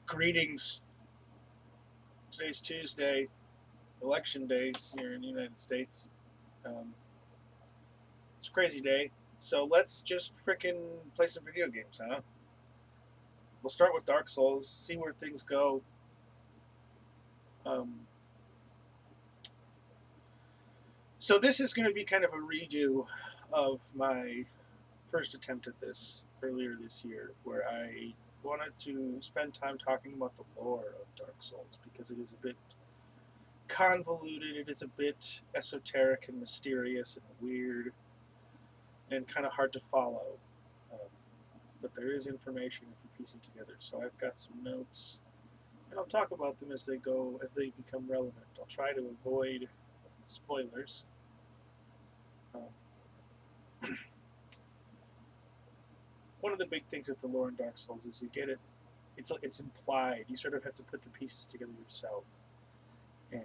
Greetings. Today's Tuesday, election day here in the United States. Um, it's a crazy day. So let's just frickin' play some video games, huh? We'll start with Dark Souls, see where things go. Um, so this is going to be kind of a redo of my first attempt at this earlier this year, where I wanted to spend time talking about the lore of Dark Souls because it is a bit convoluted, it is a bit esoteric and mysterious and weird and kind of hard to follow. Um, but there is information if you piece it together. So I've got some notes, and I'll talk about them as they go, as they become relevant. I'll try to avoid spoilers. Um, one of the big things with the lore in Dark Souls is you get it. It's implied. You sort of have to put the pieces together yourself, and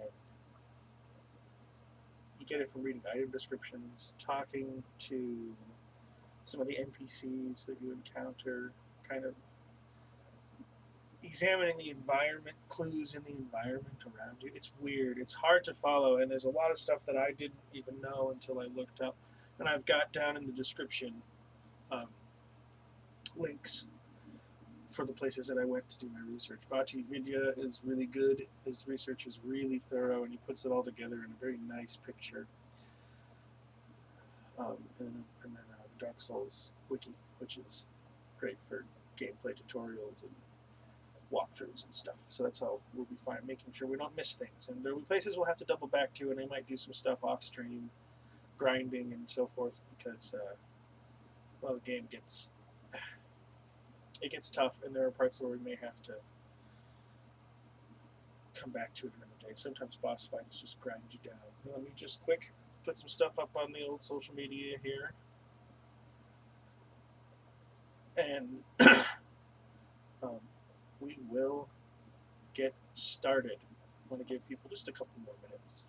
you get it from reading item descriptions, talking to some of the NPCs that you encounter, kind of examining the environment, clues in the environment around you. It's weird. It's hard to follow, and there's a lot of stuff that I didn't even know until I looked up. And I've got down in the description um, links for the places that I went to do my research. Vati Vidya is really good. His research is really thorough, and he puts it all together in a very nice picture. And then the Dark Souls wiki, which is great for gameplay tutorials and walkthroughs and stuff. So that's how we'll be fine, making sure we don't miss things. And there will be places we'll have to double back to, and I might do some stuff off stream, grinding and so forth, because well, the game gets tough, and there are parts where we may have to come back to it another day. Sometimes boss fights just grind you down. Let me just quick put some stuff up on the old social media here, and we will get started. I want to give people just a couple more minutes.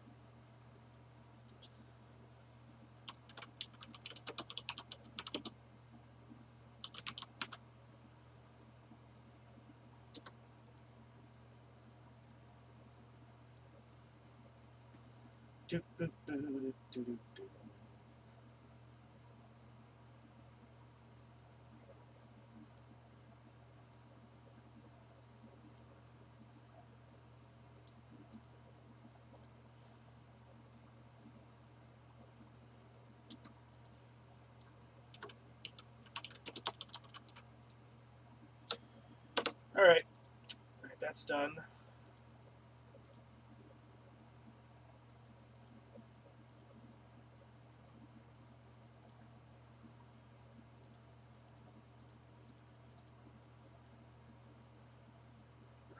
Do, do, do, do, do, do. All right, that's done.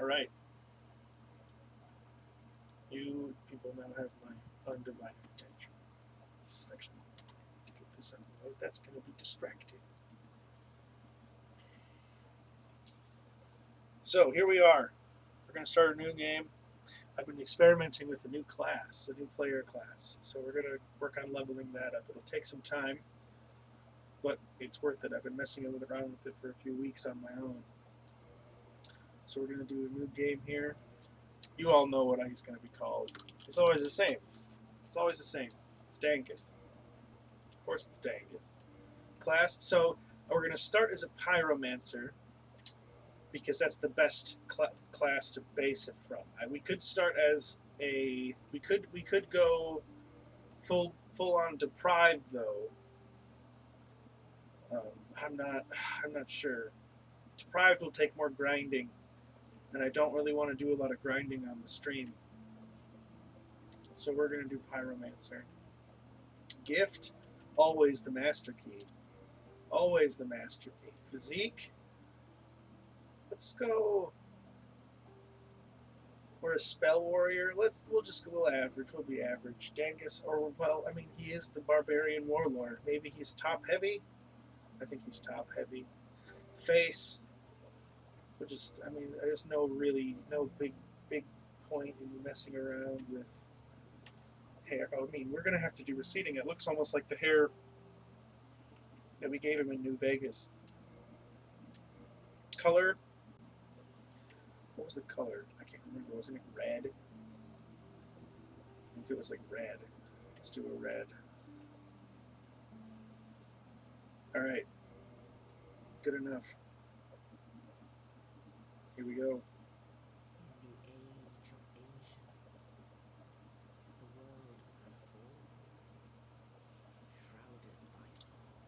All right. You people now have my undivided attention. Actually, get this out of the way. That's going to be distracting. So here we are. We're going to start a new game. I've been experimenting with a new class, a new player class. So we're going to work on leveling that up. It'll take some time, but it's worth it. I've been messing around with it for a few weeks on my own. So we're going to do a new game here. You all know what he's going to be called. It's always the same. It's always the same. It's Dangus. Of course it's Dangus. Class. So we're going to start as a pyromancer, because that's the best class to base it from. We could start as a we could go full on deprived though. I'm not sure. Deprived will take more grinding, and I don't really want to do a lot of grinding on the stream. So we're going to do pyromancer. Gift, always the master key. Always the master key. Physique, let's go. We're a spell warrior. We'll just go average. We'll be average. Dangus, or well, I mean, he is the barbarian warlord. Maybe he's top heavy. I think he's top heavy. Face. We'll just, I mean, there's no big point in messing around with hair. Oh, I mean, we're gonna have to do receding. It looks almost like the hair that we gave him in New Vegas. Color. What was the color? I can't remember. Wasn't it red? I think it was like red. Let's do a red. All right. Good enough. Here we go. In the age of ancients, the world was unformed, shrouded by fog.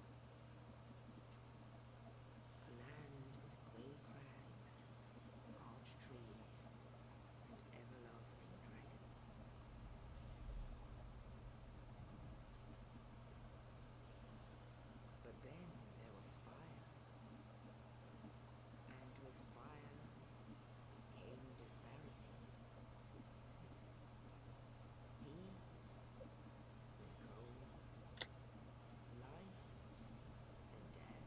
A land of grey crags, arched trees, and everlasting dragons. But then there was fire, and with fire came disparity, heat and cold, life and death,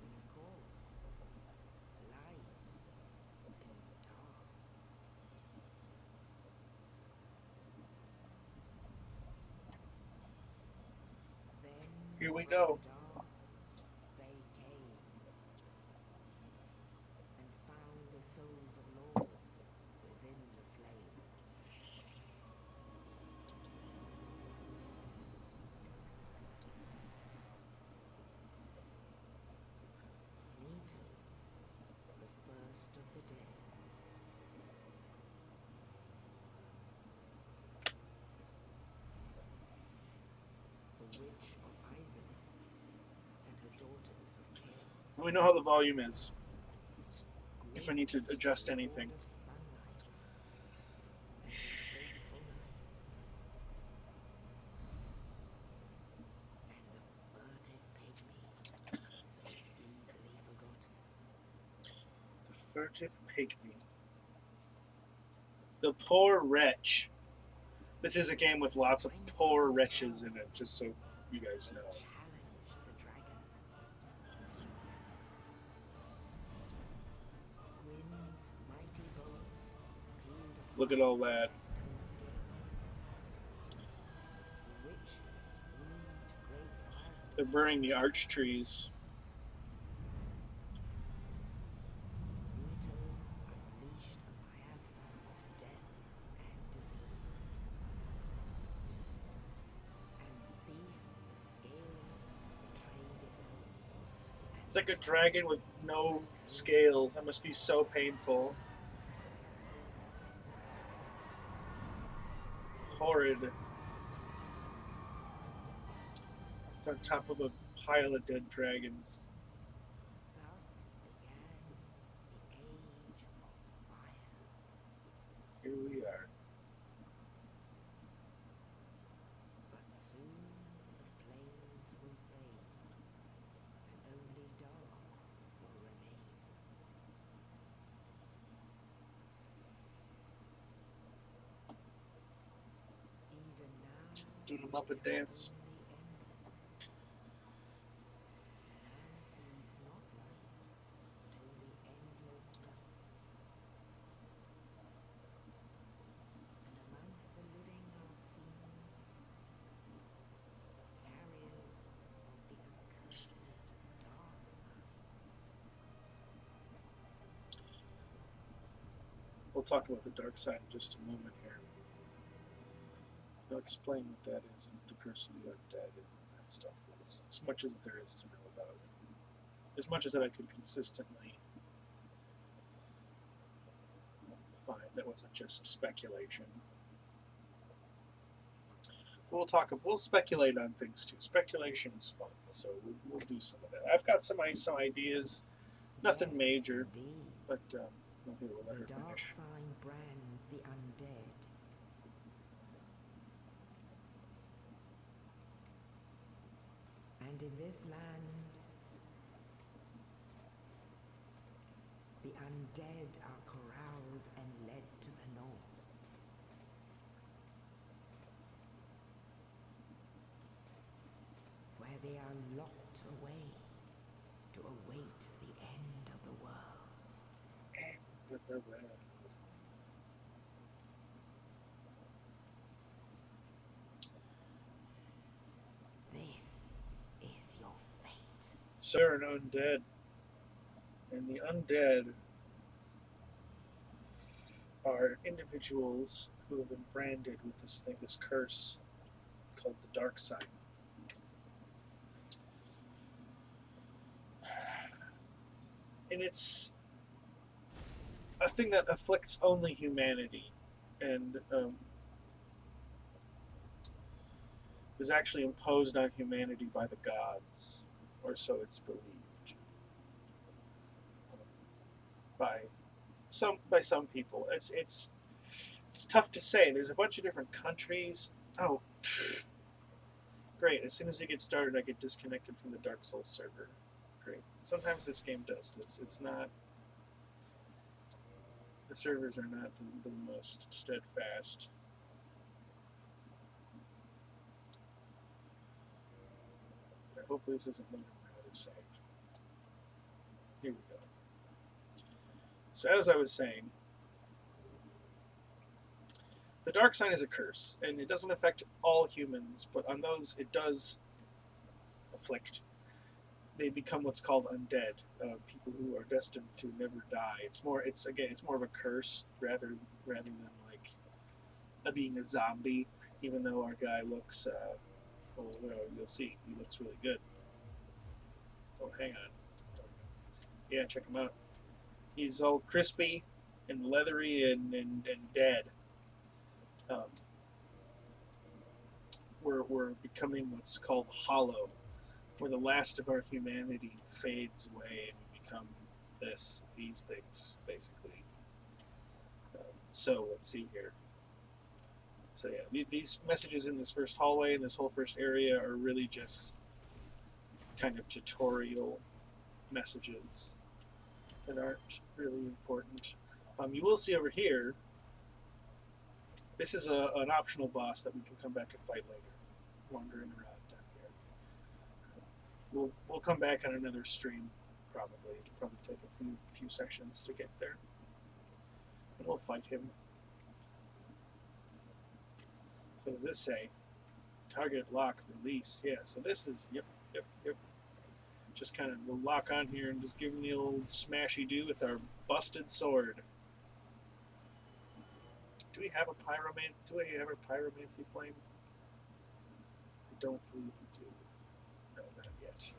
and of course, light and dark. Then Here we from the go. dark they came, and found the souls of lords within the flame. Nito, the first of the dead. The witch of Isolith and her daughters of chaos. We know how the volume is. If I Grim, need to adjust the anything. lord of sunlight and his faithful knights. And the furtive pygmy, so easily forgotten. The furtive pygmy. The poor wretch. This is a game with lots of poor wretches in it, just so you guys know. Challenge the dragons. Gwyn's mighty bolts peeled apart. Look at all that. Stone scales. The witches weaved great firestorms. They're burning the arch trees. Nito unleashed a miasma of death and disease. And Seath the Scaleless betrayed his own. It's like a dragon with no scales. That must be so painful. Horrid. It's on top of a pile of dead dragons. Thus began the Age of Fire. Here we are. But soon the flames will fade, and only dark will remain. Even now, Doing a Muppet dance. only embers. The land sees not light, but only endless nights. And amongst the living are seen carriers of the accursed dark side. We'll talk about the dark side in just a moment here. I'll explain what that is and the curse of the undead and that stuff is. As much as there is to know about it. As much as that I could consistently find that wasn't just speculation. But we'll speculate on things too. Speculation is fun, so we'll do some of that. I've got some ideas, nothing Yes, major, indeed. but we'll let The her dark finish. sign brands the undead. And in this land, the undead are corralled and led to the north. Where they are locked away to await the end of the world. End of the world. This is your fate. So they're an undead. And the undead are individuals who have been branded with this thing, this curse called the dark side. And it's a thing that afflicts only humanity, and was actually imposed on humanity by the gods, or so it's believed, by some people. It's tough to say. There's a bunch of different countries. Oh, great! As soon as we get started, I get disconnected from the Dark Souls server. Great. Sometimes this game does this. It's not. The servers are not the most steadfast. Hopefully this isn't loading my other save. Here we go. So as I was saying, the dark sign is a curse, and it doesn't affect all humans, but on those it does afflict. They become what's called undead, people who are destined to never die. It's more of a curse rather than like being a zombie. Even though our guy looks, well, you'll see, he looks really good. Oh, hang on, yeah, check him out. He's all crispy and leathery and dead. Um, we're becoming what's called hollow, where the last of our humanity fades away and we become these things, basically. So let's see here. So yeah, these messages in this first hallway and this whole first area are really just kind of tutorial messages that aren't really important. You will see over here, this is an optional boss that we can come back and fight later, wandering around down here. We'll come back on another stream, probably. It'll probably take a few sessions to get there, and we'll fight him. So what does this say? Target lock release. Yeah. So this is yep. Just kind of we'll lock on here and just give him the old smashy do with our busted sword. Do we have a pyromancy flame? I don't believe we do. No, not yet.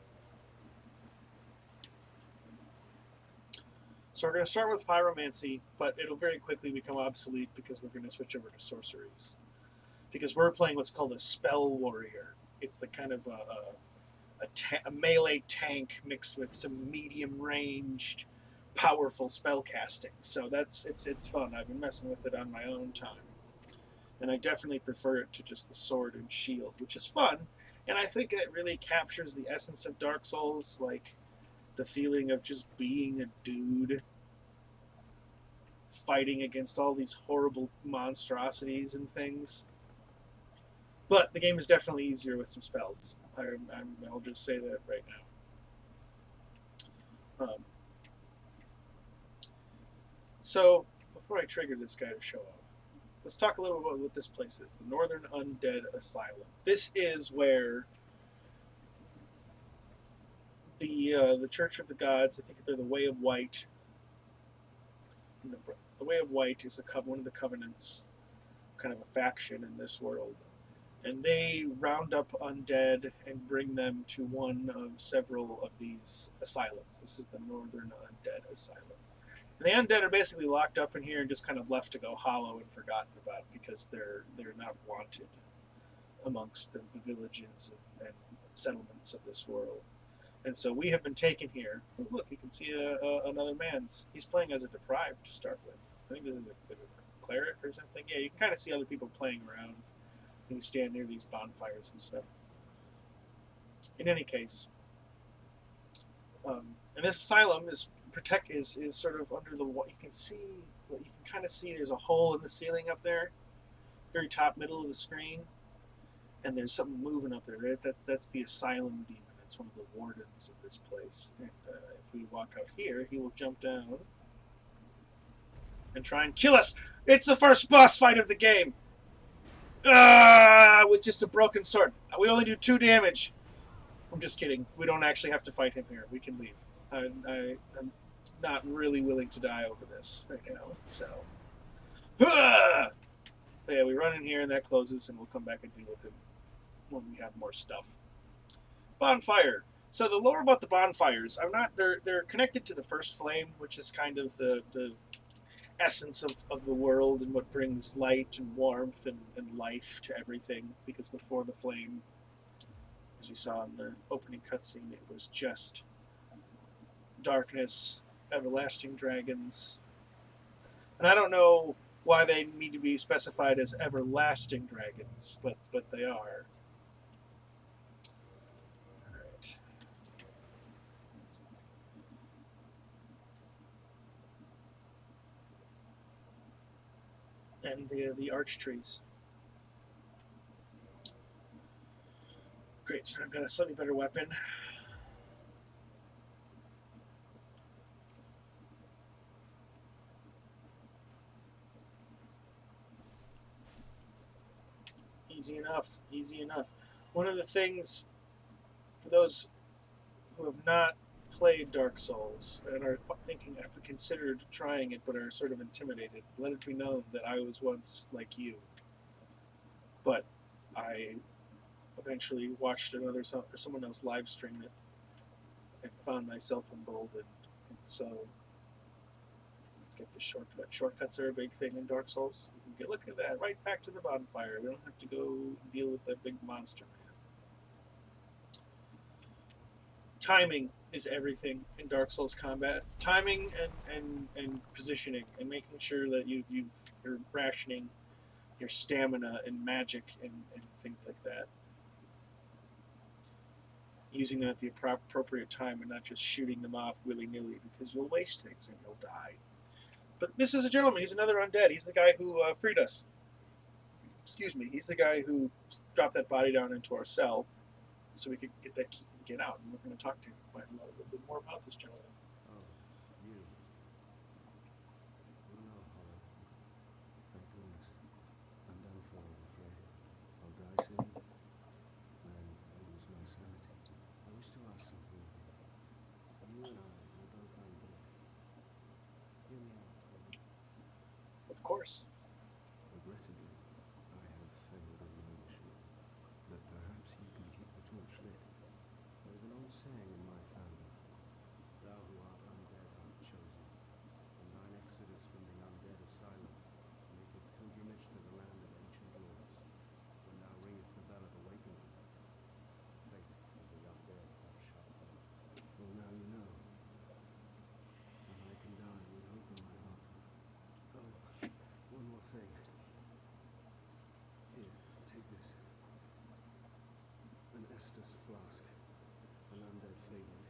So we're going to start with pyromancy, but it'll very quickly become obsolete because we're going to switch over to sorceries. Because we're playing what's called a spell warrior. It's the kind of a melee tank mixed with some medium ranged, powerful spell casting. So it's fun. I've been messing with it on my own time, and I definitely prefer it to just the sword and shield, which is fun. And I think it really captures the essence of Dark Souls, like the feeling of just being a dude fighting against all these horrible monstrosities and things. But the game is definitely easier with some spells. I'll just say that right now. So, before I trigger this guy to show up, let's talk a little about what this place is. The Northern Undead Asylum. This is where the Church of the Gods, I think they're the Way of White. The Way of White is one of the covenants, kind of a faction in this world. And they round up undead and bring them to one of several of these asylums. This is the Northern Undead Asylum. And the undead are basically locked up in here and just kind of left to go hollow and forgotten about because they're not wanted amongst the villages and settlements of this world. And so we have been taken here. Oh, look, you can see another man's. He's playing as a deprived to start with. I think this is a cleric or something. Yeah, you can kind of see other people playing around. You can stand near these bonfires and stuff. In any case, and this asylum is sort of under the wall. You can kind of see there's a hole in the ceiling up there, very top middle of the screen, and there's something moving up there. That's the asylum demon. It's one of the wardens of this place. And if we walk out here, he will jump down and try and kill us. It's the first boss fight of the game. With just a broken sword. We only do 2 damage. I'm just kidding. We don't actually have to fight him here. We can leave. I'm not really willing to die over this right now. So But yeah, we run in here and that closes, and we'll come back and deal with him when we have more stuff. Bonfire. So the lore about the bonfires, I'm not. They're connected to the first flame, which is kind of the essence of the world and what brings light and warmth and life to everything. Because before the flame, as we saw in the opening cutscene, it was just darkness, everlasting dragons, and I don't know why they need to be specified as everlasting dragons, but they are. All right. And the arch trees. Great, so I've got a slightly better weapon. Easy enough, easy enough. One of the things, for those who have not played Dark Souls and are thinking, have considered trying it but are sort of intimidated, let it be known that I was once like you. But I eventually watched someone else live stream it and found myself emboldened. And so let's get the shortcut. Shortcuts are a big thing in Dark Souls. You can get, look at that, right back to the bonfire. We don't have to go deal with that big monster man. Timing is everything in Dark Souls combat. Timing and positioning and making sure that you're rationing your stamina and magic and things like that. Using them at the appropriate time and not just shooting them off willy-nilly because you'll waste things and you'll die. But this is a gentleman. He's another undead. He's the guy who freed us. Excuse me. He's the guy who dropped that body down into our cell so we could get that key and get out. And we're going to talk to him and find out a little bit more about this gentleman. Oh, you. Well, no, Hollow. Thank goodness. I'm done for, I'm afraid. I'll die soon, then I'll lose my sanity. I wish to ask something of you. You and I were both undead. Hear me out, Hollow. Of course. Regrettably, I have failed on my mission, but perhaps you can keep the torch lit. There's an old saying in my family. Thou who art undead art chosen, and thine exodus from the Undead Asylum maketh pilgrimage to the land of ancient lords. When thou ringest the bell of awakening, the fate of the undead thou shalt know. Well, now you know, and I can die with hope in my heart. Oh, one more thing. Here, take this. An Estus flask, an undead favorite.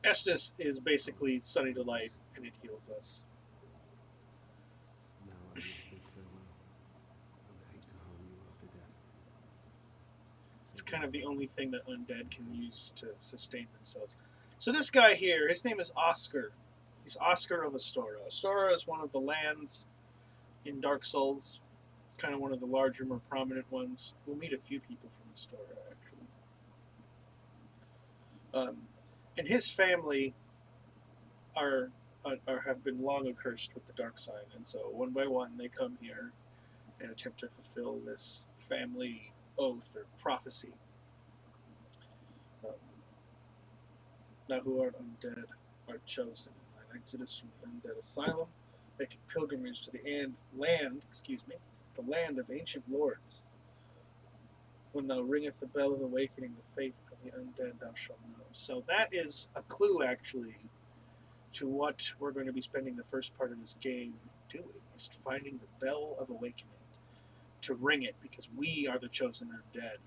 Estus is basically Sunny Delight, and it heals us. Now I wish bid farewell. I would hate to harm you after death. It's kind of the only thing that undead can use to sustain themselves. So this guy here, his name is Oscar. He's Oscar of Astora. Astora is one of the lands in Dark Souls. It's kind of one of the larger, more prominent ones. We'll meet a few people from Astora, actually. And his family are have been long accursed with the dark side, and so one by one they come here and attempt to fulfill this family oath or prophecy. Um, Thou who art undead art chosen. Thine exodus from the undead asylum maketh pilgrimage to the land, the land of ancient lords. When thou ringeth the bell of awakening, the fate of the undead thou shalt know. So that is a clue, actually, to what we're going to be spending the first part of this game doing, is finding the bell of awakening, to ring it, because we are the chosen undead,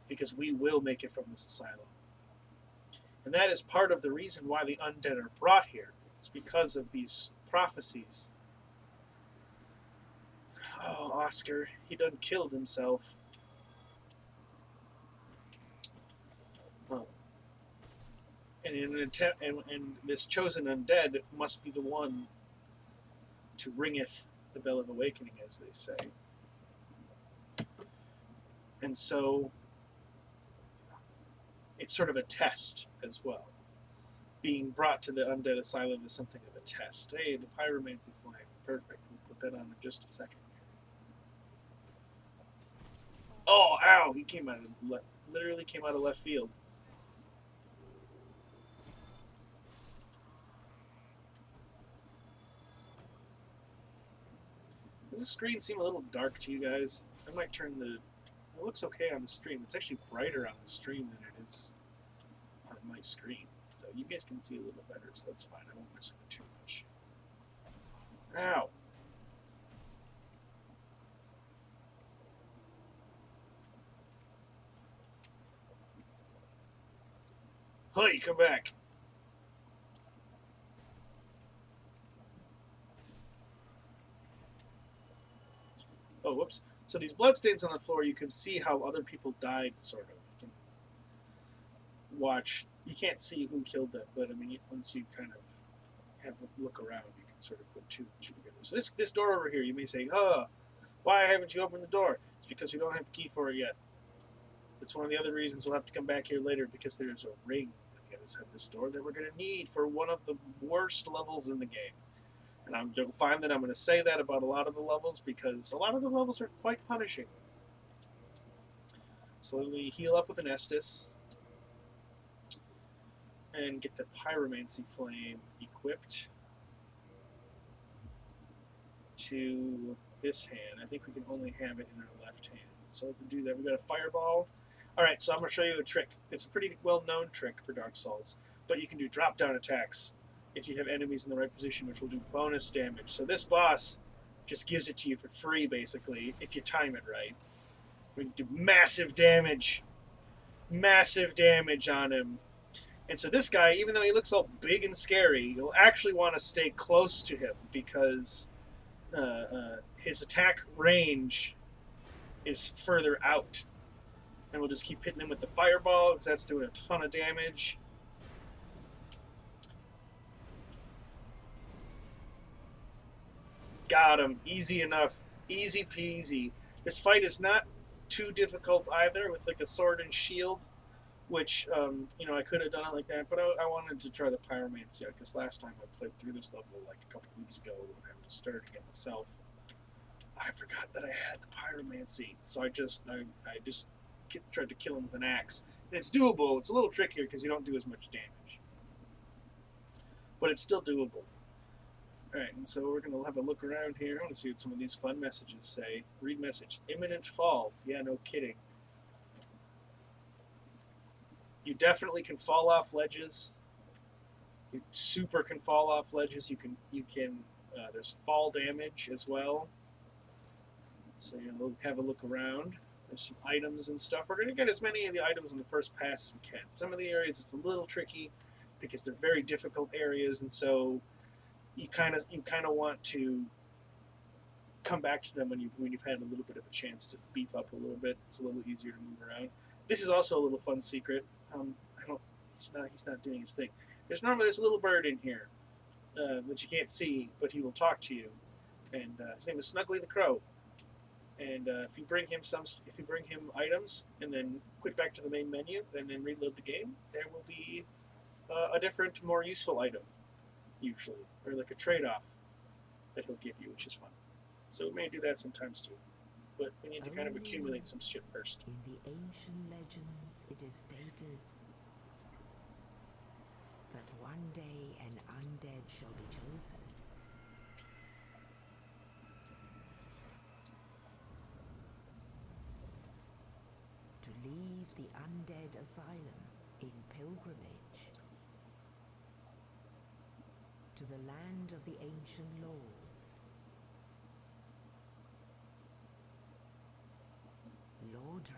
because we will make it from this asylum. And that is part of the reason why the undead are brought here. It's because of these prophecies. Oh, Oscar, he done killed himself. Oh. And in an attempt, and this chosen undead must be the one to ringeth the bell of awakening, as they say. And so it's sort of a test as well. being brought to the Undead Asylum is something of a test. Hey, the pyromancy flame. Perfect. We'll put that on in just a second. Oh, ow! He came out of literally came out of left field. Does the screen seem a little dark to you guys? I might turn the... It looks okay on the stream. It's actually brighter on the stream than it is on my screen. So you guys can see a little better, so that's fine. I won't mess with it too much. Ow! Hey, come back! Oh, whoops. So these bloodstains on the floor, you can see how other people died, sort of. You can watch. You can't see who killed them, but I mean, once you kind of have a look around, you can sort of put two and two together. So this door over here, you may say, "Oh, why haven't you opened the door?" It's because we don't have the key for it yet. That's one of the other reasons we'll have to come back here later, because there's a ring on the other side of this door that we're going to need for one of the worst levels in the game. And you'll find that I'm going to say that about a lot of the levels, because a lot of the levels are quite punishing. So let me heal up with an Estus and get the pyromancy flame equipped to this hand. I think we can only have it in our left hand. So let's do that. We got a fireball. Alright, so I'm going to show you a trick. It's a pretty well-known trick for Dark Souls, but you can do drop-down attacks if you have enemies in the right position, which will do bonus damage. So this boss just gives it to you for free, basically, if you time it right. We can do massive damage on him. And so this guy, even though he looks all big and scary, you'll actually want to stay close to him, because his attack range is further out. And we'll just keep hitting him with the fireball, because that's doing a ton of damage. Got him. Easy enough. Easy peasy. This fight is not too difficult either, with like a sword and shield, which, I could have done it like that, but I wanted to try the pyromancy, because last time I played through this level like a couple weeks ago when I was starting it myself, I forgot that I had the pyromancy, so I just tried to kill him with an axe. And it's doable. It's a little trickier because you don't do as much damage, but it's still doable. Alright, and so we're going to have a look around here. I want to see what some of these fun messages say. Read message. Imminent fall. Yeah, no kidding. You definitely can fall off ledges. You super can fall off ledges. You can there's fall damage as well. So you'll have a look around. There's some items and stuff. We're going to get as many of the items on the first pass as we can. Some of the areas it's a little tricky because they're very difficult areas, and so you kind of want to come back to them when you've had a little bit of a chance to beef up a little bit. It's a little easier to move around. This is also a little fun secret. He's not doing his thing. There's a little bird in here that you can't see, but he will talk to you, and his name is Snuggly the Crow. And if you bring him items and then quit back to the main menu and then reload the game, there will be a different, more useful item, usually, or like a trade-off that he'll give you, which is fun. So we may do that sometimes too, but we need to kind of accumulate some shit first. In the ancient legends, it is stated that one day an undead shall be chosen. To leave the Undead Asylum in pilgrimage to the land of the ancient lords. Lordran.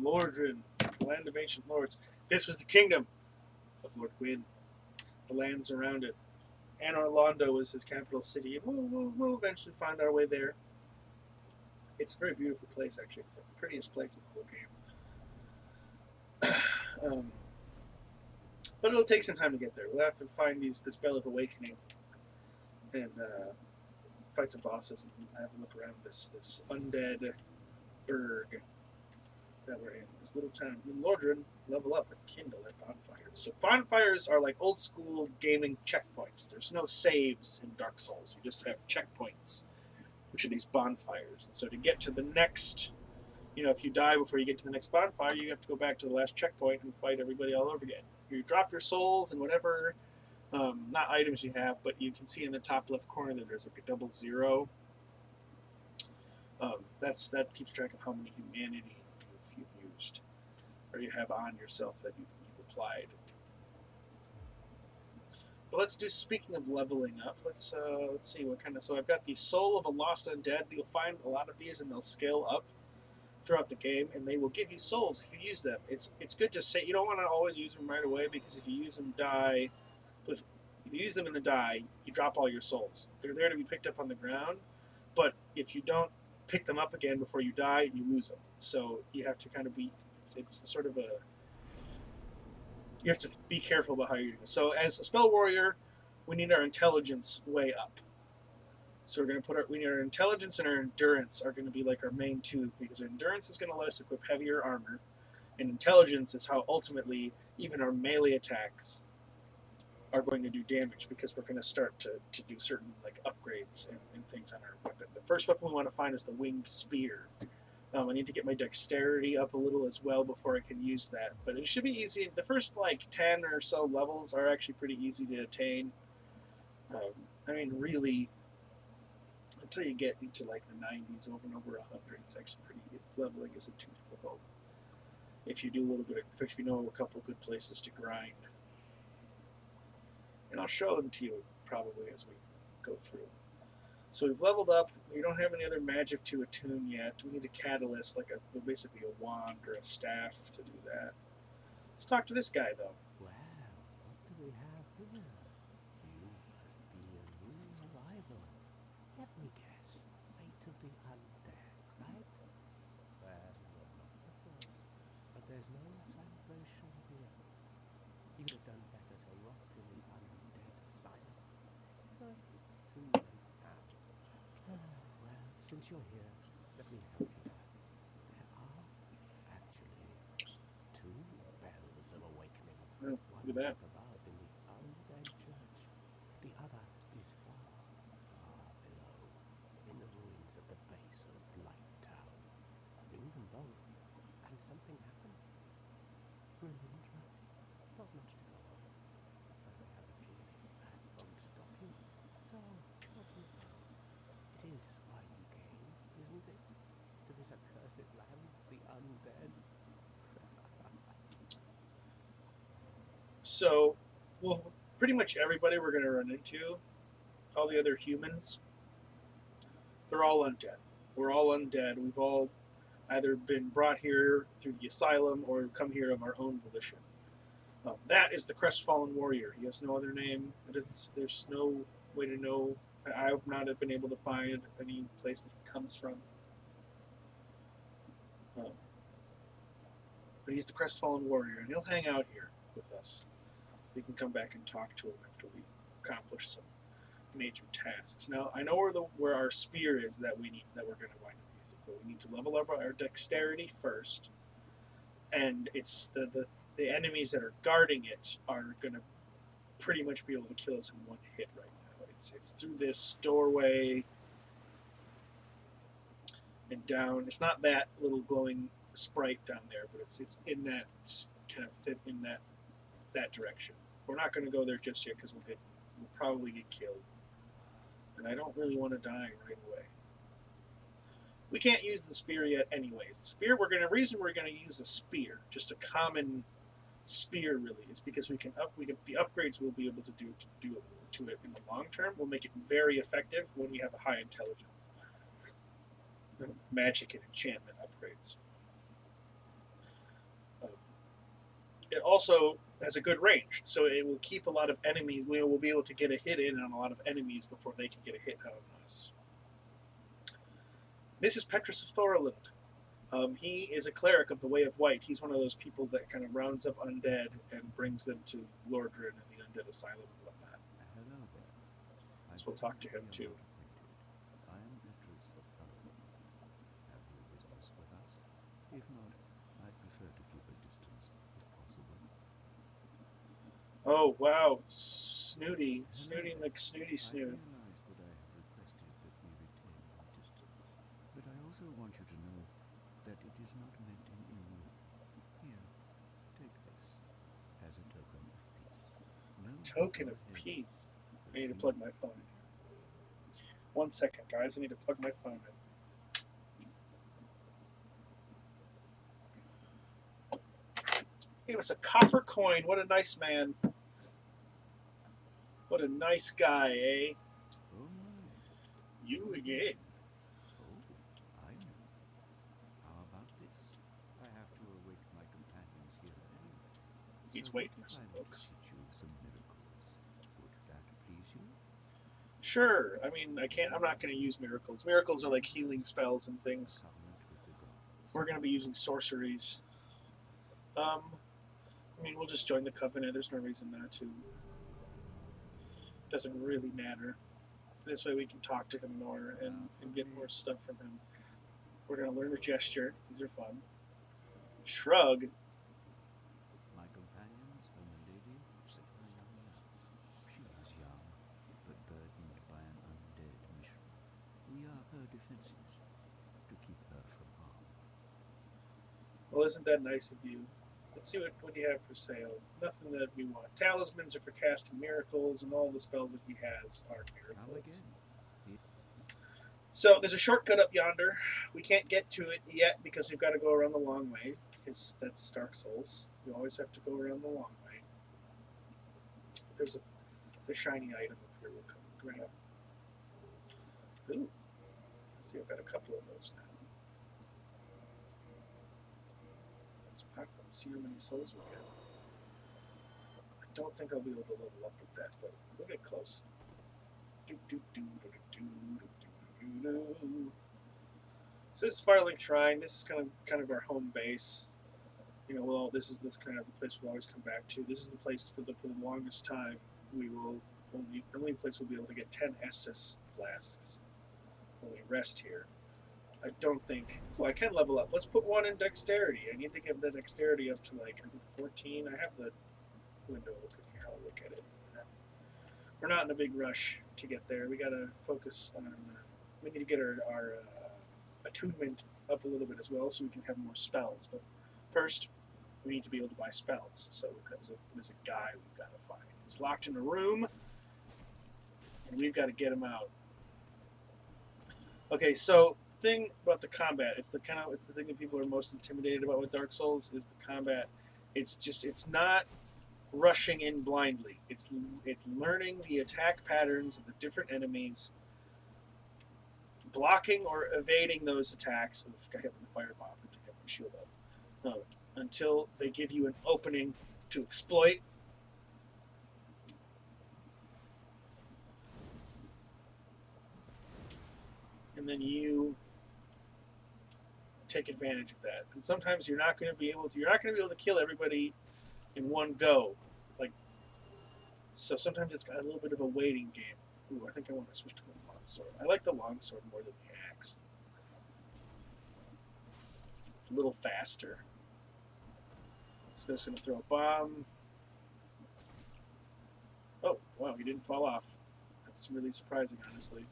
Lordran, the land of ancient lords. This was the kingdom of Lord Gwyn. The lands around it. Anor Londo was his capital city, and we'll eventually find our way there. It's a very beautiful place, actually. It's like the prettiest place in the whole game. But it'll take some time to get there. We'll have to find this Bell of Awakening and fight some bosses and have a look around this undead burg that we're in. This little town. In Lordran, level up and kindle at bonfires. So bonfires are like old school gaming checkpoints. There's no saves in Dark Souls. You just have checkpoints, which are these bonfires. And so to get to the next, if you die before you get to the next bonfire, you have to go back to the last checkpoint and fight everybody all over again. You drop your souls and whatever, not items you have, but you can see in the top left corner that there's like a 00. That keeps track of how many humanity you've used, or you have on yourself that you've applied. But let's do. Speaking of leveling up, let's see what kind of. So I've got the Soul of a Lost Undead. You'll find a lot of these, and they'll scale up throughout the game, and they will give you souls if you use them. It's good to say you don't want to always use them right away, because if you use them if you use them in the die, you drop all your souls. They're there to be picked up on the ground, but if you don't pick them up again before you die, you lose them. So you have to kind of be. It's sort of a. You have to be careful about how you're doing it. So as a spell warrior, we need our intelligence way up. So we're going to put our intelligence and our endurance are going to be like our main two, because our endurance is going to let us equip heavier armor, and intelligence is how ultimately even our melee attacks are going to do damage, because we're going to start to do certain like upgrades and things on our weapon. The first weapon we want to find is the winged spear. I need to get my dexterity up a little as well before I can use that, but it should be easy. The first like 10 or so levels are actually pretty easy to attain. Really, until you get into like the 90s over and over 100, it's actually pretty. Leveling isn't too difficult if you do a little bit. If you know a couple good places to grind, and I'll show them to you probably as we go through. So we've leveled up. We don't have any other magic to attune yet. We need a catalyst, like basically a wand or a staff to do that. Let's talk to this guy though. Well, what do we have here? You must be a new arrival. Let me guess. Fate of the undead, right? Well, you're not the first. But there's no celebration here. You'd have done better to rot in the Undead Asylum. But too late now. Well, since you're here, let me help you out. There are actually two bells of awakening. Oh, One look at that. up above in the Undead Church. The other is far, far below, in the ruins at the base of Blight Town. Ring them both, and something happens. Brilliant, right? Not much to go on, but I have a feeling that won't stop you. So, what do you think? It is why you came, isn't it? To this accursed land, the undead. So, well, pretty much everybody we're going to run into, all the other humans, they're all undead. We're all undead. We've all either been brought here through the asylum or come here of our own volition. That is the Crestfallen Warrior. He has no other name. There's no way to know. I've not been able to find any place that he comes from. But he's the Crestfallen Warrior, and he'll hang out here with us. We can come back and talk to him after we accomplish some major tasks. Now, I know where our spear is that we're going to wind up using, but we need to level up our dexterity first. And it's the enemies that are guarding it are going to pretty much be able to kill us in one hit right now. It's through this doorway and down. It's not that little glowing sprite down there, but it's in that kind of in that direction. We're not going to go there just yet because we'll probably get killed, and I don't really want to die right away. We can't use the spear yet, anyways. The spear reason we're gonna use a spear, just a common spear, really, is because the upgrades we'll be able to do to it in the long term will make it very effective when we have a high intelligence. The magic and enchantment upgrades. It also has a good range, so it will keep a lot of enemies. We will be able to get a hit in on a lot of enemies before they can get a hit on us. This is Petrus of Thorland. He is a cleric of the Way of White. He's one of those people that kind of rounds up undead and brings them to Lordran and the Undead Asylum and whatnot. Hello there. So we'll talk to him too. Oh, wow. Snooty. Snooty McSnooty I Snoot. realize that I have requested that we retain our distance, but I also want you to know that it is not meant in ill will. Here, take this as a token of peace. Know that Token your of head peace. I was need to plug healed. my phone in here. 1 second, guys. I need to plug my phone in. Gave us a copper coin. What a nice man. What a nice guy, eh? Oh my. You again. Oh, I know. How about this? I have to await my companions here anyway. So He's what waiting if for some I were to folks. teach you some miracles? Would that please you? Sure. I mean, I can't. I'm not going to use miracles. Miracles are like healing spells and A things. covenant with the gods. We're going to be using sorceries. I mean, we'll just join the covenant. There's no reason not to. Doesn't really matter. This way we can talk to him more and get more stuff from him. We're going to learn a gesture. These are fun. Shrug. My companions are milady and her young nurse. She is young, but burdened by an undead mission. We are her defenses, to keep her from harm. Well, isn't that nice of you? Let's see what you have for sale. Nothing that we want. Talismans are for casting miracles, and all the spells that he has are Come miracles. again. So there's a shortcut up yonder. We can't get to it yet because we've got to go around the long way, because that's Dark Souls. You always have to go around the long way. There's a shiny item up here we'll come grab. Ooh. Let's see, I've got a couple of those now. Let's pack them, see how many souls we get. I don't think I'll be able to level up with that, but we'll get close. So this is Firelink Shrine. This is kind of our home base. You know, well, this is the kind of the place we'll always come back to. This is the place for the longest time we will the only place we'll be able to get 10 Estus flasks when we rest here. I don't think. Oh, I can level up. Let's put one in dexterity. I need to get the dexterity up to like I think 14. I have the window open here. I'll look at it. We're not in a big rush to get there. We gotta focus on. We need to get our attunement up a little bit as well, so we can have more spells. But first, we need to be able to buy spells. So there's a guy we've got to find. He's locked in a room, and we've got to get him out. Okay, so the thing about the combat, it's the thing that people are most intimidated about with Dark Souls is the combat. It's not rushing in blindly. It's learning the attack patterns of the different enemies, blocking or evading those attacks. If I hit with the fire bomb, I think I have my shield up. Until they give you an opening to exploit. And then you take advantage of that. And sometimes you're not going to be able to kill everybody in one go. So sometimes it's got a little bit of a waiting game. Ooh, I think I want to switch to the longsword. I like the longsword more than the axe. It's a little faster. So I'm just going to throw a bomb. Oh, wow, he didn't fall off. That's really surprising, honestly.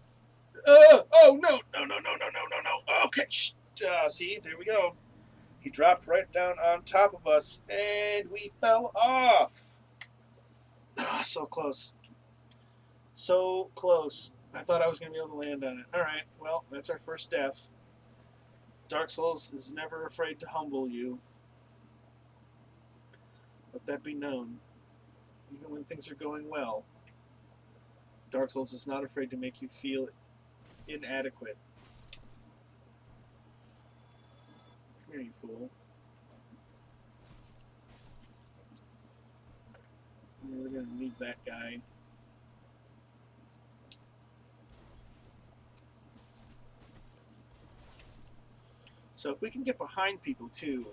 Oh, no. Okay, see, there we go. He dropped right down on top of us, and we fell off. So close. So close. I thought I was going to be able to land on it. All right, well, that's our first death. Dark Souls is never afraid to humble you. Let that be known. Even when things are going well, Dark Souls is not afraid to make you feel inadequate. Come here, you fool. We're going to leave that guy. So if we can get behind people, too.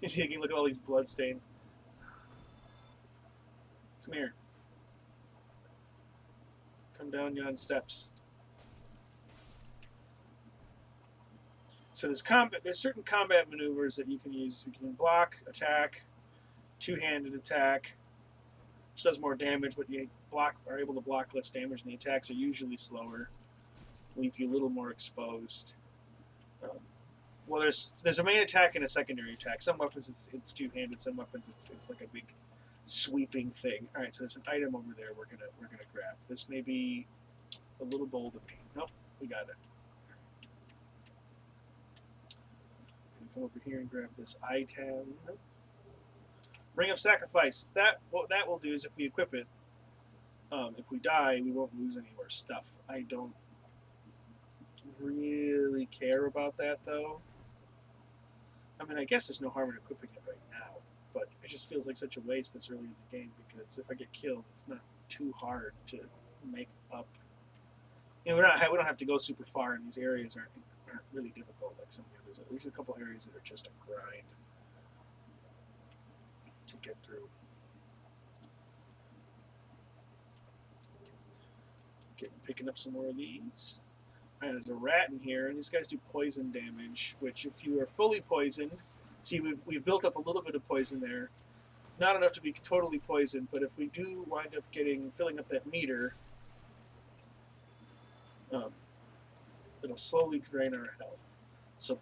You see, you can look at all these blood stains. Come here. Come down yon steps. So there's certain combat maneuvers that you can use. You can block, attack, two-handed attack. which does more damage, but you are able to block less damage, and the attacks are usually slower, leave you a little more exposed. Well, there's a main attack and a secondary attack. Some weapons it's two-handed, some weapons it's like a big sweeping thing. All right, so there's an item over there we're gonna grab. This may be a little bold of me. Nope, we got it. Come over here and grab this item. Ring of Sacrifice. What that will do is if we equip it, if we die, we won't lose any of our stuff. I don't really care about that, though. I mean, I guess there's no harm in equipping it right now, but it just feels like such a waste this early in the game, because if I get killed, it's not too hard to make up. You know, we don't have to go super far, and these areas aren't really difficult like some of the others. There's a couple areas that are just a grind to get through. Picking up some more of these. All right, there's a rat in here, and these guys do poison damage, which if you are fully poisoned, see, we've built up a little bit of poison there. Not enough to be totally poisoned, but if we do wind up filling up that meter, it'll slowly drain our health. So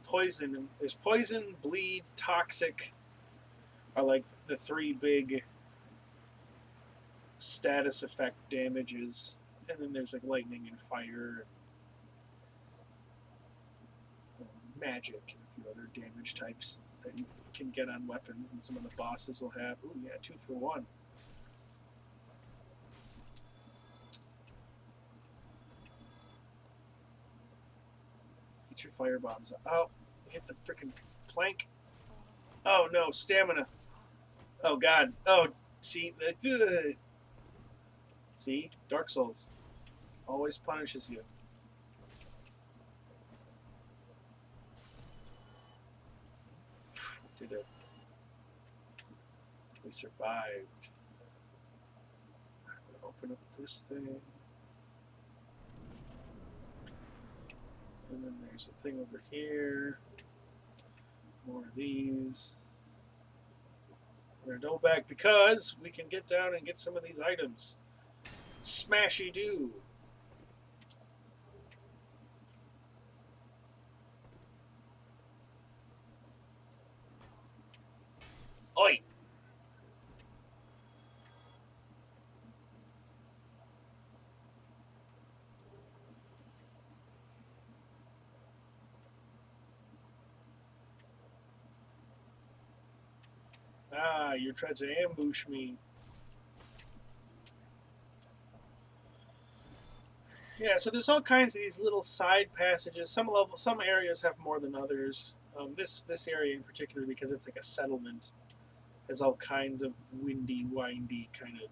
there's poison, bleed, toxic, are like the three big status effect damages. And then there's like lightning and fire, and magic, and a few other damage types that you can get on weapons, and some of the bosses will have. Ooh, yeah, 2 for 1. Get your fire bombs up. Oh, hit the freaking plank. Oh no, stamina. Oh god. Oh, see, see, Dark Souls always punishes you. Did it? We survived. I'm gonna open up this thing. And then there's a thing over here. More of these. We're gonna double back because we can get down and get some of these items. Smashy do. Oi! Ah, you're trying to ambush me. Yeah, so there's all kinds of these little side passages. Some areas have more than others. This area in particular, because it's like a settlement, has all kinds of windy, windy kind of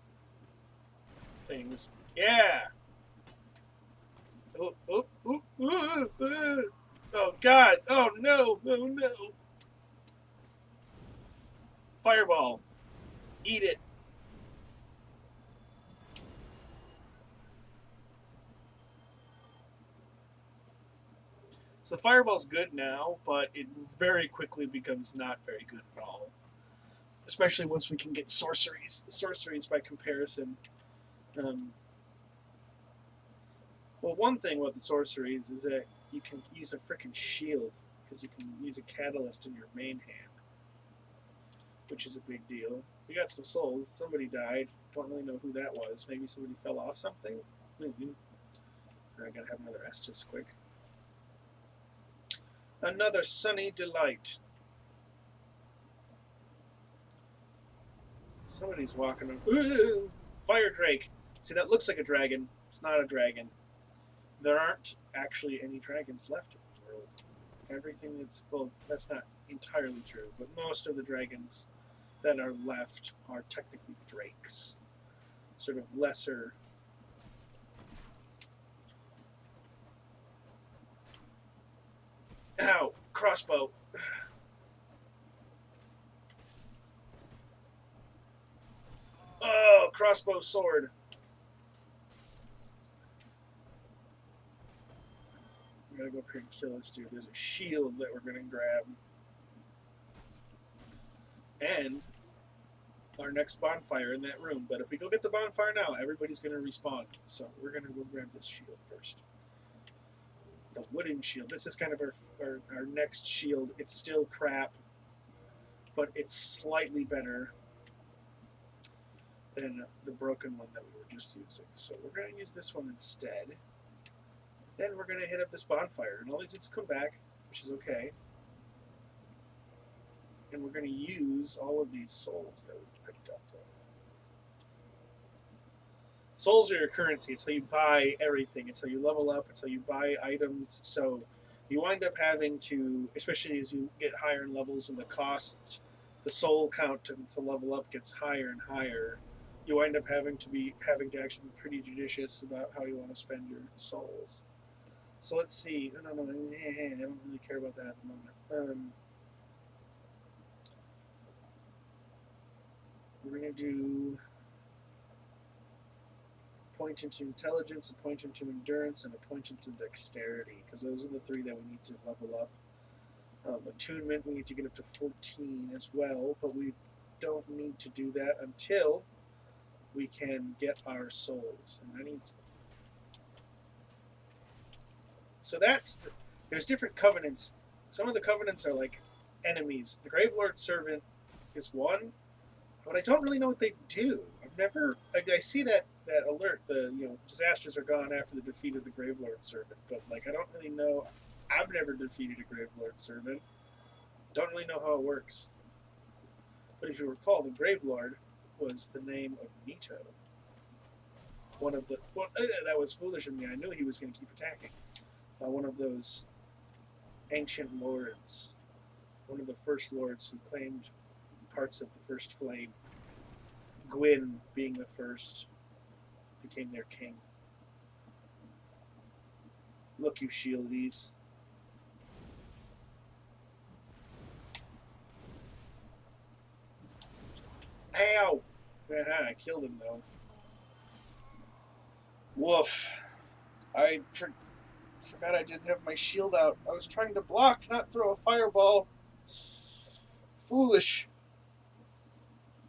things. Yeah. Oh, oh, oh, oh, oh, oh God! Oh no! Oh no! Fireball. Eat it. So the fireball's good now, but it very quickly becomes not very good at all. Especially once we can get sorceries. The sorceries, by comparison, well, one thing about the sorceries is that you can use a freaking shield, because you can use a catalyst in your main hand, which is a big deal. We got some souls. Somebody died. Don't really know who that was. Maybe somebody fell off something. Maybe. I gotta have another Estus quick. Another sunny delight. Somebody's walking around. Ooh, fire drake. See, that looks like a dragon. It's not a dragon. There aren't actually any dragons left in the world. Everything that's, well, that's not entirely true, but most of the dragons that are left are technically drakes. Sort of lesser. Ow! Crossbow! Oh! Crossbow sword! I'm gonna go up here and kill this dude. There's a shield that we're gonna grab. And our next bonfire in that room. But if we go get the bonfire now, everybody's going to respawn. So we're going to go grab this shield first. The wooden shield. This is kind of our next shield. It's still crap, but it's slightly better than the broken one that we were just using. So we're going to use this one instead. Then we're going to hit up this bonfire, and all these dudes come back, which is okay. And we're going to use all of these souls that we've picked up. Souls are your currency. It's how you buy everything. It's how you level up. It's how you buy items. So you wind up having to, especially as you get higher in levels and the cost, the soul count to level up gets higher and higher. You wind up having to actually be pretty judicious about how you want to spend your souls. So let's see. No, I don't really care about that at the moment. We're going to do point into intelligence, a point into endurance, and a point into dexterity, because those are the three that we need to level up. Attunement, we need to get up to 14 as well, but we don't need to do that until we can get our souls. And I need. So there's different covenants. Some of the covenants are like enemies. The Gravelord Servant is one, but I don't really know what they do. I see that alert, disasters are gone after the defeat of the Gravelord Servant, but I don't really know. I've never defeated a Gravelord Servant. Don't really know how it works. But if you recall, the Gravelord was the name of Nito. That was foolish of me. I knew he was going to keep attacking. One of those ancient lords, one of the first lords who claimed parts of the first flame. Gwyn, being the first, became their king. Look, you shieldies. Ow! I killed him, though. Woof. I forgot I didn't have my shield out. I was trying to block, not throw a fireball. Foolish.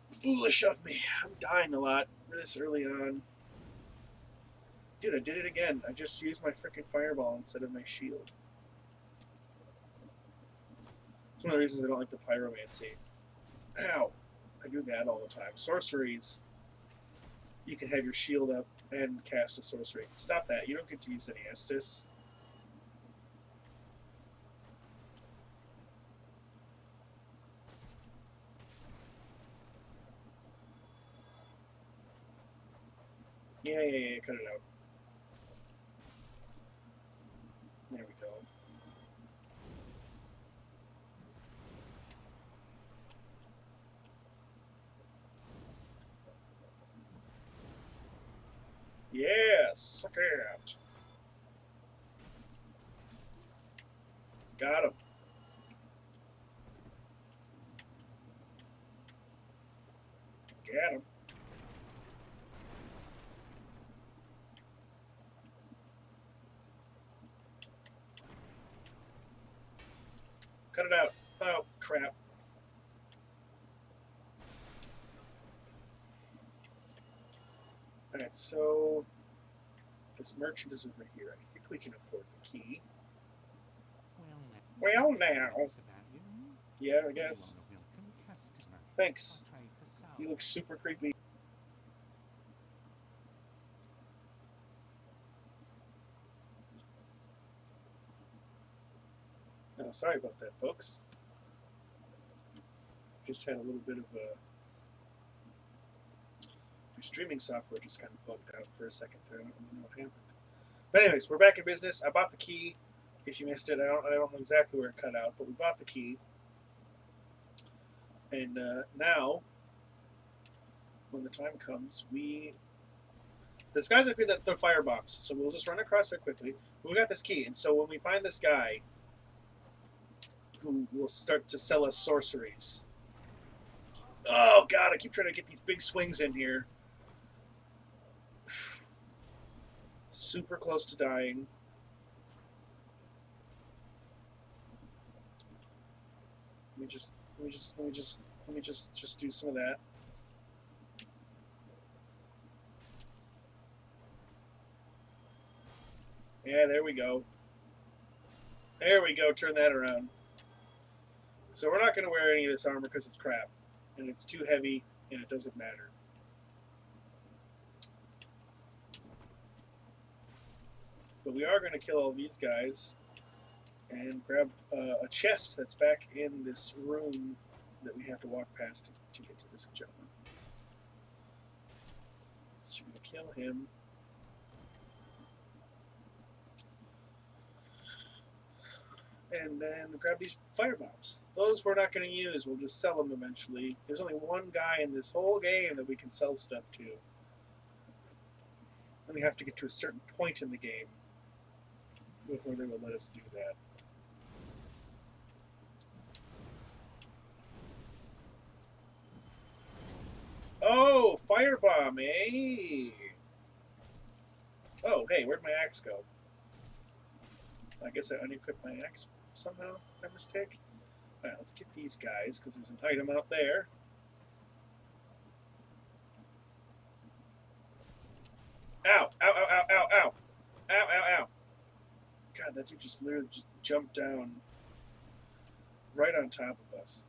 Foolish of me. I'm dying a lot this early on. Dude, I did it again. I just used my freaking fireball instead of my shield. It's one of the reasons I don't like the pyromancy. Ow. I do that all the time. Sorceries. You can have your shield up and cast a sorcery. Stop that. You don't get to use any Estus. Yeah, cut it out. There we go. Yeah, suck it. Got him. Got him. Cut it out. Oh, crap. Alright, so this merchant is over here. I think we can afford the key. Well, now. Yeah, I guess. Thanks. You look super creepy. Oh, sorry about that, folks. Just had a little bit of a... My streaming software just kind of bugged out for a second there. I don't really know what happened. But anyways, we're back in business. I bought the key. If you missed it, I don't know exactly where it cut out, but we bought the key. And now, when the time comes, this guy's up here that throw fire bombs, so we'll just run across there quickly. We got this key, and so when we find this guy who will start to sell us sorceries. Oh god, I keep trying to get these big swings in here. Super close to dying. Let me just do some of that. Yeah, there we go. There we go. Turn that around. So we're not going to wear any of this armor because it's crap. And it's too heavy, and it doesn't matter. But we are going to kill all these guys and grab a chest that's back in this room that we have to walk past to get to this gentleman. So you're going to kill him. And then grab these firebombs. Those we're not going to use. We'll just sell them eventually. There's only one guy in this whole game that we can sell stuff to. And we have to get to a certain point in the game before they will let us do that. Oh, firebomb, eh? Oh, hey, where'd my axe go? I guess I unequipped my axe somehow by mistake. Alright, let's get these guys, because there's an item out there. Ow! Ow, ow, ow, ow, ow! Ow, ow, ow! God, that dude just literally just jumped down right on top of us.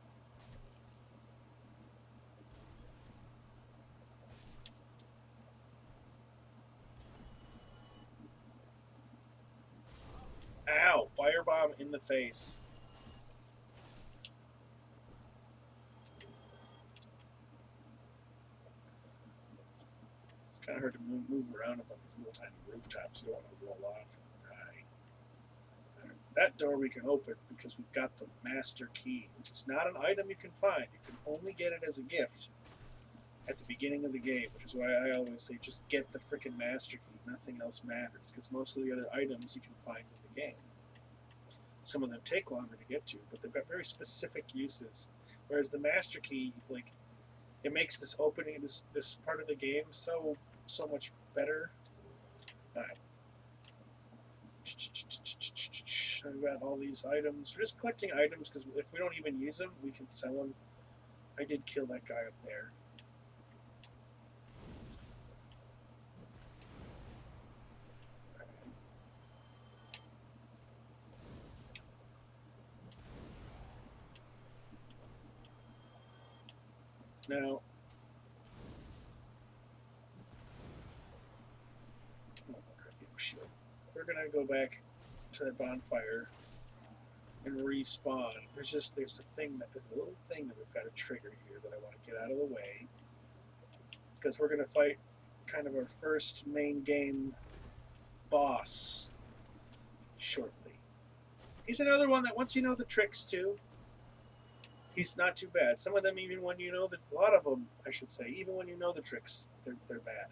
Ow! Firebomb in the face. It's kind of hard to move around up on these little tiny rooftops. You don't want to roll off and die. Right. That door we can open because we've got the master key, which is not an item you can find. You can only get it as a gift at the beginning of the game, which is why I always say just get the frickin' master key. Nothing else matters, because most of the other items you can find in the game. Some of them take longer to get to, but they've got very specific uses. Whereas the master key, like, it makes this opening, this part of the game so much better. All right. I've got all these items. We're just collecting items because if we don't even use them, we can sell them. I did kill that guy up there. Now, we're gonna go back to the bonfire and respawn. There's a little thing that we've got to trigger here that I want to get out of the way, because we're gonna fight kind of our first main game boss shortly. He's another one that once you know the tricks too, he's not too bad. Some of them, even when you know a lot of them, I should say, even when you know the tricks, they're bad.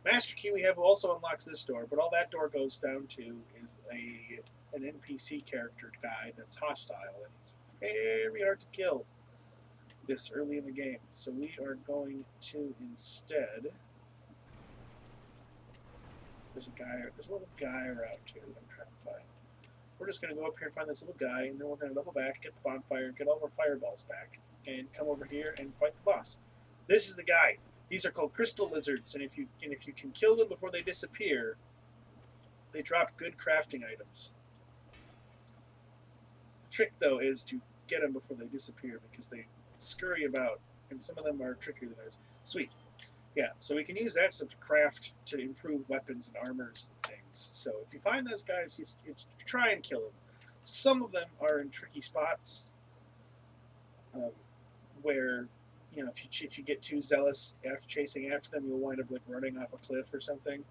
Master Key we have also unlocks this door, but all that door goes down to is an NPC character guy that's hostile, and he's very hard to kill this early in the game. So we are going to instead. There's a little guy around here that I'm trying to find. We're just going to go up here and find this little guy, and then we're going to double back, get the bonfire, get all of our fireballs back, and come over here and fight the boss. This is the guy. These are called crystal lizards, and if you can kill them before they disappear, they drop good crafting items. The trick, though, is to get them before they disappear, because they scurry about, and some of them are trickier than others. Sweet. Yeah, so we can use that stuff to craft to improve weapons and armors and things. So if you find those guys, you try and kill them. Some of them are in tricky spots where, you know, if you get too zealous after chasing after them, you'll wind up like running off a cliff or something.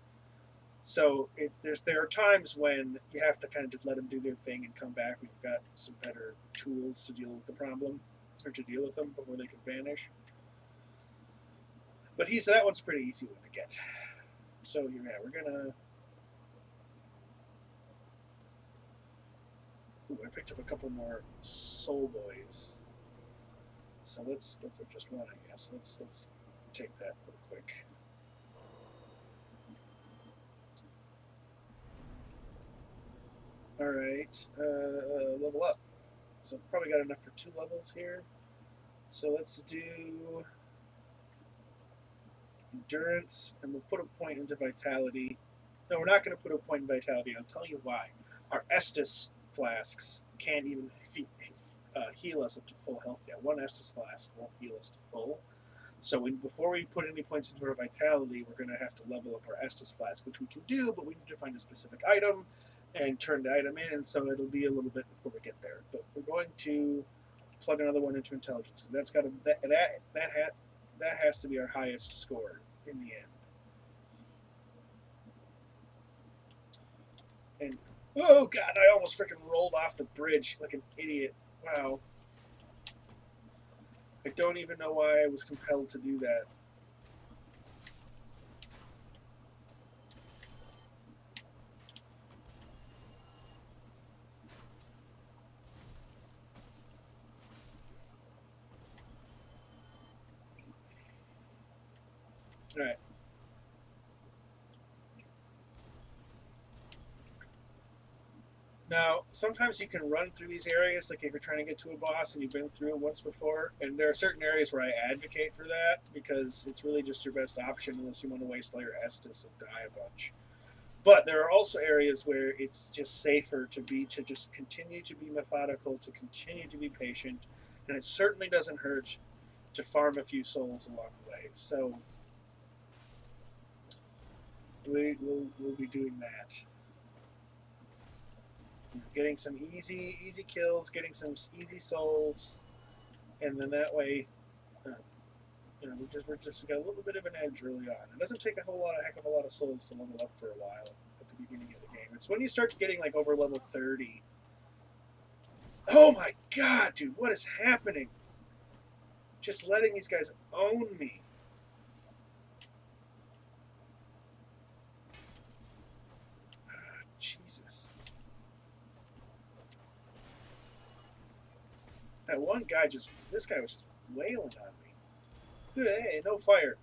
So there are times when you have to kind of just let them do their thing and come back when you've got some better tools to deal with the problem or to deal with them before they can vanish. But that one's a pretty easy one to get. So yeah, we're gonna. Ooh, I picked up a couple more soul boys. So let's just one, I guess. Let's take that real quick. All right, level up. So probably got enough for 2 levels here. So let's do endurance, and we'll put a point into vitality. No, we're not going to put a point in vitality. I'll tell you why. Our Estus flasks can't even heal us up to full health yet. One Estus flask won't heal us to full. So before we put any points into our vitality, we're going to have to level up our Estus flask, which we can do, but we need to find a specific item and turn the item in, and so it'll be a little bit before we get there. But we're going to plug another one into intelligence, because that's got that has to be our highest score in the end. And oh god, I almost freaking rolled off the bridge like an idiot. Wow. I don't even know why I was compelled to do that. Alright. Now, sometimes you can run through these areas, like if you're trying to get to a boss and you've been through it once before, and there are certain areas where I advocate for that, because it's really just your best option unless you want to waste all your Estus and die a bunch. But there are also areas where it's just safer to just continue to be methodical, to continue to be patient, and it certainly doesn't hurt to farm a few souls along the way. So we'll be doing that. Getting some easy kills, getting some easy souls, and then that way, we got a little bit of an edge early on. It doesn't take a heck of a lot of souls to level up for a while at the beginning of the game. It's when you start getting like over level 30. Oh my god, dude, what is happening? Just letting these guys own me. Jesus. That one guy this guy was just wailing on me. Hey, no fire.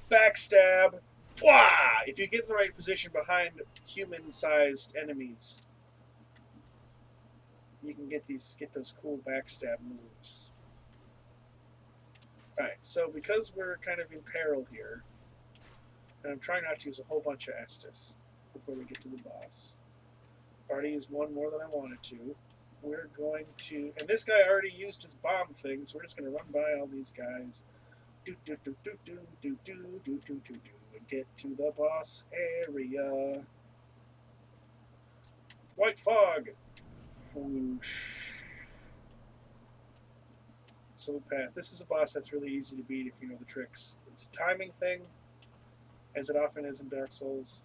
Backstab. Pwah! If you get in the right position behind human-sized enemies, you can get those cool backstab moves. Alright, so because we're kind of in peril here, and I'm trying not to use a whole bunch of Estus before we get to the boss. I've already used one more than I wanted to. We're going to... And this guy already used his bomb thing, so we're just going to run by all these guys. And get to the boss area. White fog! Whoosh. So we pass. This is a boss that's really easy to beat if you know the tricks. It's a timing thing, as it often is in Dark Souls.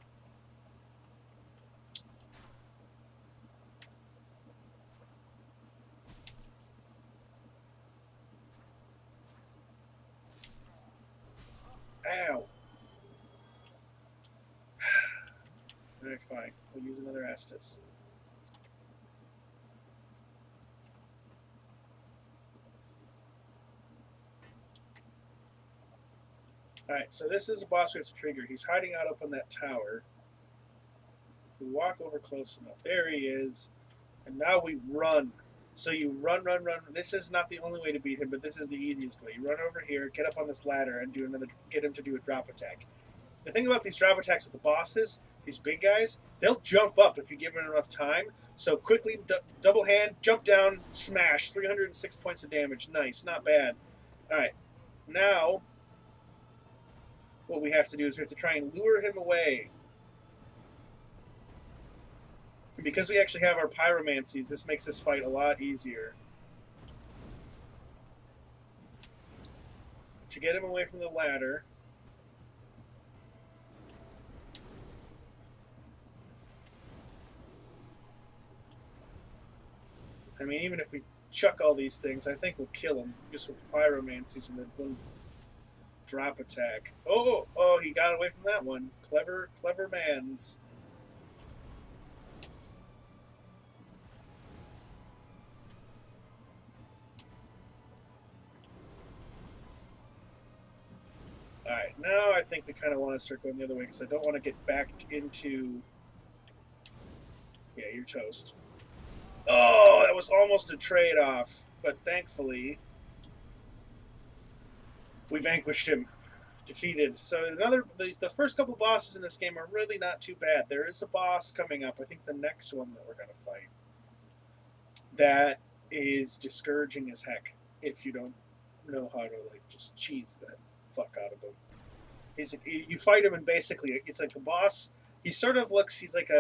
Ow! Alright, fine. We'll use another Estus. Alright, so this is a boss we have to trigger. He's hiding out up on that tower. If we walk over close enough, there he is. And now we run. So you run. This is not the only way to beat him, but this is the easiest way. You run over here, get up on this ladder, and get him to do a drop attack. The thing about these drop attacks with the bosses, these big guys, they'll jump up if you give them enough time. So quickly, double hand, jump down, smash. 306 points of damage. Nice, not bad. Alright, now what we have to do is we have to try and lure him away. And because we actually have our pyromancies, this makes this fight a lot easier. To get him away from the ladder. I mean, even if we chuck all these things, I think we'll kill him just with the pyromancies and then one drop attack. Oh, he got away from that one. Clever mans. Alright, now I think we kind of want to start going the other way because I don't want to get back into... Yeah, you're toast. Oh, that was almost a trade-off, but thankfully... We vanquished him. Defeated. So the first couple bosses in this game are really not too bad. There is a boss coming up. I think the next one that we're going to fight. That is discouraging as heck if you don't know how to like just cheese the fuck out of him. You fight him and basically it's like a boss. He sort of looks. He's like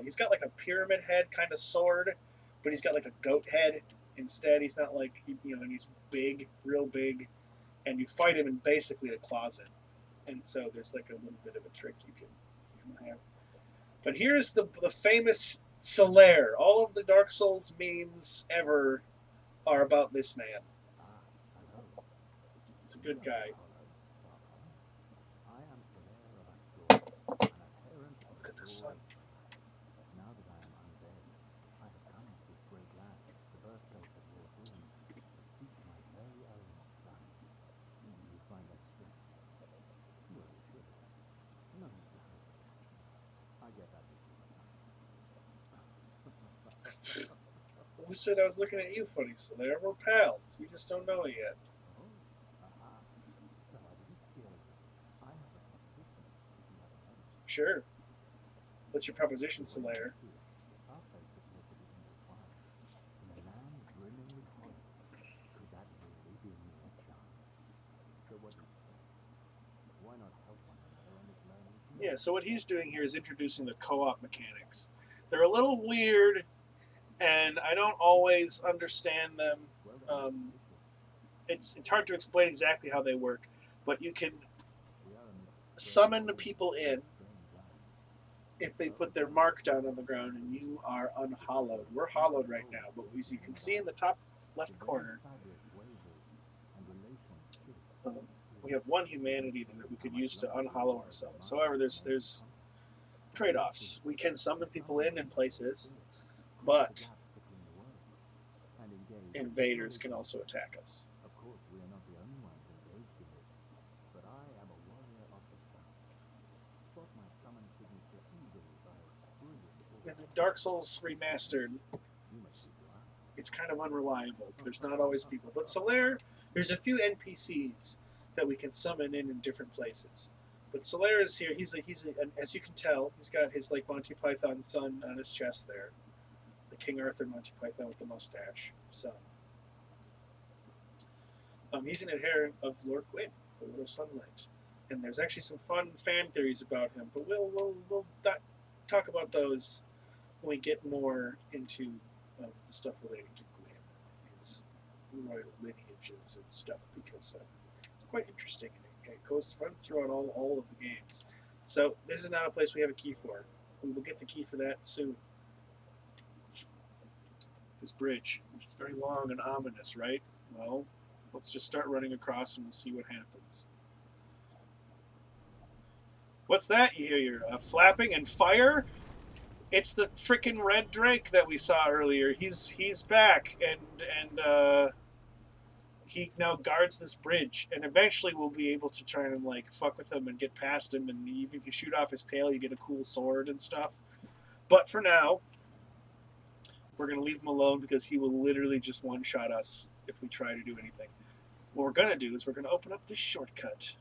he's got like a pyramid head kind of sword, but he's got like a goat head instead. He's not like and he's big, real big, and you fight him in basically a closet. And so there's like a little bit of a trick you can have. But here's the famous Solaire. All of the Dark Souls memes ever are about this man. Hello. He's a good guy. I am Solaire of Astor, an adherent of Look at the Lord. sun. Now that I am undead, I have come to this great land, the birthplace of Lordran, to seek my very own son. You find that strange? Well, you should. No need to hurry. I get that with you. Who said I was looking at you funny, Solaire? We're pals. You just don't know it yet. Oh, aha. So I didn't scare you. I have a proposition, if you have a moment. Sure. What's your proposition, Solaire? Our place appears to be intertwined. In a land brimming with horror. Could that really be mere chance? So what do you say? Why not help one another on this learning journey? Yeah, so what he's doing here is introducing the co-op mechanics. They're a little weird, and I don't always understand them. Well then, It's hard to explain exactly how they work, but you can we are summon the people in if they put their mark down on the ground, and you are unhollowed. We're hollowed right now, but as you can see in the top left corner, we have one humanity that we could use to unhollow ourselves. However, there's trade-offs. We can summon people in places, but invaders can also attack us. Of course, we are not the only ones engaged in this, but I am a warrior of the sun. Spot my summon signature easily by brilliant In Dark Souls Remastered, You must be blind. it's kind of unreliable. There's not always people. But Solaire, there's a few NPCs that we can summon in different places. But Solaire is here. As you can tell, he's got his like Monty Python son on his chest there, the King Arthur Monty Python with the mustache. So, he's an adherent of Lord Gwyn, the Lord of Sunlight, and there's actually some fun fan theories about him. But we'll talk about those when we get more into the stuff relating to Gwyn and his royal lineages and stuff, because it's quite interesting. And it runs throughout all of the games. So this is not a place we have a key for. We will get the key for that soon. This bridge, which is very long and ominous, right? Well, let's just start running across and we'll see what happens. What's that? You hear flapping and fire? It's the freaking red drake that we saw earlier. He's back, and he now guards this bridge, and eventually we'll be able to try and like fuck with him and get past him, and even if you shoot off his tail, you get a cool sword and stuff. But for now, we're going to leave him alone because he will literally just one-shot us if we try to do anything. What we're going to do is we're going to open up this shortcut.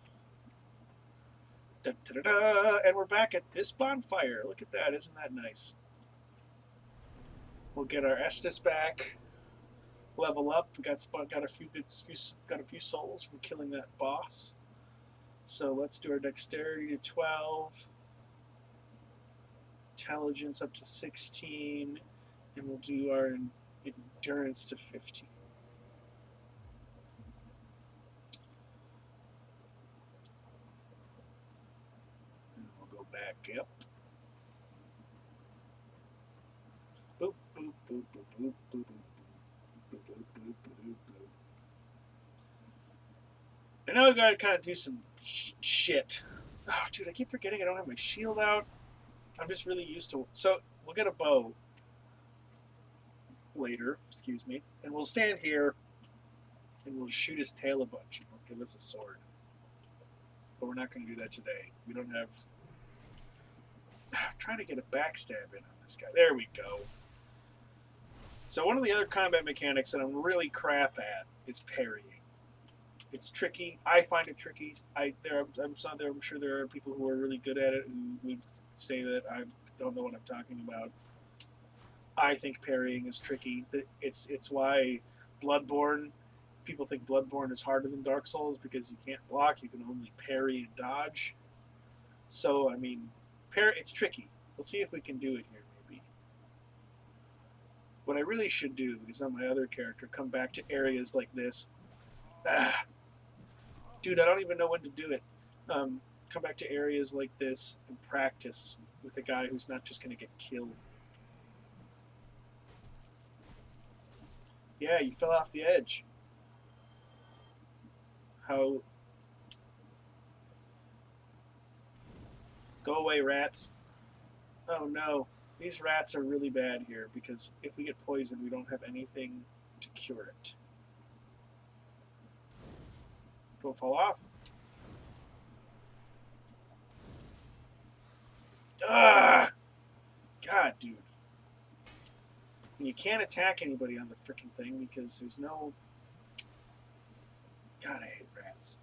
Da, da, da, da, and we're back at this bonfire. Look at that. Isn't that nice? We'll get our Estus back. Level up. We got a few souls from killing that boss. So let's do our dexterity to 12. Intelligence up to 16. And we'll do our endurance to 15. And we'll go back up. Boop, boop, boop, boop, boop, boop, boop. Boop, boop, boop, boop, boop. I know I gotta kind of do some shit. Oh, dude, I keep forgetting I don't have my shield out. I'm just really used to. So we'll get a bow later, excuse me, and we'll stand here and we'll shoot his tail a bunch and he'll give us a sword. But we're not going to do that today. We don't have. I'm trying to get a backstab in on this guy. There we go. So one of the other combat mechanics that I'm really crap at is parrying. It's tricky. I find it tricky. I'm sure there are people who are really good at it who would say that I don't know what I'm talking about. I think parrying is tricky. It's why Bloodborne. People think Bloodborne is harder than Dark Souls because you can't block. You can only parry and dodge. So I mean, it's tricky. We'll see if we can do it here. Maybe. What I really should do is on my other character come back to areas like this. Ah, dude, I don't even know when to do it. Come back to areas like this and practice with a guy who's not just going to get killed. Yeah, you fell off the edge. How? Go away, rats. Oh no. These rats are really bad here because if we get poisoned, we don't have anything to cure it. Don't fall off. Ah! God, dude. And you can't attack anybody on the freaking thing because there's no... God, I hate rats.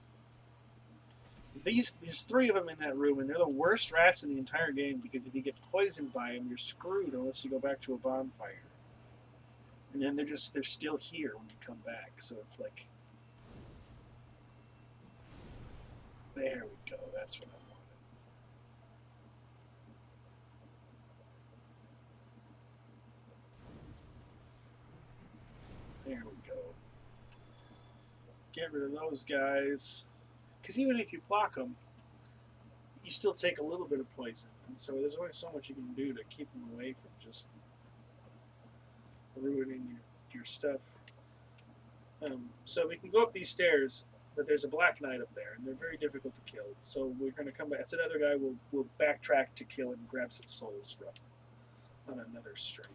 There's 3 of them in that room, and they're the worst rats in the entire game because if you get poisoned by them, you're screwed unless you go back to a bonfire. And then they're still here when you come back, so it's like... There we go, that's what I wanted. There we go. Get rid of those guys. Because even if you block them, you still take a little bit of poison. And so there's only so much you can do to keep them away from just ruining your stuff. So we can go up these stairs, but there's a Black Knight up there, and they're very difficult to kill. So we're going to come back. That's another guy we'll backtrack to kill and grab some souls from on another stream.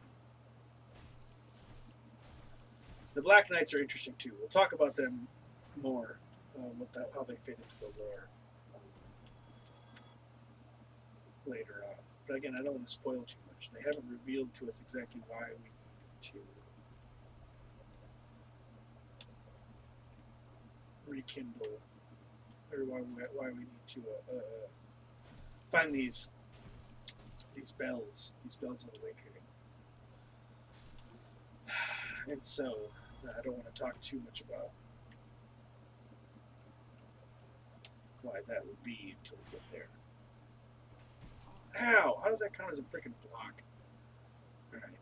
The Black Knights are interesting too. We'll talk about them more, how they fit into the lore later on. But again, I don't want to spoil too much. They haven't revealed to us exactly why we need to rekindle, or why we need to find these bells of awakening. And so I don't want to talk too much about why that would be until we get there. Ow! How does that count as a freaking block? Alright.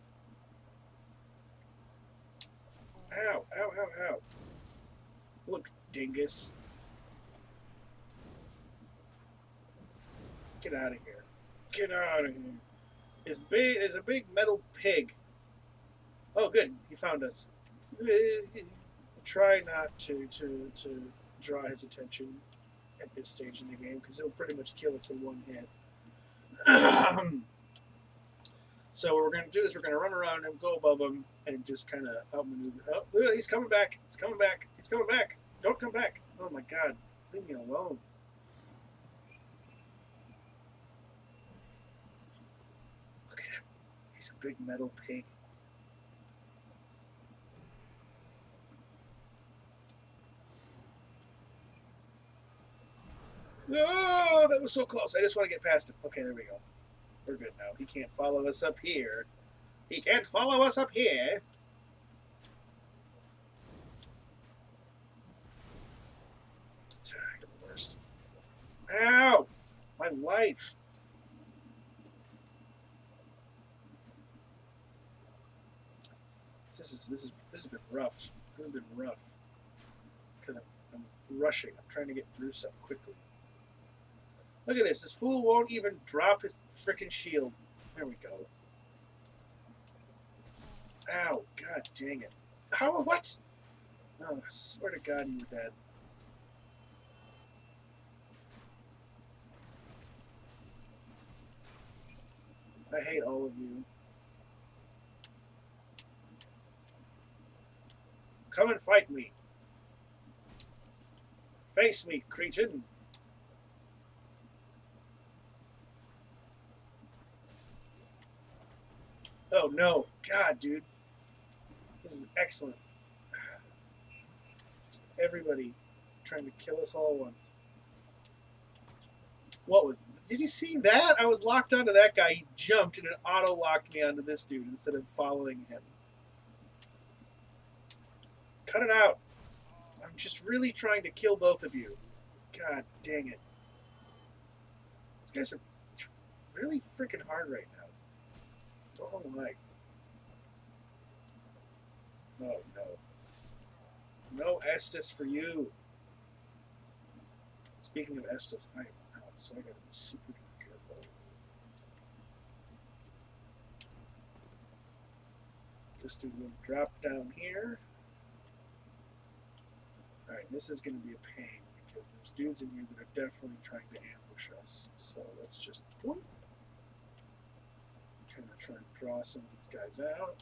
Ow! Ow! Ow! Ow! Look, dingus. Get out of here. Get out of here. There's a big metal pig. Oh, good. He found us. Try not to draw his attention at this stage in the game because he'll pretty much kill us in one hit. So what we're going to do is we're going to run around him, go above him, and just kind of outmaneuver. Oh, he's coming back. He's coming back. He's coming back. Don't come back. Oh, my God. Leave me alone. Look at him. He's a big metal pig. No, that was so close. I just want to get past him. Okay, there we go. We're good now. He can't follow us up here. He can't follow us up here. It's the worst. Ow! My life. This has been rough. This has been rough because I'm rushing. I'm trying to get through stuff quickly. Look at this. This fool won't even drop his frickin' shield. There we go. Ow. God dang it. How? What? Oh, I swear to God you were dead. I hate all of you. Come and fight me. Face me, cretin. Oh no. God, dude. This is excellent. Everybody trying to kill us all at once. What was... Did you see that? I was locked onto that guy. He jumped and it auto-locked me onto this dude instead of following him. Cut it out. I'm just really trying to kill both of you. God dang it. These guys are really freaking hard right now. Don't know why. No, no. No Estus for you. Speaking of Estus, I am out, so I gotta be super careful. Just do a little drop down here. Alright, this is gonna be a pain because there's dudes in here that are definitely trying to ambush us. So let's just kind of try and draw some of these guys out.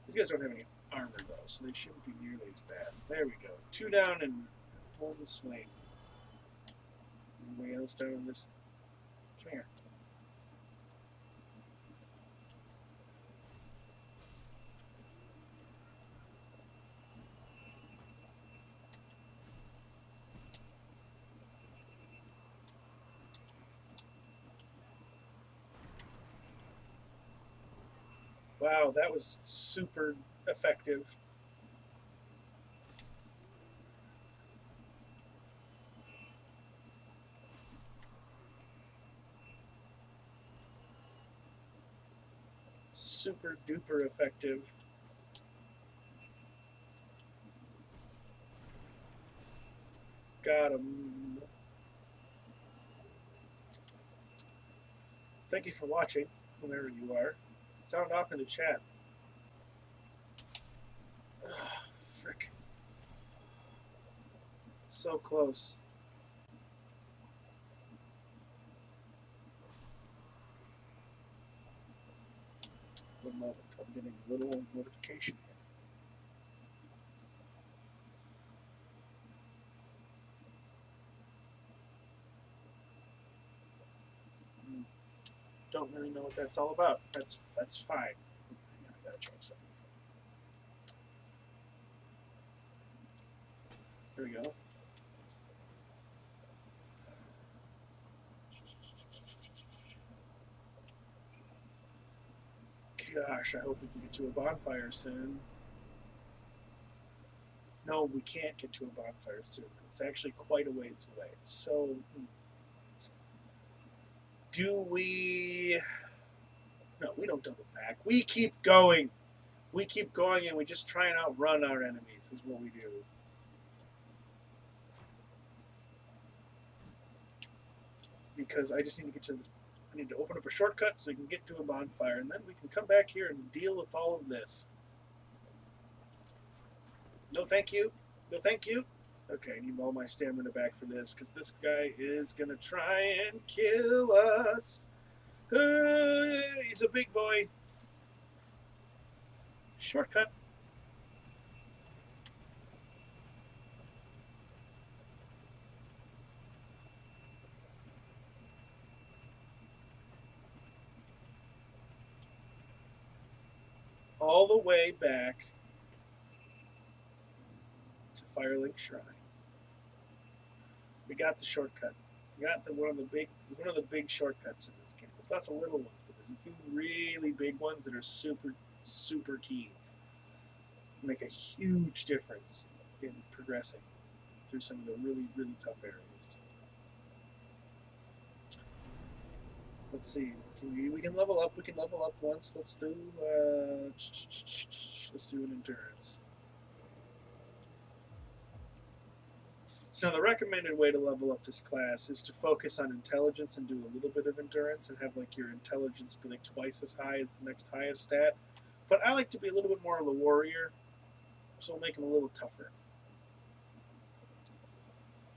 These guys don't have any armor though, so they shouldn't be nearly as bad. There we go. 2 down and 1 swing. Anybody else down in this? Come here. Wow, that was super effective. Super duper effective. Got him. Thank you for watching, whomever you are. Sound off in the chat. Ugh, frick. So close. One moment. I'm getting a little notification here. Don't really know what that's all about. That's fine. I gotta change something. There we go. Gosh, I hope we can get to a bonfire soon. No, we can't get to a bonfire soon. It's actually quite a ways away. So, do we... No, we don't double back. We keep going. We keep going and we just try and outrun our enemies is what we do. Because I just need to get to this... I need to open up a shortcut so we can get to a bonfire, and then we can come back here and deal with all of this. No thank you. No thank you. Okay, I need all my stamina back for this, because this guy is going to try and kill us. He's a big boy. Shortcut. All the way back to Firelink Shrine. We got the shortcut. We got one of the big shortcuts in this game. There's lots of little ones, but there's a few really big ones that are super, super key. Make a huge difference in progressing through some of the really, really tough areas. Let's see. We can level up. We can level up once. Let's do an endurance. So now the recommended way to level up this class is to focus on intelligence and do a little bit of endurance and have like your intelligence be like twice as high as the next highest stat. But I like to be a little bit more of a warrior, so we'll make them a little tougher.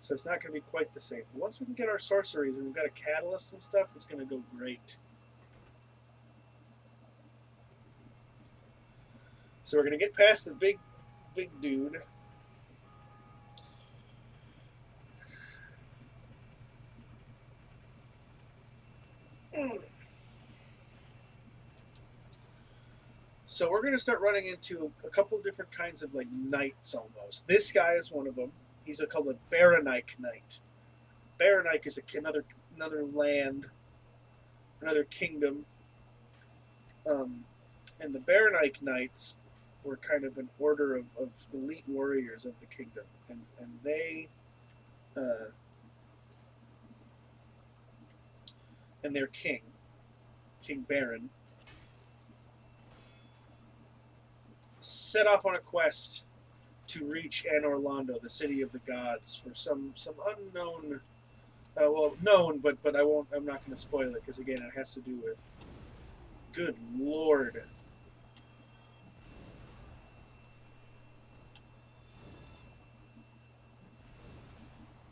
So it's not going to be quite the same. But once we can get our sorceries and we've got a catalyst and stuff, it's going to go great. So we're going to get past the big dude. So we're going to start running into a couple of different kinds of like knights almost. This guy is one of them. He's called a Baronike Knight. Baronike is another land, another kingdom. And the Baronike Knights were kind of an order of elite warriors of the kingdom, and they and their king, King Baron, set off on a quest to reach Anor Londo, the city of the gods, for some unknown, well, known, but I won't. I'm not going to spoil it because again, it has to do with. Good Lord.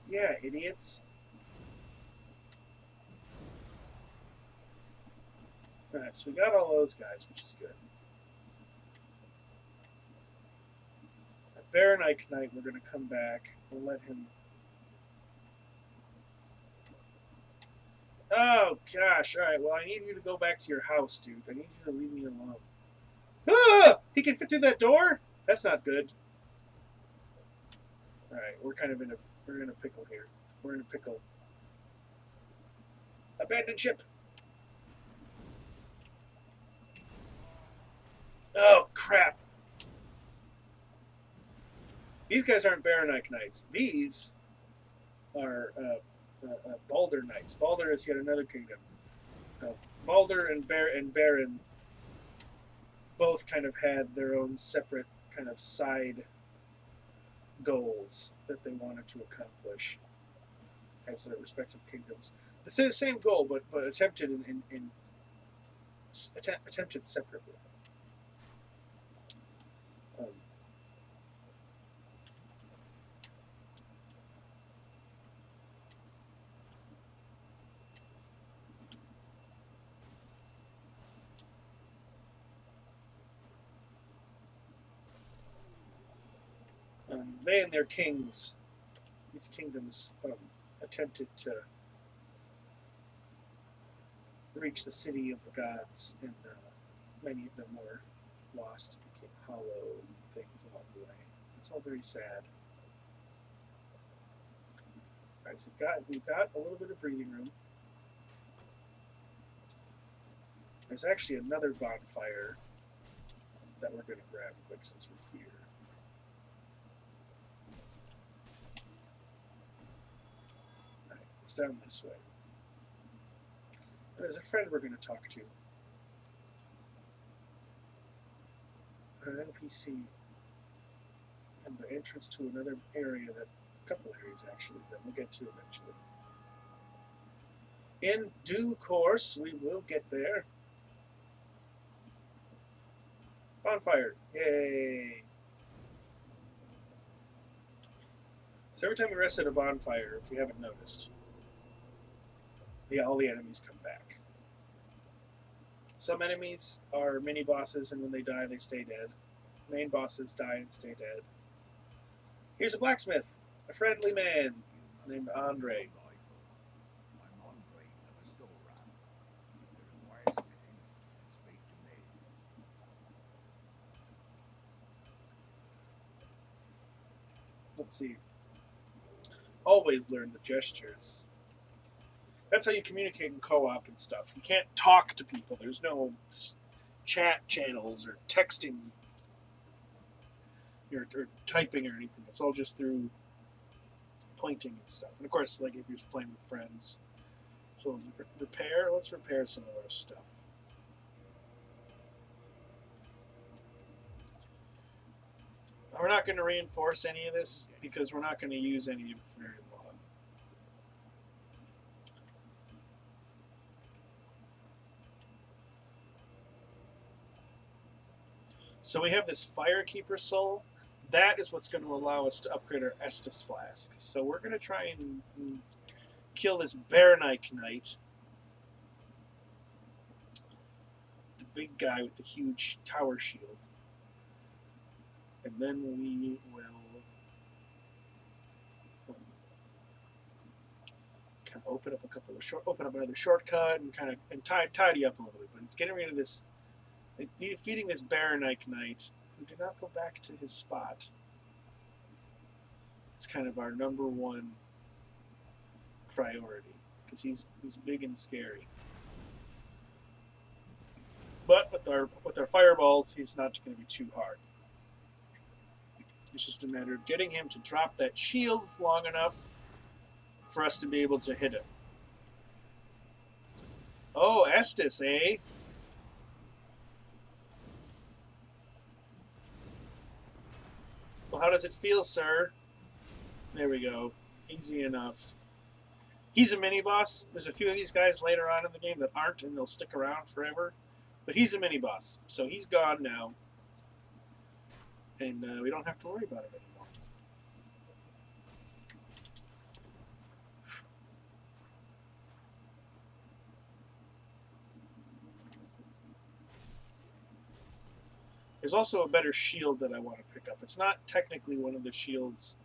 Yeah, idiots. Alright, so we got all those guys, which is good. At Baronike Knight, we're going to come back. We'll let him. Oh, gosh. Alright, well, I need you to go back to your house, dude. I need you to leave me alone. Ah! He can fit through that door? That's not good. Alright, we're in a pickle here. We're in a pickle. Abandoned ship! Oh, crap. These guys aren't Baronike Knights. These are Balder Knights. Balder is yet another kingdom. Balder and Baron both kind of had their own separate kind of side goals that they wanted to accomplish as their respective kingdoms. The same goal, but attempted attempted separately. Um, they and their kings, these kingdoms, attempted to reach the city of the gods, and many of them were lost and became hollow things along the way. It's all very sad. All right, so we've got a little bit of breathing room. There's actually another bonfire that we're going to grab quick since we're here. All right, it's down this way. And there's a friend we're going to talk to. An NPC. And the entrance to another area a couple areas actually, that we'll get to eventually. In due course, we will get there. Bonfire. Yay. So every time we rest at a bonfire, if you haven't noticed, all the enemies come back. Some enemies are mini bosses, and when they die, they stay dead. Main bosses die and stay dead. Here's a blacksmith, a friendly man named Andre. I'm Andre, the restorer. If it requires fittings, speak to me. Let's see. Always learn the gestures. That's how you communicate in co-op and stuff. You can't talk to people. There's no chat channels or texting or typing or anything. It's all just through pointing and stuff. And of course, like if you're just playing with friends, it's a little different. Repair. Let's repair some of our stuff. We're not going to reinforce any of this because we're not going to use any of it very long. So we have this Firekeeper soul. That is what's going to allow us to upgrade our Estus flask. So we're going to try and kill this Baronike Knight. The big guy with the huge tower shield. And then we will kind of open up another shortcut and kind of tidy up a little bit. But it's getting rid of this Defeating this Baronite Knight, who did not go back to his spot, is kind of our number one priority, because he's big and scary. But with our fireballs, he's not going to be too hard. It's just a matter of getting him to drop that shield long enough for us to be able to hit him. Oh, Estes, eh? Well, how does it feel, sir? There we go. Easy enough. He's a mini-boss. There's a few of these guys later on in the game that aren't, and they'll stick around forever. But he's a mini-boss, so he's gone now. And we don't have to worry about it anymore. There's also a better shield that I want to pick up. It's not technically one of the shields.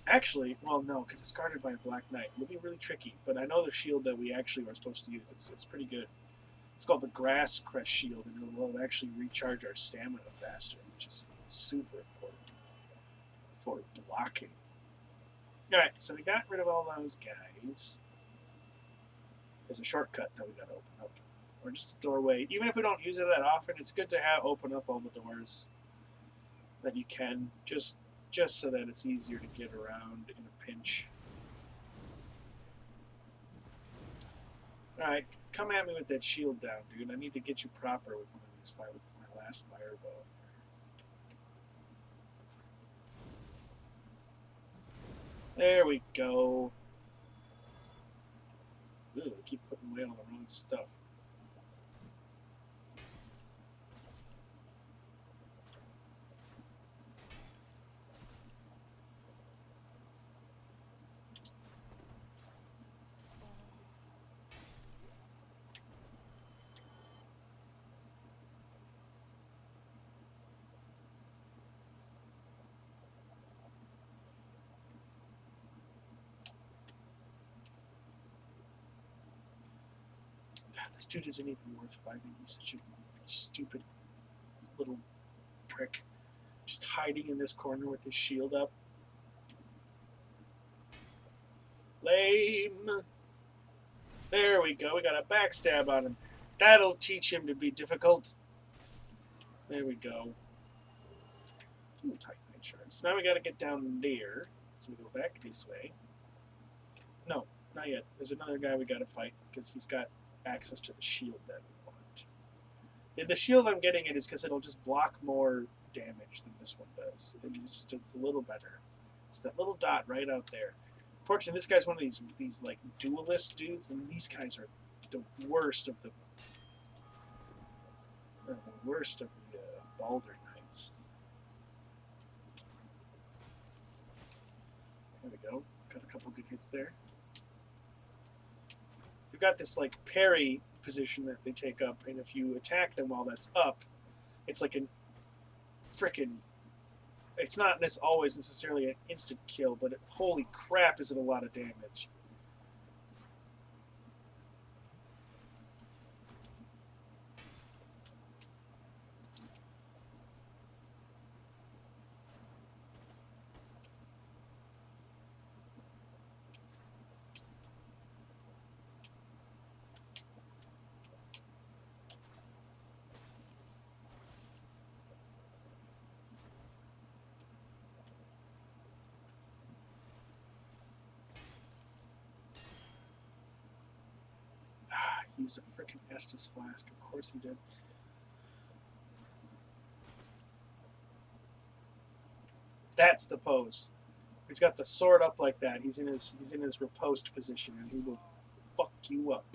Actually, well, no, because it's guarded by a Black Knight. It'll be really tricky, but I know the shield that we actually are supposed to use. It's pretty good. It's called the Grass Crest Shield, and it'll actually recharge our stamina faster, which is super important for blocking. Alright, so we got rid of all those guys. There's a shortcut that we gotta open up. Or just a doorway. Even if we don't use it that often, it's good to have open up all the doors that you can, just so that it's easier to get around in a pinch. Alright, come at me with that shield down, dude. I need to get you proper with one of these my last fireball. There we go. Ooh, I keep putting away all the wrong stuff. This dude isn't even worth fighting. He's such a stupid little prick. Just hiding in this corner with his shield up. Lame. There we go. We got a backstab on him. That'll teach him to be difficult. There we go. Ooh, Titanite shards. Now we gotta get down there. So we go back this way. No, not yet. There's another guy we gotta fight because he's got access to the shield that we want. And the shield I'm getting it is because it'll just block more damage than this one does. It's a little better. It's that little dot right out there. Fortunately, this guy's one of these like duelist dudes, and these guys are the worst of the Baldur Knights. There we go. Got a couple good hits there. You've got this like parry position that they take up, and if you attack them while that's up, it's like an frickin'. It's not always necessarily an instant kill, but holy crap, is it a lot of damage. He used a frickin' Estus flask. Of course he did. That's the pose. He's got the sword up like that. He's in his riposte position, and he will fuck you up.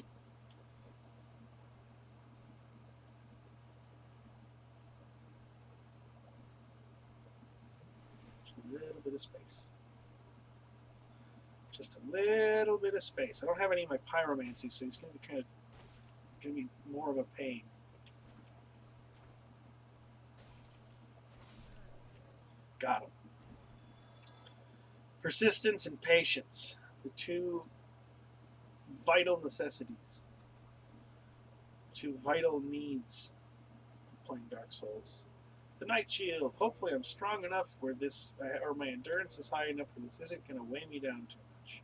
Just a little bit of space. Just a little bit of space. I don't have any of my pyromancy, so he's going to be more of a pain. Got him. Persistence and patience, the two vital necessities Two vital needs of playing Dark Souls. The Night Shield. Hopefully I'm strong enough where this, or my endurance is high enough where this isn't going to weigh me down too much.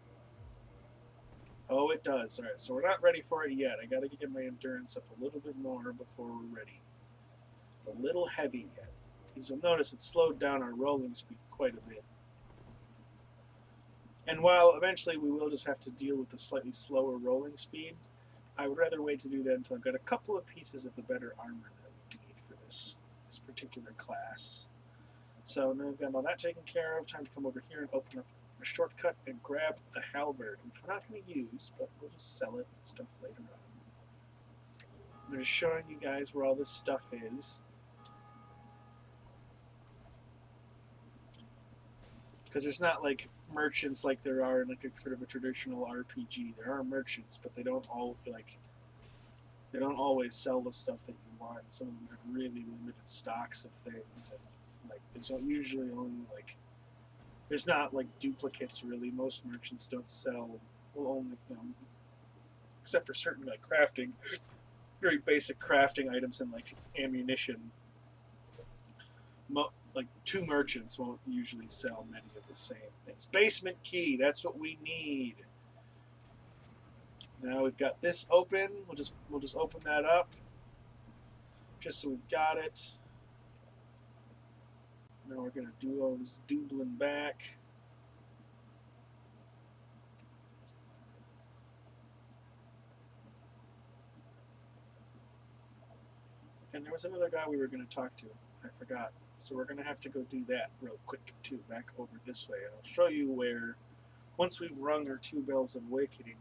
Oh, it does. Alright, so we're not ready for it yet. I got to get my endurance up a little bit more before we're ready. It's a little heavy yet. As you'll notice, it slowed down our rolling speed quite a bit. And while eventually we will just have to deal with the slightly slower rolling speed, I would rather wait to do that until I've got a couple of pieces of the better armor that we need for this particular class. So now we've got all that taken care of. Time to come over here and open up a shortcut and grab the halberd, which we're not going to use, but we'll just sell it and stuff later on. I'm just showing you guys where all this stuff is. Because there's not like merchants like there are in like a sort of a traditional RPG. There are merchants, but they don't always sell the stuff that you want. Some of them have really limited stocks of things, and like there's usually only like there's not like duplicates really. Most merchants don't sell, well, only except for certain like crafting, very basic crafting items and like ammunition. Like two merchants won't usually sell many of the same things. Basement key, that's what we need. Now we've got this open. We'll just open that up, just so we've got it. Now we're gonna do all this doubling back. And there was another guy we were gonna talk to. I forgot. So we're gonna have to go do that real quick too, back over this way. And I'll show you where, once we've rung our 2 bells of awakening,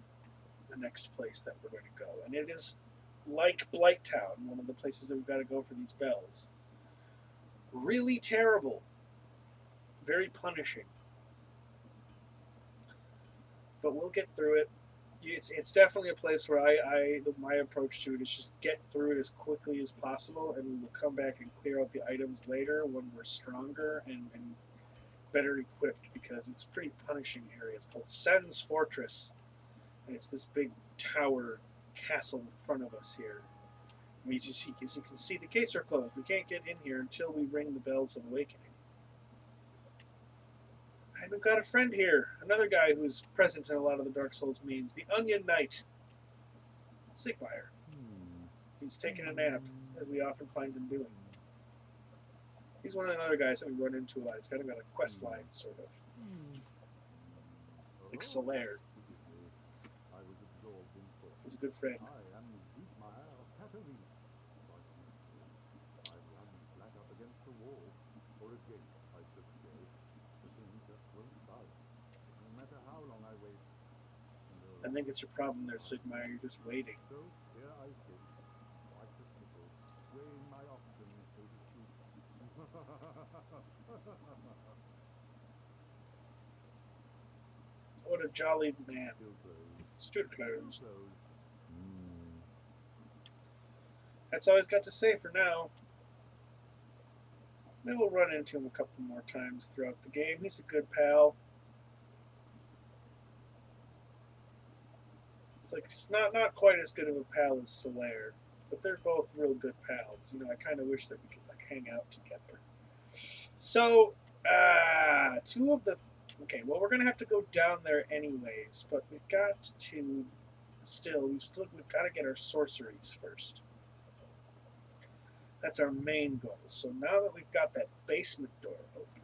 the next place that we're going to go. And it is like Blighttown, one of the places that we've got to go for these bells. Really terrible. Very punishing. But we'll get through it. It's definitely a place where my approach to it is just get through it as quickly as possible, and we will come back and clear out the items later when we're stronger and better equipped, because it's a pretty punishing area. It's called Sen's Fortress, and it's this big tower castle in front of us here. As you can see, the gates are closed. We can't get in here until we ring the bells of awakening. And we've got a friend here, another guy who's present in a lot of the Dark Souls memes, the Onion Knight, Sigmire. He's taking a nap, as we often find him doing. He's one of the other guys that we run into a lot. He's kind of got a quest line, sort of. Like Solaire. He's a good friend. I think it's your problem there, Sigmire. You're just waiting. What a jolly man. Still closed. That's all he's got to say for now. Maybe we'll run into him a couple more times throughout the game. He's a good pal. It's like not quite as good of a pal as Solaire, but they're both real good pals. I kind of wish that we could like hang out together. So, two of the. Okay, well, we're gonna have to go down there anyways, but we've got to we've got to get our sorceries first. That's our main goal. So now that we've got that basement door open,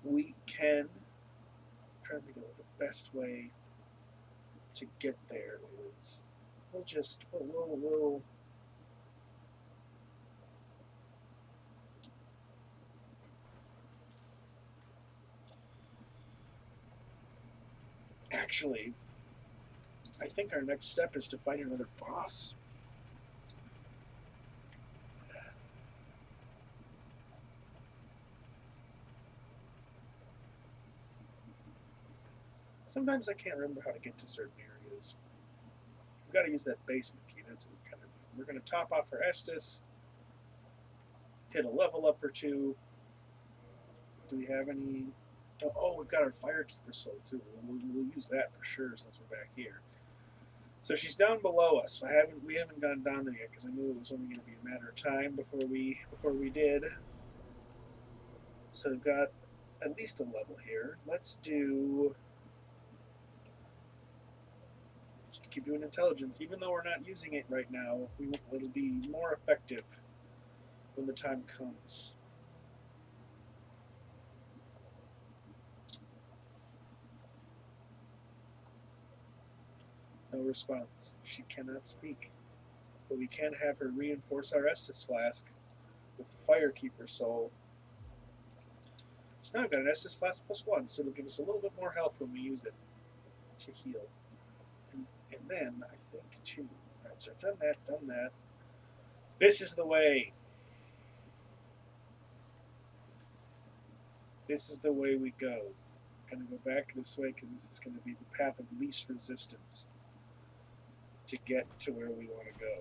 we can. I'm trying to think of what the best way to get there is. We'll actually, I think our next step is to fight another boss. Sometimes I can't remember how to get to certain areas. We've got to use that basement key. That's what we're going to do. We're going to top off our Estus, hit a level up or two. Do we have any? Oh, we've got our Firekeeper Soul too. We'll use that for sure since we're back here. So she's down below us. We haven't gone down there yet because I knew it was only going to be a matter of time before we did. So we've got at least a level here. Let's keep doing intelligence. Even though we're not using it right now, it'll be more effective when the time comes. No response. She cannot speak. But we can have her reinforce our Estus flask with the Firekeeper soul. So now I've got an Estus flask +1, so it'll give us a little bit more health when we use it to heal. And then I think too. Alright, so I've done that. This is the way. This is the way we go. I'm going to go back this way because this is going to be the path of least resistance to get to where we want to go.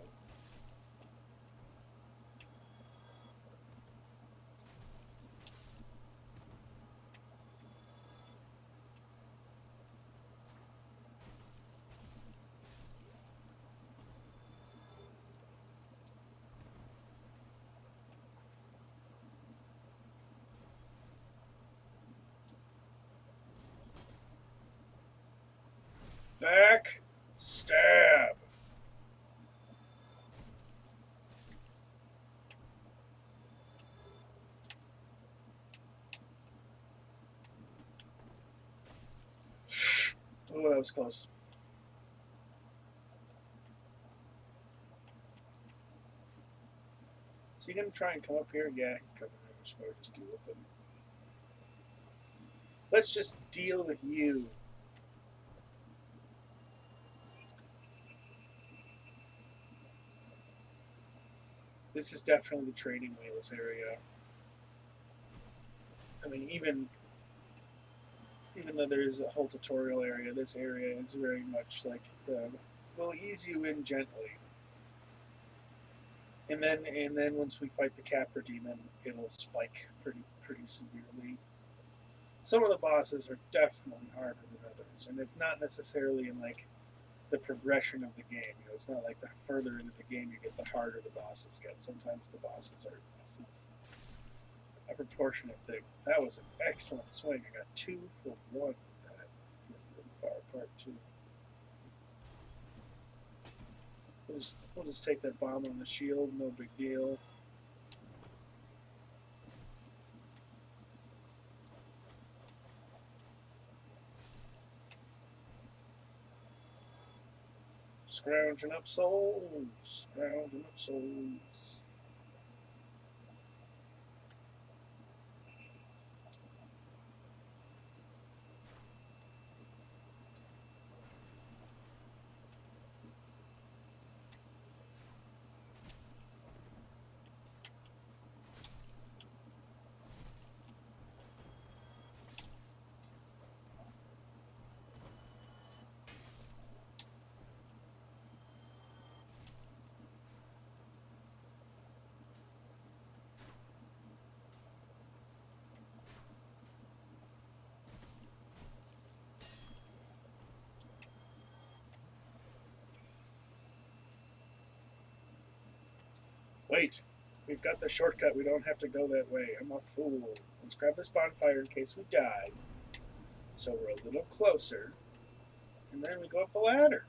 Back, stab. Oh, that was close. Is he going to try and come up here? Yeah, he's coming. I should probably just deal with him. Let's just deal with you. This is definitely the training wheels area. I mean, even though there's a whole tutorial area, this area is very much like we'll ease you in gently. And then once we fight the Capra Demon, it'll spike pretty severely. Some of the bosses are definitely harder than others, and it's not necessarily in like the progression of the game. You know, it's not like the further into the game you get, the harder the bosses get. Sometimes the bosses are it's a proportionate thing. That was an excellent swing. I got 2 for 1 with that. Really far apart too. We'll just take that bomb on the shield. No big deal. Scrounging up souls. Scrounging up souls. Wait, we've got the shortcut. We don't have to go that way. I'm a fool. Let's grab this bonfire in case we die. So we're a little closer. And then we go up the ladder.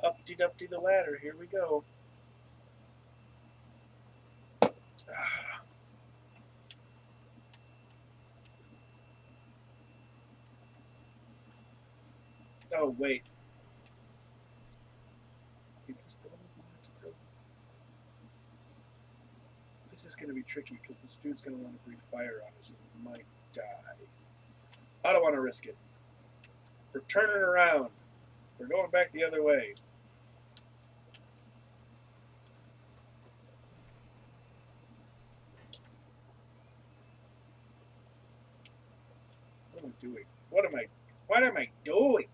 Up-de-dupty the ladder. Here we go. Oh, wait. Is this the one we wanted to go? This is going to be tricky because this dude's going to want to breathe fire on us and we might die. I don't want to risk it. We're turning around. We're going back the other way. What am I doing? What am I doing?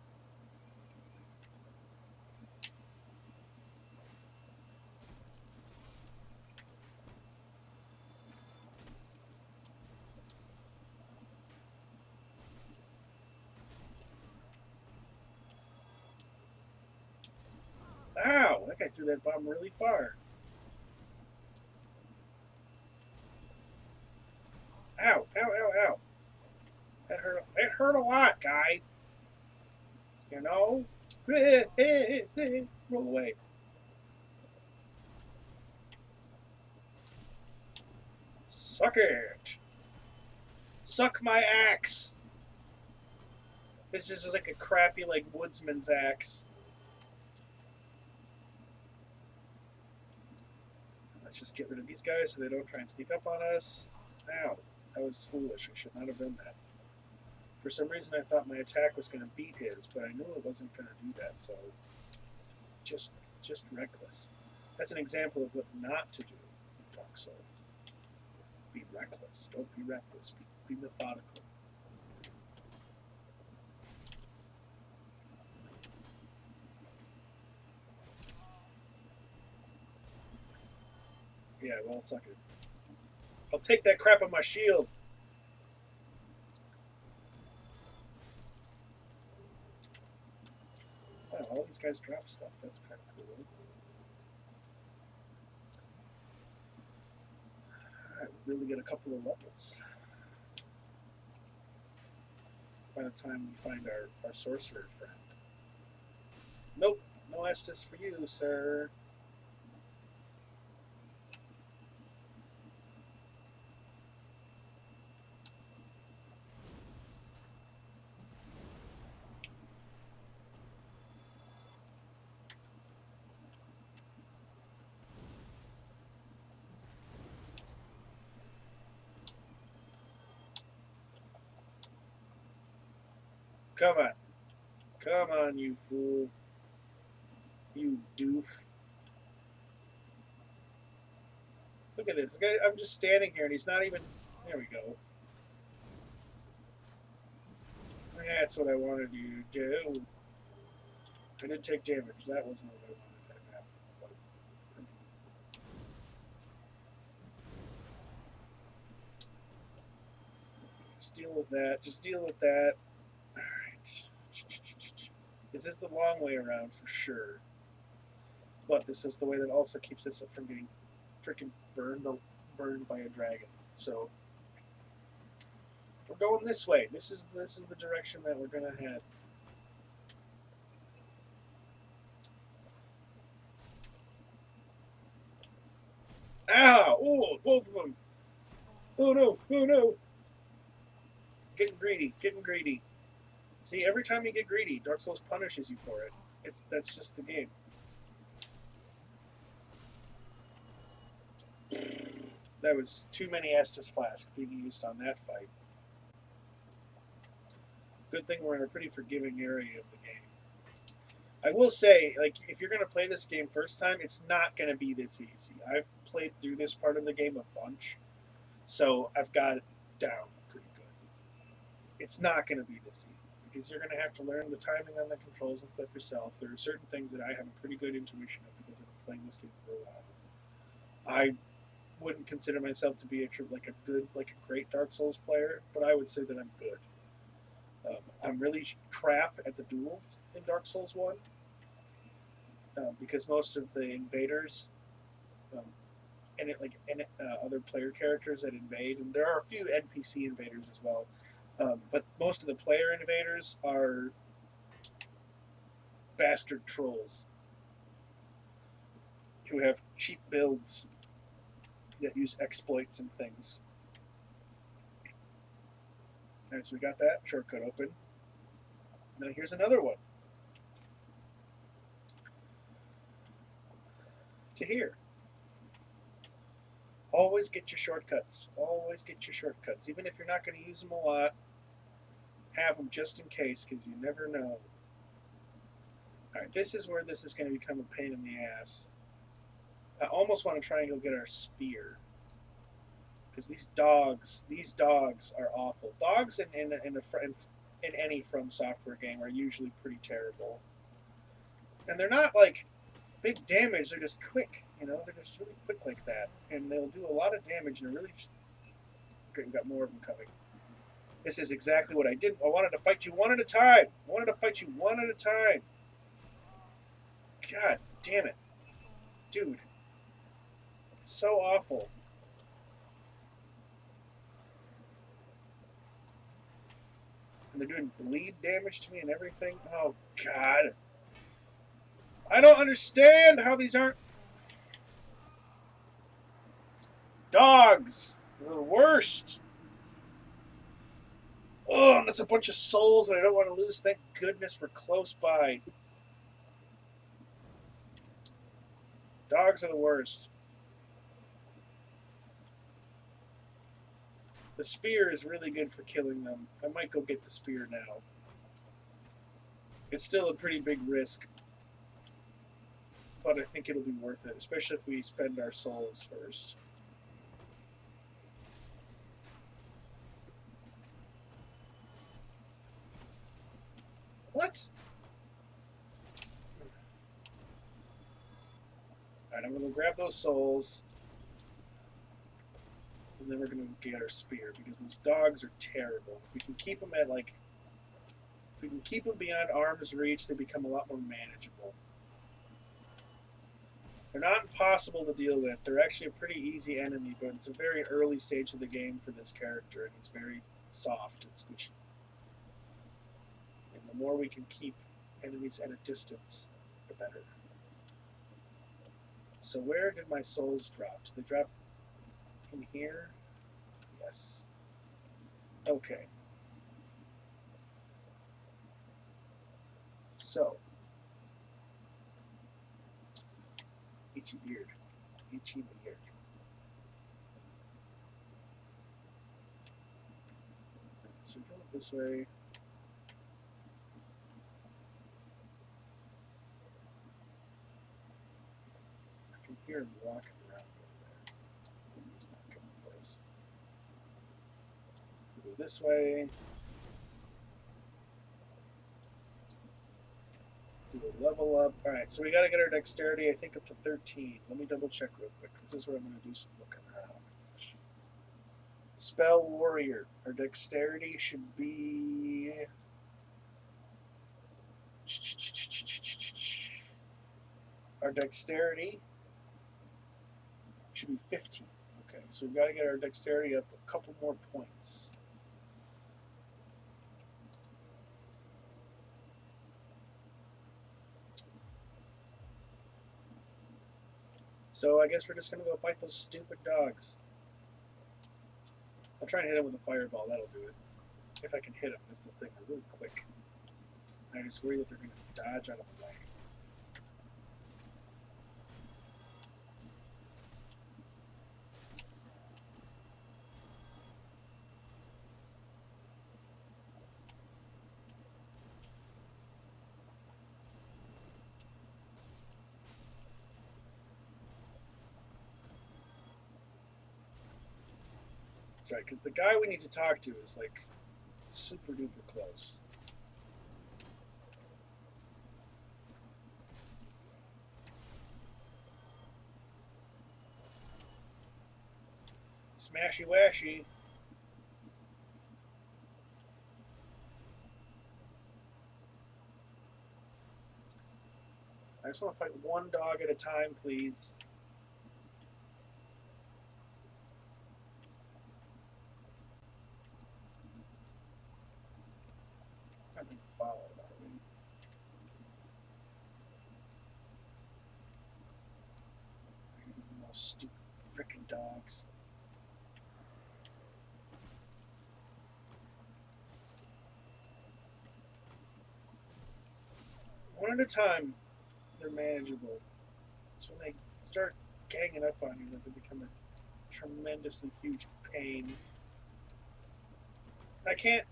guy threw that bomb really far. Ow, ow, ow, ow. That hurt. It hurt a lot, guy. You know? Roll away. Suck it. Suck my axe. This is just like a crappy, like, woodsman's axe. Let's just get rid of these guys so they don't try and sneak up on us. Ow. That was foolish. I should not have done that. For some reason, I thought my attack was going to beat his, but I knew it wasn't going to do that, so just reckless. That's an example of what not to do in Dark Souls. Be reckless. Don't be reckless. Be methodical. Yeah, well, suck it. I'll take that crap on my shield. Wow, all these guys drop stuff. That's kind of cool. Alright, we really get a couple of levels. By the time we find our sorcerer friend. Nope, no Estus for you, sir. Come on. Come on, you fool. You doof. Look at this. Guy, I'm just standing here and he's not even... There we go. That's what I wanted you to do. I did take damage. That wasn't what I wanted to happen. But... Just deal with that. Just deal with that. Alright. This is the long way around for sure. But this is the way that also keeps us from getting freaking burned by a dragon. So we're going this way. This is the direction that we're gonna head. Ah! Oh, both of them. Oh no! Oh no! Getting greedy. Getting greedy. See, every time you get greedy, Dark Souls punishes you for it. That's just the game. That was too many Estus Flask being used on that fight. Good thing we're in a pretty forgiving area of the game. I will say, like, if you're going to play this game first time, it's not going to be this easy. I've played through this part of the game a bunch, so I've got it down pretty good. It's not going to be this easy, because you're going to have to learn the timing on the controls and stuff yourself. There are certain things that I have a pretty good intuition of because I've been playing this game for a while. I wouldn't consider myself to be a great Dark Souls player, but I would say that I'm good. I'm really crap at the duels in Dark Souls 1 because most of the invaders and other player characters that invade, and there are a few NPC invaders as well, but most of the player invaders are bastard trolls who have cheap builds that use exploits and things. Alright, so we got that shortcut open. Now here's another one. To here. Always get your shortcuts. Always get your shortcuts. Even if you're not going to use them a lot, have them just in case, because you never know. Alright, this is where this is going to become a pain in the ass. I almost want to try and go get our spear. Because these dogs are awful. Dogs in any From Software game are usually pretty terrible. And they're not like big damage, they're just quick. You know, they're just really quick like that. And they'll do a lot of damage and really... Okay, we've got more of them coming. This is exactly what I did. I wanted to fight you one at a time. I wanted to fight you one at a time. God damn it. Dude, it's so awful. And they're doing bleed damage to me and everything. Oh, God. I don't understand how these aren't... Dogs! They're the worst! Oh, and that's a bunch of souls that I don't want to lose. Thank goodness we're close by. Dogs are the worst. The spear is really good for killing them. I might go get the spear now. It's still a pretty big risk, but I think it'll be worth it, especially if we spend our souls first. What? Alright, I'm going to grab those souls, and then we're going to get our spear, because those dogs are terrible. If we can keep them at, like... If we can keep them beyond arm's reach, they become a lot more manageable. They're not impossible to deal with. They're actually a pretty easy enemy, but it's a very early stage of the game for this character, and he's very soft and squishy. And the more we can keep enemies at a distance, the better. So where did my souls drop? Did they drop in here? Yes. Okay. So. Itchy beard. Itchy beard. So we go this way. I can hear him walking around over there. Maybe he's not coming for us. We go this way. Do a level up. Alright, so we gotta get our dexterity, I think, up to 13. Let me double check real quick. This is where I'm gonna do some looking around. Spell Warrior. Our dexterity should be... Our dexterity should be 15. Okay, so we've got to get our dexterity up a couple more points. So I guess we're just going to go fight those stupid dogs. I'll try and hit him with a fireball. That'll do it. If I can hit him, that's the thing. They're really quick. I just worry that they're going to dodge out of the way. That's right, because the guy we need to talk to is like super duper close. Smashy washy. I just want to fight one dog at a time, please. I've been followed, are we? Those stupid frickin' dogs. One at a time, they're manageable. It's when they start ganging up on you that they become a tremendously huge pain. I can't.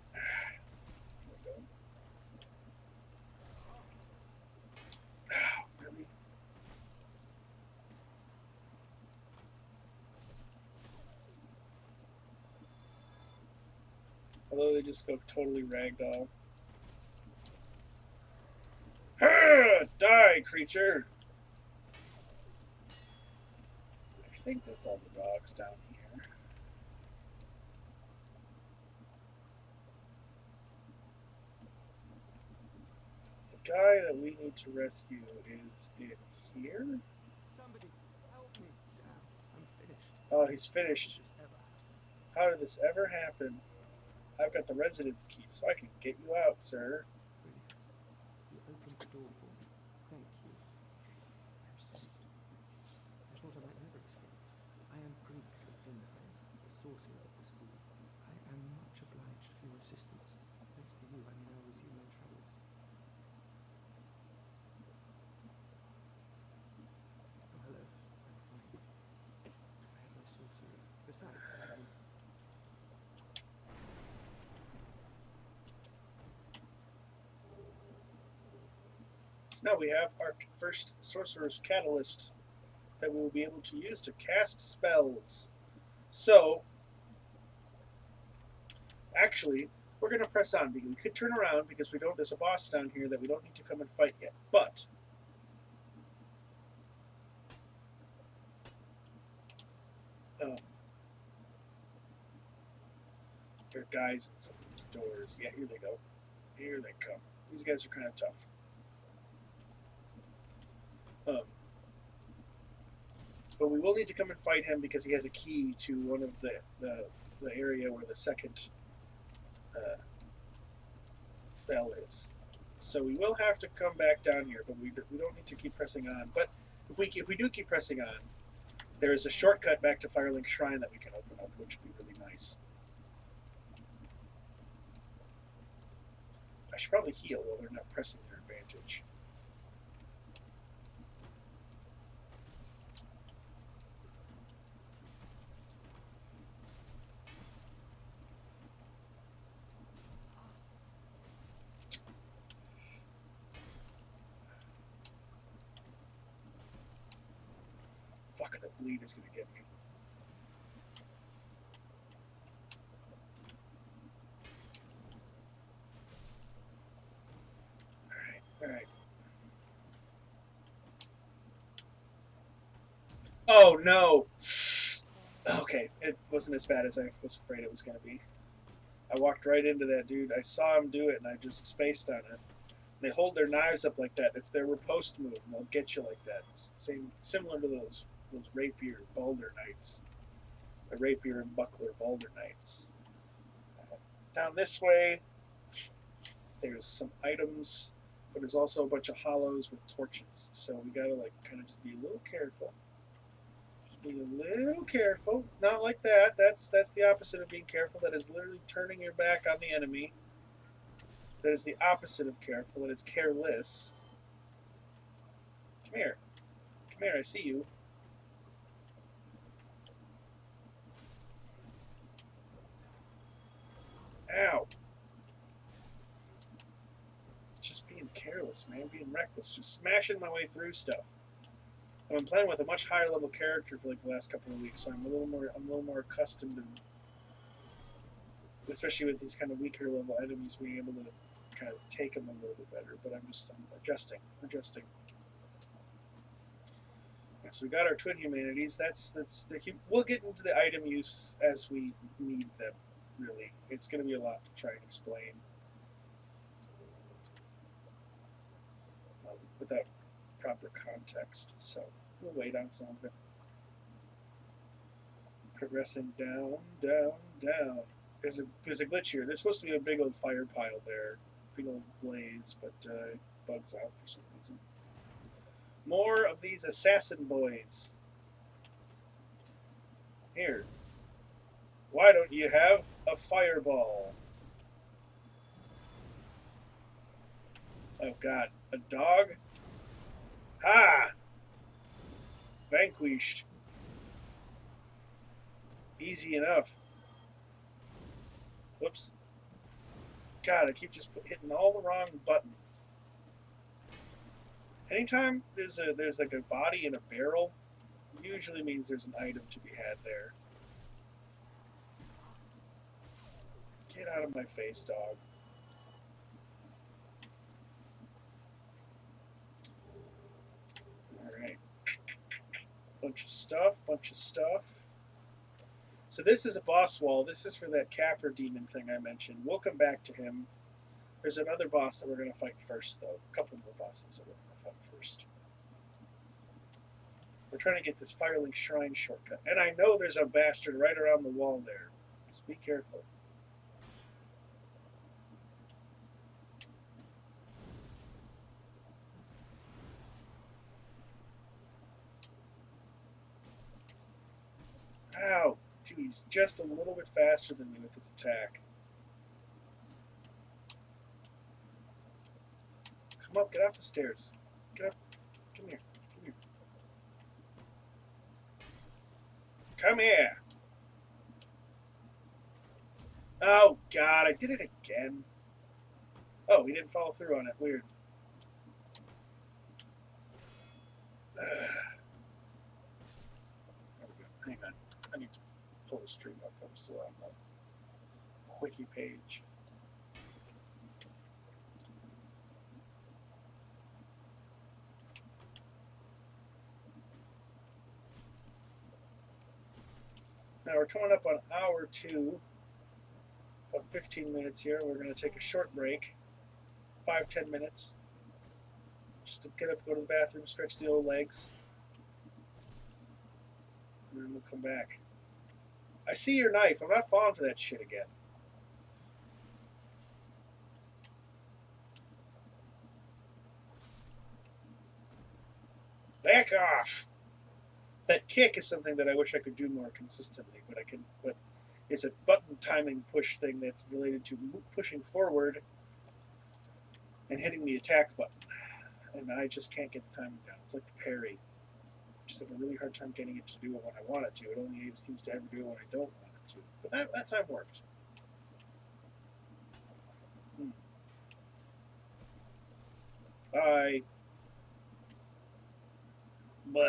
Oh, really? Although they just go totally ragdoll. Die, creature! I think that's all the dogs down here. The guy that we need to rescue is in here? Somebody Oh, he's finished. This ever happened? How did this ever happen? I've got the residence key, so I can get you out, sir. Brilliant. You opened the door for me. Thank you. I am saved. I thought I might never escape. I am Griggs of Dinheim, the sorcerer of the school. I am much obliged for your assistance. Thanks to you, I may now resume my travels. Oh, hello. I'm fine. I have my sorcery. Besides, I have you. So now we have our first sorcerer's catalyst that we will be able to use to cast spells. So, actually, we're going to press on because we could turn around because we don't. There's a boss down here that we don't need to come and fight yet. But there are guys in some of these doors. Yeah, here they go. Here they come. These guys are kind of tough. But we will need to come and fight him because he has a key to one of the area where the second bell is. So we will have to come back down here, but we don't need to keep pressing on. But if we do keep pressing on, there is a shortcut back to Firelink Shrine that we can open up, which would be really nice. I should probably heal while they're not pressing their advantage. Fuck, that bleed is going to get me. Alright. Oh, no! Okay, it wasn't as bad as I was afraid it was going to be. I walked right into that dude. I saw him do it, and I just spaced on it. They hold their knives up like that. It's their riposte move, and they'll get you like that. It's similar to those rapier Balder knights, the rapier and buckler Balder knights. Down this way, there's some items, but there's also a bunch of hollows with torches. So we gotta like kind of just be a little careful. Just be a little careful. Not like that. That's the opposite of being careful. That is literally turning your back on the enemy. That is the opposite of careful. That is careless. Come here. Come here. I see you. Ow. Just being careless, man. Being reckless. Just smashing my way through stuff. I've been playing with a much higher level character for like the last couple of weeks, so I'm a little more accustomed to, especially with these kind of weaker level enemies, being able to kind of take them a little bit better. But I'm adjusting. Yeah, so we got our twin humanities. That's we'll get into the item use as we need them. Really, it's going to be a lot to try and explain without proper context. So we'll wait on some of it. Progressing down. There's a glitch here. There's supposed to be a big old fire pile there, big old blaze, but it bugs out for some reason. More of these assassin boys. Here. Why don't you have a fireball? Oh god, a dog? Ha! Vanquished. Easy enough. Whoops. God, I keep just hitting all the wrong buttons. Anytime there's like a body in a barrel, usually means there's an item to be had there. Get out of my face, dog. Alright. Bunch of stuff. So this is a boss wall. This is for that capper demon thing I mentioned. We'll come back to him. There's another boss that we're going to fight first, though. A couple more bosses that we're going to fight first. We're trying to get this Firelink Shrine shortcut. And I know there's a bastard right around the wall there. So be careful. Ow! Dude, he's just a little bit faster than me with his attack. Come up, get off the stairs. Get up. Come here. Come here. Come here! Oh, God, I did it again. Oh, he didn't follow through on it. Weird. There we go. Hang on. I need to pull the stream up. I'm still on the wiki page. Now we're coming up on hour 2. About 15 minutes here. We're going to take a short break. 5-10 minutes. Just to get up, go to the bathroom, stretch the old legs. And then we'll come back. I see your knife. I'm not falling for that shit again. Back off! That kick is something that I wish I could do more consistently, but it's a button timing push thing that's related to pushing forward and hitting the attack button. And I just can't get the timing down. It's like the parry. I just have a really hard time getting it to do it when I want it to. It only seems to ever do it when I don't want it to. But that time worked. Bye. Blah.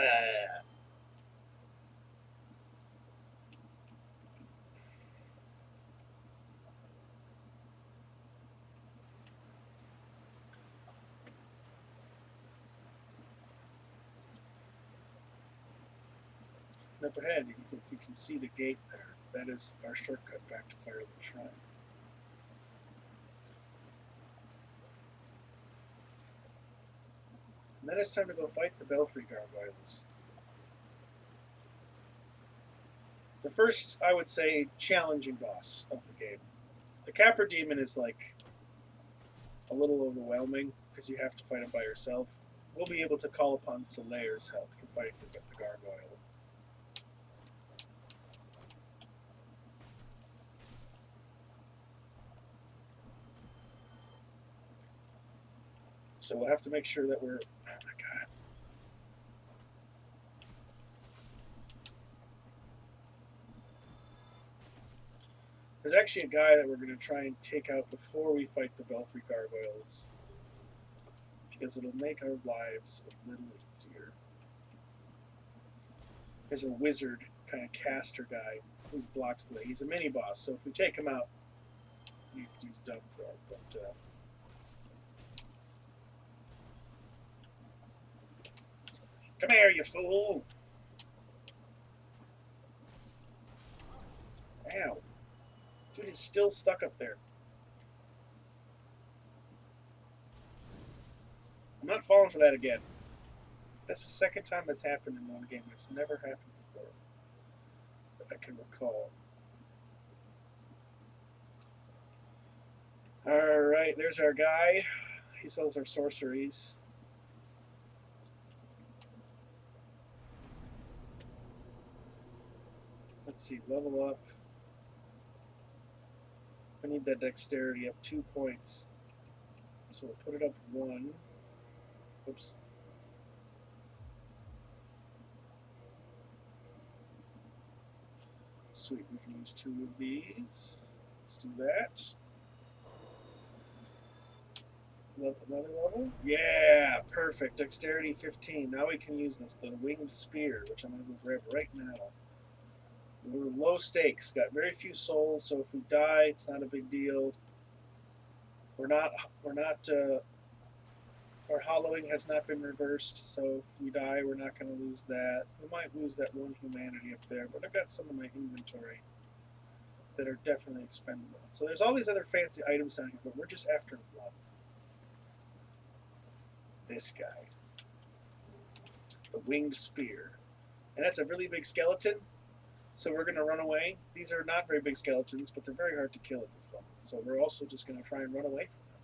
Up ahead, if you can see the gate there, that is our shortcut back to Firelink Shrine. And then it's time to go fight the Belfry Gargoyles. The first, I would say, challenging boss of the game. The Capra Demon is like a little overwhelming because you have to fight him by yourself. We'll be able to call upon Soleil's help for fighting the gargoyle. So we'll have to make sure that we're... Oh my god. There's actually a guy that we're going to try and take out before we fight the Belfry Gargoyles. Because it'll make our lives a little easier. There's a wizard kind of caster guy who blocks the way. He's a mini-boss, so if we take him out, he's done for. But come here, you fool! Ow. Dude is still stuck up there. I'm not falling for that again. That's the second time that's happened in one game. It's never happened before that I can recall. Alright, there's our guy. He sells our sorceries. Let's see, level up. I need that dexterity up 2 points. So we'll put it up 1. Oops. Sweet, we can use 2 of these. Let's do that. Another level? Yeah, perfect. Dexterity 15. Now we can use the winged spear, which I'm going to go grab right now. We're low stakes, got very few souls, so if we die, it's not a big deal. Our hollowing has not been reversed, so if we die, we're not going to lose that. We might lose that 1 humanity up there, but I've got some in my inventory that are definitely expendable. So there's all these other fancy items down here, but we're just after 1. This guy. The winged spear. And that's a really big skeleton. So we're going to run away. These are not very big skeletons, but they're very hard to kill at this level. So we're also just going to try and run away from them.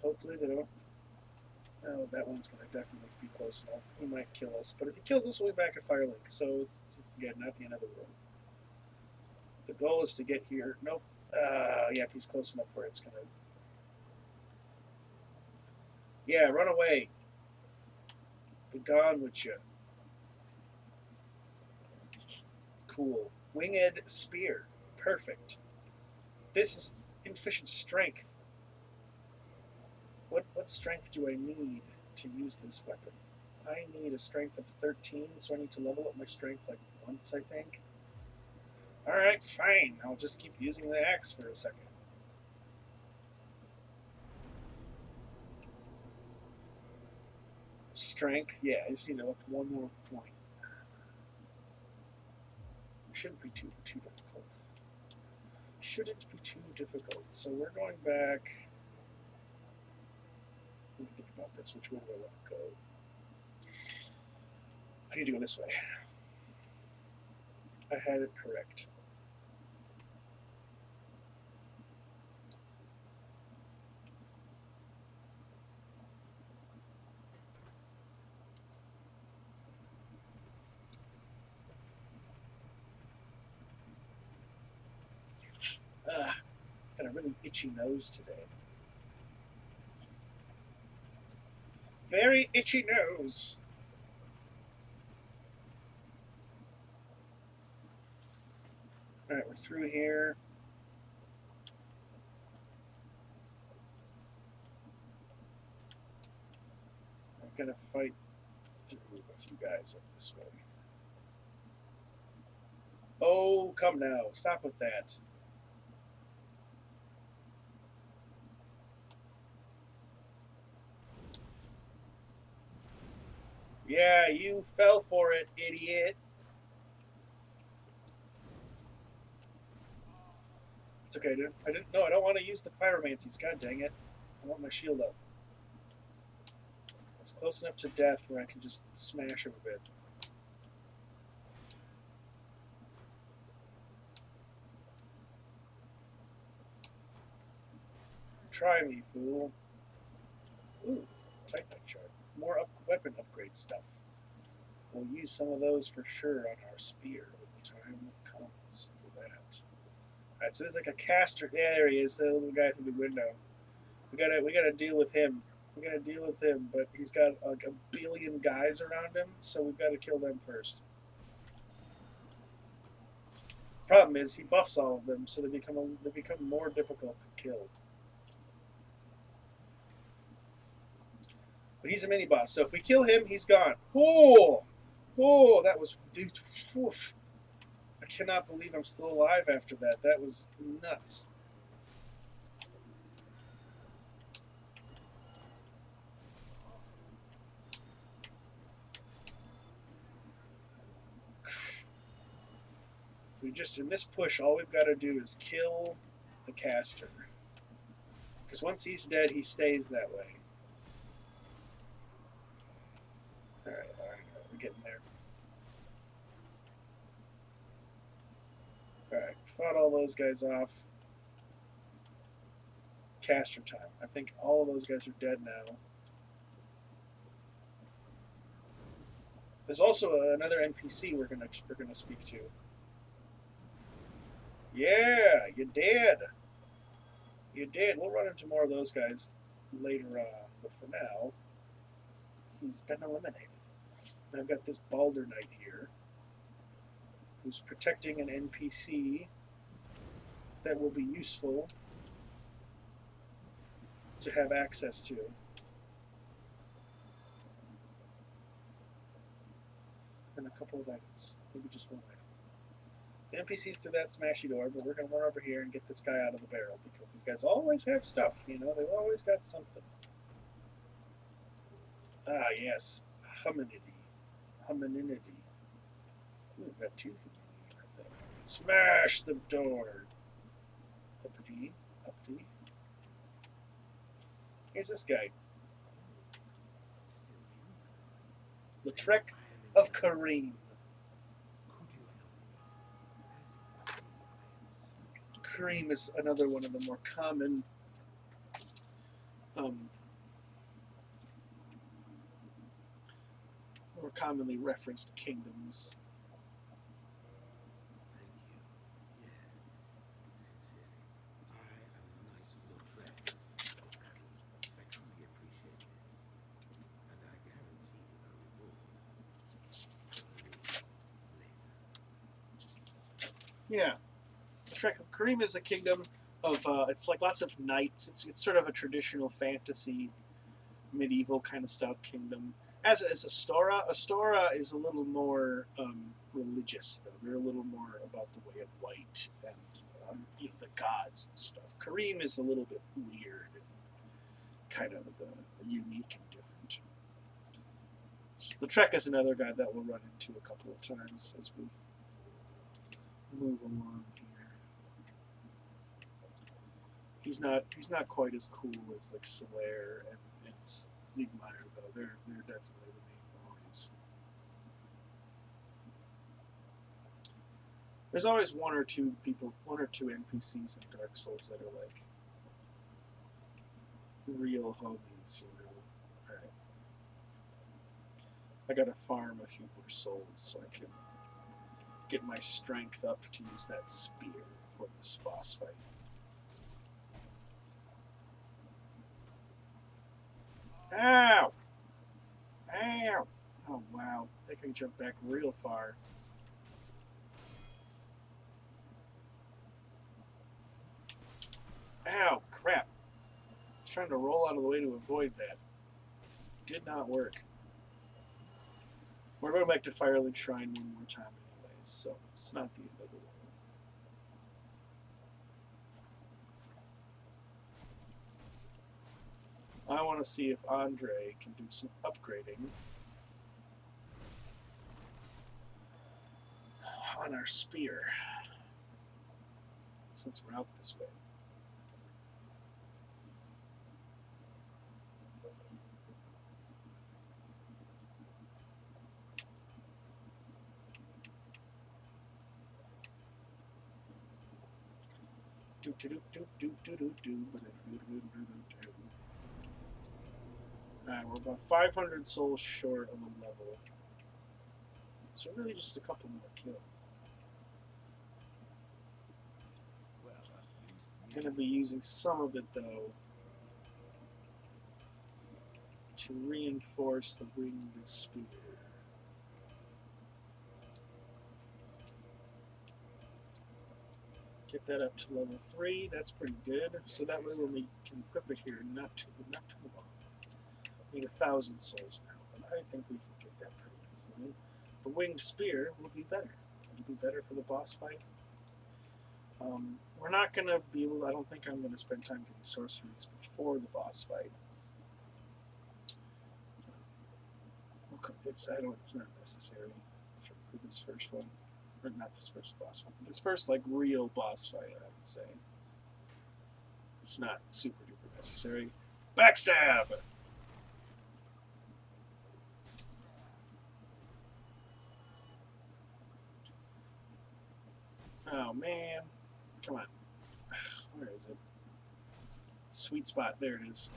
Hopefully they don't... Oh, that one's going to definitely be close enough. He might kill us. But if he kills us, we'll be back at Firelink. So it's just, again, not the end of the world. The goal is to get here. Nope. Yep, he's close enough where it's going to... Yeah, run away. Be gone with you. Cool. Winged Spear. Perfect. This is insufficient strength. What strength do I need to use this weapon? I need a strength of 13, so I need to level up my strength like once, I think. Alright, fine. I'll just keep using the axe for a second. Strength, yeah, I just need to up one more point. Shouldn't be too difficult. Shouldn't be too difficult. So we're going back. Let me think about this. Which way do I want to go? I need to go this way. I had it correct. Got a really itchy nose today. Very itchy nose. Alright, we're through here. I'm gonna fight through a few guys up this way. Oh, come now. Stop with that. Yeah, you fell for it, idiot. It's okay, dude. I don't want to use the pyromancies. God dang it. I want my shield up. It's close enough to death where I can just smash him a bit. Try me, fool. Ooh, Titanite shard. More weapon upgrade stuff. We'll use some of those for sure on our spear when the time comes for that. Alright, so there's like a caster. Yeah, there he is, the little guy through the window. We gotta deal with him. We gotta deal with him, but he's got like a billion guys around him, so we've got to kill them first. The problem is he buffs all of them, so they become more difficult to kill. But he's a mini boss, so if we kill him, he's gone. Oh, oh, that was dude. Oof. I cannot believe I'm still alive after that. That was nuts. We just, in this push, all we've got to do is kill the caster. Because once he's dead, he stays that way. Alright, we're getting there. Alright, fought all those guys off. Caster time. I think all of those guys are dead now. There's also another NPC we're gonna speak to. Yeah, you did. You did. We'll run into more of those guys later on, but for now, he's been eliminated. And I've got this Balder Knight here, who's protecting an NPC that will be useful to have access to. And a couple of items. Maybe just one item. The NPC's through that smashy door, but we're going to run over here and get this guy out of the barrel, because these guys always have stuff, you know? They've always got something. Ah, yes. Hominidity. Homininity. Ooh, we've got two hominidity in our thing. Smash the door! Uppity. Uppity. Here's this guy. The Trek of Kareem. Could you help me? As you see, I am Kareem is another one of the more commonly referenced kingdoms. Thank you. Yes, sincerely. I am the Knight Lordran of Kareem. I truly appreciate this, and I guarantee a reward for me later. Yeah, the Trek of Kareem is a kingdom of it's like lots of knights. It's sort of a traditional fantasy, medieval kind of style kingdom. As Astora, Astora is a little more religious though. They're a little more about the way of light and the gods and stuff. Kareem is a little bit weird and kind of unique and different. The Trek is another guy that we'll run into a couple of times as we move along here. He's not quite as cool as like Solaire and Siegmeyer though. They're definitely the main boys. There's always one or two NPCs in Dark Souls that are like real homies, you know. Alright. I gotta farm a few more souls so I can get my strength up to use that spear for this boss fight. Ow! Ow! Oh wow, I think I can jump back real far. Ow! Crap! I was trying to roll out of the way to avoid that. Did not work. We're going back to Firelink Shrine one more time anyways, so it's not the end of the world. I want to see if Andre can do some upgrading on our spear, since we're out this way. Alright, we're about 500 souls short of a level. So really just a couple more kills. Well, Gonna be using some of it though to reinforce the winged spear. Get that up to level 3. That's pretty good. So that way when we can equip it here, not too long. We need 1,000 souls now, but I think we can get that pretty easily. The winged spear will be better. It'll be better for the boss fight. We're not gonna be able. I don't think I'm gonna spend time getting sorceries before the boss fight. It's not necessary for this first one, or not this first boss fight. This first like real boss fight, I would say. It's not super duper necessary. Backstab. Oh man, come on. Where is it? Sweet spot. There it is.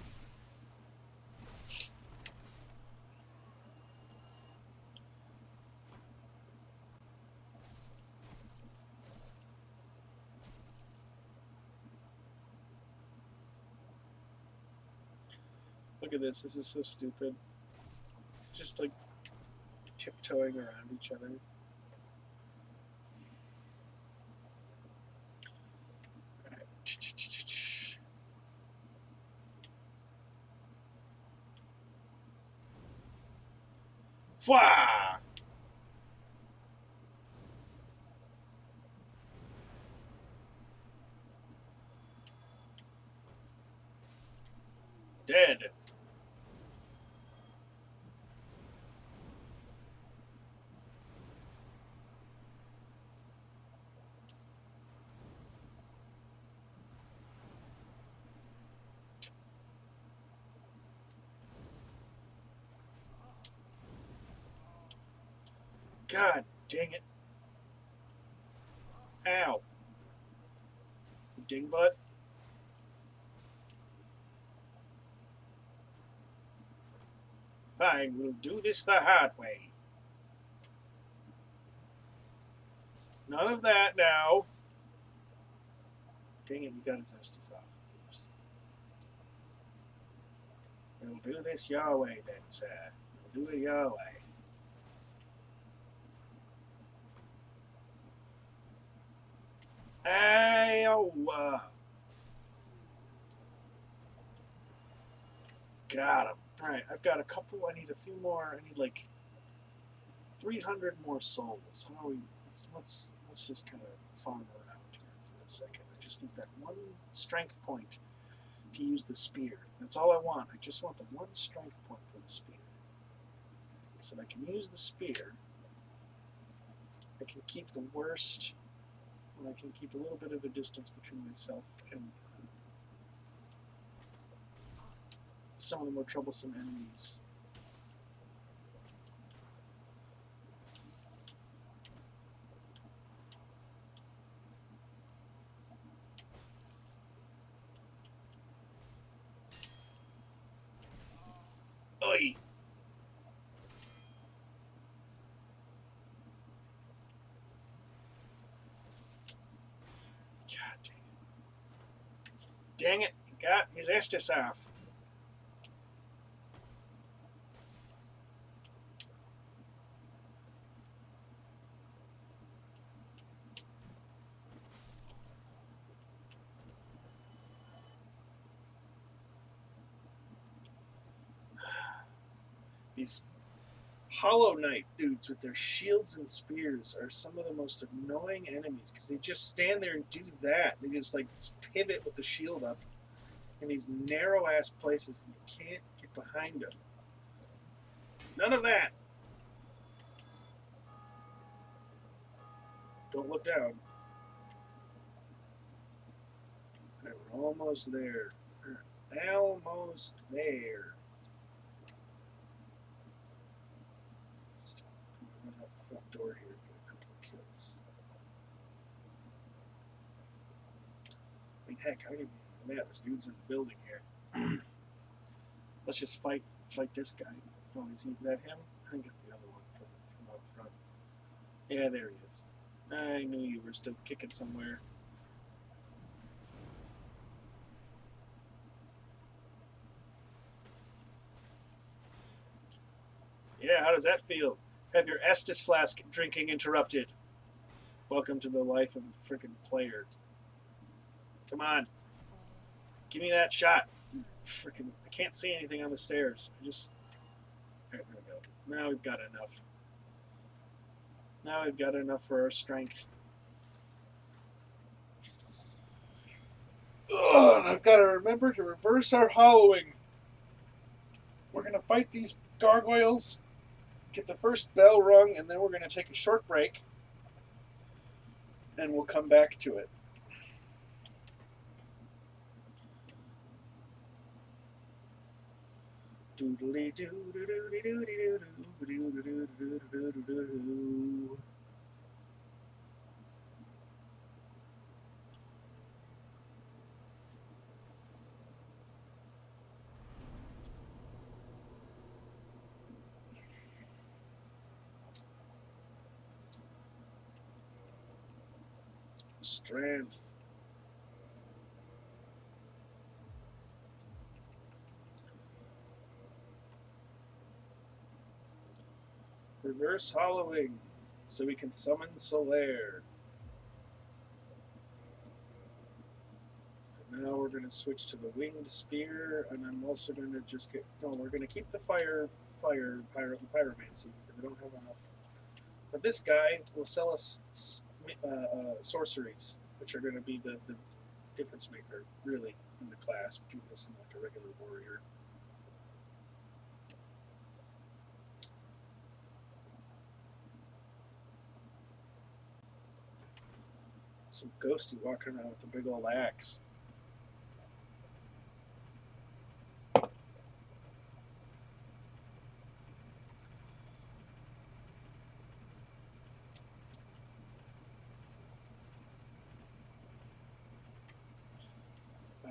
Look at this. This is so stupid. Just like tiptoeing around each other. Fwah! Dead. God dang it. Ow. You dingbutt. Fine, we'll do this the hard way. None of that now. Dang it, you got his Estus off. Oops. We'll do this your way then, sir. We'll do it your way. Ow! Got him. Alright, I've got a couple. I need a few more. I need like 300 more souls. How do we... Let's just kind of farm around here for a second. I just need that one strength point to use the spear. That's all I want. I just want the one strength point for the spear. So I can use the spear. I can keep the worst, and I can keep a little bit of a distance between myself and some of the more troublesome enemies. Oi! God dang it. Dang it, he got his Estus off. These Hollow Knight dudes with their shields and spears are some of the most annoying enemies because they just stand there and do that. They just like pivot with the shield up in these narrow ass places and you can't get behind them. None of that. Don't look down. Right, we're almost there. We're almost there. Still, I'm gonna have the front door here and get a couple of kills. I mean, heck, I don't even know. Man, there's dudes in the building here. Let's just fight this guy. Oh, is that him? I think that's the other one from out front. Yeah, there he is. I knew you were still kicking somewhere. Yeah, how does that feel? Have your Estus flask drinking interrupted. Welcome to the life of a freaking player. Come on. Give me that shot. Freaking, I can't see anything on the stairs. I just... Alright, there we go. Now we've got enough. Now we've got enough for our strength. Ugh, and I've got to remember to reverse our hollowing. We're going to fight these gargoyles, get the first bell rung, and then we're going to take a short break, and we'll come back to it. Doodly doo doo doo doo doo doo doo doo doo doo doo doo. Strength. Reverse hollowing, so we can summon Solaire. And now we're going to switch to the winged spear, and I'm also going to just get... No, we're going to keep the the pyromancy, because I don't have enough. But this guy will sell us sorceries, which are going to be the difference maker, really, in the class between this and like a regular warrior. Some ghosty walking around with a big old axe.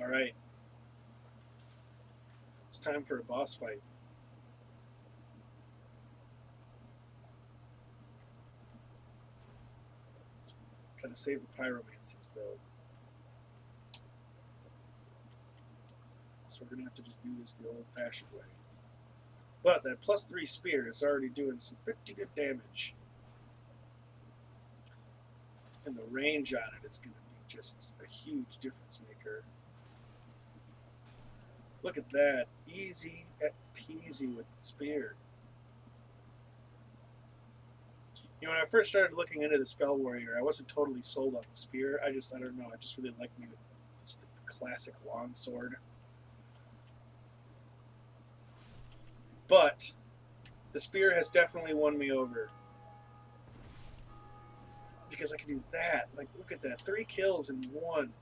All right, it's time for a boss fight. Gotta save the pyromancies though. So we're gonna have to just do this the old-fashioned way. But that +3 spear is already doing some pretty good damage. And the range on it is gonna be just a huge difference maker. Look at that. Easy peasy with the spear. You know, when I first started looking into the Spell Warrior, I wasn't totally sold on the spear. I don't know, I just really liked the classic longsword. But the spear has definitely won me over. Because I can do that. Like, look at that. 3 kills in 1.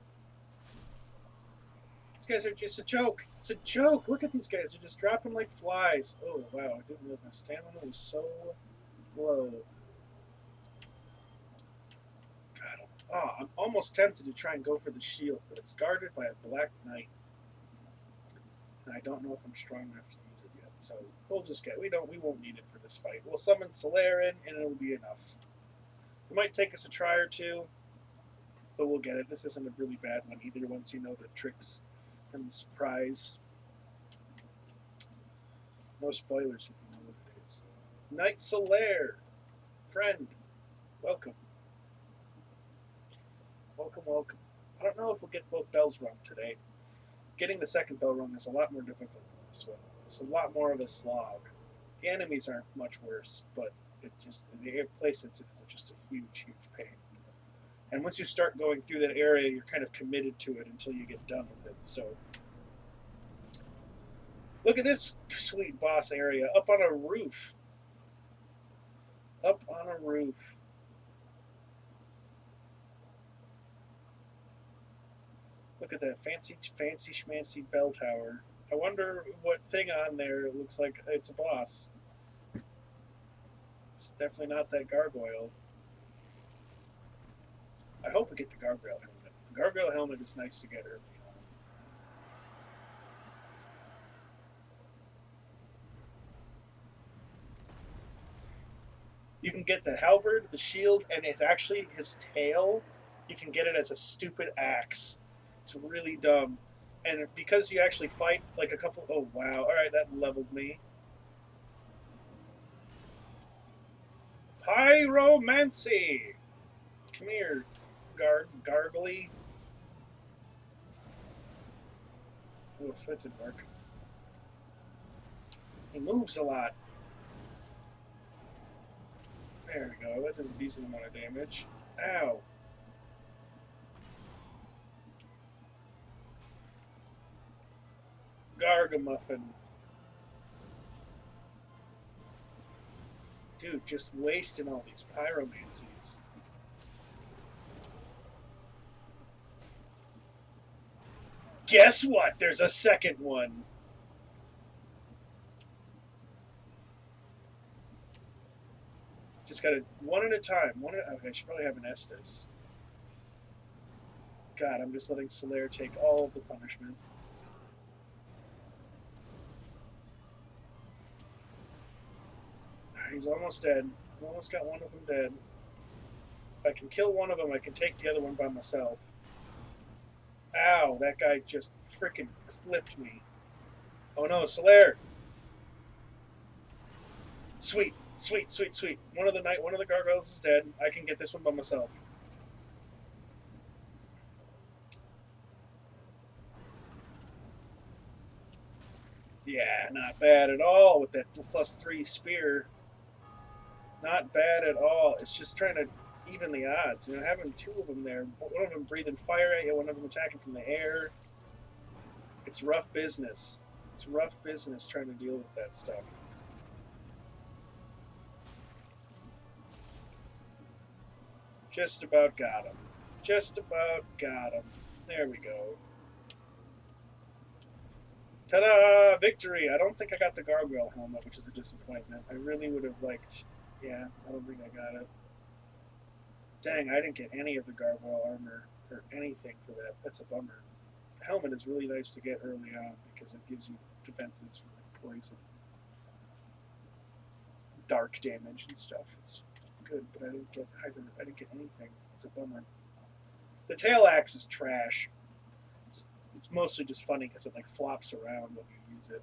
These guys are just a joke. It's a joke. Look at these guys. They're just dropping like flies. Oh, wow. I didn't realize my stamina was so low. God, I'm almost tempted to try and go for the shield, but it's guarded by a Black Knight. And I don't know if I'm strong enough to use it yet. So we'll just we won't need it for this fight. We'll summon Solaire in, and it'll be enough. It might take us a try or two, but we'll get it. This isn't a really bad one either once you know the tricks and the surprise. No spoilers if you know what it is. Knight Solaire, friend, welcome. Welcome, welcome. I don't know if we'll get both bells rung today. Getting the second bell rung is a lot more difficult than this one. It's a lot more of a slog. The enemies aren't much worse, but it just the place it's in is just a huge, huge pain. And once you start going through that area, you're kind of committed to it until you get done with it. So, look at this sweet boss area up on a roof. Up on a roof. Look at that fancy, fancy schmancy bell tower. I wonder what thing on there looks like it's a boss. It's definitely not that gargoyle. I hope we get the gargoyle helmet. The gargoyle helmet is nice to get early on. You can get the halberd, the shield, and it's actually his tail. You can get it as a stupid axe. It's really dumb. And because you actually fight like a couple... Oh, wow. All right, that leveled me. Pyromancy! Come here, gargly. Oof, that didn't work. He moves a lot. There we go. That does a decent amount of damage. Ow. Gargamuffin. Dude, just wasting all these pyromancies. Guess what? There's a second one. Just gotta one at a time. Okay, I should probably have an Estus. God, I'm just letting Solaire take all of the punishment. He's almost dead. Almost got one of them dead. If I can kill one of them, I can take the other one by myself. Ow, that guy just freaking clipped me. Oh no, Solaire! Sweet, sweet, sweet, sweet. One of the gargoyles is dead. I can get this one by myself. Yeah, not bad at all with that +3 spear. Not bad at all. It's just trying to even the odds. You know, having 2 of them there, one of them breathing fire at you, one of them attacking from the air. It's rough business. It's rough business trying to deal with that stuff. Just about got him. Just about got him. There we go. Ta-da! Victory! I don't think I got the gargoyle helmet, which is a disappointment. I really would have liked... Yeah, I don't think I got it. Dang, I didn't get any of the gargoyle armor or anything for that. That's a bummer. helmet is really nice to get early on because it gives you defenses for like poison, dark damage and stuff. It's good, but I didn't get either. I didn't get anything. It's a bummer. The tail axe is trash. It's mostly just funny because it like flops around when you use it.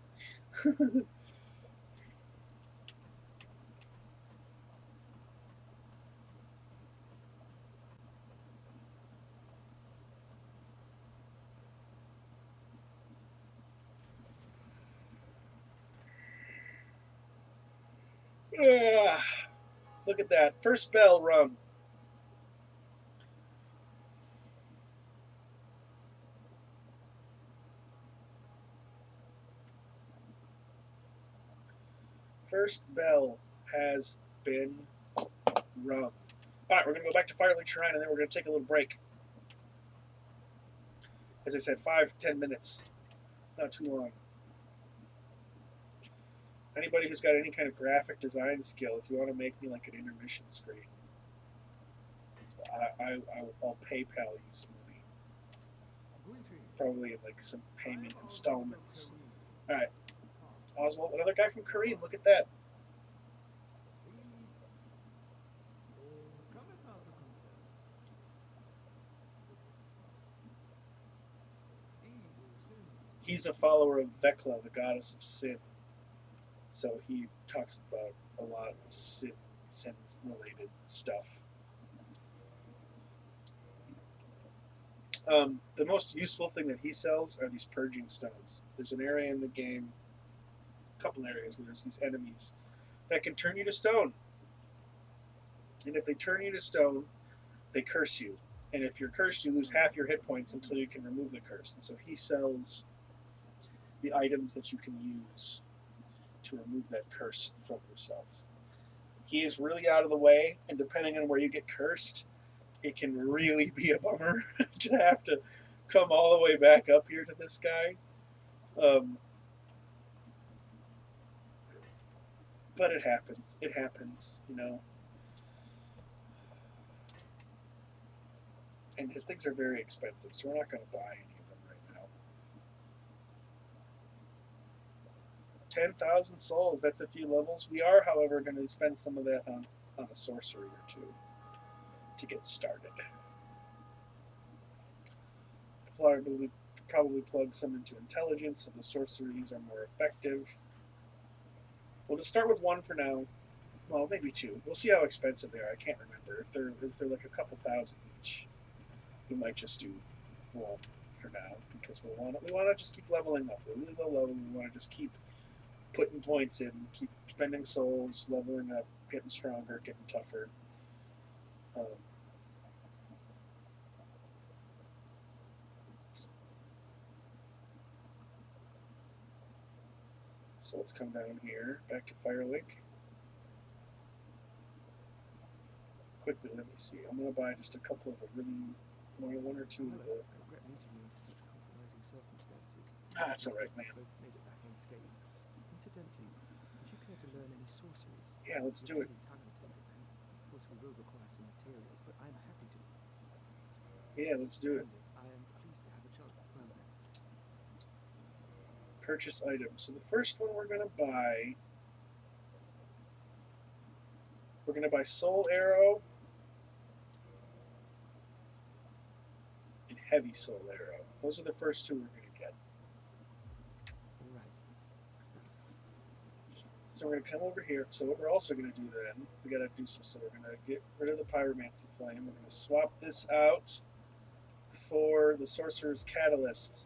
Look at that. First bell rung. First bell has been rung. All right, we're going to go back to Firelink Shrine, and then we're going to take a little break. As I said, 5-10 minutes. Not too long. Anybody who's got any kind of graphic design skill, if you want to make me like an intermission screen, I'll PayPal you some money. Probably like some payment installments. All right. Oswald, another guy from Kareem. Look at that. He's a follower of Vecla, the goddess of sin. So he talks about a lot of sin-related stuff. The most useful thing that he sells are these purging stones. There's an area in the game, a couple areas, where there's these enemies that can turn you to stone. And if they turn you to stone, they curse you. And if you're cursed, you lose half your hit points until you can remove the curse. And so he sells the items that you can use to remove that curse from yourself. He is really out of the way, and depending on where you get cursed, it can really be a bummer to have to come all the way back up here to this guy. But it happens. It happens, you know. And his things are very expensive, so we're not going to buy any of them right now. 10,000 souls, that's a few levels. We are, however, going to spend some of that on a sorcery or two to get started. Probably plug some into intelligence so the sorceries are more effective. We'll just start with one for now. Well, maybe two. We'll see how expensive they are. I can't remember. If they're like a couple thousand each, we might just do one for now because we want to just keep leveling up. We're really low level. We want to just keep putting points in, keep spending souls, leveling up, getting stronger, getting tougher. So let's come down here, back to Firelink. Quickly, let me see. I'm going to buy just a couple of really, one or two of the... I regret meeting you under such compromising circumstances. That's all right, man. Both made it back unscathed. Incidentally, would you care to learn any sorceries? Yeah, let's do it. Really talented, and of course we will require some materials, but I'm happy to. Yeah, let's do it. I am pleased to have a chance to learn them. Purchase items. So the first one we're going to buy Soul Arrow and Heavy Soul Arrow. Those are the first two we're going to get. All right. So we're going to come over here. So what we're also going to do then, we got to do some. So we're going to get rid of the Pyromancy Flame. We're going to swap this out for the Sorcerer's Catalyst.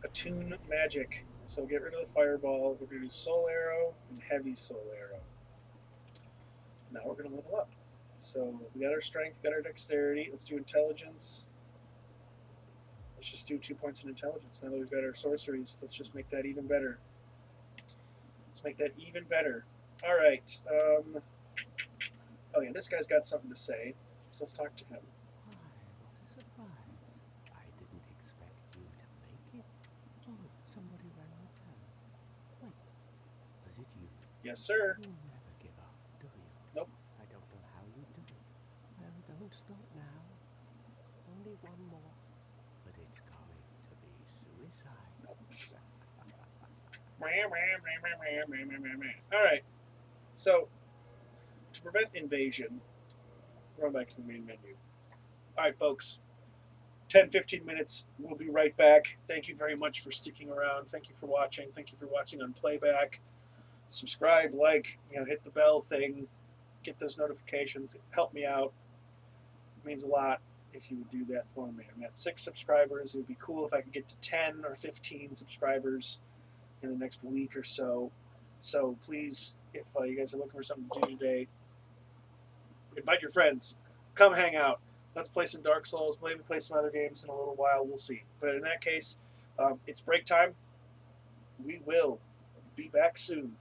Attune Magic. So get rid of the Fireball. We're going to do Soul Arrow and Heavy Soul Arrow. Now we're going to level up. So we got our Strength, got our Dexterity. Let's do Intelligence. Let's just do 2 points in Intelligence. Now that we've got our sorceries, let's just make that even better. Let's make that even better. All right. Oh yeah, this guy's got something to say. So let's talk to him. Why, what a surprise. I didn't expect you to make it. Oh, somebody rang the bell. Wait, was it you? Yes, sir. You never give up, do you? Nope. I don't know how you do it. Well, don't stop now. Only one more. but it's going to be suicide. All right. So to prevent invasion, run back to the main menu. All right, folks. 10-15 minutes. We'll be right back. Thank you very much for sticking around. Thank you for watching. Thank you for watching on playback. Subscribe, like, hit the bell thing, get those notifications. Help me out. It means a lot if you would do that for me. I'm at 6 subscribers. It would be cool if I could get to 10 or 15 subscribers in the next week or so. So please, if you guys are looking for something to do today, invite your friends. Come hang out. Let's play some Dark Souls. Maybe play some other games in a little while. We'll see. But in that case, it's break time. We will be back soon.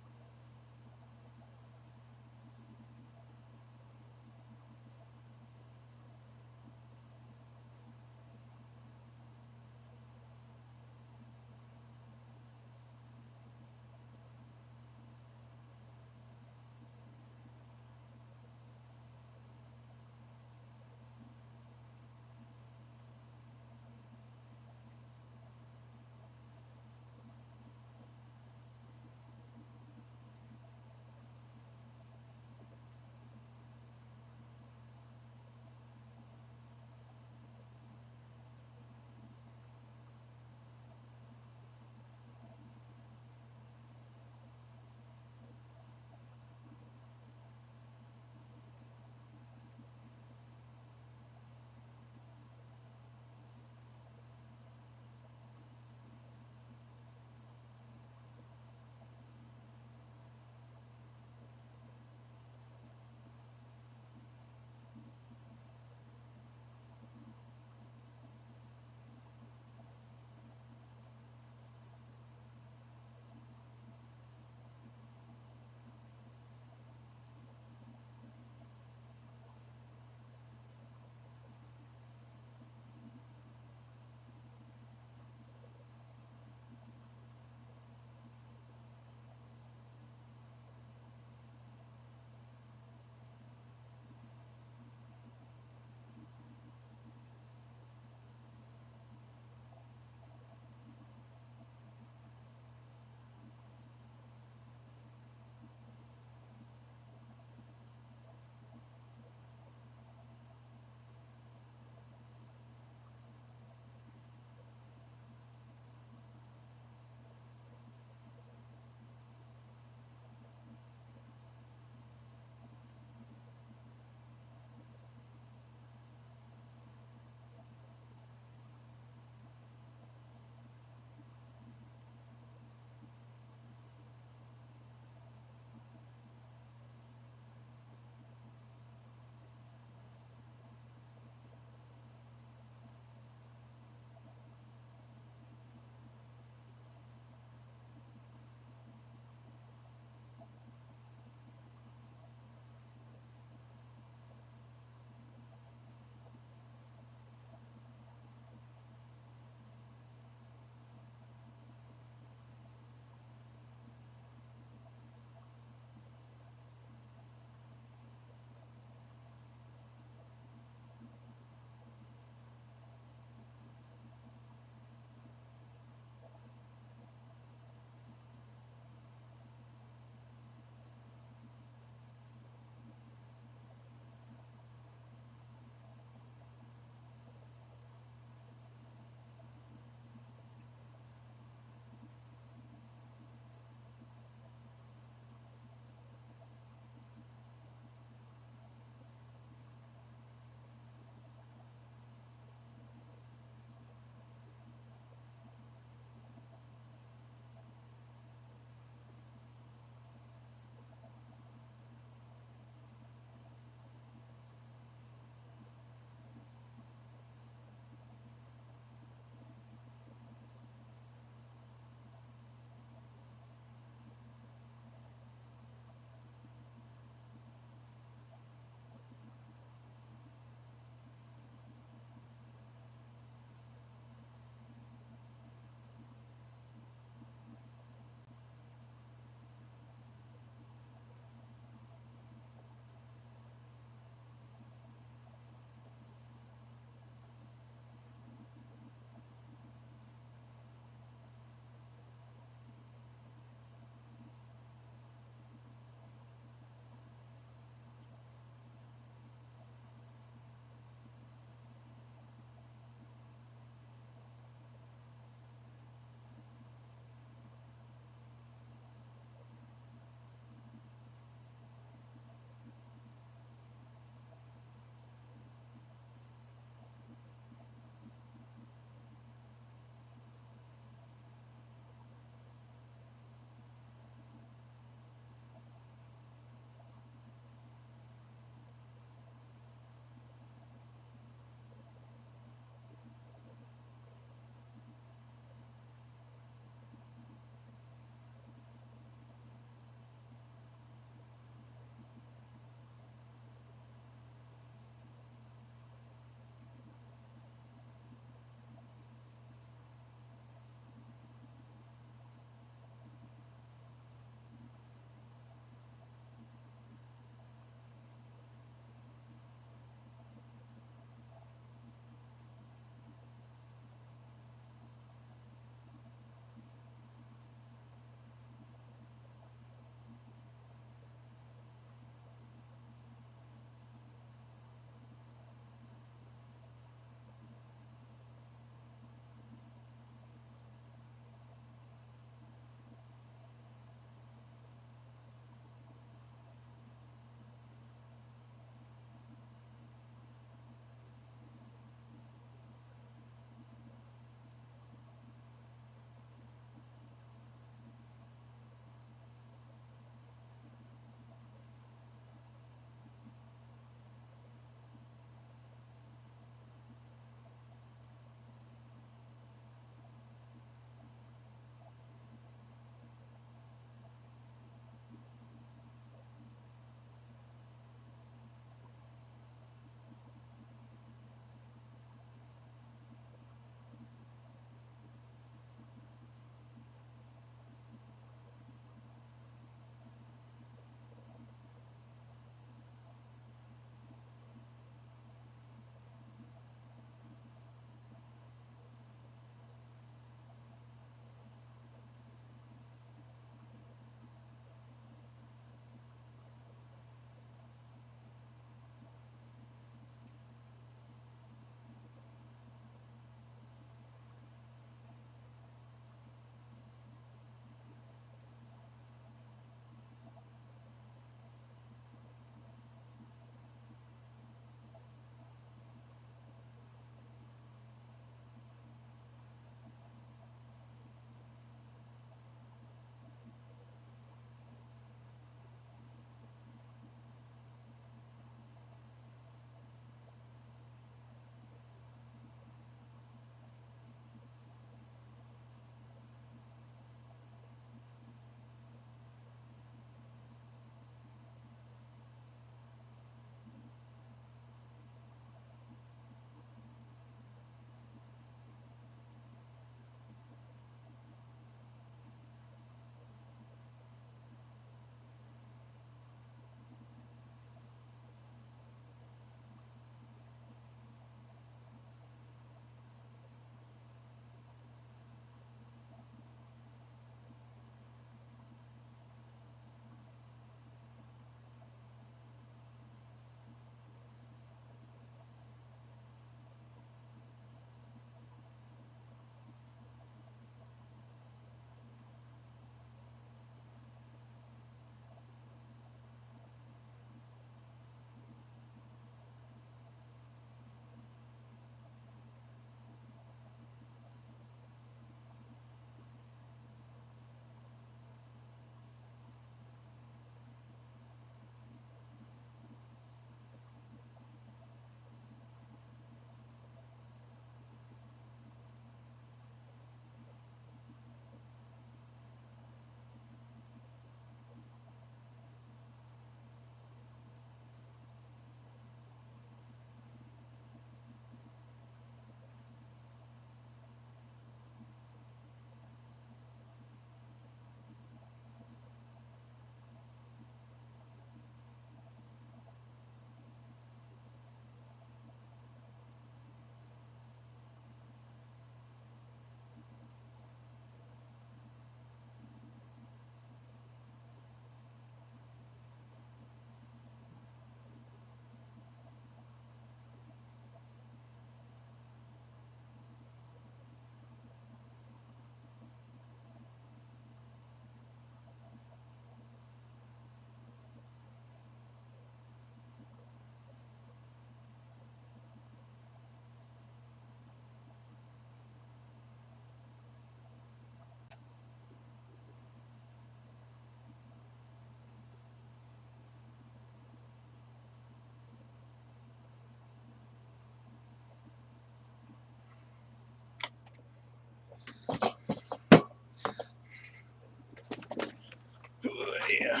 Yeah.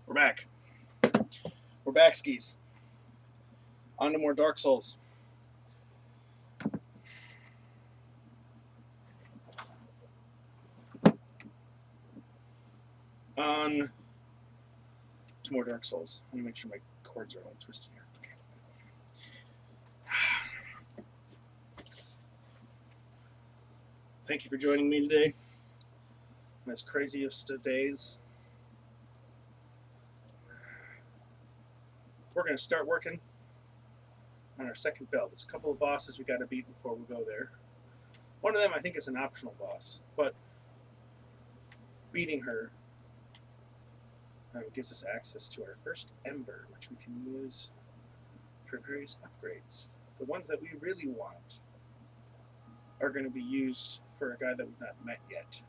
We're back. We're back, skis. On to more Dark Souls. On to more Dark Souls. Let me make sure my cords are all twisted here. Okay. Thank you for joining me today on this craziest of days. We're going to start working on our second belt. There's a couple of bosses we got to beat before we go there. One of them I think is an optional boss, but beating her gives us access to our first Ember, which we can use for various upgrades. The ones that we really want are going to be used for a guy that we've not met yet.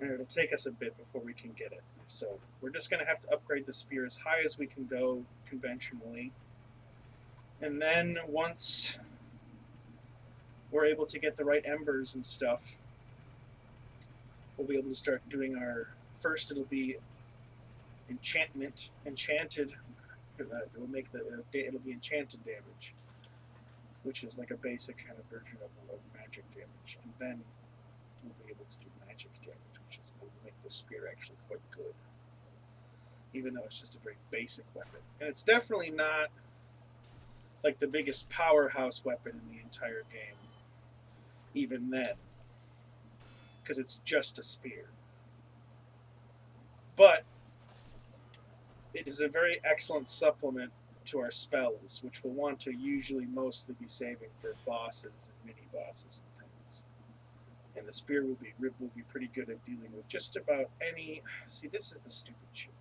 And it'll take us a bit before we can get it. So we're just going to have to upgrade the spear as high as we can go conventionally. And then once we're able to get the right embers and stuff, we'll be able to start doing our first. It'll be enchanted. It'll make it'll be enchanted damage, which is like a basic kind of version of magic damage, and then we'll be able to do magic damage, which is will make the spear actually quite good, even though it's just a very basic weapon, and it's definitely not like the biggest powerhouse weapon in the entire game, even then, because it's just a spear. But it is a very excellent supplement to our spells, which we'll want to usually mostly be saving for bosses and mini bosses and things. And the spear will be pretty good at dealing with just about any. See, this is the stupid shit.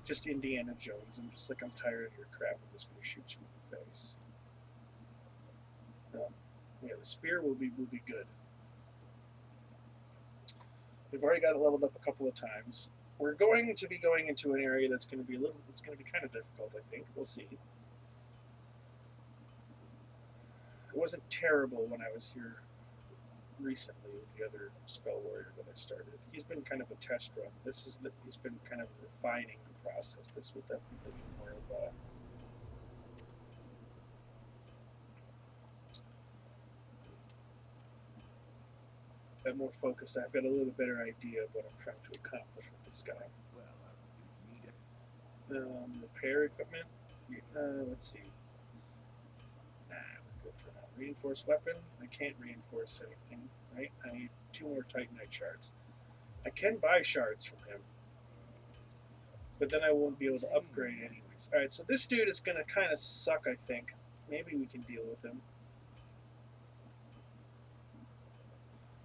Just Indiana Jones. I'm just like, I'm tired of your crap. I'm just going to shoot you in the face. Yeah, the spear will be good. We've already got it leveled up a couple of times. We're going to be going into an area that's going to be it's going to be kind of difficult, I think. We'll see. It wasn't terrible when I was here recently with the other spell warrior that I started. He's been kind of a test run. He's been kind of refining the process. This will definitely be more of a more focused. I've got a little better idea of what I'm trying to accomplish with this guy. Repair equipment. Let's see. Nah, we're good for now. Reinforced weapon. I can't reinforce anything, right? I need 2 more Titanite shards. I can buy shards from him, but then I won't be able to upgrade anyways. Alright, so this dude is going to kind of suck, I think. Maybe we can deal with him.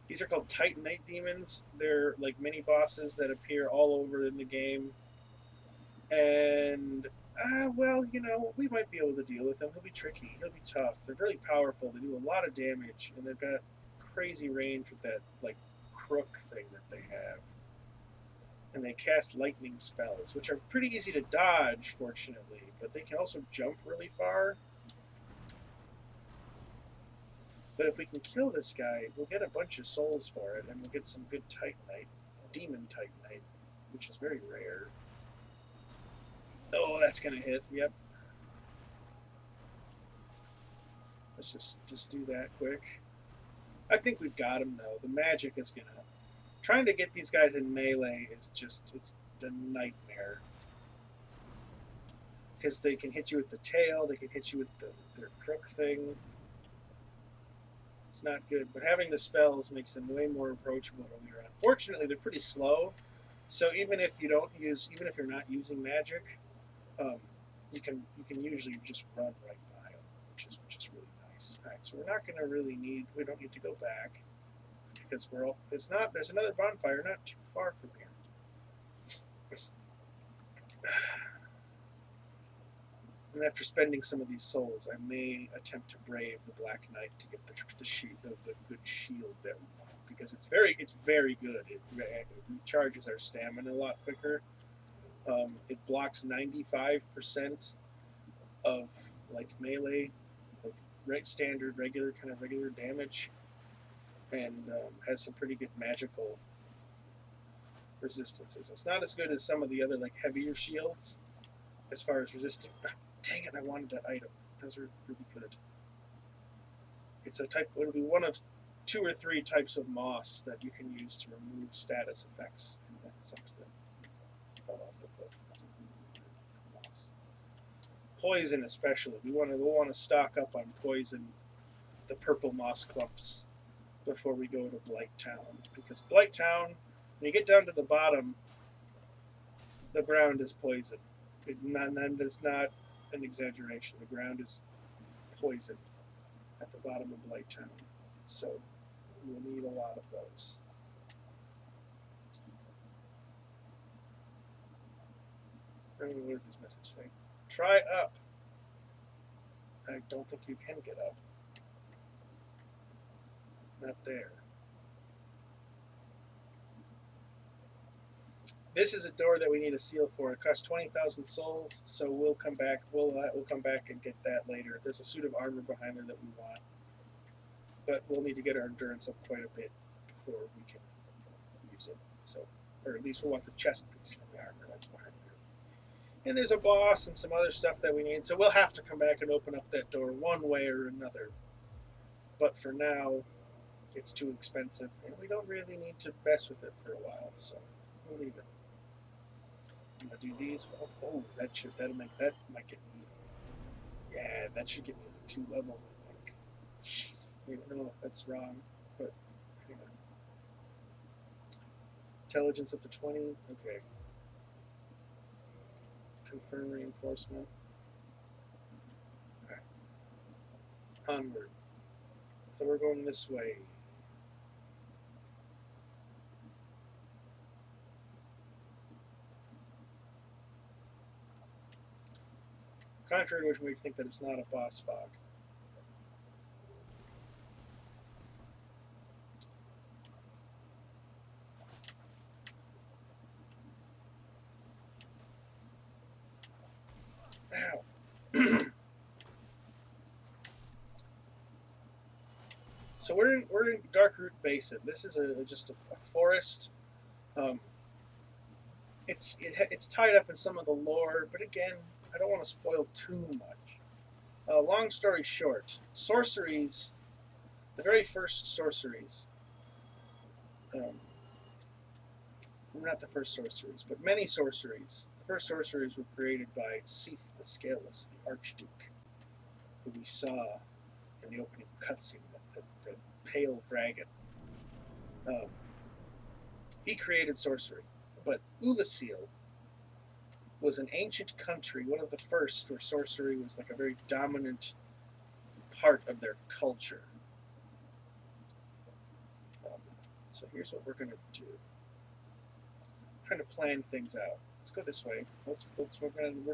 These are called Titanite demons. They're like mini bosses that appear all over in the game. And, well, you know, we might be able to deal with him. He'll be tricky. He'll be tough. They're really powerful. They do a lot of damage, and they've got crazy range with that, like, crook thing that they have. And they cast lightning spells, which are pretty easy to dodge, fortunately, but they can also jump really far. But if we can kill this guy, we'll get a bunch of souls for it, and we'll get some good Titanite, demon Titanite, which is very rare. Oh, that's gonna hit. Yep. Let's just do that quick. I think we've got him though. The magic is gonna. Trying to get these guys in melee is it's a nightmare. Because they can hit you with the tail, they can hit you with their crook thing. It's not good, but having the spells makes them way more approachable earlier on. Fortunately, they're pretty slow, so even if you're not using magic, you can usually just run right by them, which is really nice. All right, so we're not going to we don't need to go back because there's another bonfire not too far from here. And after spending some of these souls, I may attempt to brave the Black Knight to get the good shield that we want, because it's very good. It recharges our stamina a lot quicker. It blocks 95% of like melee, like standard regular damage, and has some pretty good magical resistances. It's not as good as some of the other like heavier shields as far as resisting. Oh, dang it! I wanted that item. Those are really good. It's a type. It'll be one of 2 or 3 types of moss that you can use to remove status effects, and that sucks that it fell off the cliff because of the moss. Poison especially. We'll want to stock up on poison, the purple moss clumps, before we go to Blight Town, because Blight Town, when you get down to the bottom, the ground is poison. That is not an exaggeration. The ground is poison at the bottom of Blight Town, so we'll need a lot of those. What does this message say? Try up. I don't think you can get up. Not there. This is a door that we need a seal for. It costs 20,000 souls, so we'll come back. We'll come back and get that later. There's a suit of armor behind there that we want, but we'll need to get our endurance up quite a bit before we can use it. So, or at least we'll want the chest piece from the armor that's behind there. And there's a boss and some other stuff that we need, so we'll have to come back and open up that door one way or another. But for now, it's too expensive, and we don't really need to mess with it for a while, so we'll leave it. I'm gonna do these. Oh, that might get me. Yeah, that should get me 2 levels, I think. Maybe no, that's wrong. But hang on. Intelligence up to 20. Okay. Confirm reinforcement. Alright. Onward. So we're going this way. Contrary to which makes me think that it's not a boss fog. Ow. So we're in Darkroot Basin. This is just a forest. It's tied up in some of the lore, but again, I don't want to spoil too much. Long story short, sorceries, the very first sorceries, not the first sorceries, but many sorceries. The first sorceries were created by Seath the Scaleless, the Archduke, who we saw in the opening cutscene, the pale dragon. He created sorcery, but Ulasil was an ancient country, one of the first where sorcery was like a very dominant part of their culture. So here's what we're going to do. I'm trying to plan things out. Let's go this way. We're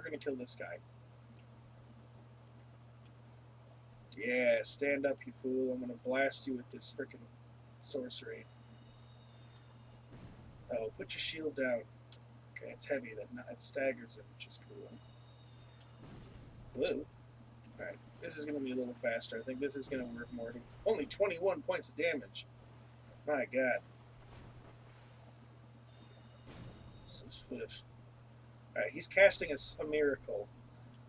gonna kill this guy. Yeah, stand up, you fool. I'm gonna blast you with this frickin' sorcery. Oh, put your shield down. Okay, it's heavy. It staggers it, which is cool. Whoa. Alright, this is going to be a little faster. I think this is going to work more. Only 21 points of damage. My god. So swift. Alright, he's casting a miracle.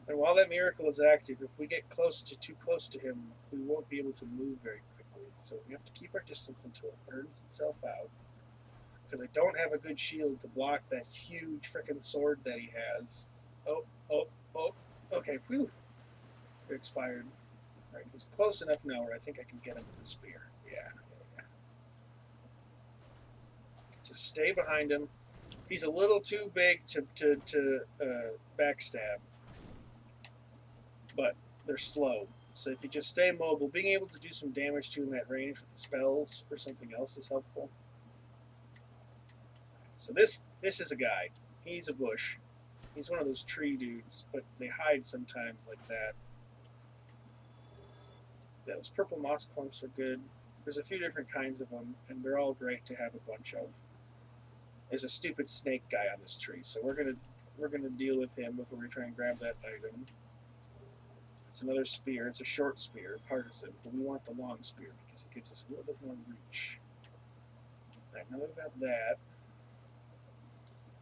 And while that miracle is active, if we get too close to him, we won't be able to move very quickly. So we have to keep our distance until it burns itself out. Because I don't have a good shield to block that huge frickin' sword that he has. Oh. Okay, whew. It expired. Alright, he's close enough now where I think I can get him with the spear. Yeah. Just stay behind him. He's a little too big to backstab. But they're slow. So if you just stay mobile, being able to do some damage to him at range with the spells or something else is helpful. So this is a guy. He's a bush. He's one of those tree dudes, but they hide sometimes like that. Those purple moss clumps are good. There's a few different kinds of them, and they're all great to have a bunch of. There's a stupid snake guy on this tree, so we're gonna deal with him before we try and grab that item. It's another spear. It's a short spear, partisan, but we want the long spear because it gives us a little bit more reach. Right, now we've got that.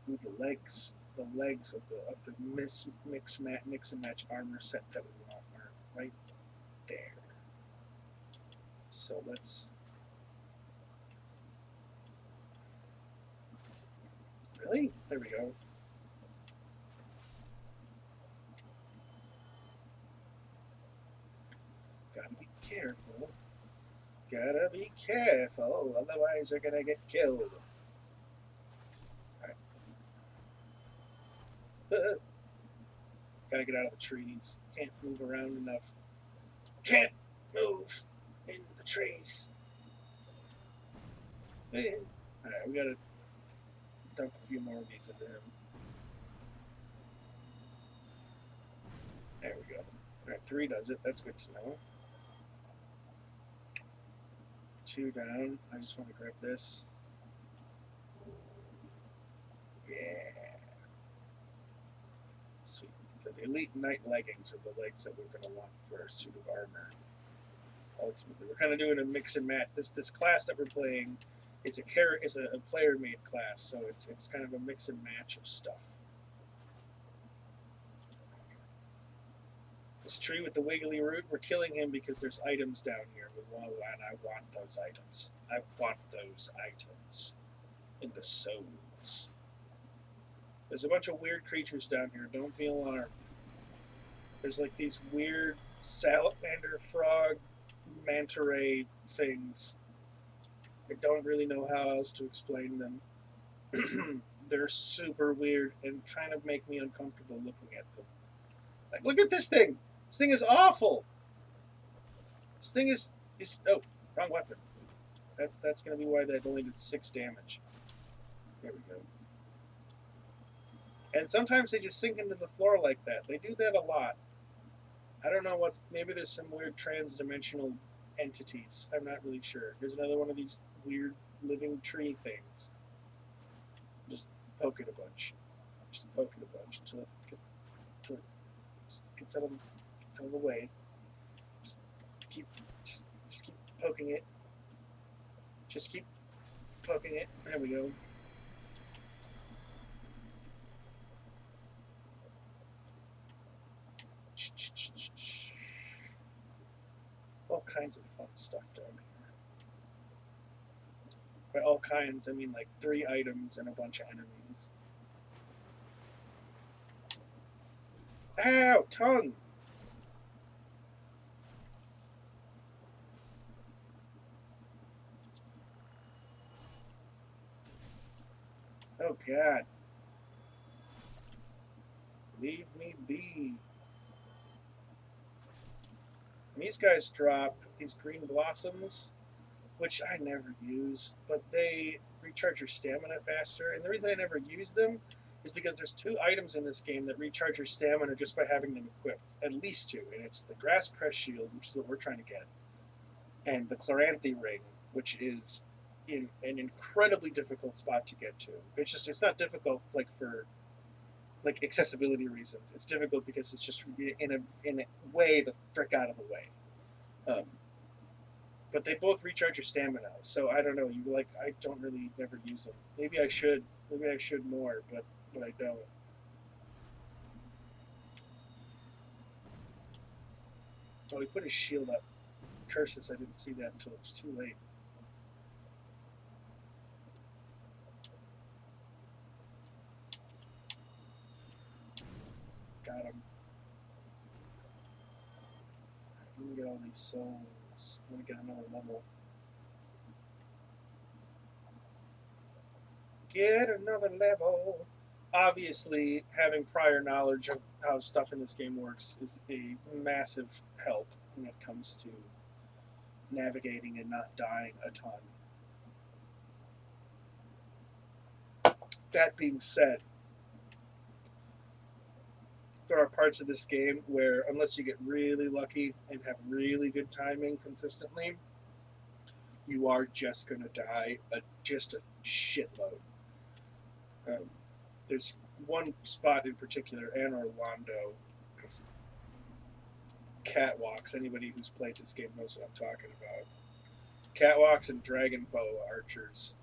Ooh, the legs of the mix and match armor set that we want are right there. So let's. Really? There we go. Gotta be careful. Gotta be careful, otherwise you're gonna get killed. Alright. Gotta get out of the trees. Can't move around enough. Can't move in the trees. Alright, we gotta dump a few more of these into him. There we go. Alright, 3 does it. That's good to know. 2 down. I just want to grab this. Yeah. Sweet. The elite knight leggings are the legs that we're going to want for our suit of armor. Ultimately, we're kind of doing a mix and match. This class that we're playing is a player made class, so it's kind of a mix and match of stuff. This tree with the wiggly root, we're killing him because there's items down here. And I want those items. I want those items in the souls. There's a bunch of weird creatures down here. Don't be alarmed. There's like these weird salamander, frog, manta ray things. I don't really know how else to explain them. They're super weird and kind of make me uncomfortable looking at them. Like, look at this thing. This thing is awful. This thing is oh, wrong weapon. That's going to be why that only did 6 damage. There we go. And sometimes they just sink into the floor like that. They do that a lot. I don't know maybe there's some weird trans-dimensional entities. I'm not really sure. Here's another one of these weird living tree things. Just poke it a bunch. Just poke it a bunch until it gets out of the way. Just keep poking it. Just keep poking it. There we go. All kinds of fun stuff down here. By all kinds, I mean like 3 items and a bunch of enemies. Ow! Tongue! Oh god. Leave me be. And these guys drop these green blossoms, which I never use, but they recharge your stamina faster. And the reason I never use them is because there's 2 items in this game that recharge your stamina just by having them equipped. At least 2. And it's the Grass Crest Shield, which is what we're trying to get, and the Chloranthy Ring, which is in an incredibly difficult spot to get to. It's not difficult for accessibility reasons. It's difficult because it's just in a way the frick out of the way. But they both recharge your stamina, so I don't know. I don't really never use them. Maybe I should more, but I don't. Oh, he put his shield up. Curses! I didn't see that until it was too late. Got him. I'm gonna get all these souls. I'm gonna get another level. Get another level. Obviously, having prior knowledge of how stuff in this game works is a massive help when it comes to navigating and not dying a ton. That being said, there are parts of this game where, unless you get really lucky and have really good timing consistently, you are just going to die just a shitload. There's one spot in particular, Anor Londo, catwalks. Anybody who's played this game knows what I'm talking about. Catwalks and dragon bow archers.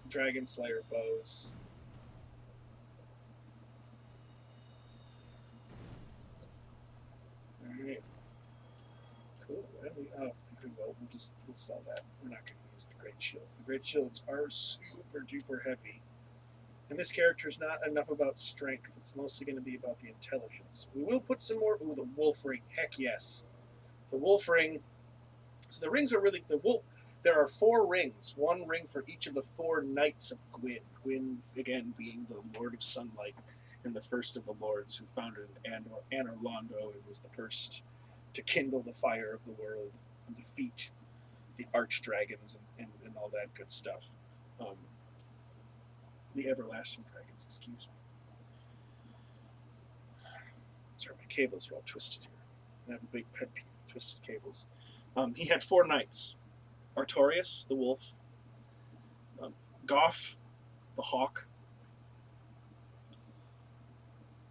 Dragon Slayer bows. Alright. Cool. We'll sell that. We're not going to use the Great Shields. The Great Shields are super duper heavy. And this character is not enough about strength. It's mostly going to be about the intelligence. We will put some more. Ooh, the wolf ring. Heck yes. The wolf ring. So the rings are really There are 4 rings. 1 ring for each of the 4 knights of Gwyn. Gwyn, again, being the Lord of Sunlight and the first of the lords who founded Anor Londo and was the first to kindle the fire of the world and defeat the archdragons and all that good stuff. The everlasting dragons, excuse me. Sorry, my cables are all twisted here. I have a big pet peeve with twisted cables. He had 4 knights. Artorias, the wolf. Goff, the hawk.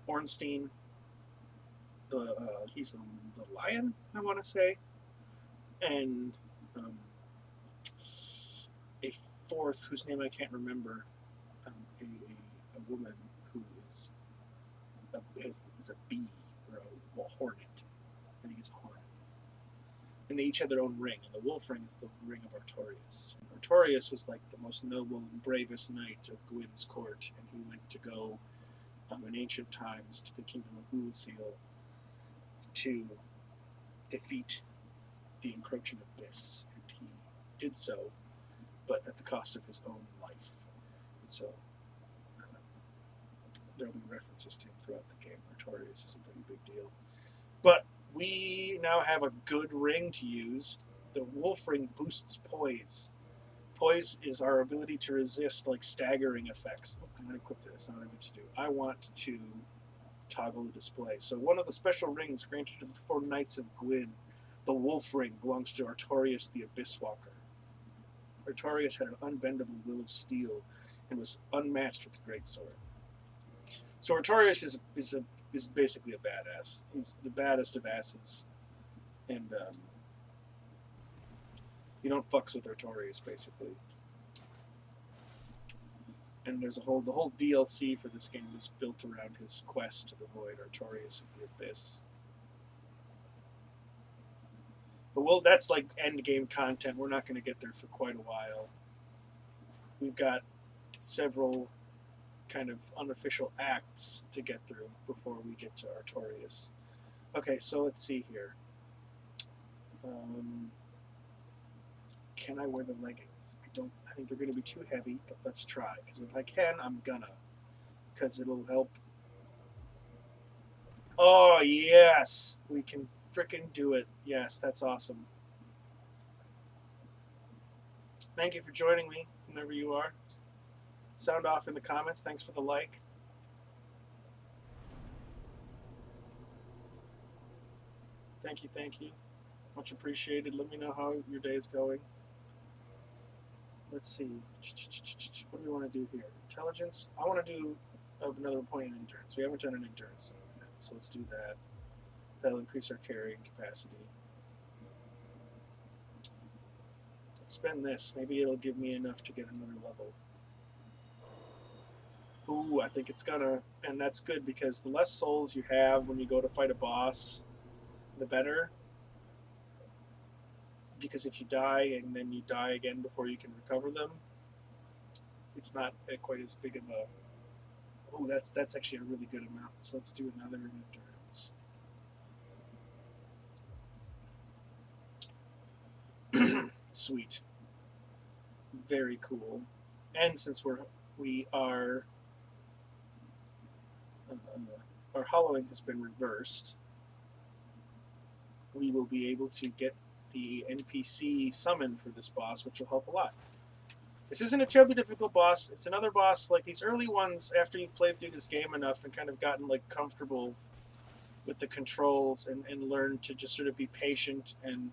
Ornstein, he's the lion, I want to say. And a 4th, whose name I can't remember, a woman who is a bee or a hornet. I think it's a hornet. And they each had their own ring, and the wolf ring is the ring of Artorias. And Artorias was like the most noble and bravest knight of Gwyn's court, and he went to go in ancient times to the kingdom of Ulasil to defeat the encroaching abyss, and he did so, but at the cost of his own life. And so there'll be references to him throughout the game. Artorias is a pretty big deal. But we now have a good ring to use. The wolf ring boosts poise. Poise is our ability to resist like staggering effects. I'm going to equip this. That's not what I meant to do. I want to toggle the display. So one of the special rings granted to the 4 knights of Gwyn, the wolf ring, belongs to Artorias the Abyss Walker. Artorias had an unbendable will of steel and was unmatched with the great sword. So Artorias is basically a badass. He's the baddest of asses, and you don't fucks with Artorias basically. And there's the whole DLC for this game is built around his quest to avoid Artorias of the Abyss. But that's like end game content. We're not going to get there for quite a while. We've got several kind of unofficial acts to get through before we get to Artorias. Okay, so let's see here. Can I wear the leggings? I think they're going to be too heavy, but let's try. Because if I can, I'm gonna. Because it'll help. Oh, yes! We can frickin' do it. Yes, that's awesome. Thank you for joining me, whenever you are. Sound off in the comments. Thanks for the like. Thank you, thank you. Much appreciated. Let me know how your day is going. Let's see. What do we want to do here? Intelligence? I want to do another point in endurance. We haven't done an endurance yet, so let's do that. That'll increase our carrying capacity. Let's spend this. Maybe it'll give me enough to get another level. Ooh, I think it's gonna. And that's good because the less souls you have when you go to fight a boss, the better. Because if you die and then you die again before you can recover them, it's not quite as big of a. Oh, that's actually a really good amount. So let's do another endurance. Sweet. Very cool. And since we are our hollowing has been reversed, we will be able to get the NPC summon for this boss, which will help a lot. This isn't a terribly difficult boss. It's another boss like these early ones after you've played through this game enough and kind of gotten like comfortable with the controls and learned to just sort of be patient and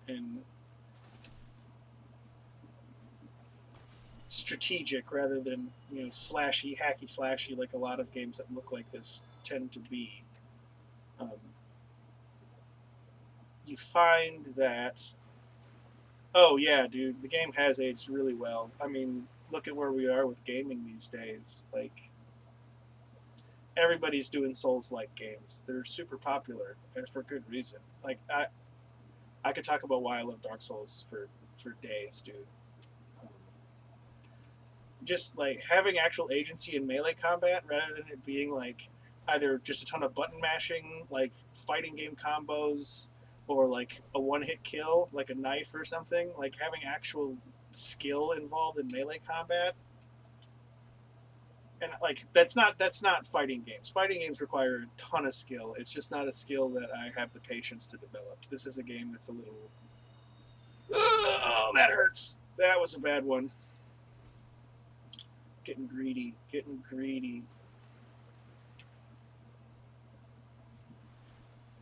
strategic rather than slashy, hacky slashy like a lot of games that look like this tend to be. Um, you find that, oh yeah, dude, the game has aged really well. I mean, look at where we are with gaming these days. Like everybody's doing Souls-like games. They're super popular and for good reason. Like I could talk about why I love Dark Souls for days, dude. Um, just like having actual agency in melee combat rather than it being like either just a ton of button mashing, like fighting game combos, or like a one-hit kill, like a knife or something. Like having actual skill involved in melee combat, and like that's not fighting games. Fighting games require a ton of skill. It's just not a skill that I have the patience to develop. This is a game that's a little. Oh, that hurts. That was a bad one. Getting greedy. Getting greedy.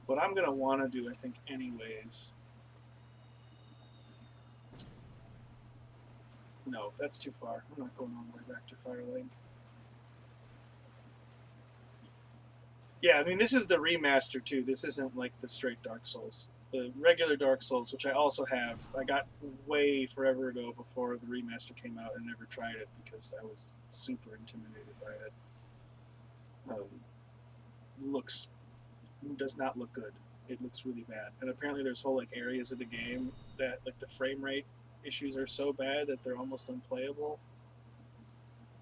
What I'm gonna want to do, I think, anyways. No, that's too far. I'm not going all the way back to Firelink. Yeah, I mean, this is the remaster too. This isn't like the straight Dark Souls. The regular Dark Souls, which I also have, I got way forever ago before the remaster came out and never tried it because I was super intimidated by it. Looks does not look good. It looks really bad, and apparently there's whole like areas of the game that like the frame rate issues are so bad that they're almost unplayable.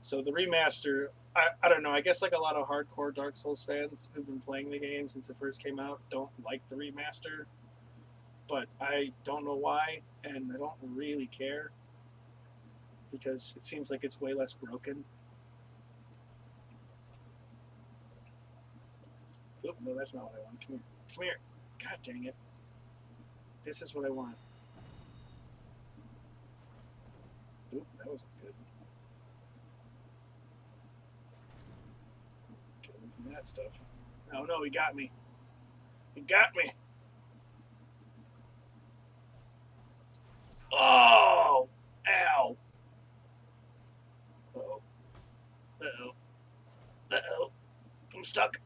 So the remaster, I don't know. I guess like a lot of hardcore Dark Souls fans who've been playing the game since it first came out don't like the remaster, but I don't know why, and I don't really care because it seems like it's way less broken. Oop, no, that's not what I want. Come here. Come here. God dang it. This is what I want. Oop, that wasn't good. Get away from that stuff. No, no, he got me. He got me. Oh! Ow. Uh-oh. Uh-oh. Uh-oh. I'm stuck.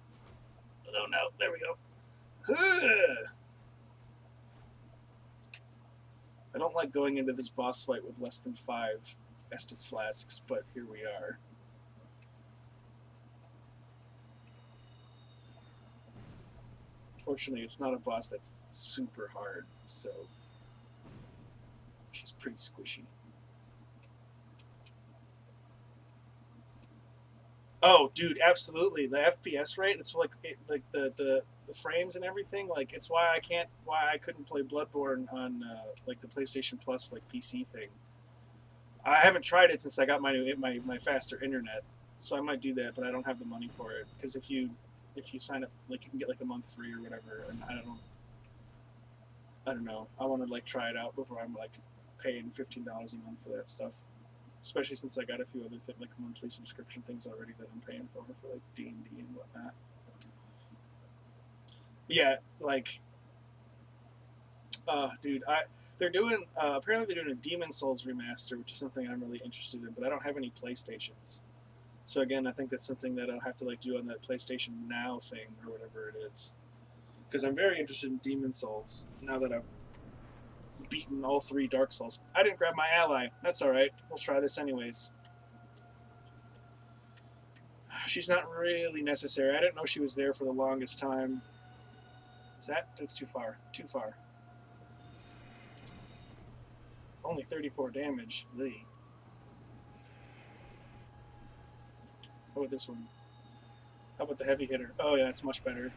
Oh, no. There we go. I don't like going into this boss fight with less than 5 Estus flasks, but here we are. Fortunately, it's not a boss that's super hard, so she's pretty squishy. Oh, dude, absolutely. The FPS rate, it's like like the frames and everything. Like it's why I couldn't play Bloodborne on like the PlayStation Plus like PC thing. I haven't tried it since I got my faster internet, so I might do that, but I don't have the money for it because if you sign up, like you can get like a month free or whatever, and I don't know. I want to like try it out before I'm like paying $15 a month for that stuff. Especially since I got a few other like monthly subscription things already that I'm paying for like D&D and whatnot. Yeah, like, dude, they're doing apparently they're doing a Demon Souls remaster, which is something I'm really interested in, but I don't have any PlayStations. So again, I think that's something that I'll have to like do on that PlayStation Now thing or whatever it is, because I'm very interested in Demon Souls now that I've beaten all 3 Dark Souls. I didn't grab my ally. That's all right. We'll try this anyways. She's not really necessary. I didn't know she was there for the longest time. That's too far. Too far. Only 34 damage. Lee. How about this one? How about the heavy hitter? Oh yeah, it's much better.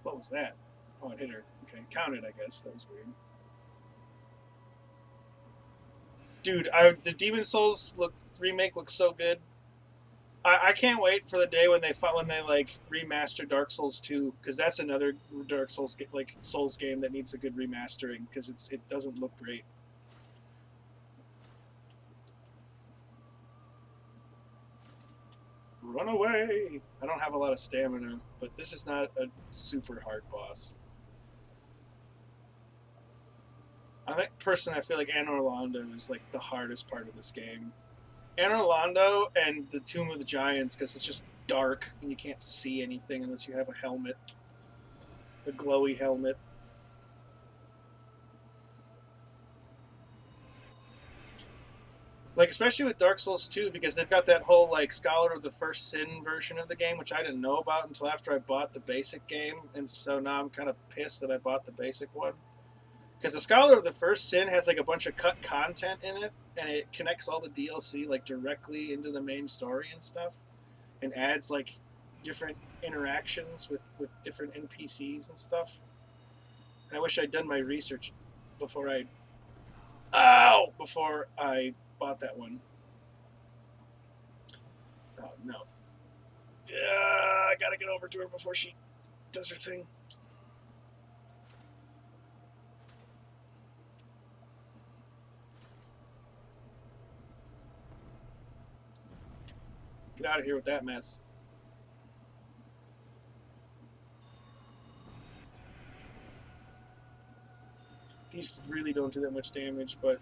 What was that? Oh, it hit her. Okay, counted, I guess. That was weird. Dude, the Demon Souls remake looks so good. I can't wait for the day when they like remaster Dark Souls 2, because that's another Dark Souls like Souls game that needs a good remastering because it doesn't look great. Run away! I don't have a lot of stamina, but this is not a super hard boss. I think personally, I feel like Anor Londo is like the hardest part of this game. Anor Londo and the Tomb of the Giants, because it's just dark and you can't see anything unless you have a helmet, the glowy helmet. Like especially with Dark Souls 2, because they've got that whole like Scholar of the First Sin version of the game, which I didn't know about until after I bought the basic game, and so now I'm kind of pissed that I bought the basic one. Because the Scholar of the First Sin has like a bunch of cut content in it, and it connects all the DLC like directly into the main story and stuff, and adds like different interactions with different NPCs and stuff. And I wish I'd done my research before before I bought that one. Oh no. I gotta get over to her before she does her thing. Get out of here with that mess. These really don't do that much damage, but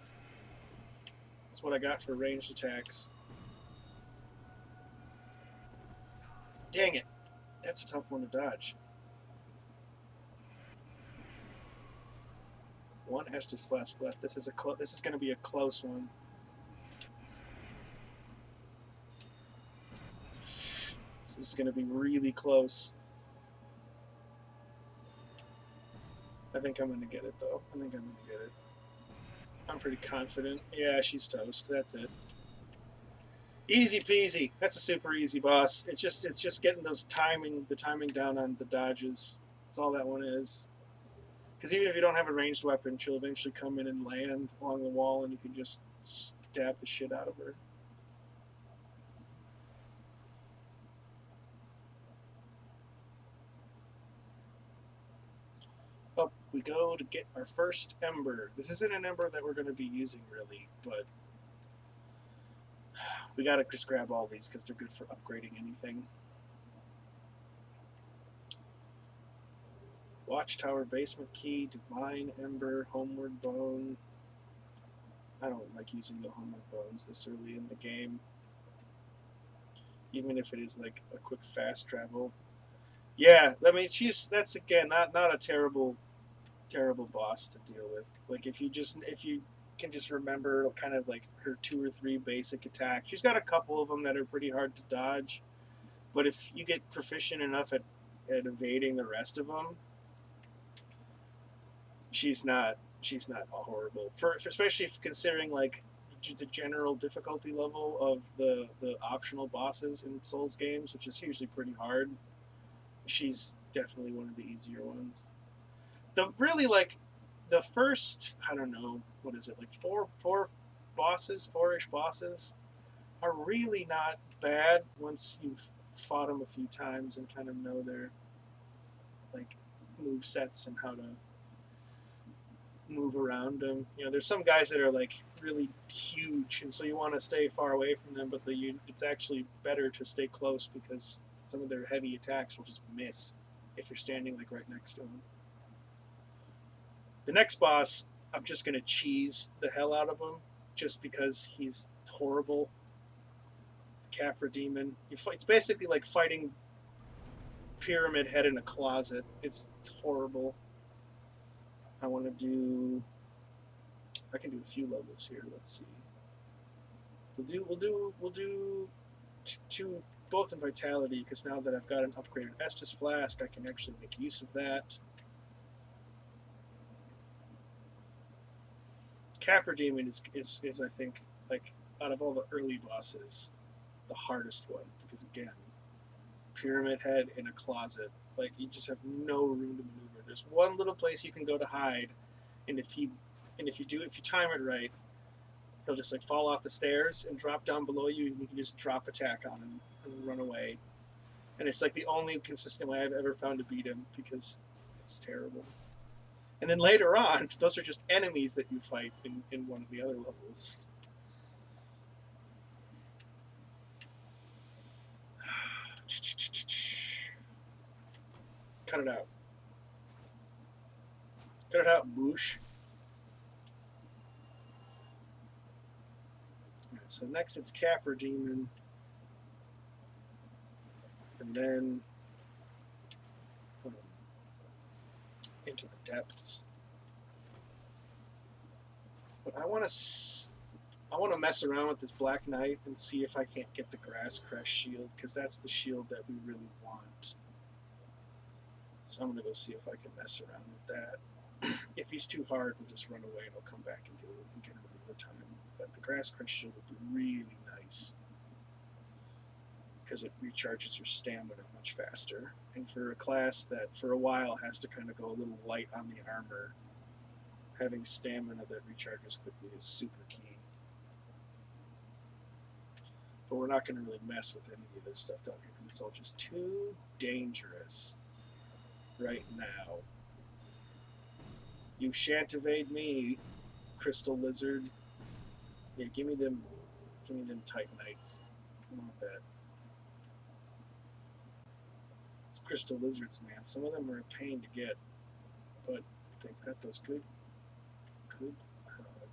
that's what I got for ranged attacks. Dang it. That's a tough one to dodge. One Estus Flask left. This is going to be a close one. This is going to be really close. I think I'm going to get it, though. I think I'm going to get it. I'm pretty confident. Yeah, she's toast. That's it. Easy peasy. That's a super easy boss. It's just getting the timing down on the dodges. That's all that one is. Because even if you don't have a ranged weapon, she'll eventually come in and land along the wall, and you can just stab the shit out of her. Up we go to get our first ember. This isn't an ember that we're going to be using, really, but we got to just grab all these because they're good for upgrading anything. Watchtower Basement Key, Divine Ember, Homeward Bone. I don't like using the Homeward Bones this early in the game. Even if it is like a quick fast travel. Yeah, I mean that's again not a terrible boss to deal with. Like if you can just remember kind of like her 2 or 3 basic attacks. She's got a couple of them that are pretty hard to dodge, but if you get proficient enough at evading the rest of them, she's not horrible. For especially if considering like the general difficulty level of the optional bosses in Souls games, which is usually pretty hard. She's definitely one of the easier ones. The really like the first, I don't know, what is it, like four-ish bosses are really not bad once you've fought them a few times and kind of know their like move sets and how to move around them. You know, there's some guys that are like really huge, and so you want to stay far away from them, but it's actually better to stay close because some of their heavy attacks will just miss if you're standing like right next to them. The next boss, I'm just going to cheese the hell out of him just because he's horrible. The Capra Demon. It's basically like fighting Pyramid Head in a closet. It's horrible. I want to do... I can do a few levels here. Let's see. We'll do two both in Vitality, because now that I've got an upgraded Estus Flask, I can actually make use of that. Capra Demon is I think, like, out of all the early bosses, the hardest one, because again, Pyramid Head in a closet, like, you just have no room to maneuver. There's one little place you can go to hide, and if you time it right, he'll just like fall off the stairs and drop down below you, and you can just drop attack on him and run away. And it's like the only consistent way I've ever found to beat him, because it's terrible. And then later on, those are just enemies that you fight in one of the other levels. Cut it out. Cut it out, Boosh. So next it's Capper Demon. And then into the depths. But I want to mess around with this Black Knight and see if I can't get the Grass Crest shield, because that's the shield that we really want. So I'm going to go see if I can mess around with that. If he's too hard, we'll just run away and I'll come back and do it and get him another time. But the Grass Crest shield would be really nice, because it recharges your stamina much faster. And for a class that for a while has to kind of go a little light on the armor, having stamina that recharges quickly is super key. But we're not going to really mess with any of this stuff down here because it's all just too dangerous right now. You shan't evade me, Crystal Lizard. Yeah, give me them Titanites. I want that. It's Crystal Lizards, man. Some of them are a pain to get, but they've got those good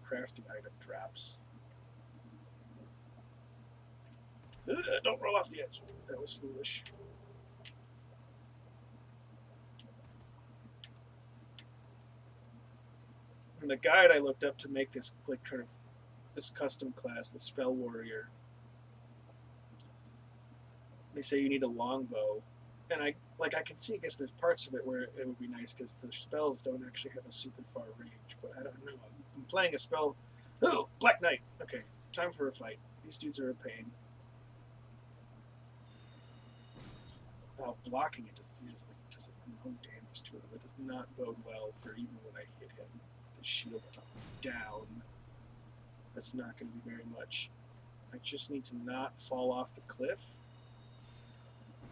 crafting item drops. Ugh, don't roll off the edge. That was foolish. And the guide I looked up to make this like kind of this custom class, the Spell Warrior, they say you need a longbow, and I can see, I guess there's parts of it where it would be nice because the spells don't actually have a super far range, but I don't know. I'm playing a spell. Oh, Black Knight. Okay, time for a fight. These dudes are a pain. Blocking it does no damage to him. It does not bode well for even when I hit him with the shield down. That's not going to be very much. I just need to not fall off the cliff.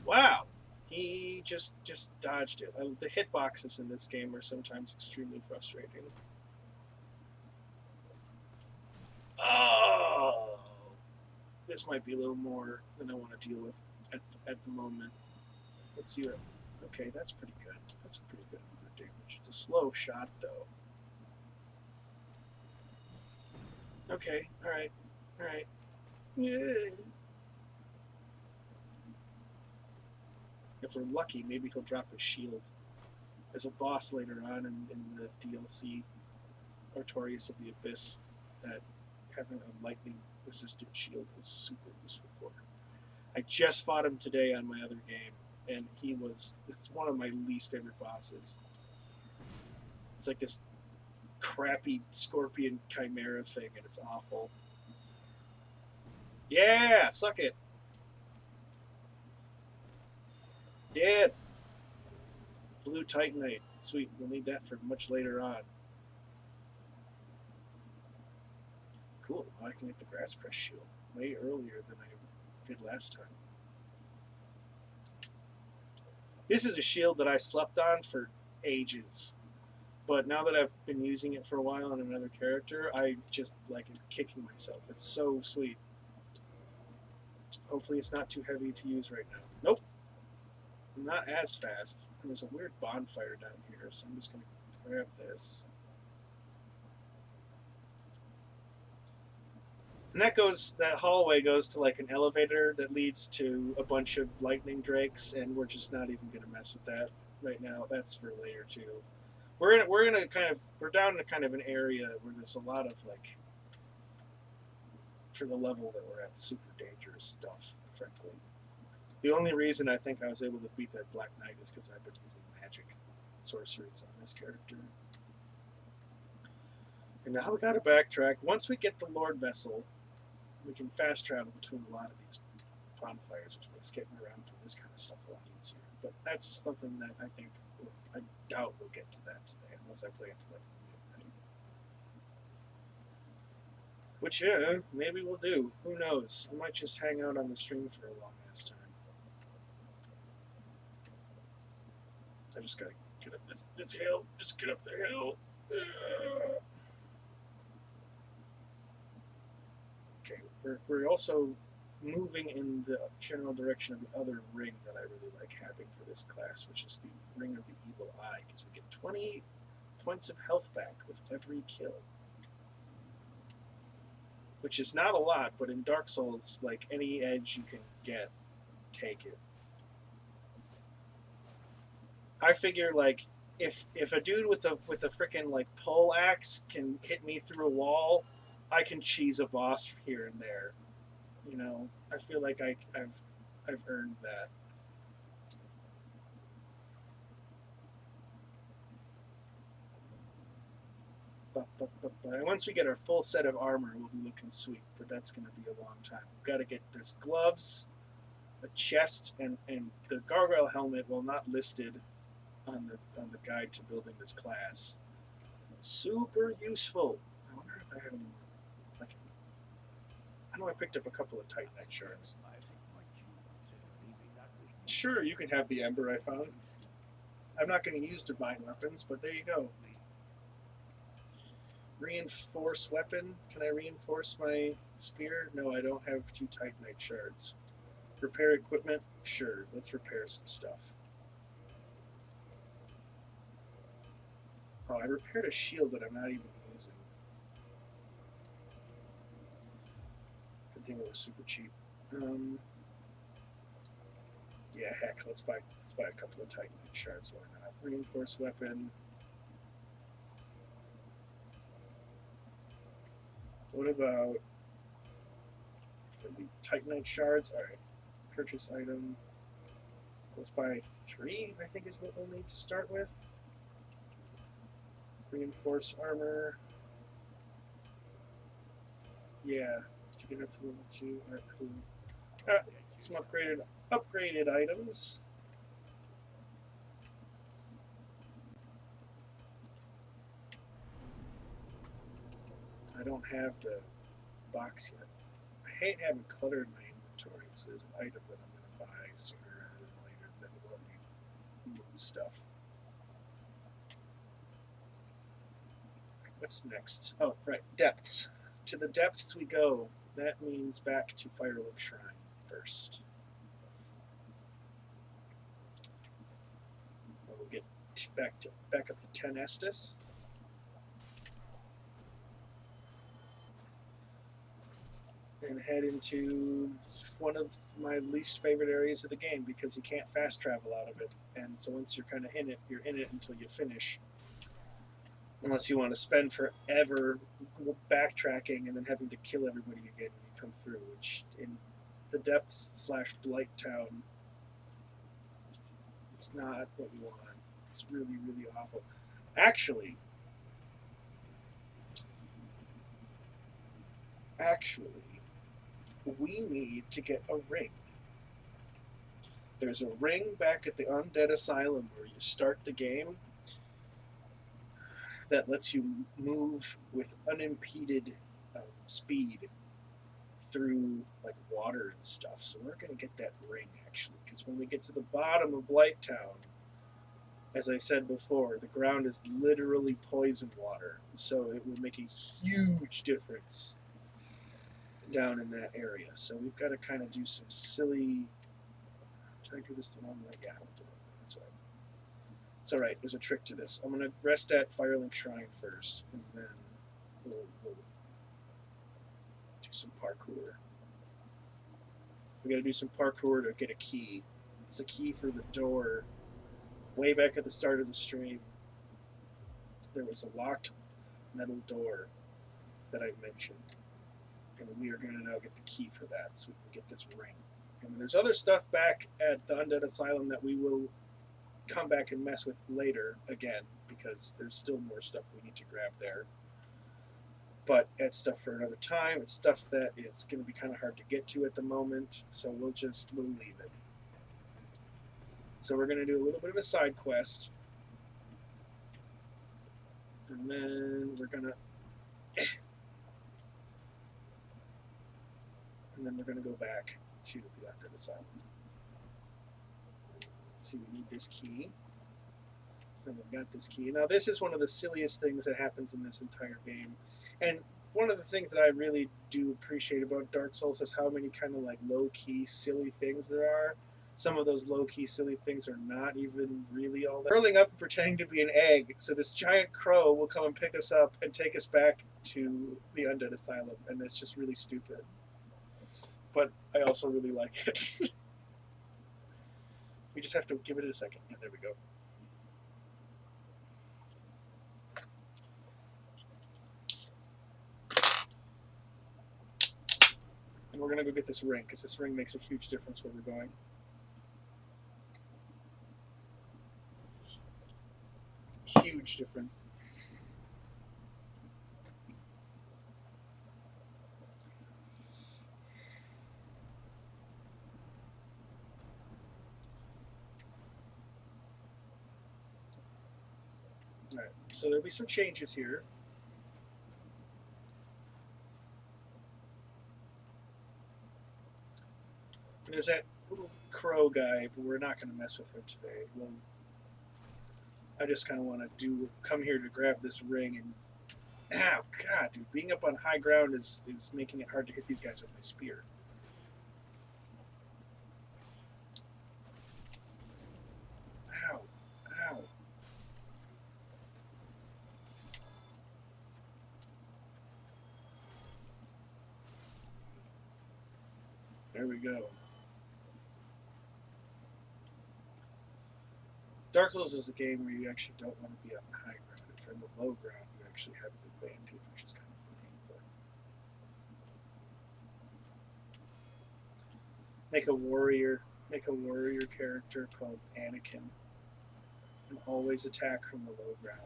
Wow, he just dodged it. The hitboxes in this game are sometimes extremely frustrating. Oh, this might be a little more than I want to deal with at the moment. Let's see what. Okay, that's pretty good. That's a pretty good amount of damage. It's a slow shot, though. Okay, alright. Alright. Yeah. If we're lucky, maybe he'll drop his shield. There's a boss later on in the DLC, Artorias of the Abyss, that having a lightning-resistant shield is super useful for. I just fought him today on my other game, and it's one of my least favorite bosses. It's like this crappy scorpion chimera thing, and it's awful. Yeah, suck it. Dead. Blue Titanite. Sweet, we'll need that for much later on. Cool, I can get the Grass Crest shield way earlier than I did last time. This is a shield that I slept on for ages, but now that I've been using it for a while on another character, I just like it kicking myself. It's so sweet. Hopefully it's not too heavy to use right now. Nope. Not as fast. And there's a weird bonfire down here, so I'm just going to grab this. And that hallway goes to like an elevator that leads to a bunch of lightning drakes, and we're just not even going to mess with that right now. That's for later too. We're down to kind of an area where there's a lot of like, for the level that we're at, super dangerous stuff, frankly. The only reason I think I was able to beat that Black Knight is because I've been using magic sorceries on this character. And now we gotta backtrack. Once we get the Lordvessel, we can fast travel between a lot of these bonfires, which makes getting around for this kind of stuff a lot easier. But that's something that I doubt we'll get to that today, unless I play it to like midnight. Which, yeah, maybe we'll do. Who knows? I might just hang out on the stream for a long ass time. I just gotta get up this hill. Just get up the hill. Okay, we're also moving in the general direction of the other ring that I really like having for this class, which is the Ring of the Evil Eye, because we get 20 points of health back with every kill. which is not a lot, but in Dark Souls, like any edge you can get, take it. I figure like if a dude with a freaking like pole axe can hit me through a wall, I can cheese a boss here and there. You know, I feel like I've earned that. And once we get our full set of armor, we'll be looking sweet. But that's going to be a long time. We've got to get there's gloves, a chest, and the gargoyle helmet. Well, not listed on the guide to building this class. Super useful. I wonder if I have any more. If I can. I know I picked up a couple of Titanite shards. Sure, you can have the ember I found. I'm not going to use divine weapons, but there you go. Reinforce weapon. Can I reinforce my spear? No, I don't have 2 Titanite shards. Repair equipment? Sure, let's repair some stuff. Oh, I repaired a shield that I'm not even using. Good thing it was super cheap. Yeah, heck, let's buy a couple of Titanite shards. Why not? Reinforce weapon. What about the Titanite shards? All right, purchase item. Let's buy 3. I think is what we'll need to start with. Reinforce armor. Yeah, to get up to level 2. Alright, cool. Alright, some upgraded items. I don't have the box yet. I hate having clutter in my inventory, so there's an item that I'm going to buy sooner rather than later that will let me move stuff. What's next? Oh, right, depths. To the depths we go. That means back to Firelink Shrine first. We'll get back up to 10 Estus. And head into one of my least favorite areas of the game because you can't fast travel out of it. And so once you're kind of in it, you're in it until you finish. Unless you want to spend forever backtracking and then having to kill everybody again when you come through, which in the depths / Blight Town, it's not what you want. It's really, really awful. Actually, we need to get a ring. There's a ring back at the Undead Asylum where you start the game that lets you move with unimpeded speed through like water and stuff. So we're going to get that ring actually, because when we get to the bottom of Blight Town, as I said before, the ground is literally poison water. So it will make a huge difference down in that area. So we've got to kind of do some silly. Did I do this the wrong way? Yeah, I went the wrong way. That's right. It's all right. There's a trick to this. I'm going to rest at Firelink Shrine first, and then we'll do some parkour. We got to do some parkour to get a key. It's the key for the door. Way back at the start of the stream, there was a locked metal door that I mentioned, and we are going to now get the key for that so we can get this ring. And there's other stuff back at the Undead Asylum that we will come back and mess with later again, because there's still more stuff we need to grab there. But it's stuff for another time. It's stuff that is going to be kind of hard to get to at the moment, so we'll leave it. So we're going to do a little bit of a side quest, and then we're going to go back to the Undead Asylum. Let's see, we need this key. So we've got this key. Now this is one of the silliest things that happens in this entire game. And one of the things that I really do appreciate about Dark Souls is how many kind of like low-key, silly things there are. some of those low-key silly things are not even really all that. Curling up and pretending to be an egg, so this giant crow will come and pick us up and take us back to the Undead Asylum, and it's just really stupid. But I also really like it. We just have to give it a second. Yeah, there we go. And we're going to go get this ring, because this ring makes a huge difference where we're going. Huge difference. All right, so there'll be some changes here. And there's that little crow guy, but we're not going to mess with him today. Well, I just kind of want to come here to grab this ring and... Ow, God, dude, being up on high ground is making it hard to hit these guys with my spear. Ow, ow. There we go. Dark Souls is a game where you actually don't want to be on the high ground. If you're on the low ground, you actually have an advantage, which is kind of funny. But make a warrior character called Anakin, and always attack from the low ground.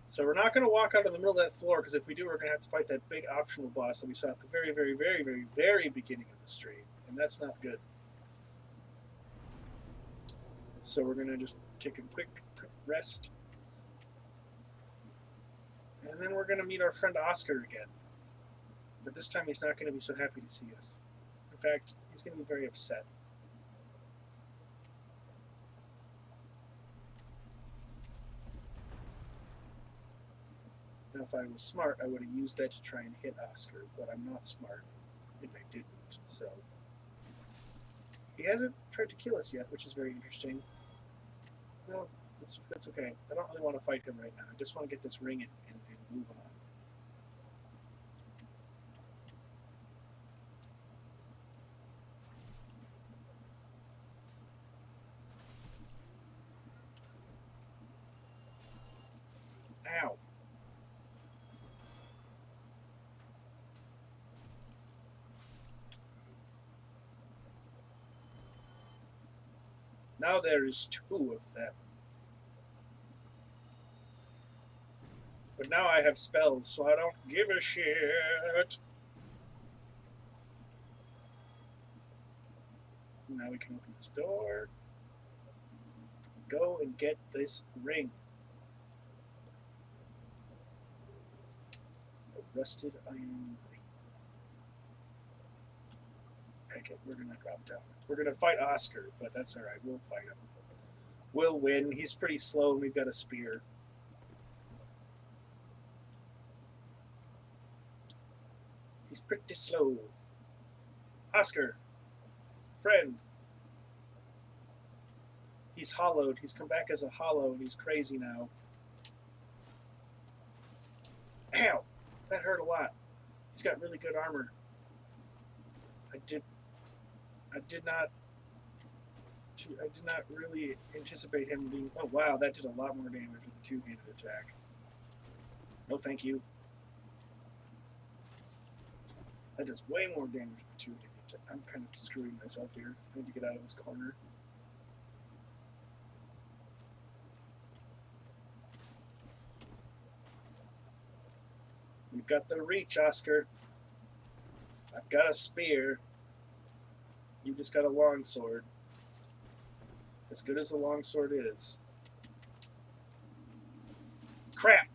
So we're not going to walk out of the middle of that floor, because if we do, we're going to have to fight that big optional boss that we saw at the very, very, very, very, very beginning of the stream, and that's not good. So we're going to just take a quick rest. And then we're going to meet our friend Oscar again. But this time he's not going to be so happy to see us. In fact, he's going to be very upset. Now, if I was smart, I would have used that to try and hit Oscar, but I'm not smart, and I didn't. So he hasn't tried to kill us yet, which is very interesting. Well, that's okay. I don't really want to fight him right now. I just want to get this ring and move on. Ow. Now there is 2 of them. But now I have spells, so I don't give a shit. Now we can open this door. Go and get this ring. The rusted iron ring. Heck it, we're gonna drop down. We're gonna fight Oscar, but that's alright, we'll fight him. We'll win. He's pretty slow and we've got a spear. He's pretty slow. Oscar, friend. He's hollowed. He's come back as a hollow and he's crazy now. Ow! That hurt a lot. He's got really good armor. I did not really anticipate him being... Oh, wow, that did a lot more damage with a two-handed attack. No, thank you. That does way more damage with a two-handed attack. I'm kind of screwing myself here. I need to get out of this corner. You've got the reach, Oscar. I've got a spear. You just got a longsword. As good as a longsword is. Crap!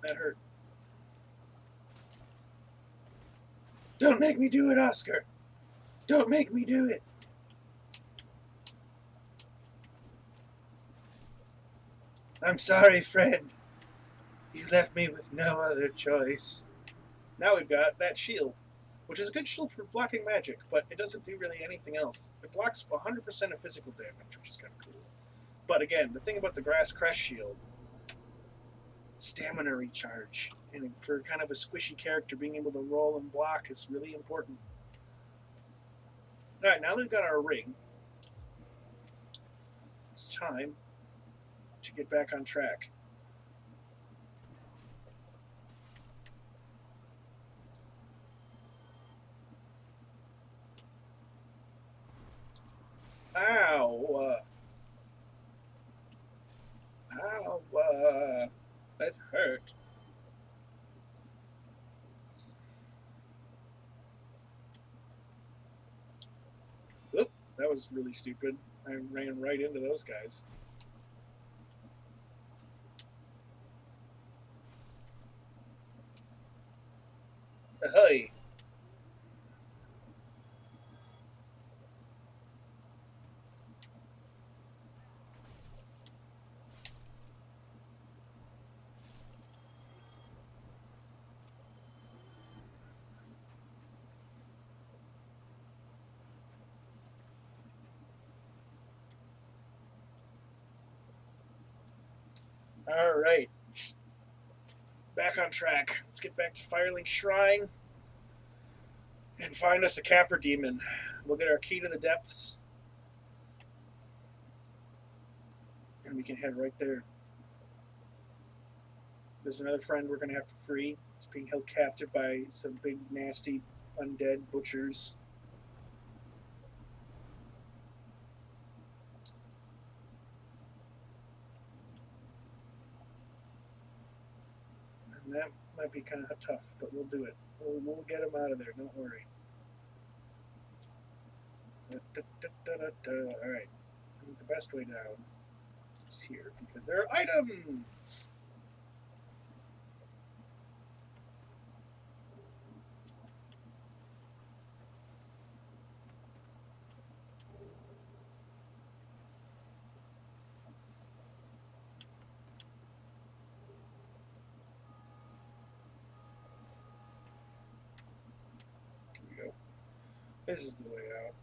That hurt. Don't make me do it, Oscar! Don't make me do it! I'm sorry, friend. You left me with no other choice. Now we've got that shield. which is a good shield for blocking magic, but it doesn't do really anything else. It blocks 100% of physical damage, which is kind of cool. But again, the thing about the Grass Crest shield, stamina recharge, and for kind of a squishy character, being able to roll and block is really important. All right, now that we've got our ring, it's time to get back on track. Ow! Ow! That hurt. Oop, that was really stupid. I ran right into those guys. Ahoy! All right. Back on track. Let's get back to Firelink Shrine and find us a Capra Demon. We'll get our key to the depths, and we can head right there. There's another friend we're going to have to free. He's being held captive by some big, nasty, undead butchers. And that might be kind of tough, but we'll do it. We'll get him out of there, don't worry. Alright. I think the best way down is here, because there are items! Here we go. This is the way out.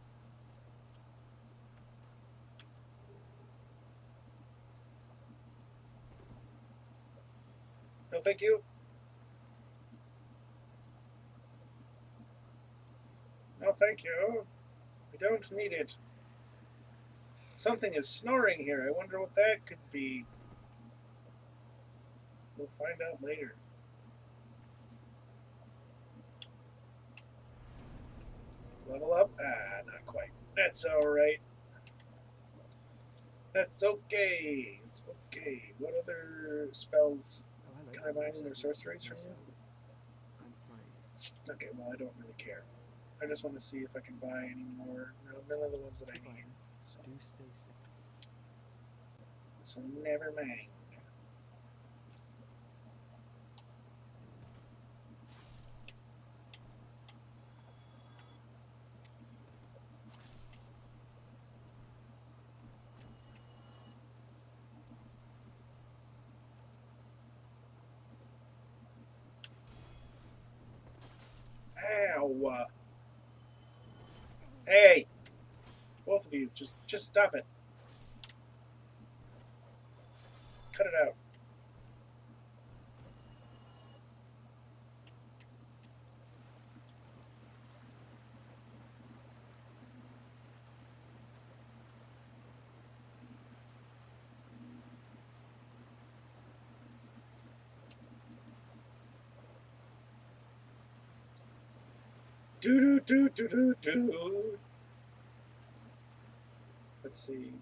No, thank you. No, thank you. I don't need it. Something is snoring here. I wonder what that could be. We'll find out later. Level up? Ah, not quite. That's alright. That's okay. It's okay. What other spells can I buy any more sorceries from you? I'm fine. Okay, well, I don't really care. I just want to see if I can buy any more. No, none of the ones that I need. So, Do stay safe. so never mind. Ow! Hey! Both of you, just stop it. Cut it out. Do. Let's see.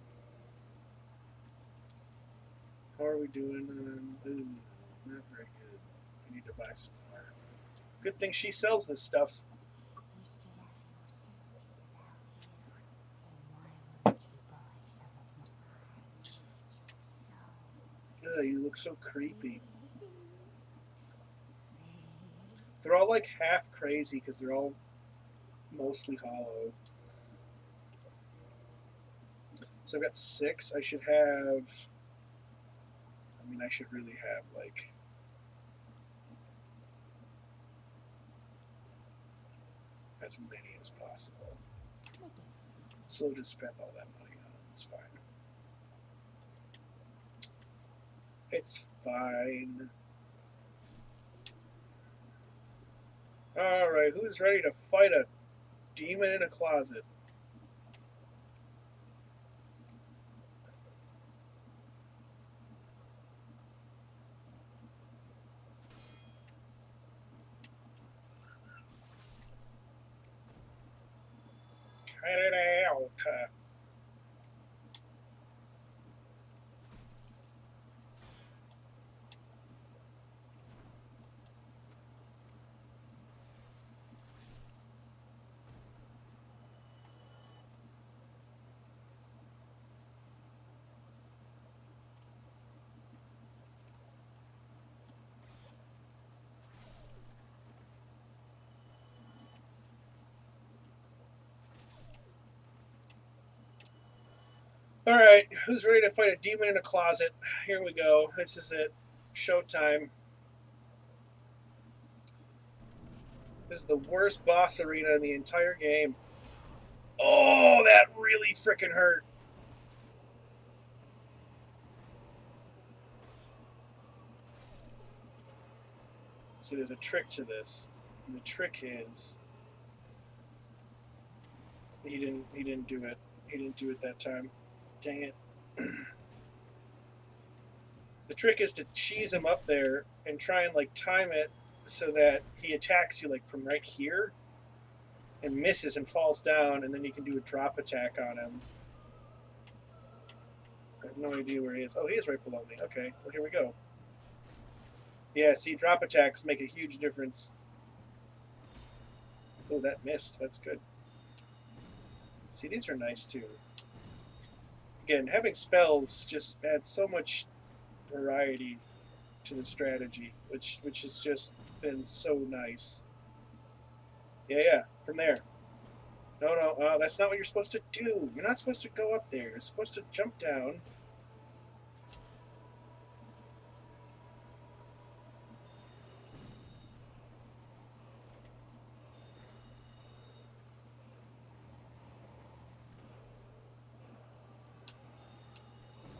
How are we doing? Ooh, not very good. I need to buy some more. Good thing she sells this stuff. Ugh, you look so creepy. They're all like half crazy because they're all mostly hollow. So I've got 6. I should have. I mean, I should really have like. as many as possible. So we'll just spend all that money on it. It's fine. It's fine. Alright, who's ready to fight a demon in a closet? Cut it out. Alright, who's ready to fight a demon in a closet? Here we go. This is it. Showtime. This is the worst boss arena in the entire game. Oh, that really freaking hurt. So there's a trick to this. And the trick is he didn't do it. He didn't do it that time. Dang it. The trick is to cheese him up there and try and like time it so that he attacks you like from right here and misses and falls down, and then you can do a drop attack on him. I have no idea where he is. Oh, he is right below me. Okay, well, here we go. Yeah, see, drop attacks make a huge difference. Oh, that missed. That's good. See, these are nice, too. Again, having spells just adds so much variety to the strategy, which has just been so nice. Yeah, from there. No, that's not what you're supposed to do. You're not supposed to go up there. You're supposed to jump down.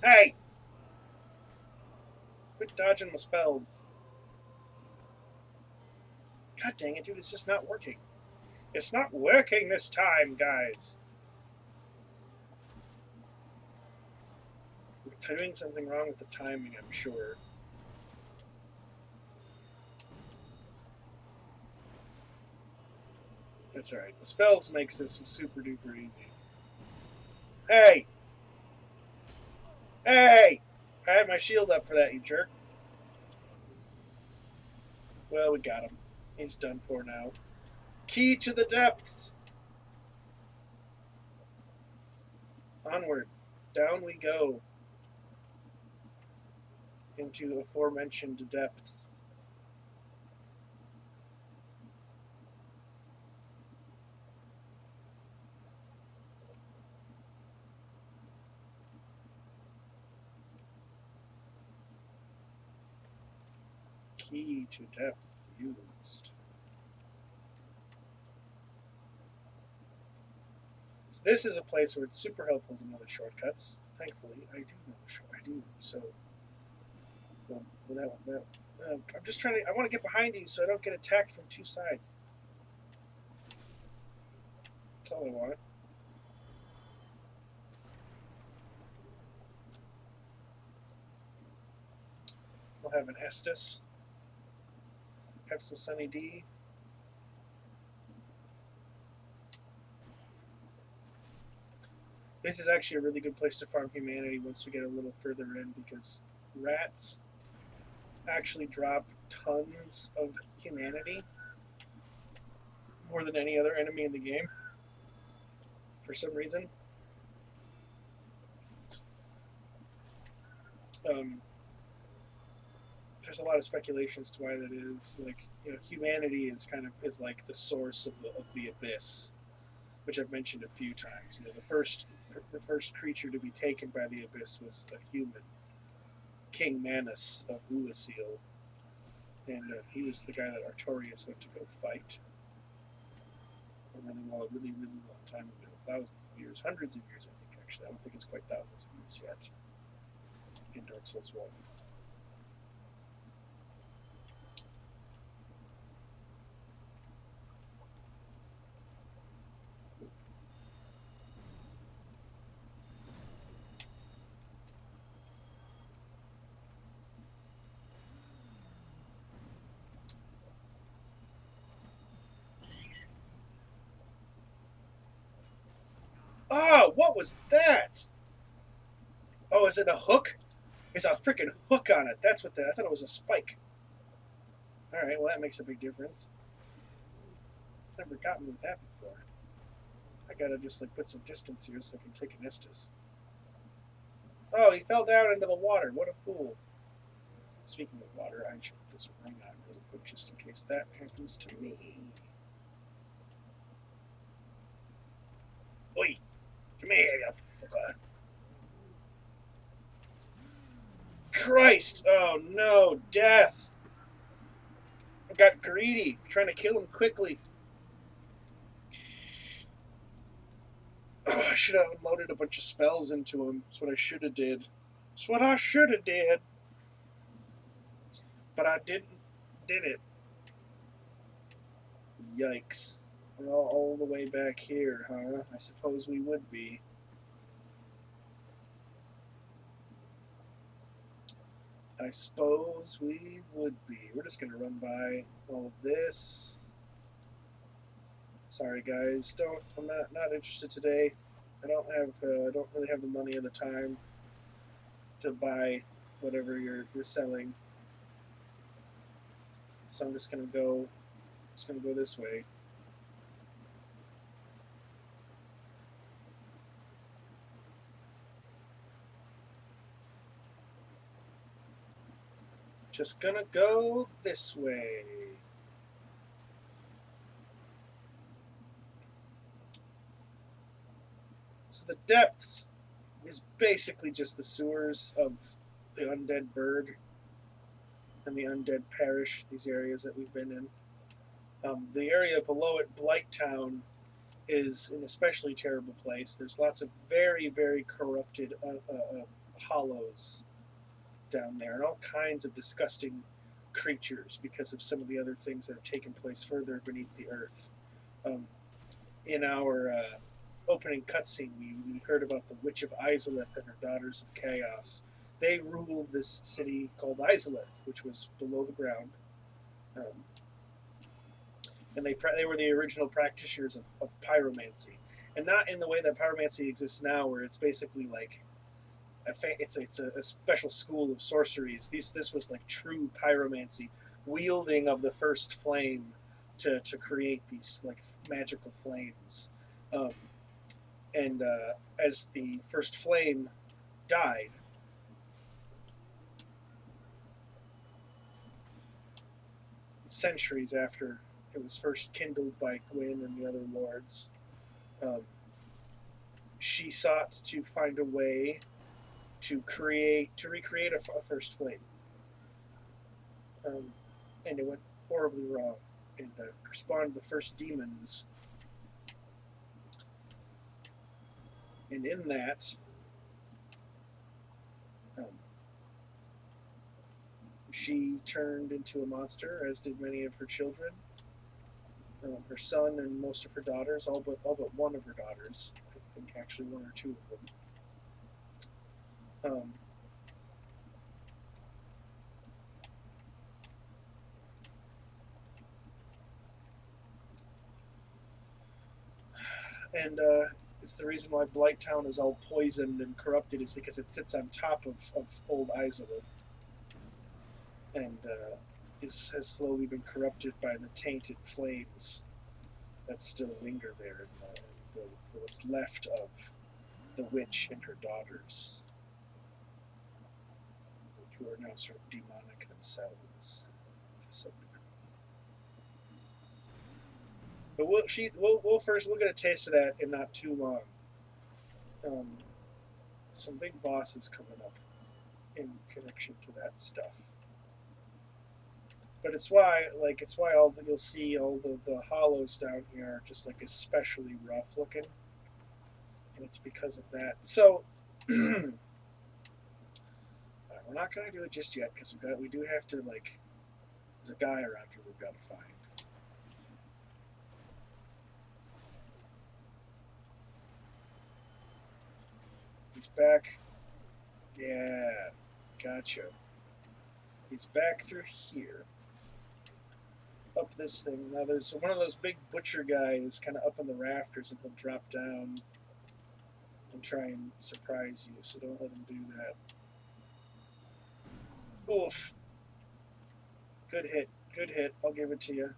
Hey! Quit dodging my spells. God dang it, dude, it's just not working. It's not working this time, guys. We're doing something wrong with the timing, I'm sure. That's alright. The spells makes this super duper easy. Hey! Hey! I had my shield up for that, you jerk. Well, we got him. He's done for now. Key to the depths! Onward. Down we go. Into aforementioned depths. Key to depths used. So this is a place where it's super helpful to know the shortcuts. Thankfully, I do know the short. I do. So, I'm just trying to. I want to get behind you so I don't get attacked from two sides. That's all I want. We'll have an Estus. Have some Sunny D. This is actually a really good place to farm humanity once we get a little further in, because rats actually drop tons of humanity, more than any other enemy in the game, for some reason. There's a lot of speculation as to why that is. Like, humanity is like the source of the abyss, which I've mentioned a few times. The first creature to be taken by the abyss was a human, King Manus of Ulasil, and he was the guy that Artorias went to go fight. really long time ago, thousands of years, hundreds of years, I think. Actually, I don't think it's quite thousands of years yet in Dark Souls 1. Oh, what was that? Oh, is it a hook? It's a freaking hook on it. That's what I thought it was a spike. All right, well that makes a big difference. It's never gotten me with that before. I gotta just like put some distance here so I can take an Estus. Oh, he fell down into the water. What a fool. Speaking of water, I should put this ring on really quick just in case that happens to me. Oi! Come here, you fucker. Christ! Oh no, death! I got greedy, trying to kill him quickly. Oh, I should have unloaded a bunch of spells into him. That's what I should have did. That's what I should have did. But I didn't. Did it. Yikes. We're all the way back here, huh? I suppose we would be. I suppose we would be. We're just gonna run by all of this. Sorry, guys. I'm not interested today. I don't really have the money or the time to buy whatever you're selling. So I'm just gonna go this way. Just gonna go this way. So the depths is basically just the sewers of the Undead Burg and the Undead Parish, these areas that we've been in. The area below it, Blighttown, is an especially terrible place. There's lots of very corrupted hollows down there, and all kinds of disgusting creatures because of some of the other things that have taken place further beneath the earth. In our opening cutscene, we heard about the Witch of Izalith and her Daughters of Chaos. They ruled this city called Izalith, which was below the ground. And they were the original practitioners of pyromancy. And not in the way that pyromancy exists now, where it's basically like it's a special school of sorceries. This was like true pyromancy, wielding of the first flame to create these like magical flames. And as the first flame died, centuries after it was first kindled by Gwyn and the other lords, um, she sought to find a way to recreate a first flame, and it went horribly wrong, and spawned the first demons. And in that, um, she turned into a monster, as did many of her children. Her son and most of her daughters, all but one of her daughters, I think actually one or two of them. And it's the reason why Blighttown is all poisoned and corrupted, is because it sits on top of old Izalith, and has slowly been corrupted by the tainted flames that still linger there, and what's left of the witch and her daughters, who are now sort of demonic themselves to some degree. But we'll get a taste of that in not too long. Some big bosses coming up in connection to that stuff. But it's why, like, it's why all you'll see all the hollows down here are just like especially rough looking, and it's because of that. So we're not gonna do it just yet because we do have to, like, there's a guy around here we've got to find. He's back. Yeah, gotcha. He's back through here. Up this thing. Now there's one of those big butcher guys kind of up in the rafters, and he'll drop down and try and surprise you, so don't let him do that. Oof. Good hit. Good hit. I'll give it to you.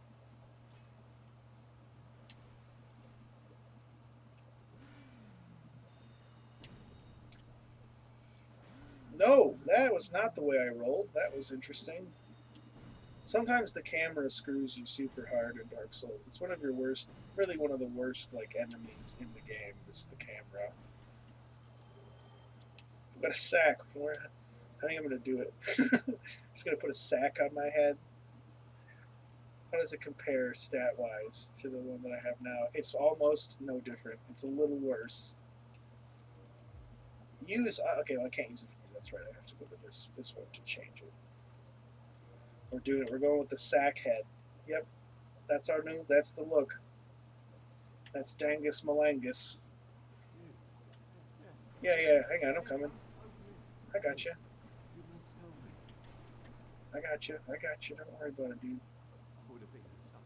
No, that was not the way I rolled. That was interesting. Sometimes the camera screws you super hard in Dark Souls. It's one of your worst, really one of the worst, like, enemies in the game is the camera. I've got a sack. I think I'm going to do it. I'm just going to put a sack on my head. How does it compare stat-wise to the one that I have now? It's almost no different. It's a little worse. Okay, well, I can't use it for you. That's right. I have to go to this one to change it. We're going with the sack head. Yep. That's the look. That's Dangus Malangus. Yeah, hang on, I'm coming. I got you. You must help me. I got you. Don't worry about it, dude. I would have been a supper.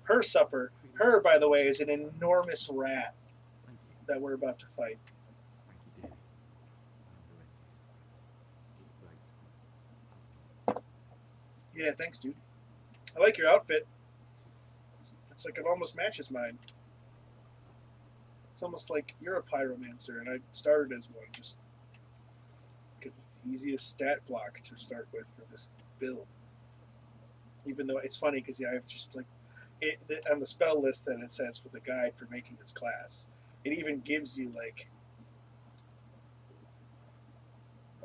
Her supper. Her, by the way, is an enormous rat Thank you. that we're about to fight. Thank you, dearly. Thanks. Yeah, thanks, dude. I like your outfit. It's like it almost matches mine. It's almost like you're a pyromancer, and I started as one just because it's the easiest stat block to start with for this build. Even though it's funny because I have just like on the spell list that it says for the guide for making this class, it even gives you like,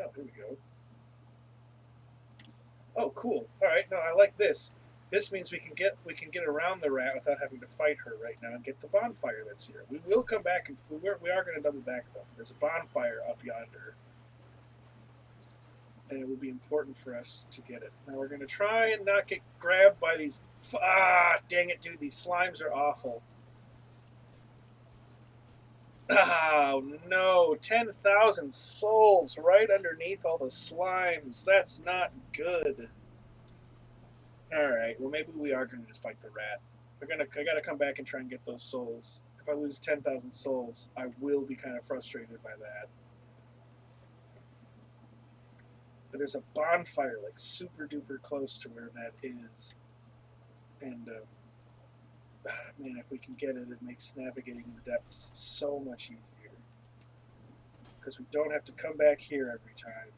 oh, here we go. Oh, cool. All right, no, I like this. This means we can get around the rat without having to fight her right now and get the bonfire that's here. We will come back and we are going to double back though. There's a bonfire up yonder, and it will be important for us to get it. Now we're going to try and not get grabbed by these. Dang it, dude! These slimes are awful. Oh no! 10,000 souls right underneath all the slimes. That's not good. All right. Well, maybe we are going to just fight the rat. I got to come back and try and get those souls. If I lose 10,000 souls, I will be kind of frustrated by that. But there's a bonfire like super duper close to where that is, and man, if we can get it, it makes navigating the depths so much easier because we don't have to come back here every time.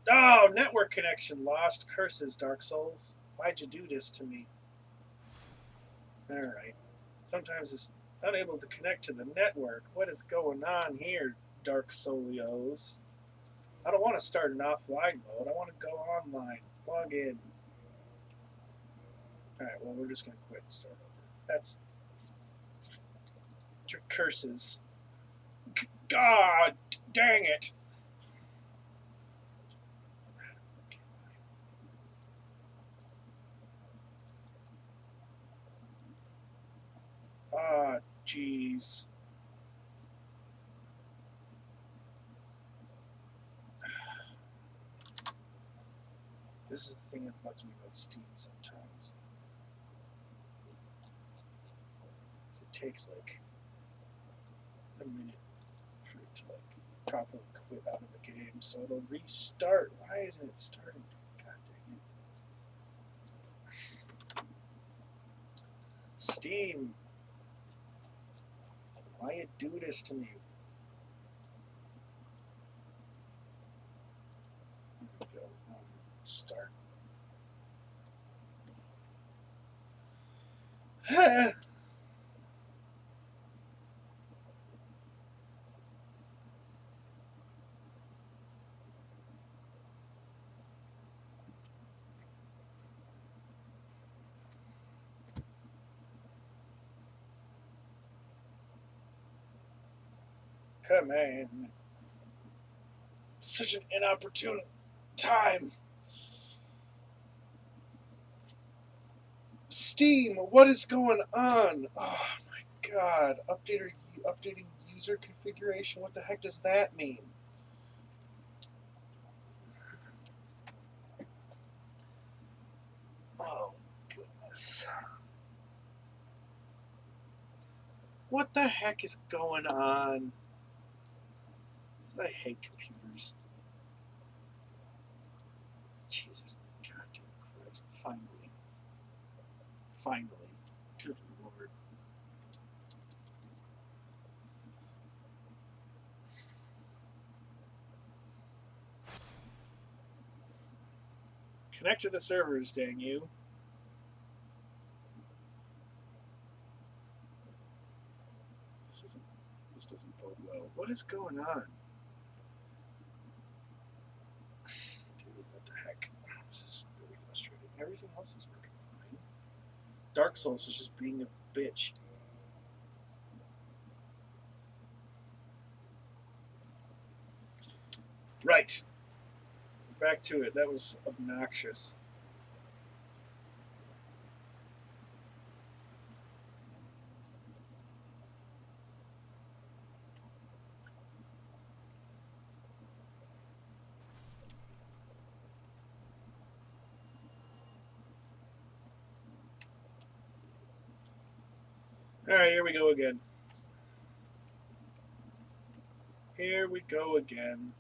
Oh, network connection lost. Curses, Dark Souls. Why'd you do this to me? Alright. Sometimes it's unable to connect to the network. What is going on here, Dark Solios? I don't want to start an offline mode. I want to go online. Log in. Alright, well, we're just going to quit and start over. That's curses. God dang it. Ah, jeez. This is the thing that bugs me about Steam sometimes. It takes like a minute for it to like properly quit out of the game, so it'll restart. Why isn't it starting? God dang it. Steam. Why you do this to me? Here we go. Start. Come on. Such an inopportune time. Steam, what is going on? Oh my god. Updating user configuration. What the heck does that mean? Oh goodness. What the heck is going on? I hate computers. Jesus goddamn Christ. Finally. Finally. Good lord. Connect to the servers, dang you. This doesn't bode well. What is going on? Dude, what the heck? This is really frustrating. Everything else is working fine. Dark Souls is just being a bitch. Right. Back to it. That was obnoxious. Alright, here we go again. Here we go again.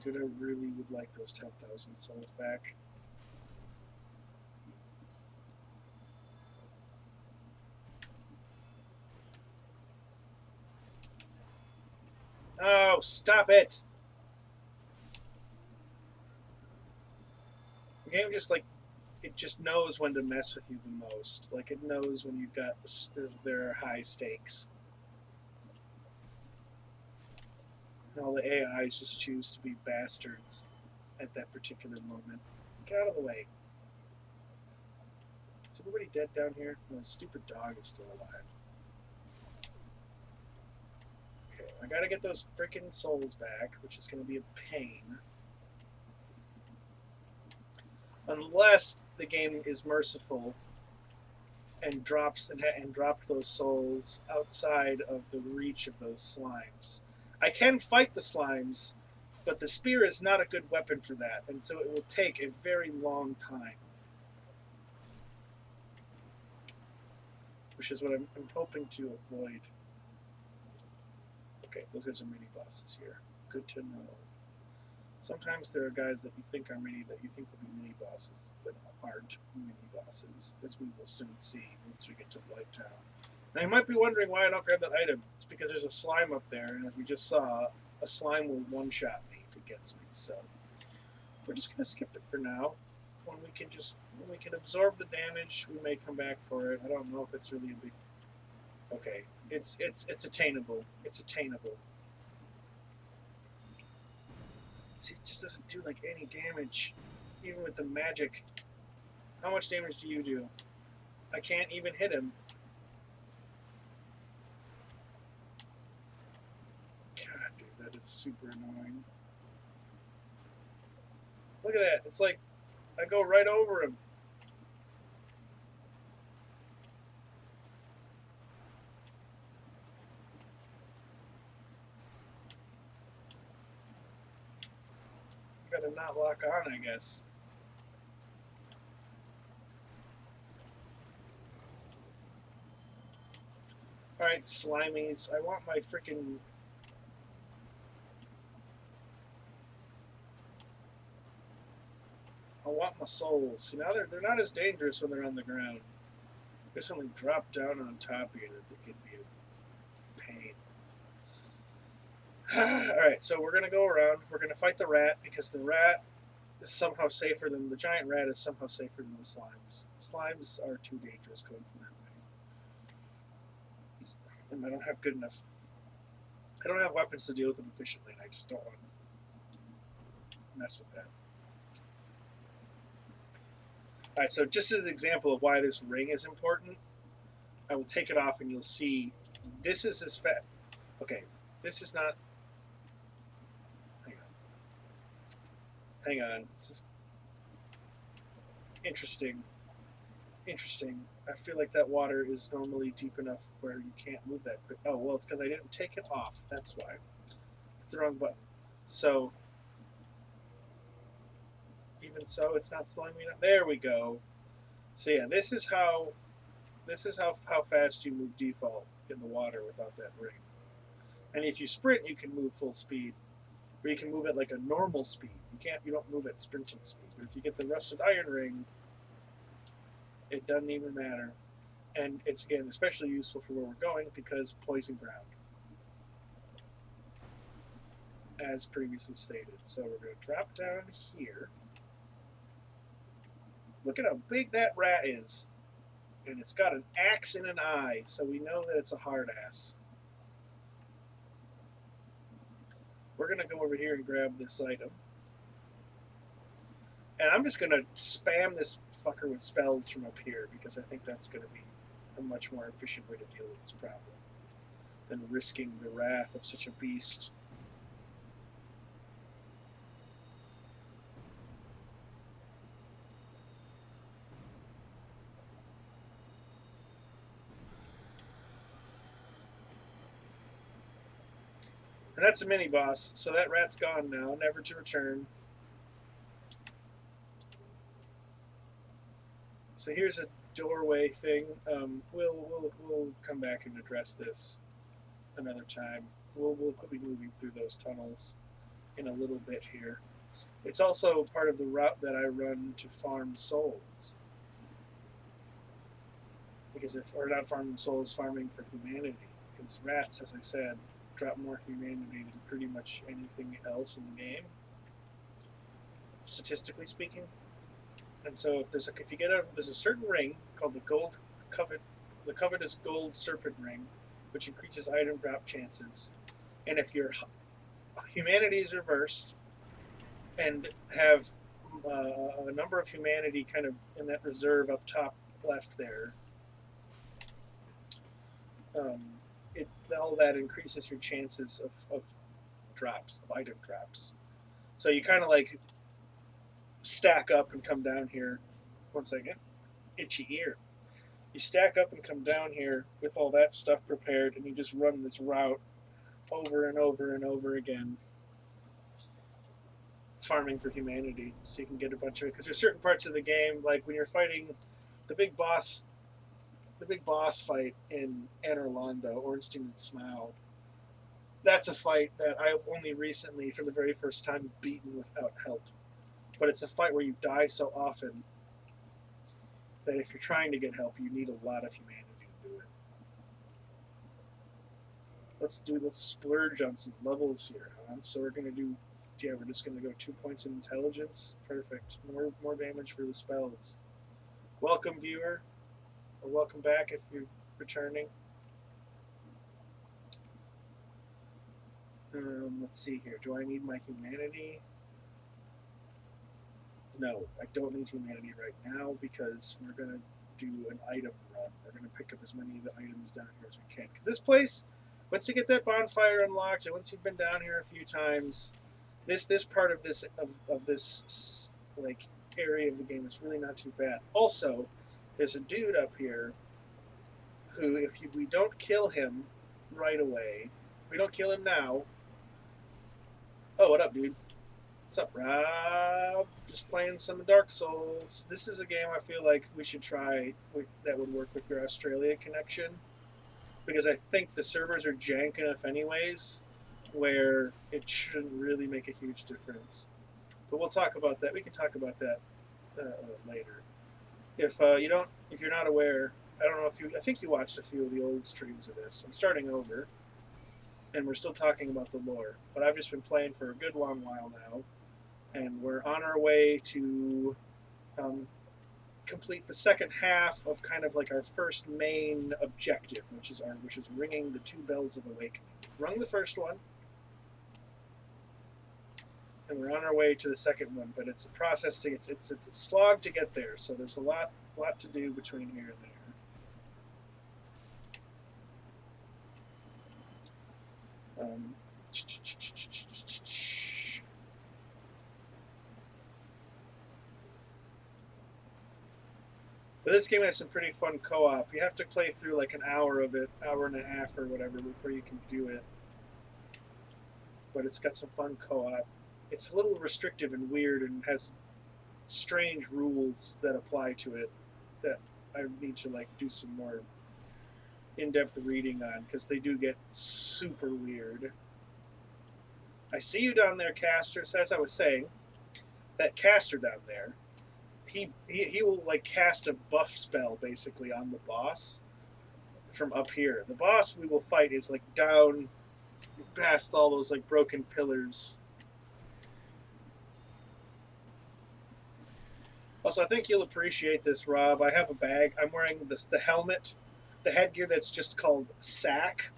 Dude, I really would like those 10,000 souls back. Oh, stop it! The game just it just knows when to mess with you the most. Like it knows when you've got there are high stakes. And all the AIs just choose to be bastards at that particular moment. Get out of the way. Is everybody dead down here? No, the stupid dog is still alive. Okay, I gotta get those freaking souls back, which is gonna be a pain. Unless the game is merciful and dropped those souls outside of the reach of those slimes. I can fight the slimes, but the spear is not a good weapon for that, and so it will take a very long time. Which is what I'm hoping to avoid. Okay, those guys are mini bosses here. Good to know. Sometimes there are guys that you think will be mini bosses that aren't mini bosses, as we will soon see once we get to Blighttown. Now you might be wondering why I don't grab that item. It's because there's a slime up there, and as we just saw, a slime will one-shot me if it gets me. So we're just gonna skip it for now. When we can absorb the damage, we may come back for it. I don't know if it's really a big. Okay, it's attainable. It's attainable. See, it just doesn't do like any damage, even with the magic. How much damage do you do? I can't even hit him. God, dude, that is super annoying. Look at that. It's like I go right over him. Gotta not lock on, I guess. Alright, slimies. I want my freaking. I want my souls. See, now they're not as dangerous when they're on the ground. If something dropped down on top of you, that could be a pain. Alright, so we're going to go around. We're going to fight the rat because the rat is somehow safer than the giant rat is somehow safer than the slimes. Slimes are too dangerous going from that way. And I don't have good enough. I don't have weapons to deal with them efficiently, and I just don't want to mess with that. Alright, so just as an example of why this ring is important, I will take it off and you'll see this is as fat. Okay, this is not. Hang on. This is interesting. Interesting. I feel like that water is normally deep enough where you can't move that quick. Oh, well, it's because I didn't take it off. That's why. Hit the wrong button. So, even so, it's not slowing me down. There we go. So yeah, this is how fast you move default in the water without that ring. And if you sprint, you can move full speed, or you can move at like a normal speed. You don't move at sprinting speed. But if you get the rusted iron ring, it doesn't even matter. And it's, again, especially useful for where we're going because poison ground, as previously stated. So we're going to drop down here. Look at how big that rat is. And it's got an axe in an eye, so we know that it's a hard ass. We're going to go over here and grab this item. And I'm just going to spam this fucker with spells from up here because I think that's going to be a much more efficient way to deal with this problem than risking the wrath of such a beast. And that's a mini boss, so that rat's gone now, never to return. So here's a doorway thing. We'll come back and address this another time. We'll be moving through those tunnels in a little bit here. It's also part of the route that I run to farm souls. Because or not farming souls, farming for humanity. Because rats, as I said, drop more humanity than pretty much anything else in the game, statistically speaking. And so if there's a certain ring called the covetous gold serpent ring, which increases item drop chances. And if your humanity is reversed and have a number of humanity kind of in that reserve up top left there, all that increases your chances of drops, of item drops. So you kind of like stack up and come down here. One second. Itchy ear. You stack up and come down here with all that stuff prepared, and you just run this route over and over and over again, farming for humanity, so you can get a bunch of it. Because there's certain parts of the game, like when you're fighting the big boss fight in Anor Londo, Ornstein and Smough. That's a fight that I've only recently, for the very first time, beaten without help. But it's a fight where you die so often that if you're trying to get help, you need a lot of humanity to do it. Let's splurge on some levels here, huh? So we're gonna do, yeah, we're just gonna go 2 points in intelligence. Perfect. More damage for the spells. Welcome, viewer, or welcome back if you're returning. Let's see here. Do I need my humanity? No, I don't need humanity right now because we're going to do an item run. We're going to pick up as many of the items down here as we can. Because this place, once you get that bonfire unlocked, and once you've been down here a few times, this part of this like area of the game is really not too bad. Also, there's a dude up here who, if we don't kill him right away, we don't kill him now. Oh, what up, dude? What's up, Rob? Just playing some Dark Souls. This is a game I feel like we should try that would work with your Australia connection. Because I think the servers are jank enough anyways, where it shouldn't really make a huge difference. But we'll talk about that. We can talk about that later. If if you're not aware, I don't know if you. I think you watched a few of the old streams of this. I'm starting over, and we're still talking about the lore, but I've just been playing for a good long while now, and we're on our way to um, complete the second half of kind of like our first main objective, which is ringing the two bells of awakening. We've rung the first one, and we're on our way to the second one. But it's a process to it's a slog to get there. So there's a lot to do between here and there. But this game has some pretty fun co-op. You have to play through like an hour of it, hour and a half or whatever, before you can do it. But it's got some fun co-op. It's a little restrictive and weird and has strange rules that apply to it that I need to like do some more in-depth reading on because they do get super weird. I see you down there, Caster. So as I was saying, that caster down there, he will like cast a buff spell basically on the boss from up here. The boss we will fight is like down past all those like broken pillars. Also, I think you'll appreciate this, Rob. I have a bag. I'm wearing the helmet, the headgear that's just called sack,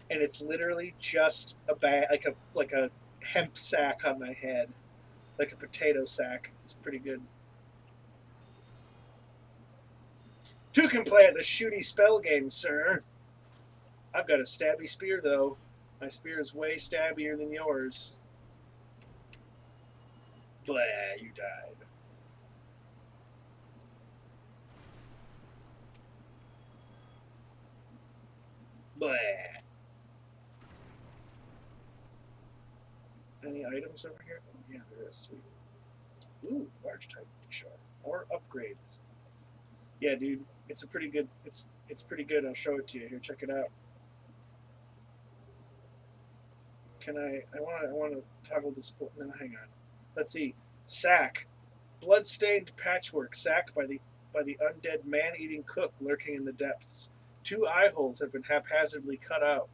and it's literally just a bag, like a hemp sack on my head, like a potato sack. It's pretty good. Two can play at the shooty spell game, sir. I've got a stabby spear, though. My spear is way stabbier than yours. Blah, you died. Blah. Any items over here? Oh, yeah, there is. Sweet. Ooh, large type shard. More upgrades. Yeah, dude, it's a pretty good. It's pretty good. I'll show it to you here. Check it out. Can I? I want to toggle the split. No, hang on. Let's see. Sack, blood-stained patchwork. Sack by the undead man-eating cook lurking in the depths. Two eye holes have been haphazardly cut out.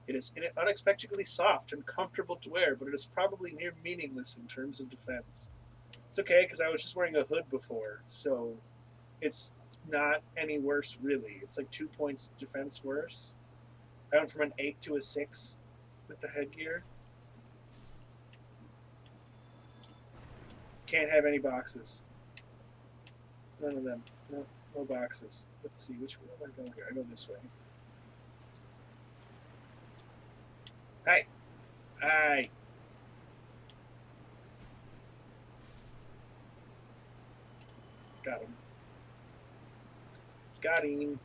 It is unexpectedly soft and comfortable to wear, but it is probably near meaningless in terms of defense. It's okay because I was just wearing a hood before, so it's not any worse really. It's like 2 points defense worse. I went from an 8 to a 6 with the headgear. Can't have any boxes. None of them. No boxes. Let's see, which way am I going here? I go this way. Hey! Hi! Got him. Got him.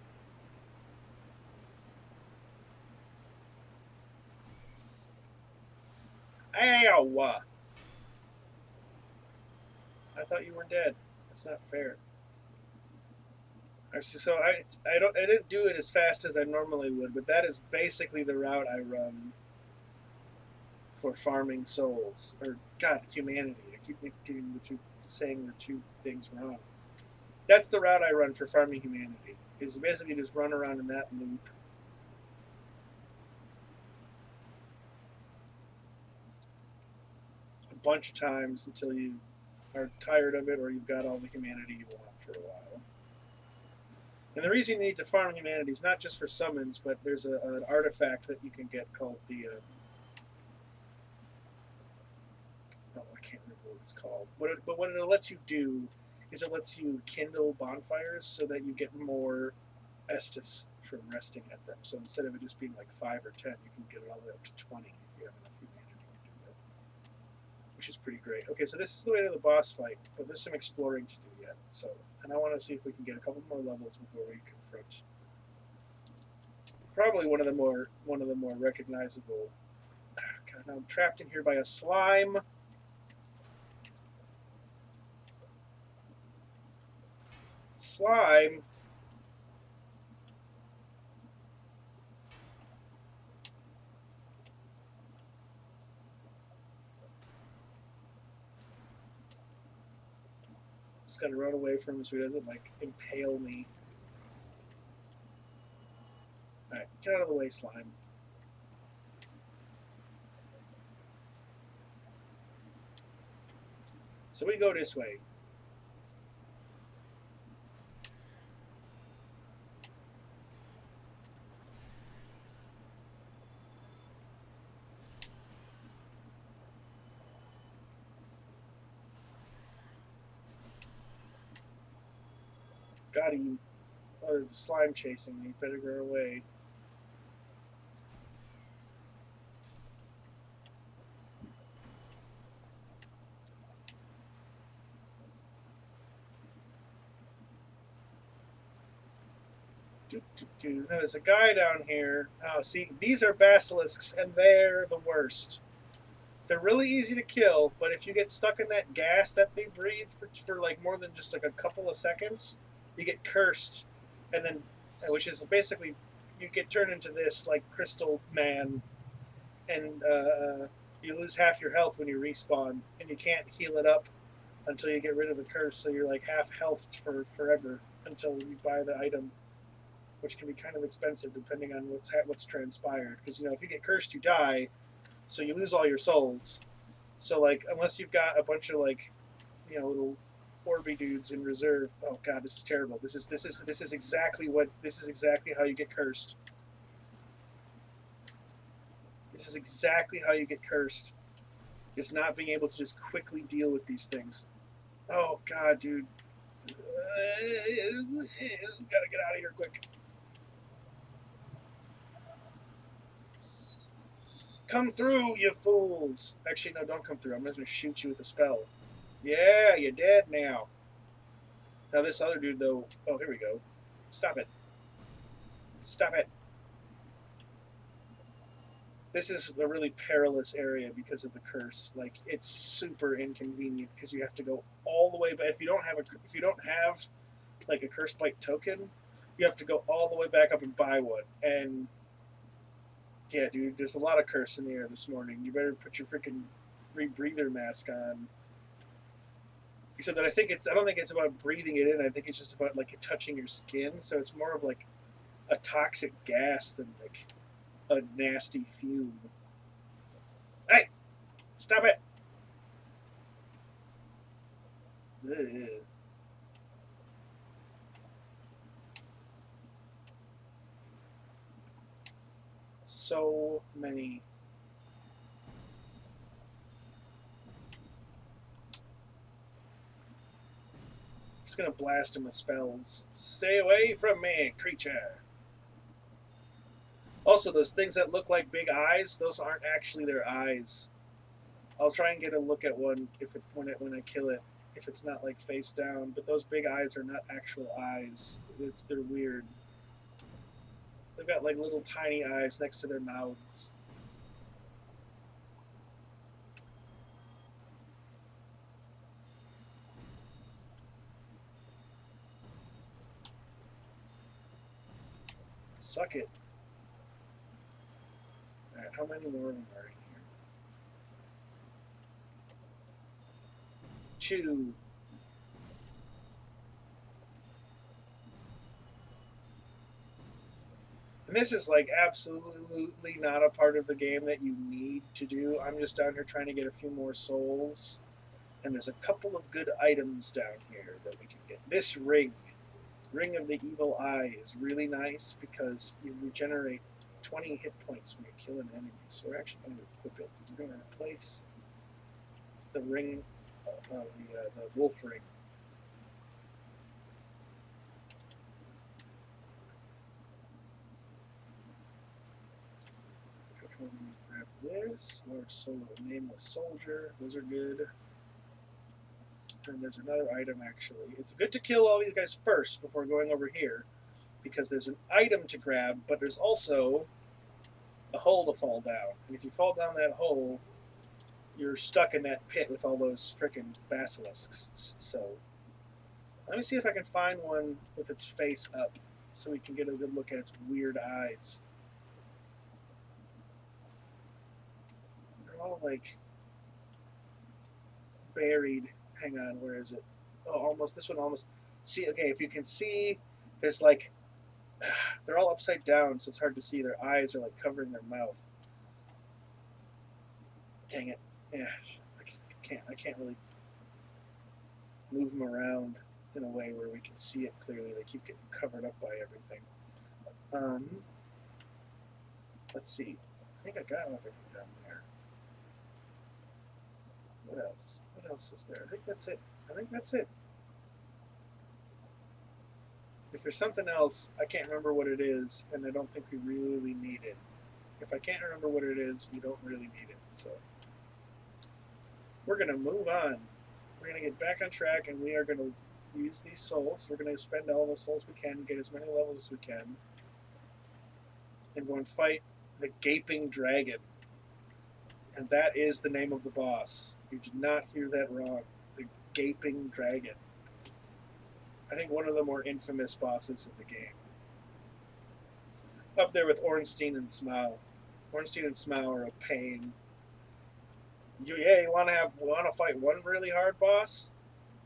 Ow! I thought you were dead. That's not fair. So I didn't do it as fast as I normally would, but that is basically the route I run for farming souls or God humanity. I keep saying the two things wrong. That's the route I run for farming humanity. Is basically just run around in that loop. A bunch of times until you are tired of it or you've got all the humanity you want for a while. And the reason you need to farm humanity is not just for summons, but there's an artifact that you can get called the I can't remember what it's called. But what it lets you do is it lets you kindle bonfires so that you get more Estus from resting at them. So instead of it just being like 5 or 10, you can get it all the way up to 20 if you have enough humanity to do it, which is pretty great. Okay, so this is the way to the boss fight, but there's some exploring to do yet. So, and I want to see if we can get a couple more levels before we confront probably one of the more recognizable. God, now I'm trapped in here by a slime. Slime. Just gotta run away from him so he doesn't like impale me. Alright, get out of the way, slime. So we go this way. Got him. Oh, there's a slime chasing me. Better go away. Now, there's a guy down here. Oh, see, these are basilisks, and they're the worst. They're really easy to kill, but if you get stuck in that gas that they breathe for like more than just like a couple of seconds, you get cursed, and then, which is basically, you get turned into this like crystal man, and you lose half your health when you respawn, and you can't heal it up until you get rid of the curse. So you're like half health for forever until you buy the item, which can be kind of expensive depending on what's transpired. Because if you get cursed, you die, so you lose all your souls. So like, unless you've got a bunch of like, little Orby dudes in reserve. Oh god, this is terrible. This is exactly how you get cursed. This is exactly how you get cursed. Is not being able to just quickly deal with these things. Oh god, dude. Gotta get out of here quick. Come through, you fools! Actually, no, don't come through. I'm just gonna shoot you with a spell. Yeah, you're dead now. Now this other dude, though. Oh, here we go. Stop it. Stop it. This is a really perilous area because of the curse. Like, it's super inconvenient because you have to go all the way. But if you don't have like a curse bite token, you have to go all the way back up and buy one. And yeah, dude, there's a lot of curse in the air this morning. You better put your freaking rebreather mask on. Except that I don't think it's about breathing it in. I think it's just about like it touching your skin. So it's more of like a toxic gas than like a nasty fume. Hey, stop it! Ugh. So many. I'm just gonna blast him with spells. Stay away from me, creature. Also, those things that look like big eyes, those aren't actually their eyes. I'll try and get a look at one when I kill it, if it's not like face down. But those big eyes are not actual eyes. They're weird. They've got like little tiny eyes next to their mouths. Suck it. Alright, how many more of them are in here? 2. And this is like absolutely not a part of the game that you need to do. I'm just down here trying to get a few more souls. And there's a couple of good items down here that we can get. This ring. Ring of the Evil Eye is really nice because you regenerate 20 hit points when you kill an enemy. So we're actually going to equip it. We're going to replace the ring, the wolf ring. Grab this. Large solo nameless soldier. Those are good. And there's another item actually. It's good to kill all these guys first before going over here, because there's an item to grab, but there's also a hole to fall down. And if you fall down that hole, you're stuck in that pit with all those frickin' basilisks. So let me see if I can find one with its face up so we can get a good look at its weird eyes. They're all like buried. Hang on, where is it? Oh, almost. This one almost. See, okay, if you can see, there's like, they're all upside down, so it's hard to see. Their eyes are like covering their mouth. Dang it. Yeah, I can't really move them around in a way where we can see it clearly. They keep getting covered up by everything. Let's see. I think I got everything down there. What else? What else is there? I think that's it. I think that's it. If there's something else, I can't remember what it is, and I don't think we really need it. If I can't remember what it is, we don't really need it. So we're going to move on. We're going to get back on track, and we are going to use these souls. We're going to spend all the souls we can, get as many levels as we can, and go and fight the Gaping Dragon. And that is the name of the boss. You did not hear that wrong. The Gaping Dragon. I think one of the more infamous bosses in the game. Up there with Ornstein and Smough. Ornstein and Smough are a pain. You want to fight one really hard boss?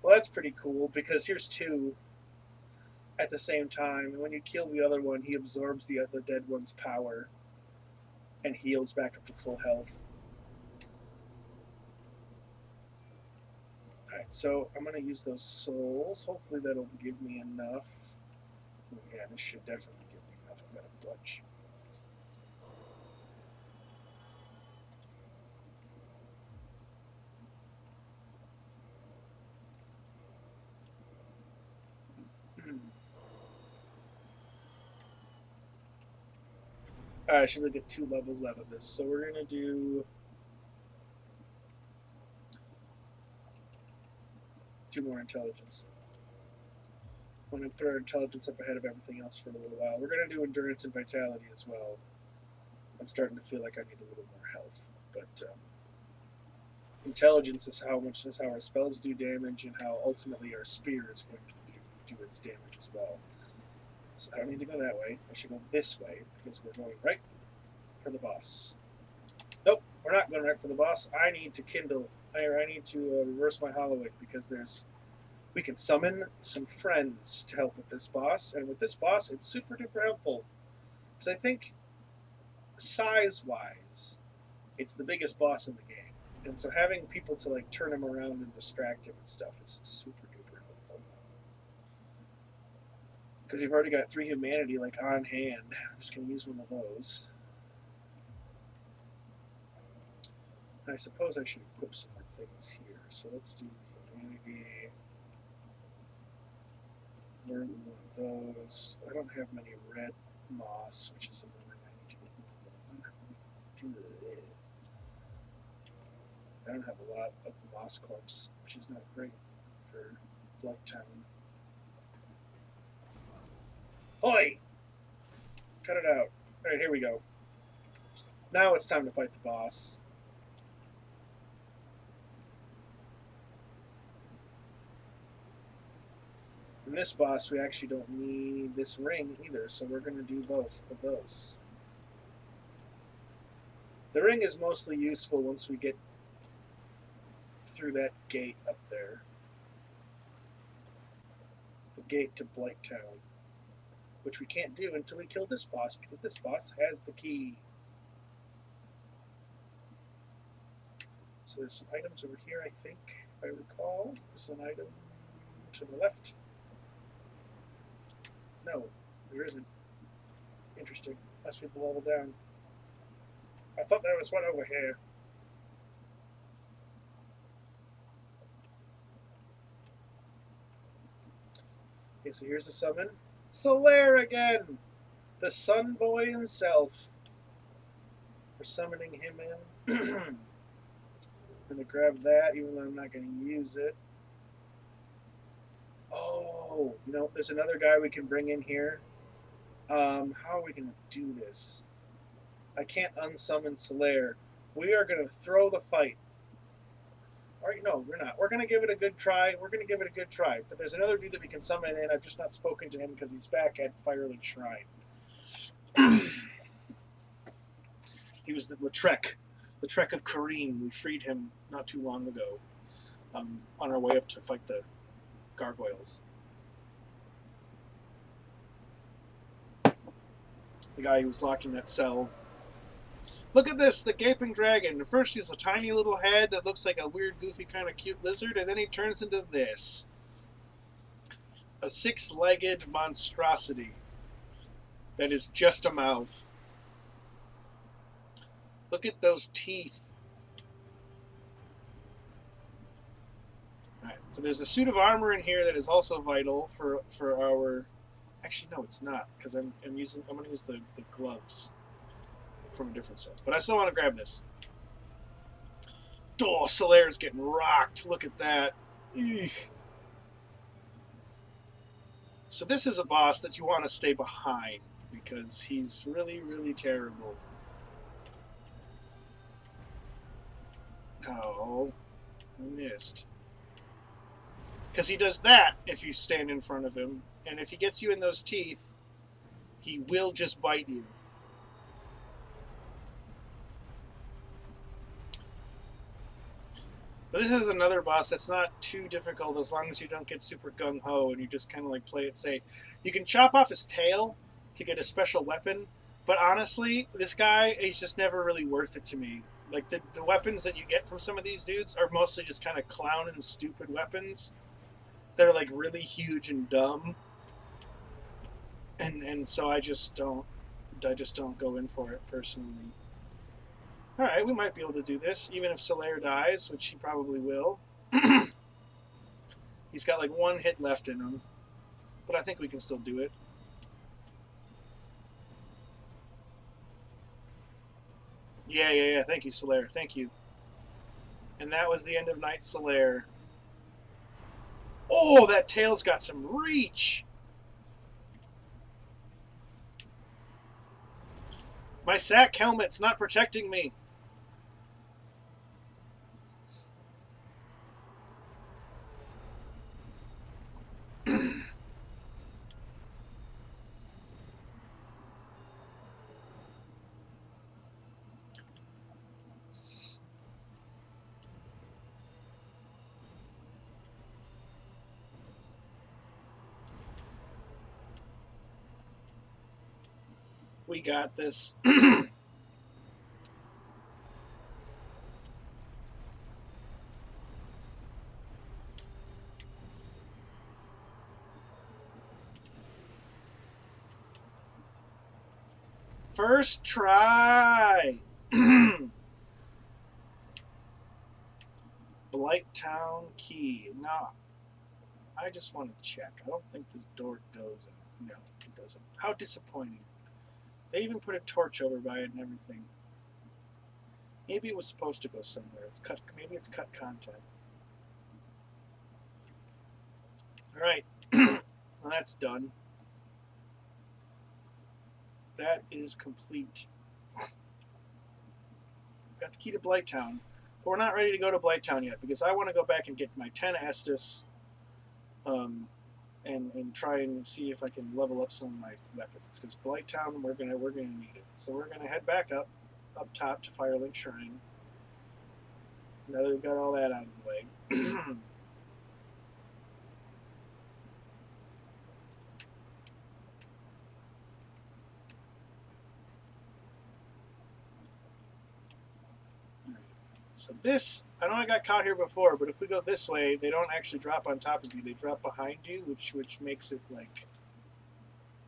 Well, that's pretty cool because here's two at the same time. And when you kill the other one, he absorbs the dead one's power and heals back up to full health. Alright, so I'm going to use those souls. Hopefully that'll give me enough. Yeah, this should definitely give me enough. I've got a bunch. Alright, I should get 2 levels out of this. So we're going to do 2 more intelligence. I'm going to put our intelligence up ahead of everything else for a little while. We're going to do endurance and vitality as well. I'm starting to feel like I need a little more health. But intelligence is how our spells do damage and how ultimately our spear is going to do its damage as well. So I don't need to go that way. I should go this way because we're going right for the boss. Nope, we're not going right for the boss. I need to kindle. I need to reverse my Hollow because we can summon some friends to help with this boss, and with this boss, it's super duper helpful. Because I think size-wise, it's the biggest boss in the game, and so having people to like turn him around and distract him and stuff is super duper helpful. Because you've already got 3 humanity like on hand. I'm just going to use one of those. I suppose I should equip some more things here. So let's do humanity. Where do we want those? I don't have many red moss, which is annoying. I need to get more. I don't have a lot of moss clumps, which is not great for Blighttown. Hoi! Cut it out. Alright, here we go. Now it's time to fight the boss. In this boss, we actually don't need this ring either, so we're going to do both of those. The ring is mostly useful once we get through that gate up there. The gate to Blighttown, which we can't do until we kill this boss, because this boss has the key. So there's some items over here, I think, if I recall. There's an item to the left. No, there isn't. Interesting. Must be the level down. I thought there was one over here. Okay, so here's the summon. Solaire again! The Sun Boy himself. We're summoning him in. I'm going to grab that, even though I'm not going to use it. Oh, you know, there's another guy we can bring in here. How are we going to do this? I can't unsummon Solaire. We are going to throw the fight. All right, no, we're not. We're going to give it a good try. But there's another dude that we can summon in. I've just not spoken to him because he's back at Firelink Shrine. He was the Trek of Kareem. We freed him not too long ago on our way up to fight the gargoyles. The guy who was locked in that cell. Look at this, the gaping dragon. At first he's a tiny little head that looks like a weird, goofy, kind of cute lizard, and then he turns into this. A 6-legged monstrosity that is just a mouth. Look at those teeth. Alright, so there's a suit of armor in here that is also vital for our... Actually, no, it's not, because I'm going to use the gloves from a different set. But I still want to grab this. Oh, Solaire's getting rocked. Look at that. Eek. So this is a boss that you want to stay behind, because he's really, really terrible. Oh, I missed. Because he does that if you stand in front of him, and if he gets you in those teeth, he will just bite you. But this is another boss that's not too difficult as long as you don't get super gung-ho and you just kind of like play it safe. You can chop off his tail to get a special weapon, but honestly, this guy is just never really worth it to me. Like, the weapons that you get from some of these dudes are mostly just kind of clown and stupid weapons that are like really huge and dumb. And so I just don't go in for it personally. Alright, we might be able to do this, even if Solaire dies, which he probably will. He's got like 1 hit left in him, but I think we can still do it. Yeah, thank you, Solaire, thank you. And that was the end of Night Solaire. Oh, that tail's got some reach! My sack helmet's not protecting me. We got this. First try. Blighttown Key. Nah, I just want to check. I don't think this door goes in. No, it doesn't. How disappointing. They even put a torch over by it and everything. Maybe it was supposed to go somewhere. It's cut. Maybe it's cut content. All right, well, that's done. That is complete. We've got the key to Blighttown, but we're not ready to go to Blighttown yet because I want to go back and get my 10 Estus, and try and see if I can level up some of my weapons. Because Blighttown, we're gonna need it. So we're gonna head back up top to Firelink Shrine. Now that we've got all that out of the way. So this, I know I got caught here before, but if we go this way, they don't actually drop on top of you. They drop behind you, which makes it like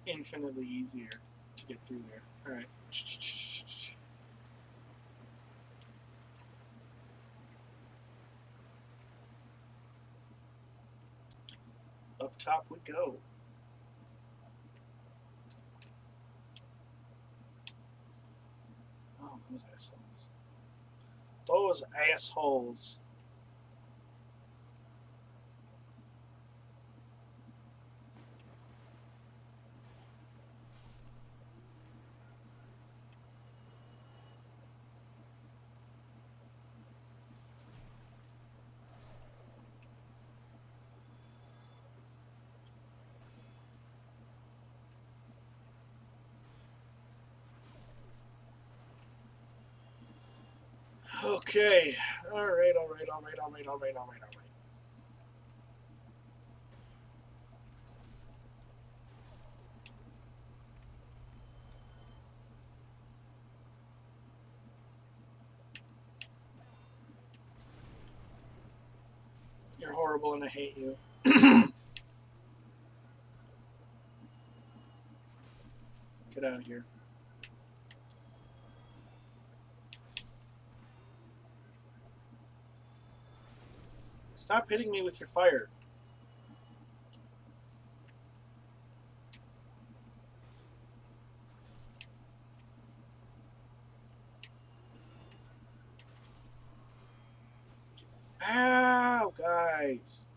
infinitely easier to get through there. All right. Up top we go. Oh, those assholes. Those assholes. Okay. All right. You're horrible and I hate you. Get out of here. Stop hitting me with your fire. Ow, guys.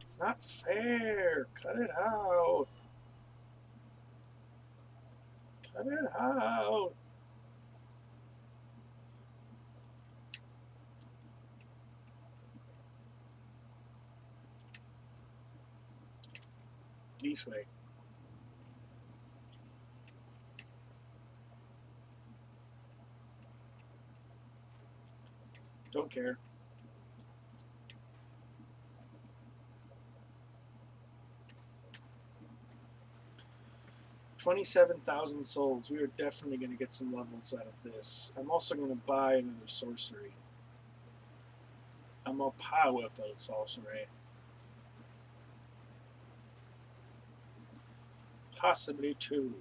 It's not fair. Cut it out. Cut it out. This way. Don't care. 27,000 souls. We are definitely going to get some levels out of this. I'm also going to buy another sorcery. I'm a powerful sorcery. Possibly two.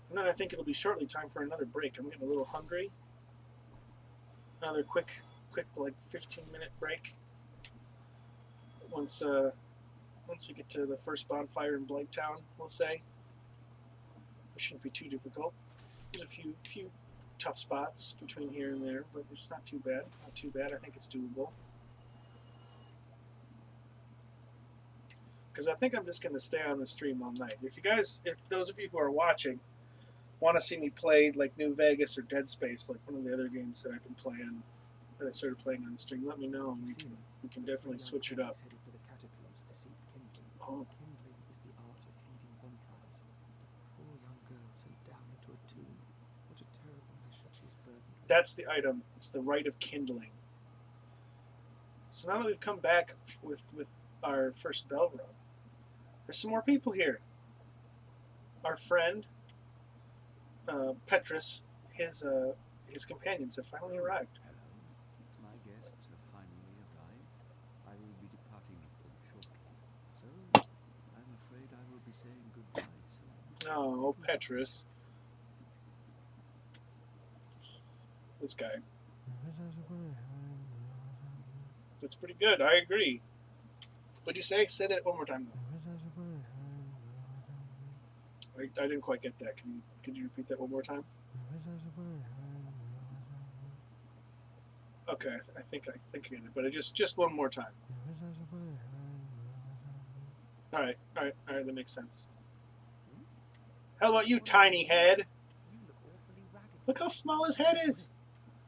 And then I think it'll be shortly time for another break. I'm getting a little hungry. Another quick like 15-minute break. Once we get to the first bonfire in Blighttown, we'll say. It shouldn't be too difficult. There's a few tough spots between here and there, but it's not too bad. Not too bad. I think it's doable. Because I think I'm just going to stay on the stream all night. If those of you who are watching want to see me play like New Vegas or Dead Space, like one of the other games that I've been playing, that I started playing on the stream, let me know, and we can definitely switch it up. Oh. Kindling is the art of feeding bonfires. The poor young girl sent down into a tomb. What a terrible mission she's burdened with. That's the item. It's the rite of kindling. So now that we've come back with our first bell run, there's some more people here. Our friend Petrus, his companions have finally arrived. Hello. My guests have finally arrived. I will be departing with them shortly. So, I'm afraid I will be saying goodbye soon. Oh, Petrus. This guy. That's pretty good. I agree. What'd you say? Say that one more time, though. I didn't quite get that. Could you repeat that one more time? Okay, I think I get it, but just one more time. All right, that makes sense. How about you, tiny head? You look awfully ragged. Look how small his head is.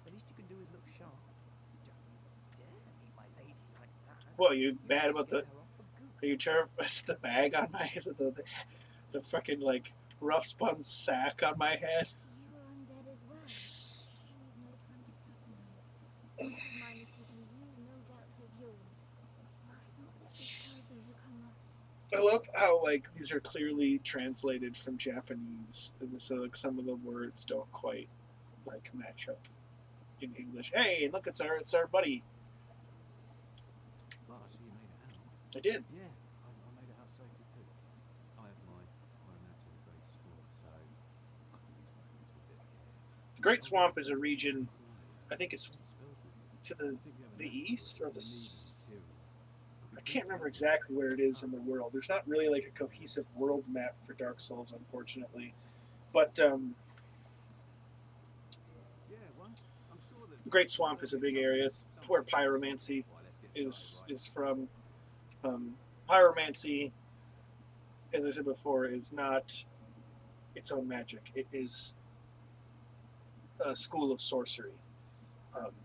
The least you can do is look sharp. Don't dare meet my lady like that. What, are you mad about the... Scare her off for good. Are you terrible? Is it the bag on my... Is it the fucking, like, rough spun sack on my head? You are undead as well. We've no time to fraternize. Never mind if you can use no doubt with yours. Must not let this cause overcome us. I love how, like, these are clearly translated from Japanese, and so, like, some of the words don't quite, like, match up in English. Hey, look, it's our buddy. Well, I see you made it out. I did. Yeah, I made it out safely too. I have my romance in the Great Swamp, so I can use my little bit here. The Great Swamp is a region, I think it's to the east or the... I can't remember exactly where it is in the world. There's not really, like, a cohesive world map for Dark Souls, unfortunately. But, the Great Swamp is a big area. It's where pyromancy is from. Pyromancy, as I said before, is not its own magic. It is a school of sorcery,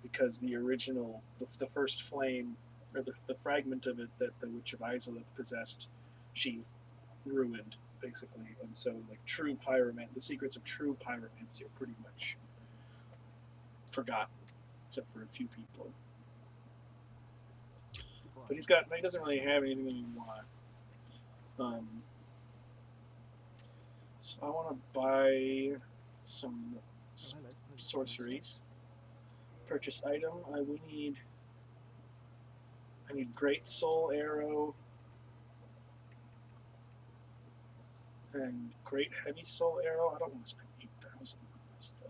because the original, the first flame, or the fragment of it that the Witch of Izalith possessed, she ruined, basically. And so, like, the secrets of true pyromancy are pretty much forgotten, except for a few people. Goodbye. But he doesn't really have anything that we want. So I want to buy some Oh, hello. sorceries. Purchase item. I need Great Soul Arrow and Great Heavy Soul Arrow. I don't want to spend 8,000 on this though.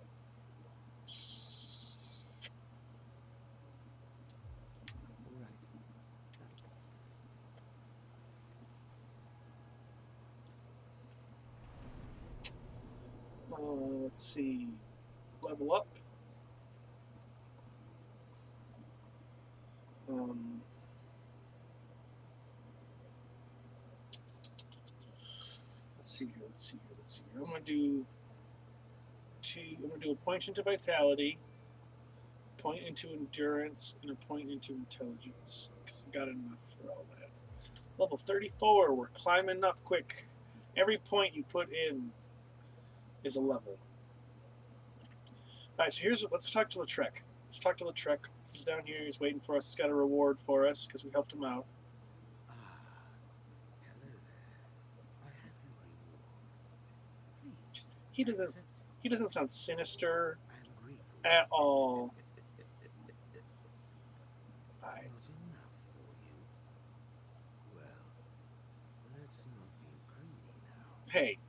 All right. Let's see. Level up. Let's see here. I'm gonna do a point into vitality, a point into endurance, and a point into intelligence because I've got enough for all that. Level 34. We're climbing up quick. Every point you put in is a level. All right, so let's talk to Lautrec. He's down here. He's waiting for us. He's got a reward for us because we helped him out. Ah, hello there. I have your reward. Please. He doesn't sound sinister I am grateful at all. Not enough for you. Well, let's not be greedy now. Hey,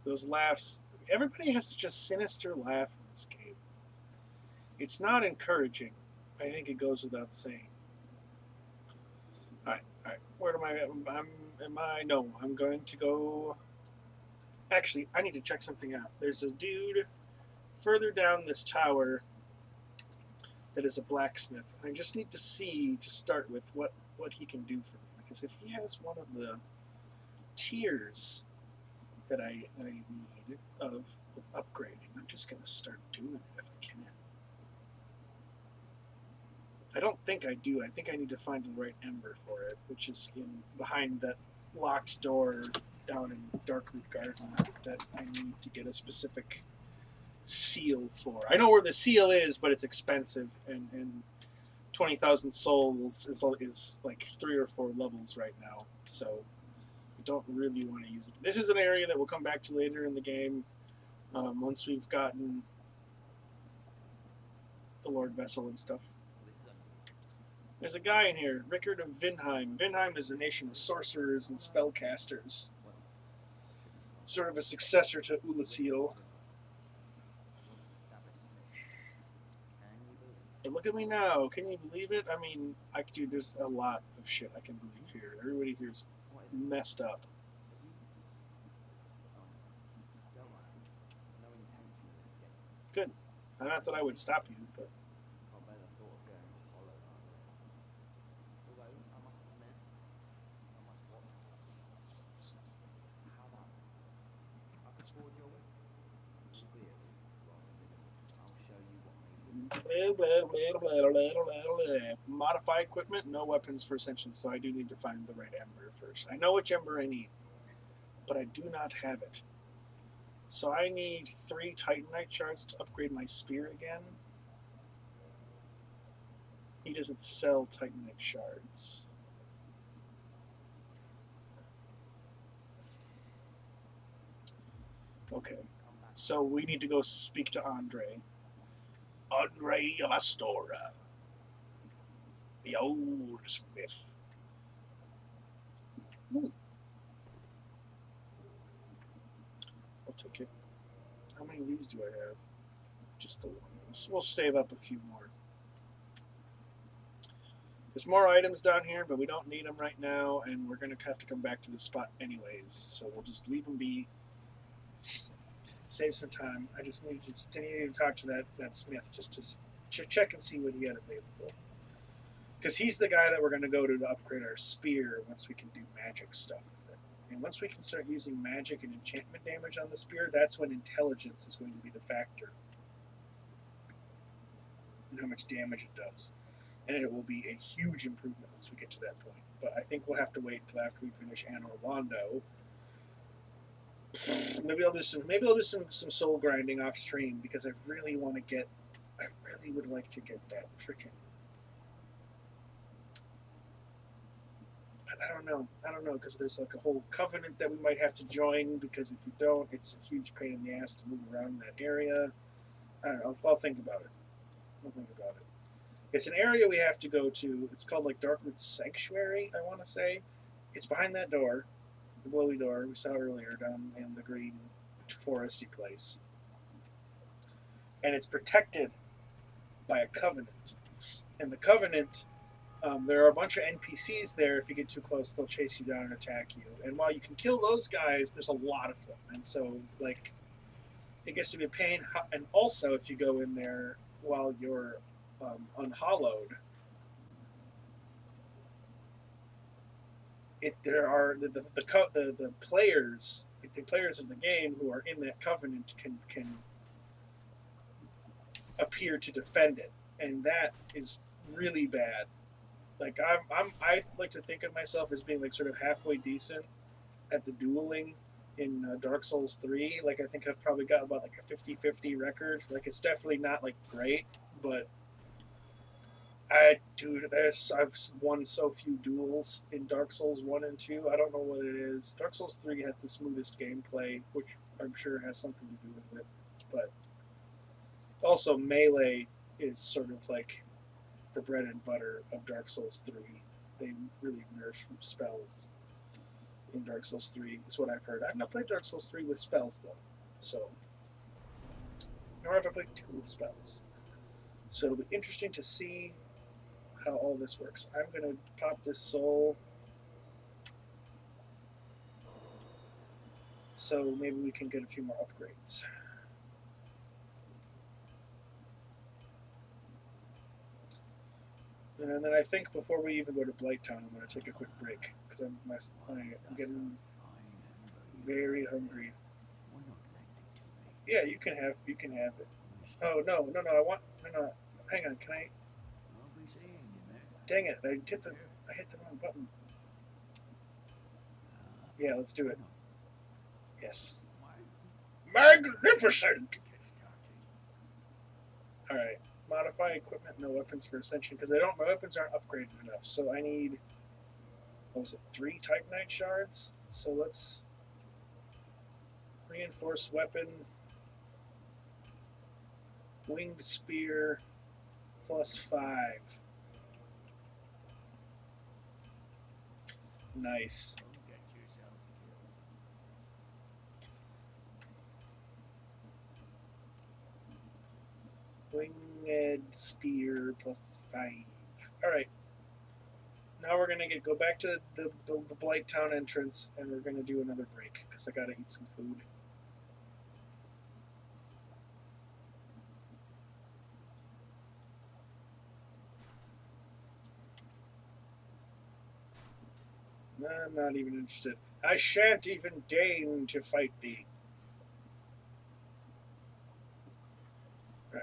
those laughs. Everybody has such a sinister laugh in this game. It's not encouraging. I think it goes without saying. All right. Where am I? No, I'm going to go. Actually, I need to check something out. There's a dude further down this tower that is a blacksmith. I just need to see, to start with, what he can do for me. Because if he has one of the tiers that I need of upgrading, I'm just going to start doing it if I can. I don't think I do. I think I need to find the right ember for it, which is behind that locked door down in Darkroot Garden that I need to get a specific seal for. I know where the seal is, but it's expensive, and 20,000 souls is like 3 or 4 levels right now, so I don't really want to use it. This is an area that we'll come back to later in the game, once we've gotten the Lordvessel and stuff. There's a guy in here, Rickard of Vinheim. Vinheim is a nation of sorcerers and spellcasters. Sort of a successor to Ulasil. But look at me now. Can you believe it? I mean, dude, there's a lot of shit I can believe here. Everybody here is messed up. Good. Not that I would stop you, but... Modify equipment, no weapons for Ascension, so I do need to find the right ember first. I know which ember I need, but I do not have it. So I need 3 Titanite shards to upgrade my spear again. He doesn't sell Titanite shards. Okay, so we need to go speak to Andre. Andre of Astora. The old smith. Ooh. I'll take it. How many of these do I have? Just the one. We'll save up a few more. There's more items down here, but we don't need them right now, and we're going to have to come back to this spot anyways, so we'll just leave them be. Save some time. I just need to talk to that smith just to check and see what he had available. Because he's the guy that we're going to go to upgrade our spear once we can do magic stuff with it. And once we can start using magic and enchantment damage on the spear, that's when intelligence is going to be the factor. And how much damage it does. And it will be a huge improvement once we get to that point. But I think we'll have to wait until after we finish Anor Londo. Maybe I'll do some soul grinding off stream because I really want to get I really would like to get that freaking. But I don't know. I don't know because there's like a whole covenant that we might have to join because if you don't, it's a huge pain in the ass to move around in that area. I don't know. I'll think about it. I'll think about it. It's an area we have to go to. It's called like Darkwood Sanctuary, I want to say. It's behind that door, the blowy door we saw earlier down in the green foresty place. And it's protected by a covenant. And the covenant, there are a bunch of NPCs there. If you get too close, they'll chase you down and attack you. And while you can kill those guys, there's a lot of them. And so, like, it gets to be a pain. And also, if you go in there while you're unhallowed, there are the players, like the players of the game who are in that covenant can appear to defend it, and that is really bad. Like I like to think of myself as being like sort of halfway decent at the dueling in Dark Souls 3. Like I think I've probably got about like a 50-50 record. Like it's definitely not like great, but I've won so few duels in Dark Souls 1 and 2. I don't know what it is. Dark Souls 3 has the smoothest gameplay, which I'm sure has something to do with it. But also, melee is sort of like the bread and butter of Dark Souls 3. They really nerf spells in Dark Souls 3, is what I've heard. I've not played Dark Souls 3 with spells, though. So, nor have I played 2 with spells. So it'll be interesting to see how all this works. I'm going to pop this soul so maybe we can get a few more upgrades. And then I think before we even go to Blighttown, I'm going to take a quick break because I'm getting very hungry. Yeah, you can have it. Oh no, I want no. Hang on, can I? Dang it! I hit the wrong button. Yeah, let's do it. Yes. Magnificent. All right. Modify equipment, no weapons for ascension because my weapons aren't upgraded enough. So I need, what was it, 3 Titanite shards? So let's reinforce weapon, winged spear, +5. Nice. Winged spear +5. All right. Now we're gonna go back to the Blighttown entrance, and we're gonna do another break because I gotta eat some food. I'm not even interested. I shan't even deign to fight thee. Right.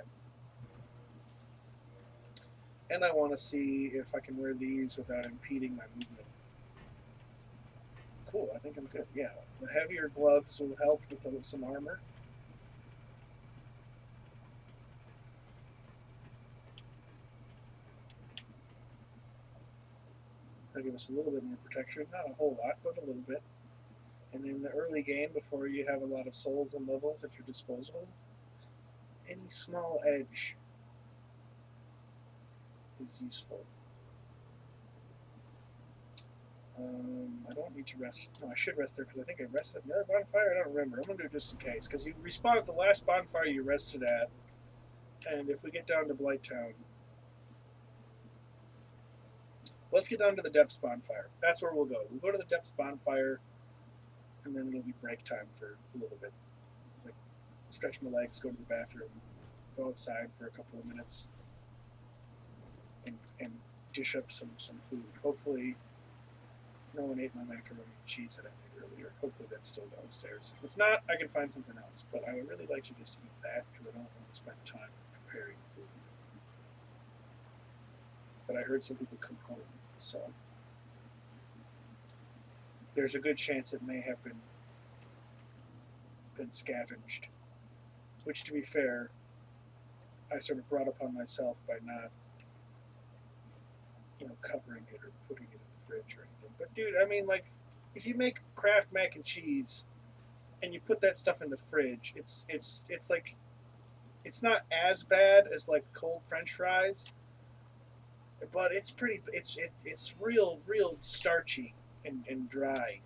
And I want to see if I can wear these without impeding my movement. Cool, I think I'm good. Yeah, the heavier gloves will help with some armor. That'll give us a little bit more protection. Not a whole lot, but a little bit. And in the early game, before you have a lot of souls and levels at your disposal, any small edge is useful. I don't need to rest. No, I should rest there because I think I rested at the other bonfire. I don't remember. I'm going to do it just in case because you respawn at the last bonfire you rested at. And if we get down to Blighttown, let's get down to the Depths bonfire. That's where we'll go. We'll go to the Depths bonfire, and then it'll be break time for a little bit. Like, stretch my legs, go to the bathroom, go outside for a couple of minutes, and dish up some food. Hopefully, no one ate my macaroni and cheese that I made earlier. Hopefully, that's still downstairs. If it's not, I can find something else. But I would really like to just eat that because I don't want to spend time preparing food. But I heard some people come home, so there's a good chance it may have been scavenged. Which, to be fair, I sort of brought upon myself by not, covering it or putting it in the fridge or anything. But dude, I mean, like, if you make Kraft mac and cheese and you put that stuff in the fridge, it's like it's not as bad as like cold French fries, but it's real starchy and dry.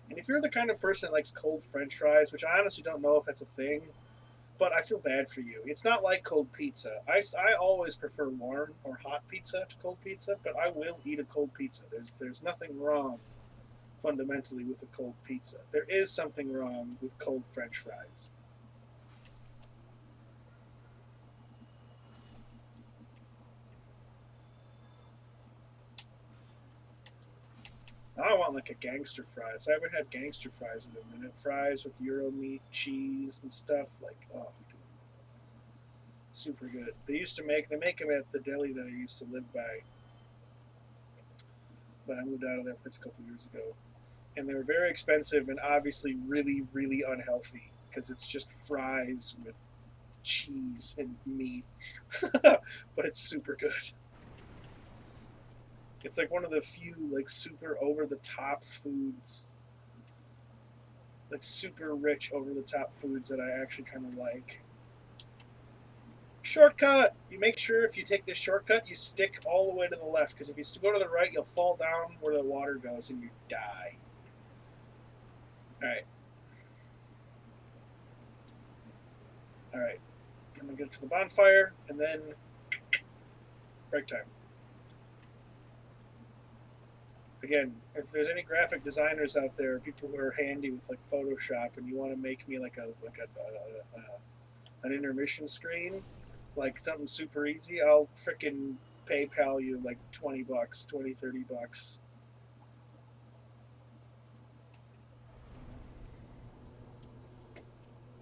And if you're the kind of person that likes cold French fries, which I honestly don't know if that's a thing, but I feel bad for you. It's not like cold pizza. I always prefer warm or hot pizza to cold pizza, but I will eat a cold pizza. There's nothing wrong fundamentally with a cold pizza. There is something wrong with cold French fries. I want like a gangster fries. I haven't had gangster fries in a minute. Fries with Euro meat, cheese, and stuff. Like, oh, dude, super good. They make them at the deli that I used to live by, but I moved out of that place a couple years ago. And they were very expensive and obviously really unhealthy because it's just fries with cheese and meat, but it's super good. It's like one of the few like super over the top foods, like super rich over the top foods that I actually kind of like. Shortcut! You make sure if you take this shortcut, you stick all the way to the left because if you go to the right, you'll fall down where the water goes and you die. All right, all right. I'm gonna get to the bonfire and then break time. Again, if there's any graphic designers out there, people who are handy with like Photoshop, and you want to make me like an intermission screen, like something super easy, I'll freaking PayPal you like $20, 20, $30.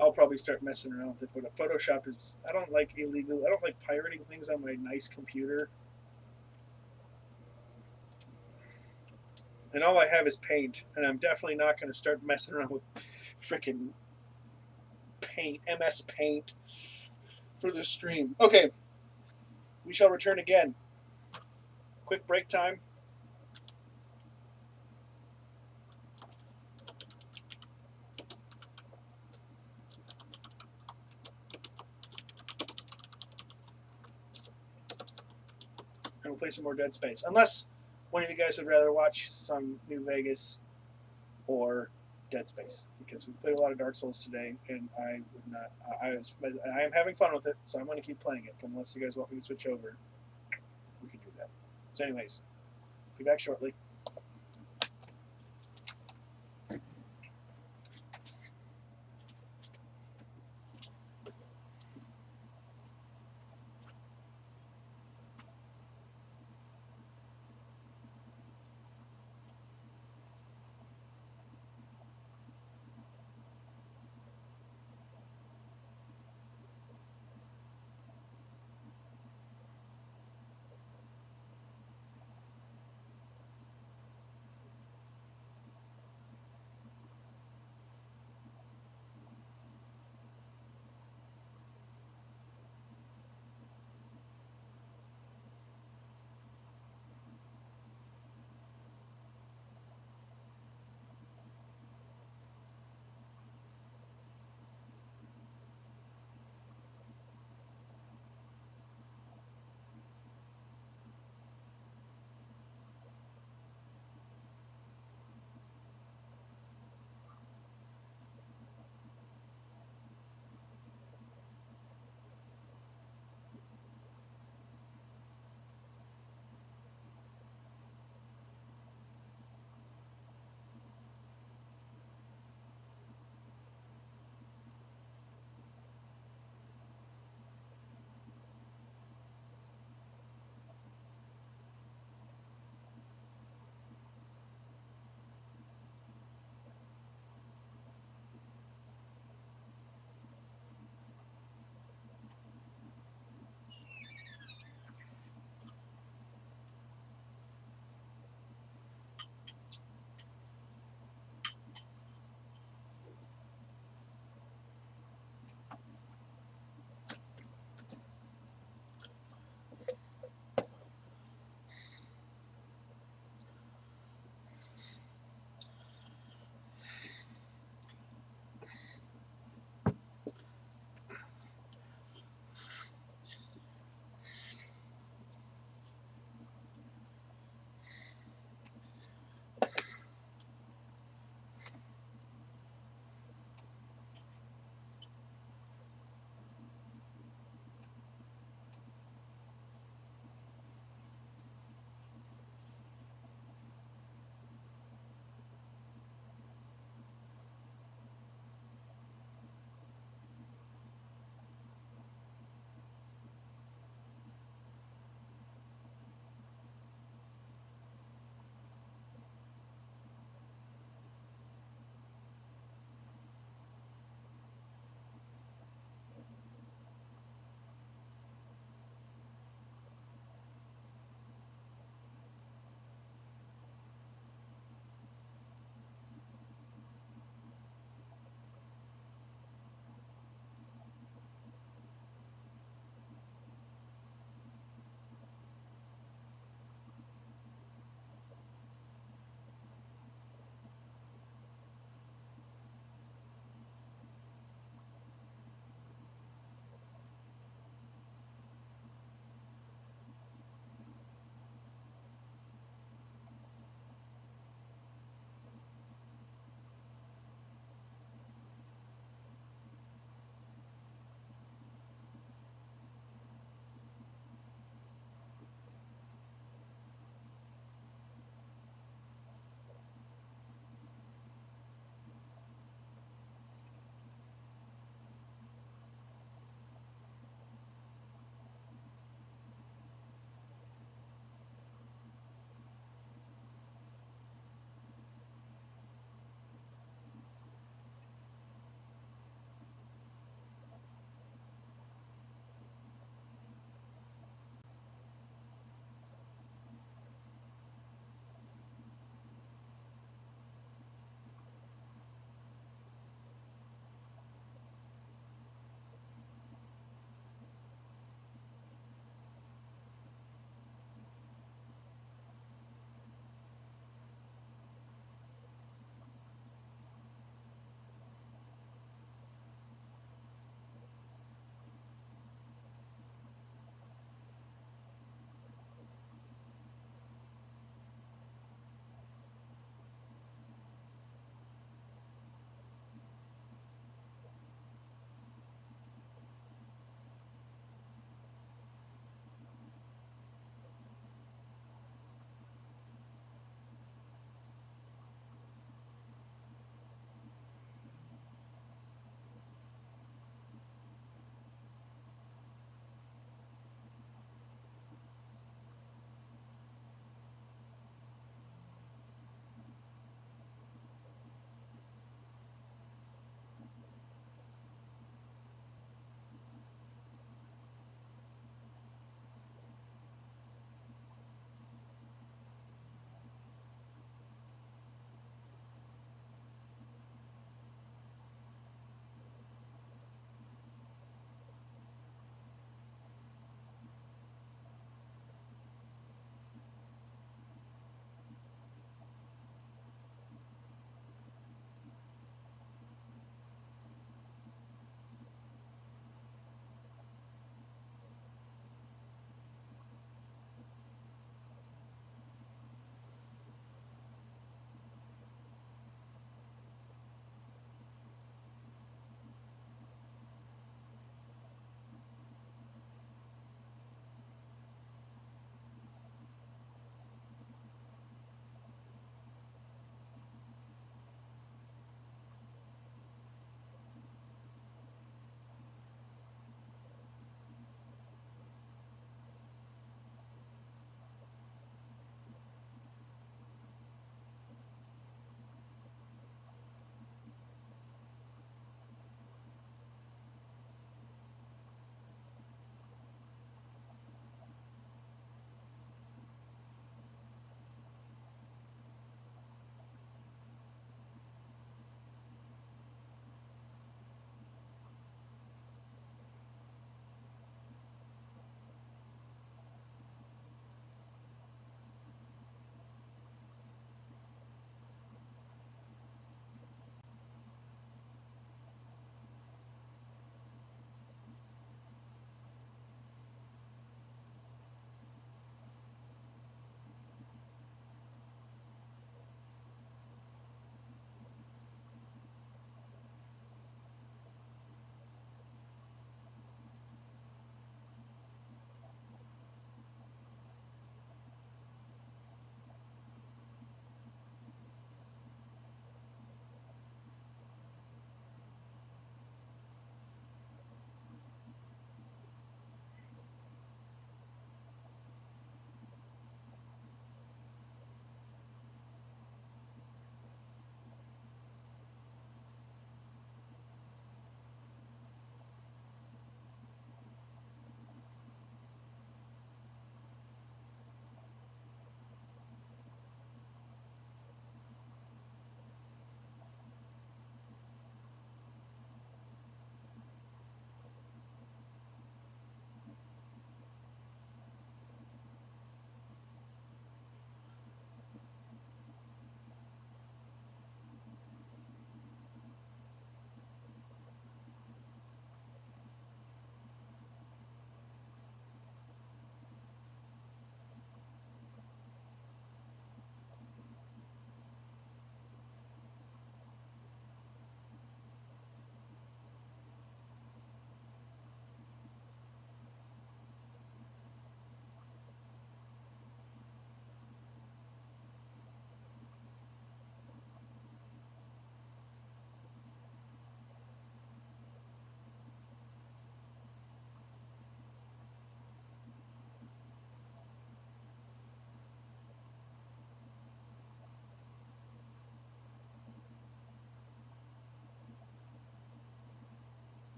I'll probably start messing around with it, but Photoshop is, I don't like illegal, I don't like pirating things on my nice computer. And all I have is paint, and I'm definitely not going to start messing around with freaking paint, MS Paint for the stream. Okay, we shall return again. Quick break time. And we'll play some more Dead Space. Unless one of you guys would rather watch some New Vegas or Dead Space, because we've played a lot of Dark Souls today, and I would not. I am having fun with it, so I'm going to keep playing it. But unless you guys want me to switch over, we can do that. So, anyways, be back shortly.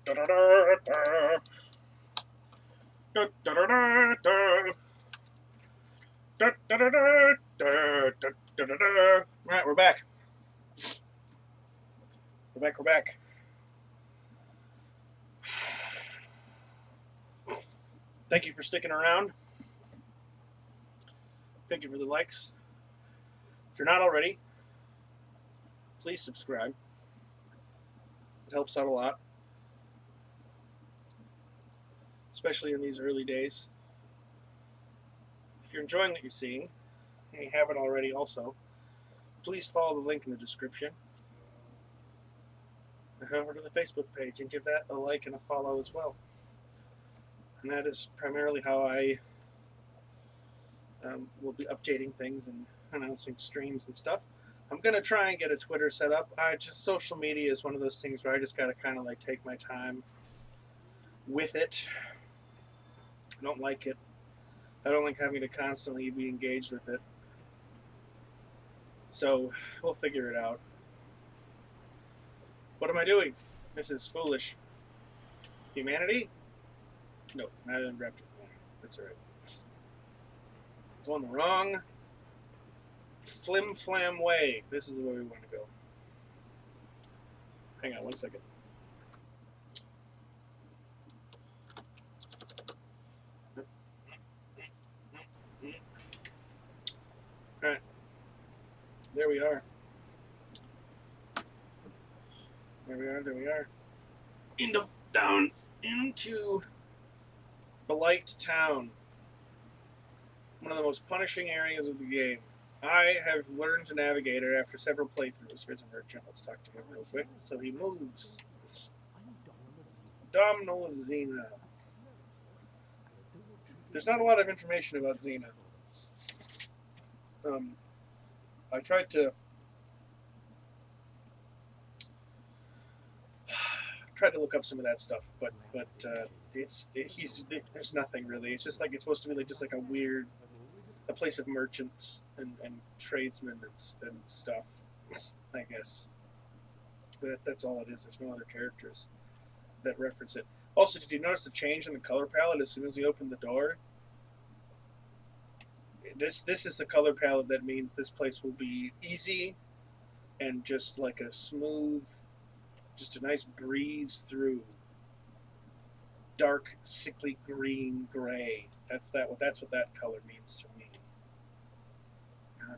Right, we're back. We're back. Thank you for sticking around. Thank you for the likes. If you're not already, please subscribe. It helps out a lot, especially in these early days. If you're enjoying what you're seeing, and you haven't already also, please follow the link in the description. And head over to the Facebook page and give that a like and a follow as well. And that is primarily how I will be updating things and announcing streams and stuff. I'm going to try and get a Twitter set up. Social media is one of those things where I just got to kind of like take my time with it. I don't like it. I don't like having to constantly be engaged with it. So we'll figure it out. What am I doing? This is foolish. Humanity? No, neither than Raptor. That's alright. Going the wrong flim-flam way. This is the way we want to go. Hang on one second. Alright. There we are. There we are. Down into Blight Town. One of the most punishing areas of the game. I have learned to navigate it after several playthroughs. Here's a merchant. Let's talk to him real quick. So he moves. Domhnall of Xena. There's not a lot of information about Xena. I tried to look up some of that stuff, but there's nothing really. It's just like it's supposed to be like just like a place of merchants and tradesmen and stuff, I guess. But that's all it is. There's no other characters that reference it. Also, did you notice the change in the color palette as soon as you open the door? This is the color palette that means this place will be easy and just like a smooth, just a nice breeze through. Dark, sickly green, gray. That's what that color means to me.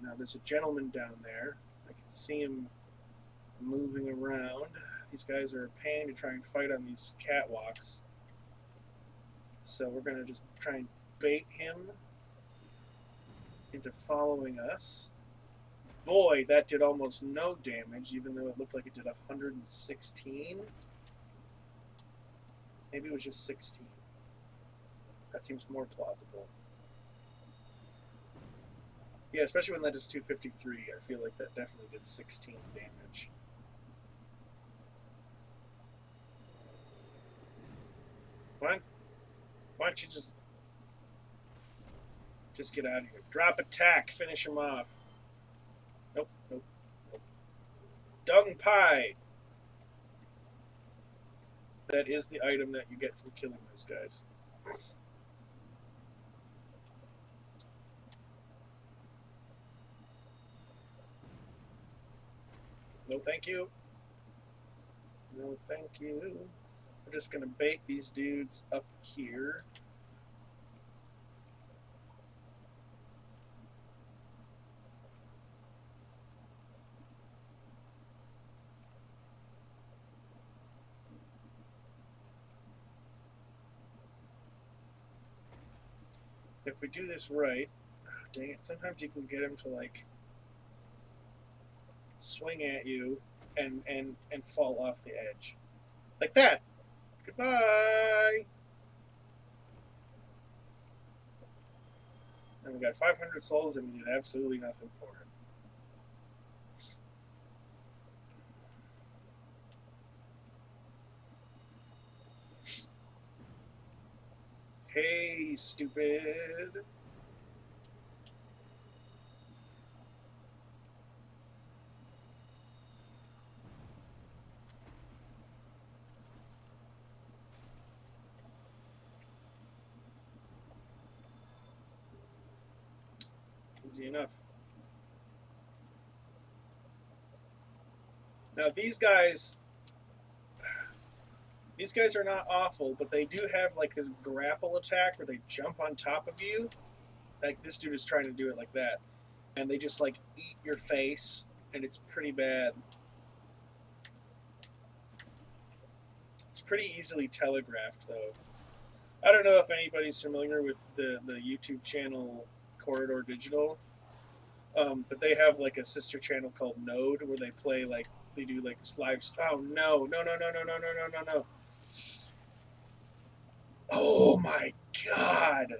Now there's a gentleman down there. I can see him moving around. These guys are a pain to try and fight on these catwalks. So we're going to just try and bait him into following us. Boy, that did almost no damage, even though it looked like it did 116. Maybe it was just 16. That seems more plausible. Yeah, especially when that is 253. I feel like that definitely did 16 damage. Why don't you just get out of here? Drop attack, finish him off. Nope. Dung pie. That is the item that you get from killing those guys. No thank you. No thank you. We're just going to bait these dudes up here. If we do this right, dang it, sometimes you can get them to like swing at you and fall off the edge. Like that. Goodbye. And we got 500 souls and we did absolutely nothing for it. Hey, stupid. Easy enough. Now these guys are not awful, but they do have like this grapple attack where they jump on top of you. Like this dude is trying to do it like that, and they just like eat your face, and it's pretty bad. It's pretty easily telegraphed though. I don't know if anybody's familiar with the YouTube channel Corridor Digital, but they have like a sister channel called Node where they play like they do like live. Oh no no no no no no no no no no! Oh my god!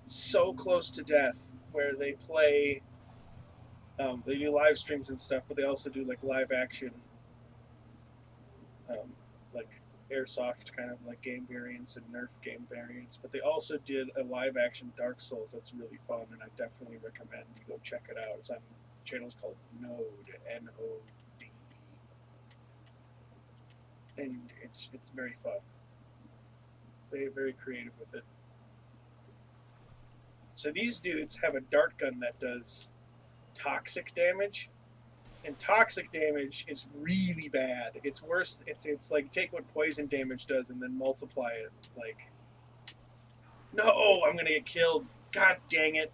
So close to death. Where they play, they do live streams and stuff, but they also do like live action, like airsoft kind of like game variants and Nerf game variants. But they also did a live action Dark Souls that's really fun, and I definitely recommend you go check it out. It's on the channel's called Node, Node, and it's very fun. They're very creative with it. So these dudes have a dart gun that does toxic damage, and toxic damage is really bad. It's worse. It's like take what poison damage does and then multiply it. Like, no, I'm gonna get killed. God dang it!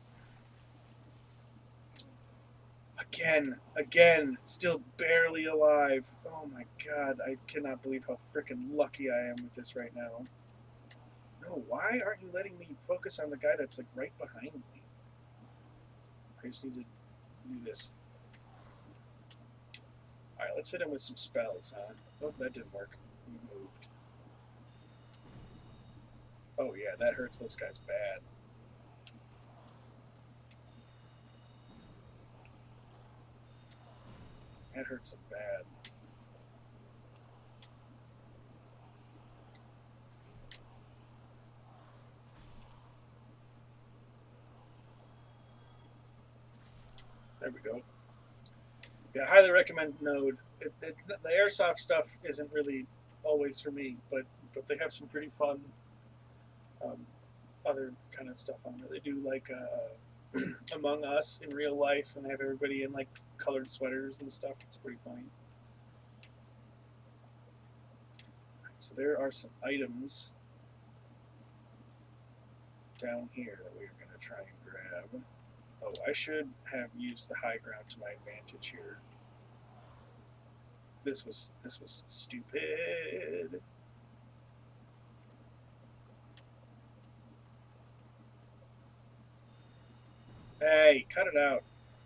Again, still barely alive. Oh my god, I cannot believe how freaking lucky I am with this right now. No, why aren't you letting me focus on the guy that's like right behind me? I just need to do this. Alright, let's hit him with some spells, huh? Oh, that didn't work. He moved. Oh yeah, that hurts those guys bad. That hurts them bad. There we go. Yeah, I highly recommend Node. The airsoft stuff isn't really always for me, but they have some pretty fun um, other kind of stuff on there. They do like Among Us in real life, and they have everybody in like colored sweaters and stuff. It's pretty funny. So there are some items down here that we're going to try and grab. Oh, I should have used the high ground to my advantage here. This was stupid. Hey, cut it out.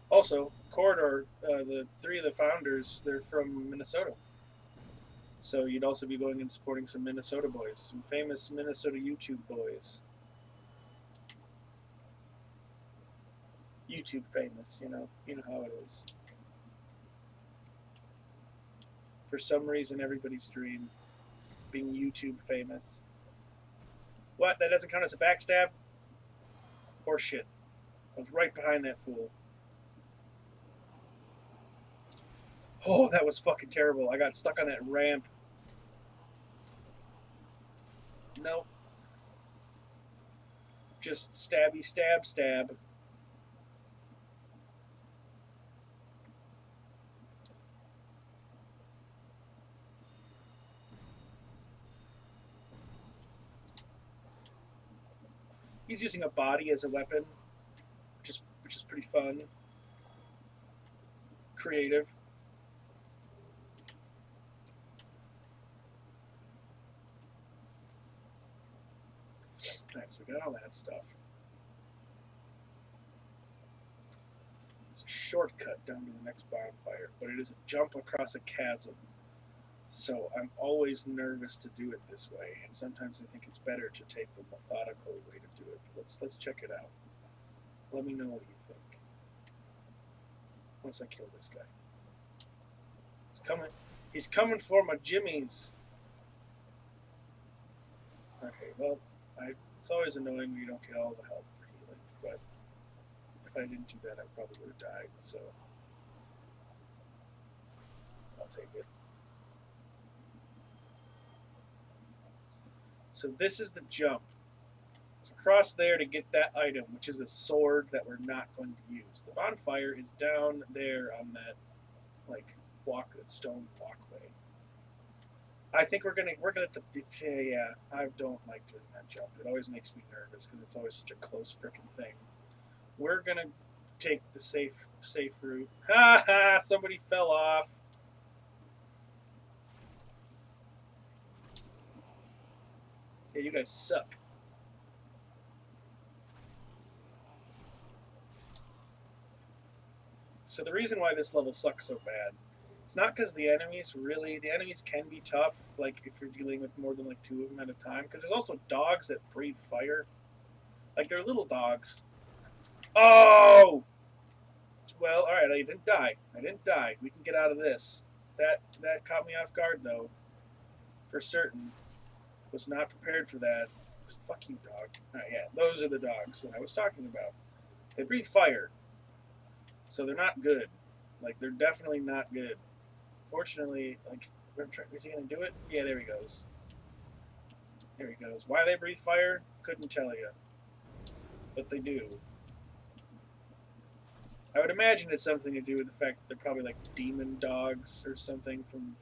Also, Corridor, the three of the founders, they're from Minnesota. So you'd also be going and supporting some Minnesota boys, some famous Minnesota YouTube boys. YouTube famous, you know how it is. For some reason, everybody's dream, being YouTube famous. What? That doesn't count as a backstab? Horseshit. I was right behind that fool. Oh, that was fucking terrible. I got stuck on that ramp. Nope. Just stabby, stab, stab. He's using a body as a weapon, which is pretty fun. Creative. Alright, so we got all that stuff. It's a shortcut down to the next bonfire, but it is a jump across a chasm. So I'm always nervous to do it this way, and sometimes I think it's better to take the methodical way to do it. But let's check it out. Let me know what you think. Once I kill this guy. He's coming. He's coming for my jimmies. Okay, well, it's always annoying when you don't get all the health for healing, but if I didn't do that, I probably would have died, so I'll take it. So this is the jump. So cross there to get that item, which is a sword that we're not going to use. The bonfire is down there on that like that stone walkway. I think we're gonna yeah. I don't like doing that jump. It always makes me nervous because it's always such a close freaking thing. We're gonna take the safe route. Ha ha! Somebody fell off. Yeah, you guys suck. So the reason why this level sucks so bad, it's not because the enemies can be tough, like if you're dealing with more than like 2 of them at a time, because there's also dogs that breathe fire. Like they're little dogs. Oh! Well, alright, I didn't die. We can get out of this. That caught me off guard though. For certain. Was not prepared for that. Fuck you, dog. Alright, yeah, those are the dogs that I was talking about. They breathe fire. So they're not good. Like, they're definitely not good. Fortunately, like, is he going to do it? Yeah, there he goes. There he goes. Why they breathe fire? Couldn't tell you. But they do. I would imagine it's something to do with the fact that they're probably like demon dogs or something from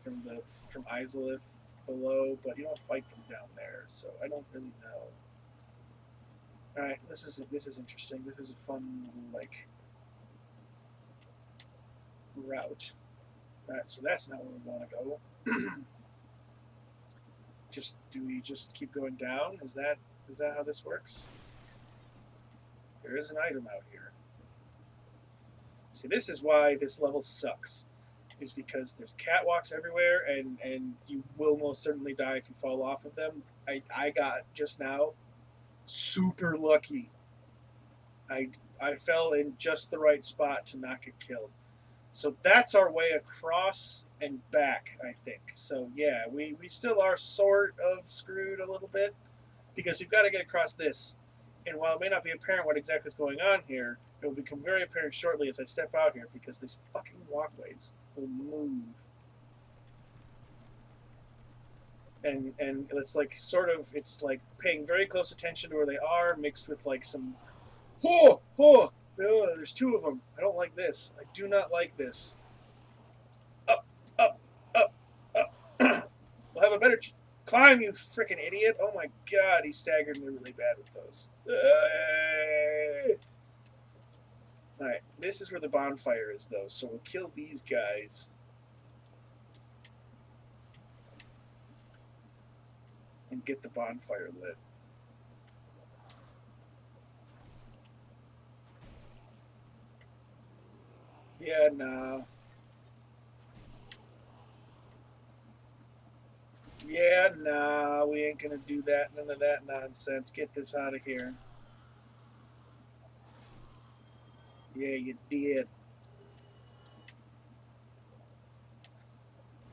Izalith below, but you don't fight them down there, so I don't really know. Alright, this is interesting. This is a fun like route. Alright, so that's not where we want to go. Do we just keep going down? Is that how this works? There is an item out here. See, this is why this level sucks. Is because there's catwalks everywhere, and you will most certainly die if you fall off of them. I got just now super lucky. I fell in just the right spot to not get killed. So that's our way across and back, I think. So yeah, we still are sort of screwed a little bit because we've got to get across this. And while it may not be apparent what exactly is going on here, it will become very apparent shortly as I step out here because these fucking walkways will move. And it's like it's like paying very close attention to where they are mixed with like some oh, there's 2 of them. I don't like this. I do not like this. Up, up, up, up. We'll have a better climb, you freaking idiot. Oh my god, he staggered me really bad with those. Alright, this is where the bonfire is, though, so we'll kill these guys. And get the bonfire lit. Yeah, nah. Yeah, nah, we ain't gonna do that. None of that nonsense. Get this out of here. Yeah, you did.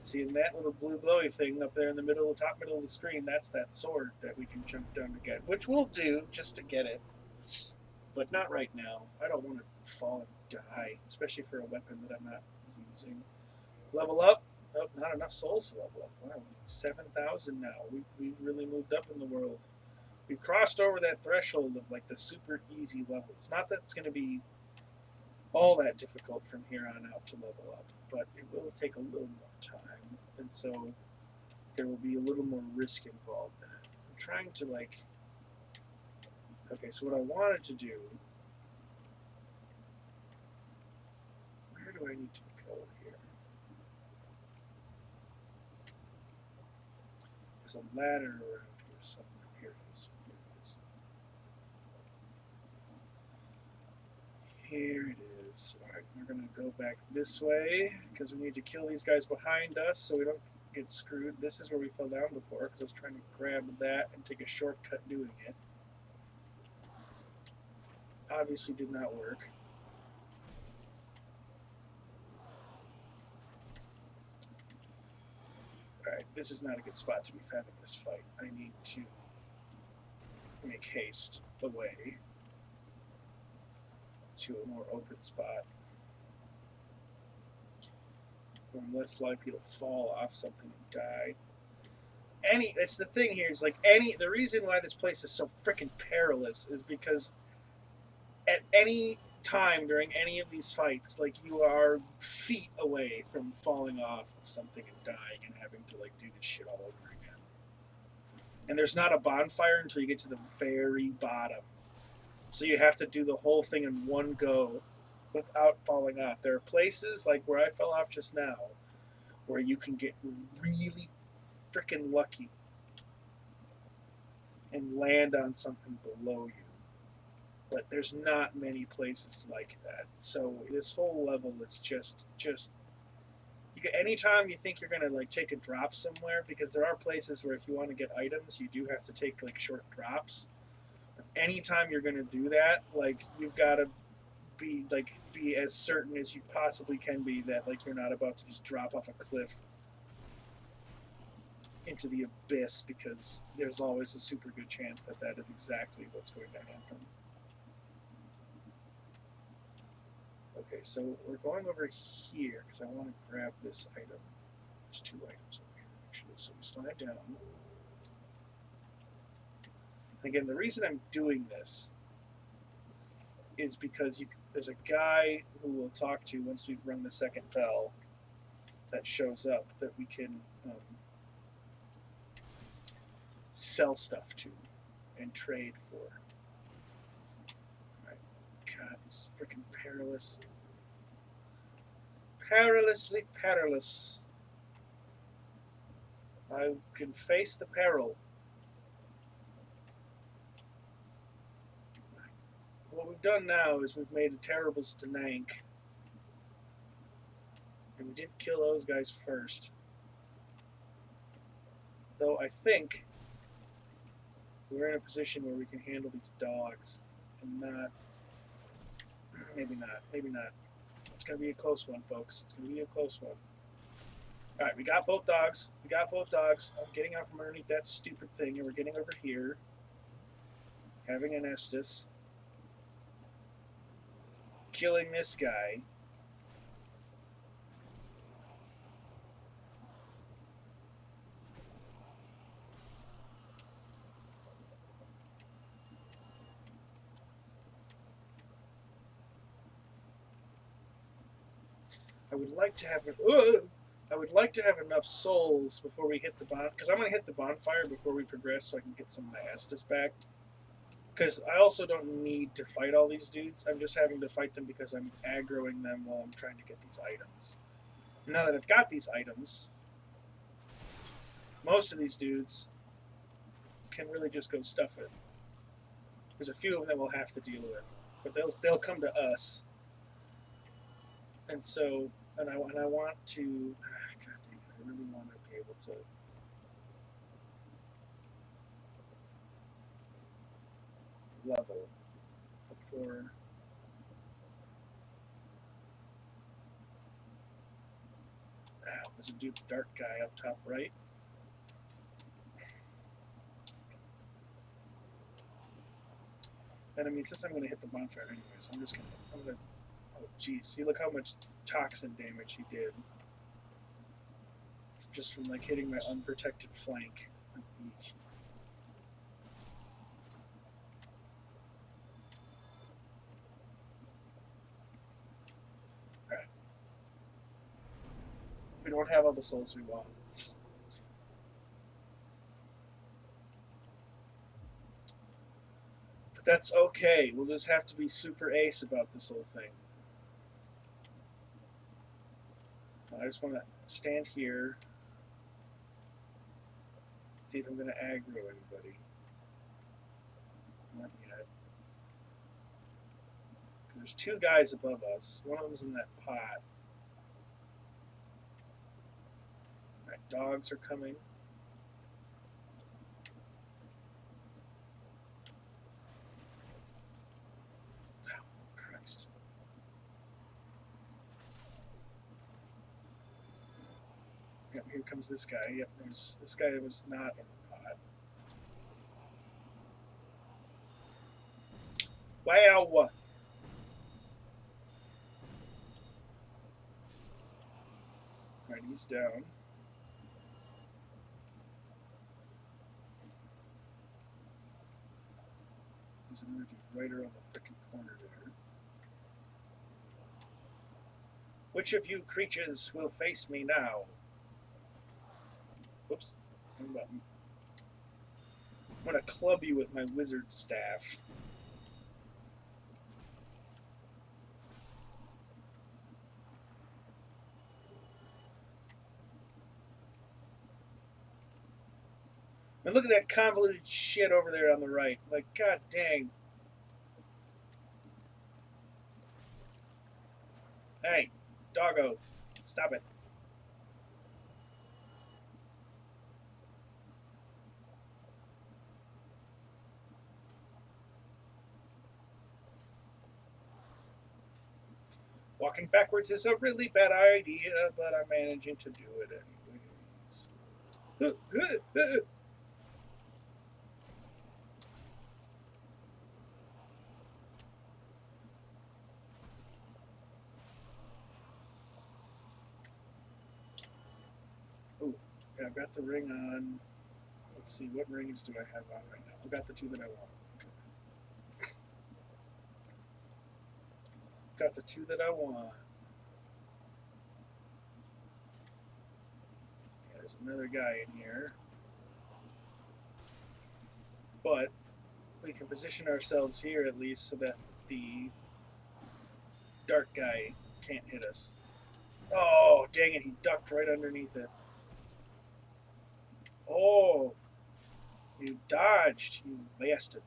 See, in that little blue glowy thing up there in the top middle of the screen, that's that sword that we can jump down to get, which we'll do just to get it. But not right now. I don't want to fall and die, especially for a weapon that I'm not using. Level up. Oh, not enough souls to level up. Wow, we need 7,000 now. We've really moved up in the world. We've crossed over that threshold of like the super easy levels. Not that it's going to be all that difficult from here on out to level up, but it will take a little more time, and so there will be a little more risk involved in it. I'm trying to like, okay, so what I wanted to do, where do I need to go here? There's a ladder around here somewhere. Here it is. Here it is. Alright, we're going to go back this way because we need to kill these guys behind us so we don't get screwed. This is where we fell down before because I was trying to grab that and take a shortcut doing it. Obviously did not work. Alright, this is not a good spot to be having this fight. I need to make haste away to a more open spot where I'm less likely to fall off something and die. it's the thing here is like the reason why this place is so freaking perilous is because at any time during any of these fights, like you are feet away from falling off of something and dying and having to like do this shit all over again. And there's not a bonfire until you get to the very bottom. So you have to do the whole thing in one go without falling off. There are places like where I fell off just now where you can get really freaking lucky and land on something below you. But there's not many places like that. So this whole level is just anytime you think you're gonna like take a drop somewhere, because there are places where if you want to get items, you do have to take like short drops. Anytime you're gonna do that, like you've got to be as certain as you possibly can be that like you're not about to just drop off a cliff into the abyss, because there's always a super good chance that that is exactly what's going to happen. Okay, so we're going over here because I want to grab this item. There's two items over here, actually. So we slide down. And again, the reason I'm doing this is because there's a guy who we'll talk to once we've rung the second bell that shows up that we can sell stuff to and trade for. All right. God, this is freaking perilous. Perilously perilous. I can face the peril. What we've done now is we've made a terrible stank. And we didn't kill those guys first. Though I think we're in a position where we can handle these dogs and not. Maybe not. Maybe not. It's going to be a close one, folks. It's going to be a close one. Alright, we got both dogs. We got both dogs. I'm getting out from underneath that stupid thing, and we're getting over here. Having an Estus. Killing this guy. I would like to have enough souls before we hit the because I'm going to hit the bonfire before we progress so I can get some of my Estus back. Because I also don't need to fight all these dudes. I'm just having to fight them because I'm aggroing them while I'm trying to get these items. And now that I've got these items, most of these dudes can really just go stuff it. There's a few of them we'll have to deal with, but they'll come to us. And so, and I want to. God dang it! I really want to be able to. Level before. There's a dude, dark guy up top right. And I mean, since I'm going to hit the bonfire anyways, I'm going to, oh geez, see, look how much toxin damage he did. Just from like hitting my unprotected flank. Alright. We don't have all the souls we want. But that's okay. We'll just have to be super ace about this whole thing. I just want to stand here. See if I'm going to aggro anybody. Not yet. There's two guys above us. One of them's in that pot. Alright, dogs are coming. Oh, Christ. Yep, here comes this guy. Yep, there's this guy that was not in the pot. Wow! Alright, he's down. There's another dude right around the frickin' corner there. Which of you creatures will face me now? Whoops. Wrong button. I'm gonna club you with my wizard staff. And look at that convoluted shit over there on the right. Like, god dang. Hey, doggo, stop it. Walking backwards is a really bad idea, but I'm managing to do it anyways. Ooh, okay, I've got the ring on. Let's see, what rings do I have on right now? I've got the two that I want. Okay. Got the two that I want. Yeah, there's another guy in here. But we can position ourselves here at least so that the dark guy can't hit us. Oh, dang it, he ducked right underneath it. Oh, you dodged, you bastard.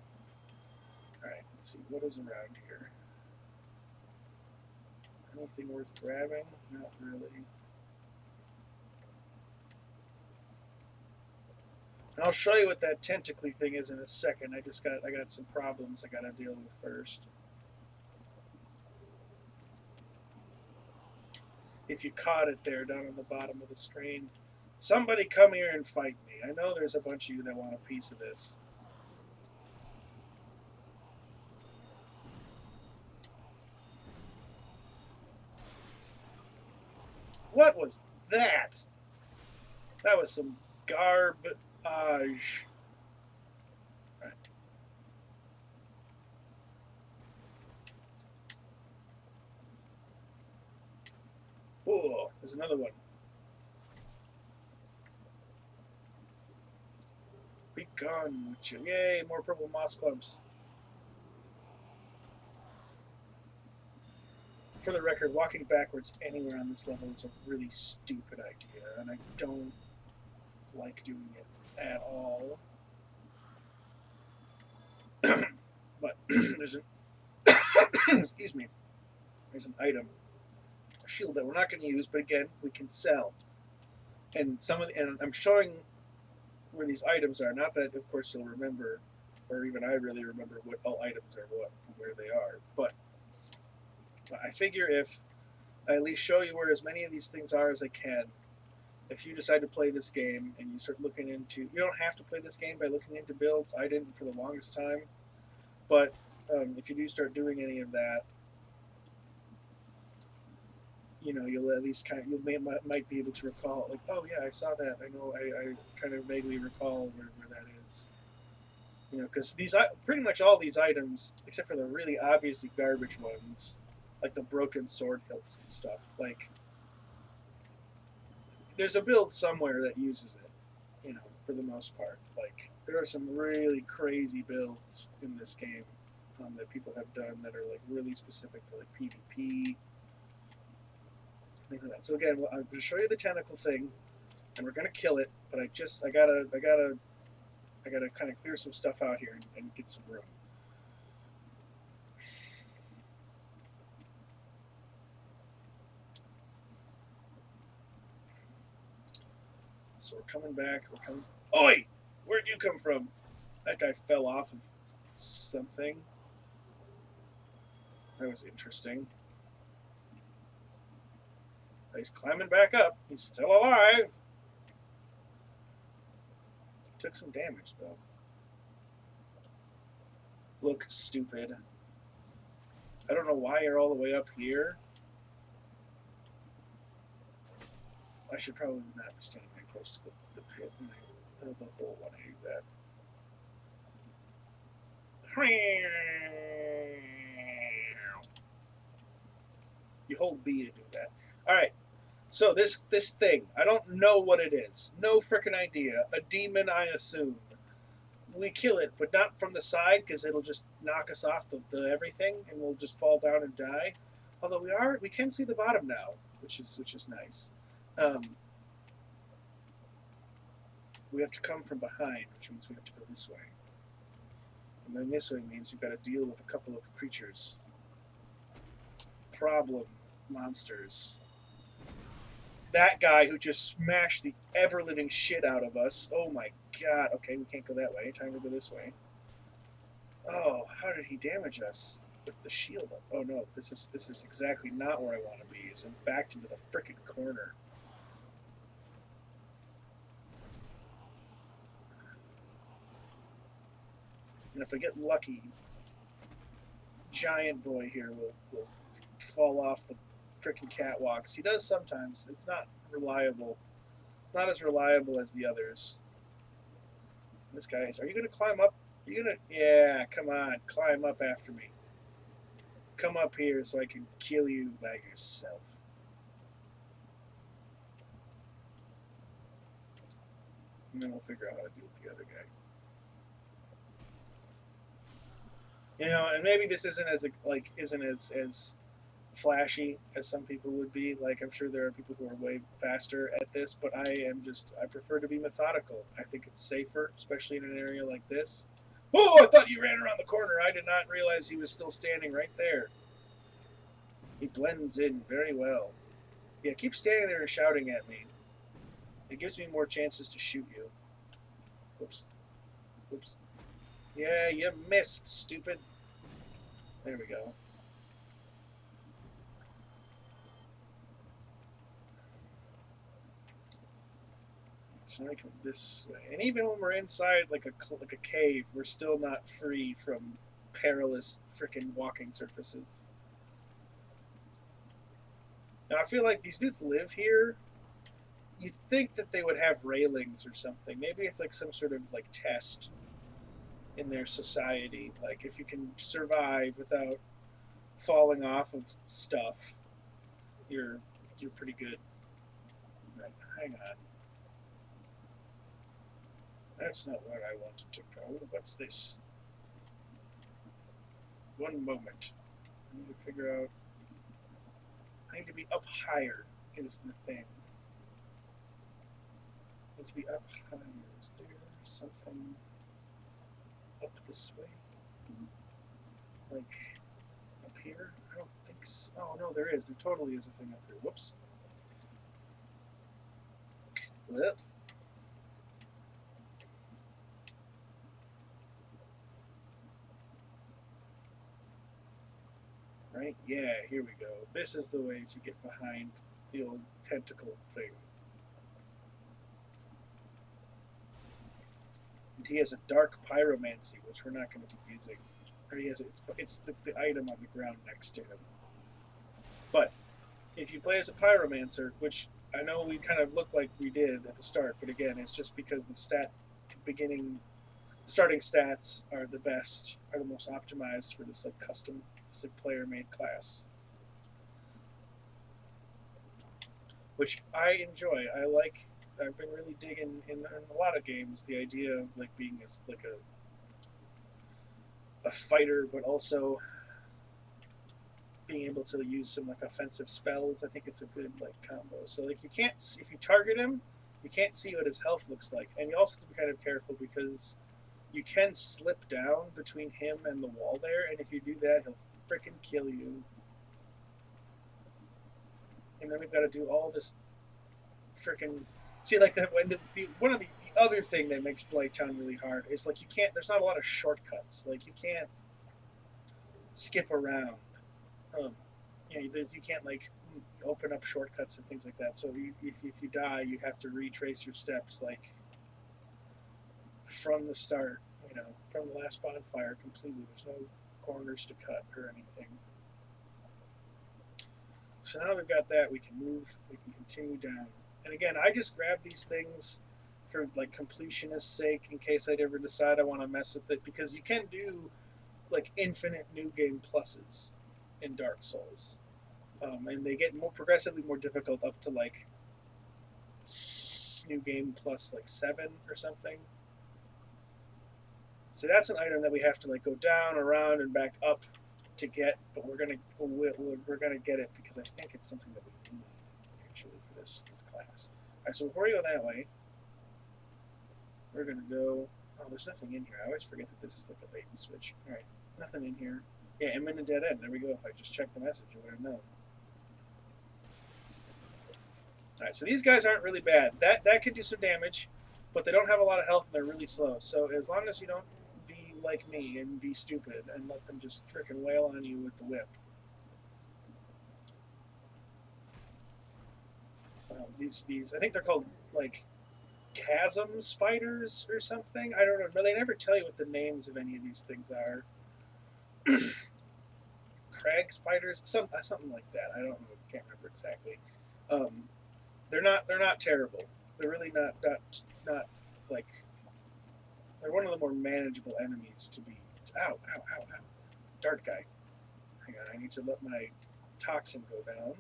Alright, let's see, what is around here? Anything worth grabbing? Not really. And I'll show you what that tentacly thing is in a second. I got some problems I gotta deal with first. If you caught it there down on the bottom of the screen. Somebody come here and fight me. I know there's a bunch of you that want a piece of this. What was that? That was some garbage. Right. Oh, there's another one. Be gone with you. Yay, more purple moss clumps. For the record, walking backwards anywhere on this level is a really stupid idea, and I don't like doing it at all. But there's an excuse me. There's an item, a shield that we're not going to use, but again, we can sell. And and I'm showing where these items are. Not that, of course, you'll remember, or even I really remember what all items are, what and where they are. But I figure if I at least show you where as many of these things are as I can, if you decide to play this game and you start looking into, you don't have to play this game by looking into builds. I didn't for the longest time, but if you do start doing any of that, you know, you'll at least might be able to recall, like, oh yeah, I saw that. I know, I kind of vaguely recall where that is. You know, because pretty much all these items, except for the really obviously garbage ones, like the broken sword hilts and stuff, like there's a build somewhere that uses it, you know, for the most part. Like, there are some really crazy builds in this game that people have done that are like really specific for like PvP, things like that. So again, I'm going to show you the tentacle thing, and we're going to kill it. But I gotta kind of clear some stuff out here and get some room. So we're coming back. We're coming. Oi! Where'd you come from? That guy fell off of something. That was interesting. He's climbing back up. He's still alive. Took some damage, though. Look stupid. I don't know why you're all the way up here. I should probably not be standing that close to the pit and the hole when I do that. You hold B to do that. All right. So this thing, I don't know what it is. No freaking idea. A demon, I assume. We kill it, but not from the side because it'll just knock us off the everything, and we'll just fall down and die. Although we can see the bottom now, which is nice. We have to come from behind, which means we have to go this way. And going this way means we've got to deal with a couple of creatures. Problem monsters. That guy who just smashed the ever-living shit out of us. Oh my god. Okay, we can't go that way. Time to go this way. Oh, how did he damage us with the shield up? Oh no, this is exactly not where I want to be. Is backed into the frickin' corner. And if I get lucky, giant boy here will fall off the frickin' catwalks. He does sometimes. It's not reliable. It's not as reliable as the others. This guy is. Are you gonna climb up? Are you gonna? Yeah, come on, climb up after me. Come up here so I can kill you by yourself. And then we'll figure out how to deal with the other guy. You know, and maybe this isn't as flashy as some people would be. Like, I'm sure there are people who are way faster at this, but I prefer to be methodical. I think it's safer, especially in an area like this. Oh, I thought you ran around the corner. I did not realize he was still standing right there. He blends in very well. Yeah, keep standing there and shouting at me. It gives me more chances to shoot you. Whoops. Whoops. Yeah, you missed, stupid. There we go. So I come this way. And even when we're inside like a cave, we're still not free from perilous frickin' walking surfaces. Now I feel like these dudes live here. You'd think that they would have railings or something. Maybe it's like some sort of like test in their society. Like if you can survive without falling off of stuff, you're pretty good. Right, hang on. That's not where I wanted to go. What's this? One moment. I need to figure out. I need to be up higher, is the thing. I need to be up higher. Is there something up this way? Like up here? I don't think so. Oh, no, there is. There totally is a thing up here. Whoops. Whoops. Right? Yeah, here we go. This is the way to get behind the old tentacle thing. And he has a dark pyromancy, which we're not going to be using. Or he has it's the item on the ground next to him. But if you play as a pyromancer, which I know we kind of look like we did at the start, but again, it's just because the starting stats are the best, are the most optimized for this like custom, this like player-made class, which I enjoy. I like. I've been really digging in a lot of games the idea of like being as like a fighter, but also being able to use some like offensive spells. I think it's a good like combo. So like you can't, if you target him, you can't see what his health looks like, and you also have to be kind of careful because you can slip down between him and the wall there, and if you do that, he'll freaking kill you. And then we've got to do all this freaking see like when one of the other thing that makes Blighttown really hard is like you can't. There's not a lot of shortcuts. Like you can't skip around. You can't like open up shortcuts and things like that. So if you die, you have to retrace your steps like from the start. You know, from the last bonfire completely. There's no corners to cut or anything. So now we've got that, we can move, we can continue down. And again, I just grab these things for like completionist's sake in case I'd ever decide I want to mess with it, because you can do like infinite new game pluses in Dark Souls. and they get progressively more difficult up to like new game plus like 7 or something. So that's an item that we have to like go down, around, and back up to get. But we're gonna get it because I think it's something that we need actually for this class. All right, so before we go that way, we're gonna go. Oh, there's nothing in here. I always forget that this is like a bait and switch. All right, nothing in here. Yeah, I'm in a dead end. There we go. If I just check the message, I would have known. All right, so these guys aren't really bad. That can do some damage, but they don't have a lot of health and they're really slow. So as long as you don't be like me and be stupid and let them just frickin' wail on you with the whip. These I think they're called like chasm spiders or something. I don't know. No, they never tell you what the names of any of these things are. Crag spiders, something like that. I don't know. Can't remember exactly. They're not terrible. They're really not like they're one of the more manageable enemies to be. Ow, ow, ow, ow! Dart guy. Hang on, I need to let my toxin go down,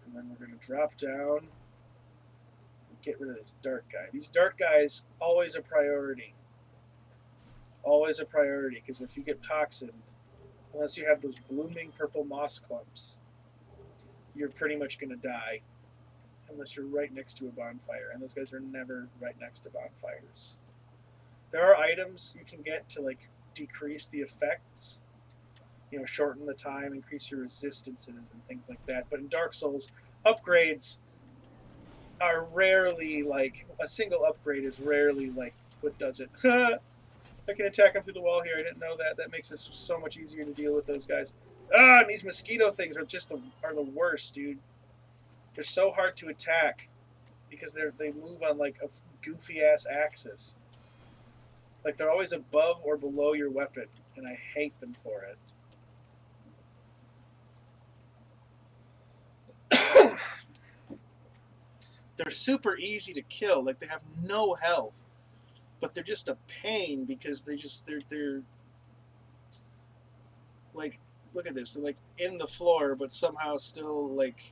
and then we're gonna drop down and get rid of this dart guy. These dart guys always a priority. Always a priority because if you get toxined, unless you have those blooming purple moss clumps, you're pretty much gonna die. Unless you're right next to a bonfire, and those guys are never right next to bonfires. There are items you can get to like decrease the effects, shorten the time, increase your resistances and things like that. But in Dark Souls, upgrades are rarely like a single upgrade is rarely like what does it. I can attack them through the wall here. I didn't know that. That makes it so much easier to deal with those guys. And these mosquito things are are the worst, dude. They're so hard to attack because they move on like a goofy ass axis. Like they're always above or below your weapon, and I hate them for it. They're super easy to kill. Like they have no health, but they're just a pain because they're like, look at this. They're like in the floor, but somehow still like.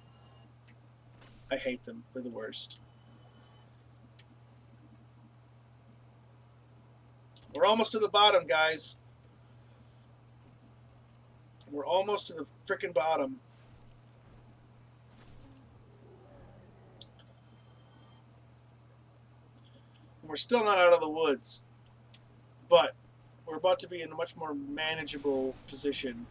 I hate them. They're the worst. We're almost to the bottom, guys. We're almost to the frickin' bottom. And we're still not out of the woods. But we're about to be in a much more manageable position.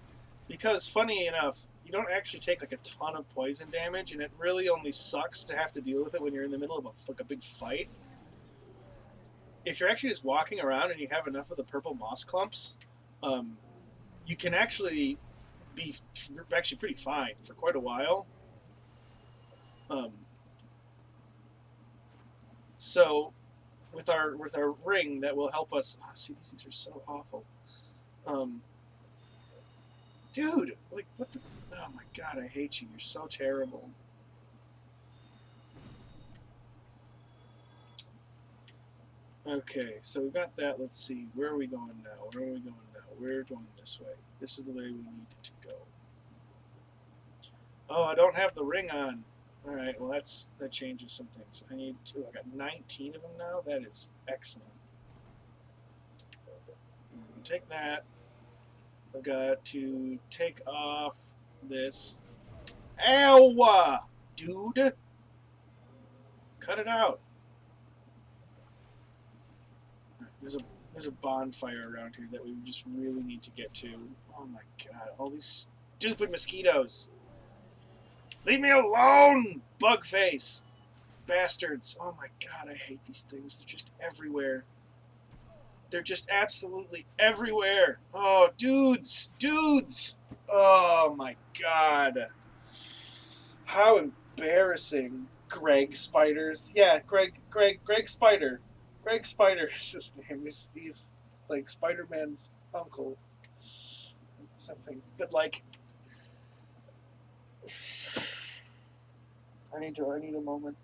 Because, funny enough, you don't actually take like a ton of poison damage, and it really only sucks to have to deal with it when you're in the middle of a big fight. If you're actually just walking around and you have enough of the purple moss clumps, you can actually be actually pretty fine for quite a while. So with our ring, that will help us. Oh, see, these things are so awful. Dude, like what the? Oh my god, I hate you. You're so terrible. Okay, so we got that. Let's see. Where are we going now? Where are we going now? We're going this way. This is the way we need to go. Oh, I don't have the ring on. All right, well that changes some things. I need to. I got 19 of them now. That is excellent. Take that. I've got to take off this. Ow! Dude! Cut it out. There's a bonfire around here that we just really need to get to. Oh my god, all these stupid mosquitoes! Leave me alone, bug face! Bastards! Oh my god, I hate these things. They're just everywhere. They're just absolutely everywhere. Oh, dudes! Dudes! Oh my god. How embarrassing. Greg Spiders. Yeah, Greg Spider. Greg Spider is his name. He's like Spider-Man's uncle. Something. But like I need a moment.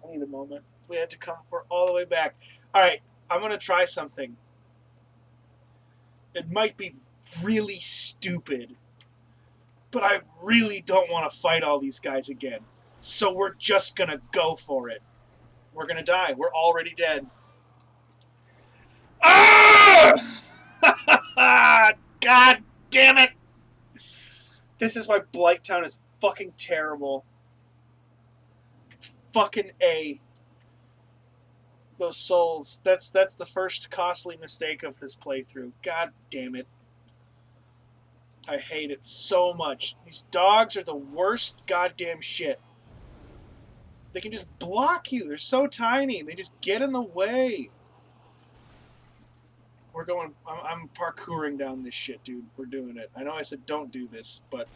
I need a moment. We had to come. We're all the way back. Alright, I'm gonna try something. It might be really stupid. but I really don't want to fight all these guys again. So we're just gonna go for it. We're gonna die. We're already dead. Ah! God damn it! This is why Blighttown is fucking terrible. Fucking A. Those souls. That's the first costly mistake of this playthrough. God damn it. I hate it so much. These dogs are the worst goddamn shit. They can just block you. They're so tiny. They just get in the way. We're going... I'm parkouring down this shit, dude. We're doing it. I know I said don't do this, but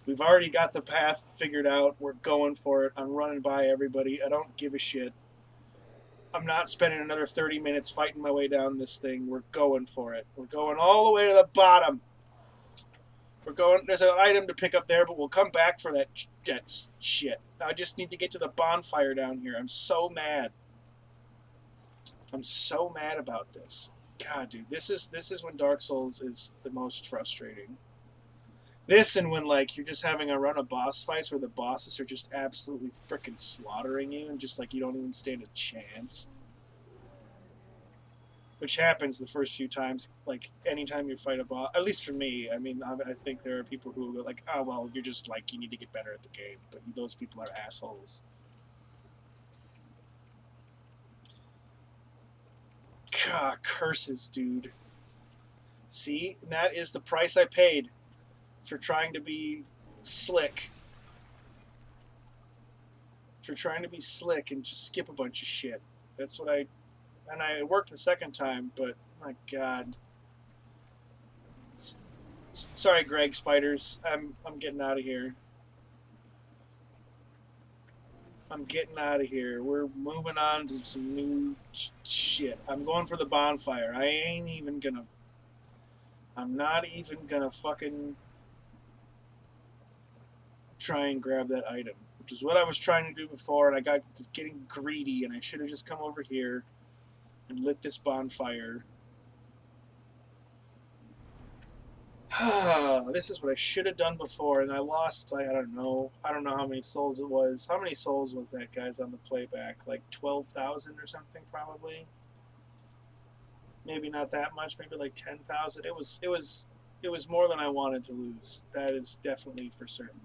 we've already got the path figured out. We're going for it. I'm running by everybody. I don't give a shit. I'm not spending another 30 minutes fighting my way down this thing. We're going for it. We're going all the way to the bottom. We're going... There's an item to pick up there, but we'll come back for that shit. I just need to get to the bonfire down here. I'm so mad. I'm so mad about this. God, dude, this is when Dark Souls is the most frustrating. This and when, like, you're just having a run of boss fights where the bosses are just absolutely freaking slaughtering you and just, like, you don't even stand a chance. Which happens the first few times, like, anytime you fight a boss. At least for me. I mean, I think there are people who go like, oh, well, you're just, like, you need to get better at the game. But those people are assholes. God, curses, dude. See? That is the price I paid for trying to be slick. For trying to be slick and just skip a bunch of shit. That's what I... And it worked the second time, but my God. Sorry, Greg Spiders. I'm getting out of here. I'm getting out of here. We're moving on to some new shit. I'm going for the bonfire. I ain't even gonna... I'm not even gonna fucking try and grab that item, which is what I was trying to do before, and I was getting greedy, and I should have just come over here and lit this bonfire. This is what I should have done before, and I lost, I don't know how many souls it was. How many souls was that, guys, on the playback? Like 12,000 or something, probably? Maybe not that much, maybe like 10,000. It was more than I wanted to lose. That is definitely for certain.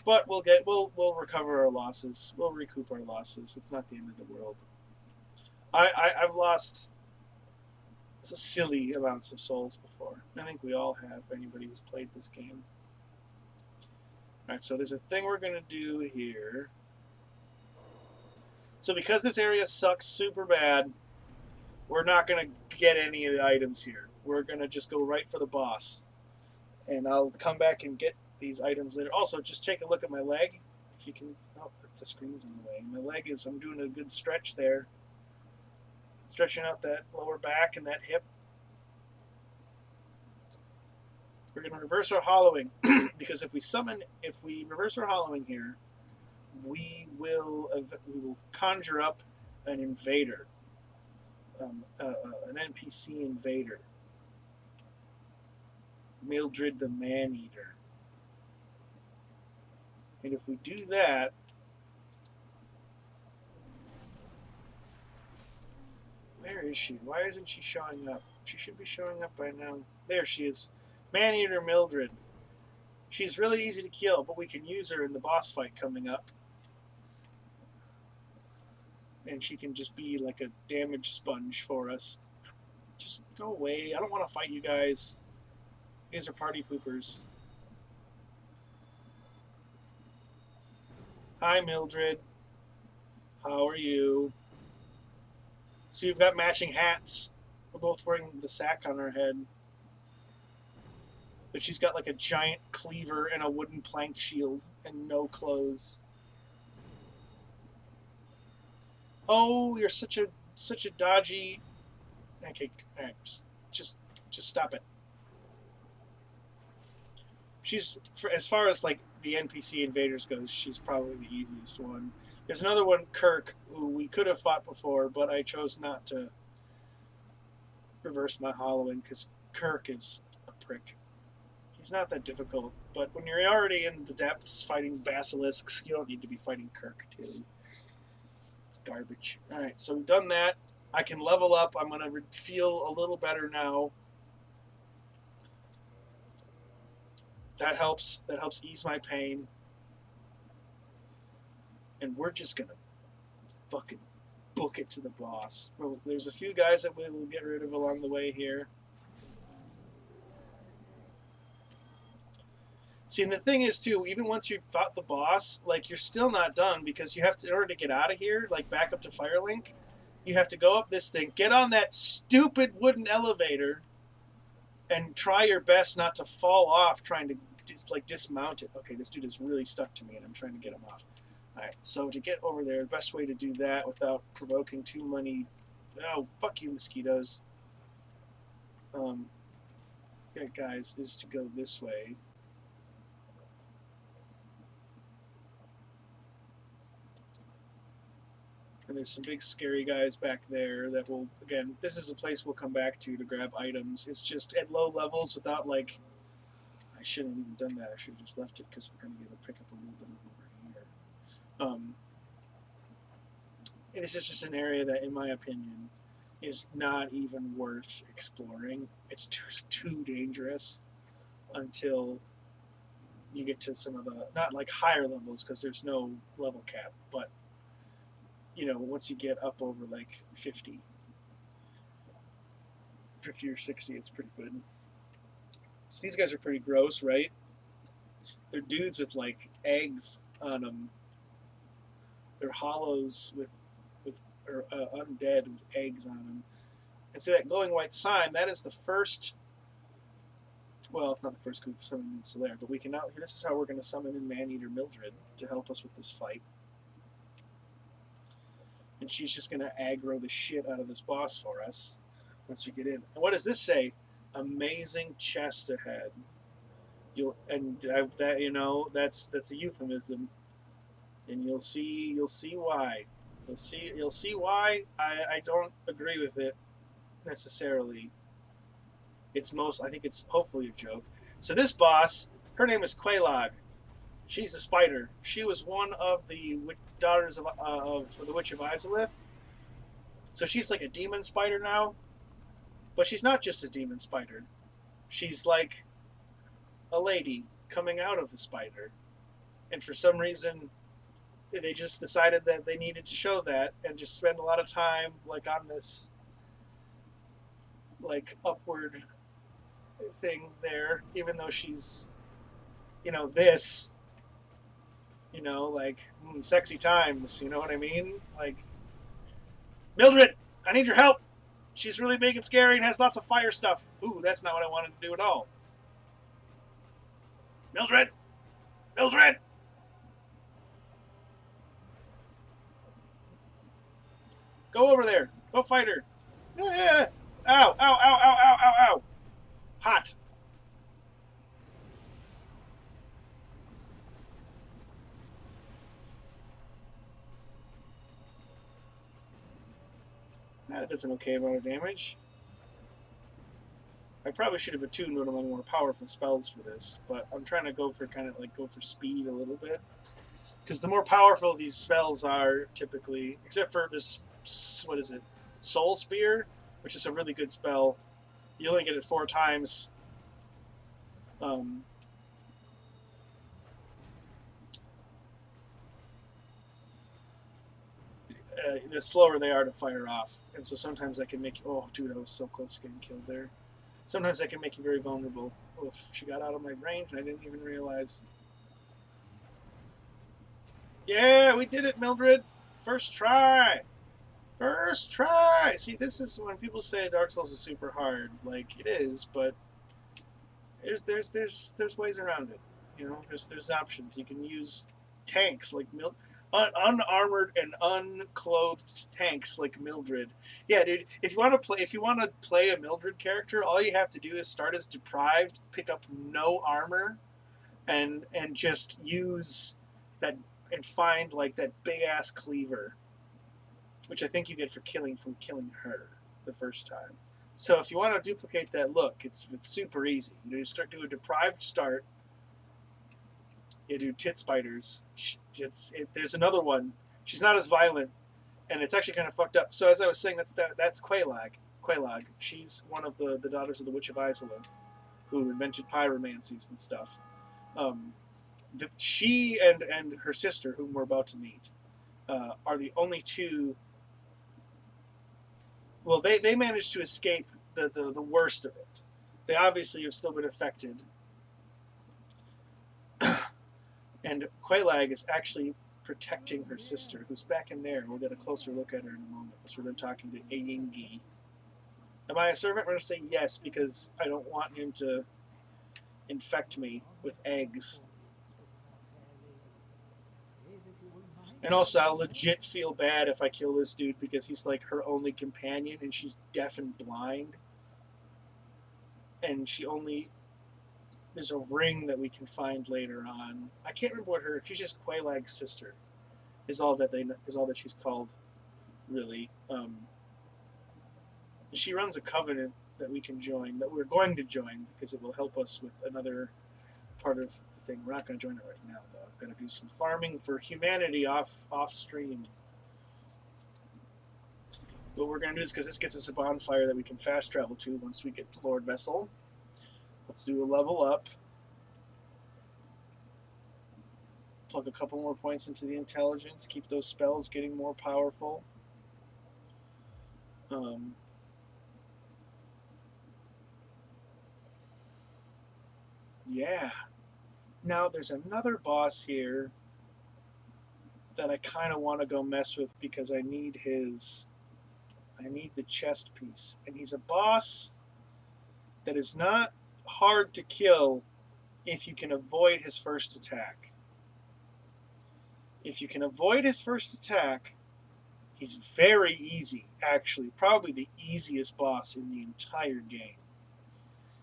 But we'll recover our losses. We'll recoup our losses. It's not the end of the world. I've lost silly amounts of souls before. I think we all have, anybody who's played this game. Alright, so there's a thing we're going to do here. So because this area sucks super bad, we're not going to get any of the items here. We're going to just go right for the boss. And I'll come back and get these items later. Also, just take a look at my leg. If you can... Oh, the screen's in the way. My leg is... I'm doing a good stretch there. Stretching out that lower back and that hip. We're going to reverse our hollowing. Because if we reverse our hollowing here, we will conjure up an invader. An NPC invader. Mildred the Man-Eater. And if we do that, where is she? Why isn't she showing up? She should be showing up by now. There she is. Man-Eater Mildred. She's really easy to kill, but we can use her in the boss fight coming up. And she can just be like a damage sponge for us. Just go away. I don't want to fight you guys. You guys are party poopers. Hi, Mildred. How are you? So you've got matching hats. We're both wearing the sack on our head. But she's got like a giant cleaver and a wooden plank shield and no clothes. Oh, you're such a dodgy... Okay, alright, just stop it. She's, as far as like the NPC invaders goes, she's probably the easiest one. There's another one, Kirk, who we could have fought before, but I chose not to reverse my hollowing because Kirk is a prick. He's not that difficult, but when you're already in the depths fighting basilisks, you don't need to be fighting Kirk too. It's garbage. All right, so we've done that. I can level up. I'm gonna feel a little better now. That helps. That helps ease my pain. And we're just gonna fucking book it to the boss. Well, there's a few guys that we will get rid of along the way here. See, and the thing is too, even once you've fought the boss, like you're still not done because you have to, in order to get out of here, like back up to Firelink, you have to go up this thing, get on that stupid wooden elevator, and try your best not to fall off trying to dismount it. Okay, this dude is really stuck to me, and I'm trying to get him off. All right, so to get over there, the best way to do that without provoking too many, oh fuck you mosquitoes, guys, is to go this way. And there's some big scary guys back there that will, again, this is a place we'll come back to grab items. It's just at low levels without, like, I shouldn't have even done that. I should have just left it because we're going to be able to pick up a little bit over here. This is just an area that, in my opinion, is not even worth exploring. It's too dangerous until you get to some of the, not like higher levels because there's no level cap, but you know, once you get up over like 50 or 60, it's pretty good. So these guys are pretty gross, right? They're dudes with like eggs on them. They're hollows or undead with eggs on them. And see that glowing white sign, that is the first, well, it's not the first coup of summoning in Solaire, but we can now, this is how we're going to summon in Maneater Mildred to help us with this fight. And she's just going to aggro the shit out of this boss for us once we get in. And what does this say? Amazing chest ahead. That, you know, that's a euphemism, and you'll see why. You'll see why I don't agree with it necessarily. I think it's hopefully a joke. So this boss, her name is Quelaag. She's a spider. She was one of the daughters of the Witch of Izalith. So she's like a demon spider now. But she's not just a demon spider. She's like a lady coming out of the spider. And for some reason, they just decided that they needed to show that and just spend a lot of time like on this like upward thing there, even though she's, you know, this, you know, like sexy times, you know what I mean? Like, Mildred, I need your help. She's really big and scary and has lots of fire stuff. Ooh, that's not what I wanted to do at all. Mildred! Mildred! Go over there. Go fight her. Ow, ow, ow, ow, ow, ow, ow. Hot. That does an okay amount of damage. I probably should have attuned one of my more powerful spells for this, but I'm trying to go for speed a little bit. Because the more powerful these spells are, typically, except for this, what is it? Soul Spear, which is a really good spell. You only get it 4 times. The slower they are to fire off. And so sometimes that can make you, oh, dude, I was so close to getting killed there. Sometimes that can make you very vulnerable. Oof, she got out of my range and I didn't even realize. Yeah, we did it, Mildred. First try. First try. See, this is when people say Dark Souls is super hard. Like, it is, but there's ways around it. You know, there's options. You can use tanks like unarmored and unclothed tanks like Mildred. Yeah, dude. If you want to play a Mildred character, all you have to do is start as deprived, pick up no armor, and just use that and find like that big ass cleaver, which I think you get from killing her the first time. So if you want to duplicate that look, it's super easy. You start do a deprived start. You do tit spiders. There's another one. She's not as violent, and it's actually kind of fucked up. So as I was saying, that's Quelaag. Quelaag. She's one of the daughters of the Witch of Izalith, who invented pyromancies and stuff. She and her sister, whom we're about to meet, are the only two. Well, they managed to escape the worst of it. They obviously have still been affected. And Quelaag is actually protecting her sister, who's back in there. We'll get a closer look at her in a moment. So we're talking to Ayingi. Am I a servant? I'm going to say yes, because I don't want him to infect me with eggs. And also, I'll legit feel bad if I kill this dude, because he's like her only companion, and she's deaf and blind. And there's a ring that we can find later on. I can't remember what she's just Quelaag's sister, is all that she's called, really. She runs a covenant that we can join, that we're going to join, because it will help us with another part of the thing. We're not going to join it right now, though. I'm going to do some farming for humanity off stream. But we're going to do this because this gets us a bonfire that we can fast travel to once we get to Lordvessel. Let's do a level up. Plug a couple more points into the intelligence. Keep those spells getting more powerful. Yeah. Now, there's another boss here that I kind of want to go mess with, because I need the chest piece. And he's a boss that is not hard to kill if you can avoid his first attack. If you can avoid his first attack, he's very easy, actually. Probably the easiest boss in the entire game.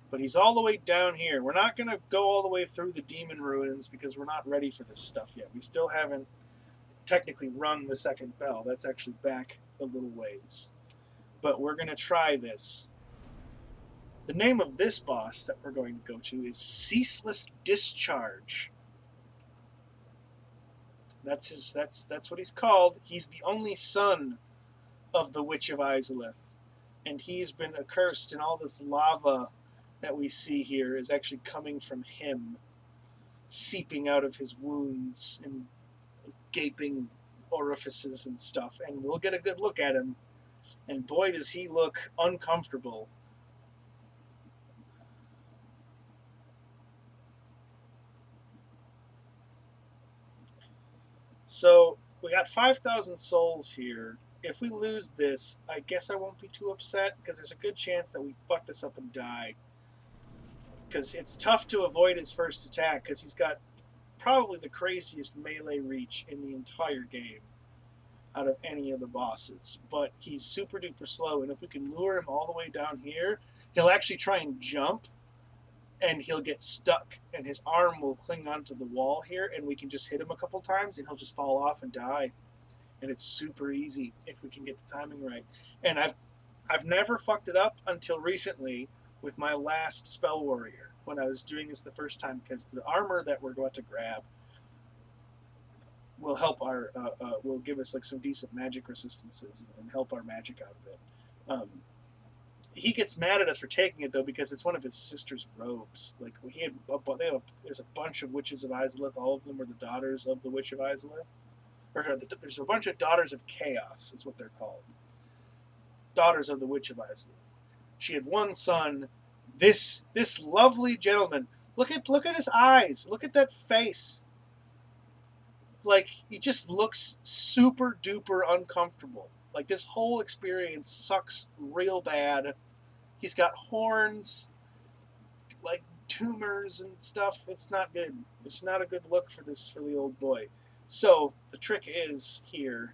But he's all the way down here. We're not going to go all the way through the demon ruins, because we're not ready for this stuff yet. We still haven't technically rung the second bell. That's actually back a little ways. But we're going to try this. The name of this boss that we're going to go to is Ceaseless Discharge. That's what he's called. He's the only son of the Witch of Izalith, and he's been accursed, and all this lava that we see here is actually coming from him, seeping out of his wounds and gaping orifices and stuff. And we'll get a good look at him, and boy does he look uncomfortable. So we got 5,000 souls here. If we lose this, I guess I won't be too upset, because there's a good chance that we fuck this up and die. Because it's tough to avoid his first attack, because he's got probably the craziest melee reach in the entire game out of any of the bosses. But he's super duper slow, and if we can lure him all the way down here, he'll actually try and jump, and he'll get stuck, and his arm will cling onto the wall here, and we can just hit him a couple times, and he'll just fall off and die. And it's super easy if we can get the timing right. And I've never fucked it up until recently with my last Spell Warrior, when I was doing this the first time, because the armor that we're about to grab will help will give us like some decent magic resistances and help our magic out of it. He gets mad at us for taking it, though, because it's one of his sister's robes. Like, there's a bunch of witches of Izalith. All of them are the daughters of the Witch of Izalith. There's a bunch of daughters of chaos, is what they're called. Daughters of the Witch of Izalith. She had one son, this lovely gentleman. Look at his eyes. Look at that face. Like, he just looks super duper uncomfortable. Like, this whole experience sucks real bad. He's got horns, like tumors and stuff. It's not good. It's not a good look for the old boy. So the trick is here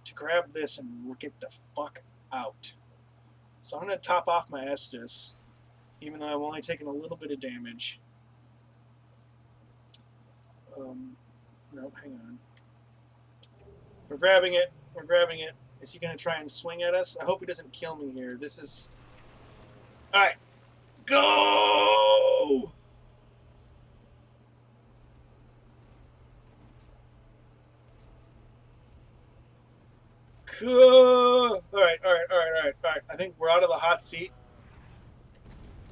to grab this and get the fuck out. So I'm going to top off my Estus, even though I've only taken a little bit of damage. No, hang on. We're grabbing it. Is he going to try and swing at us? I hope he doesn't kill me here. This is... Alright. Go! Alright. I think we're out of the hot seat.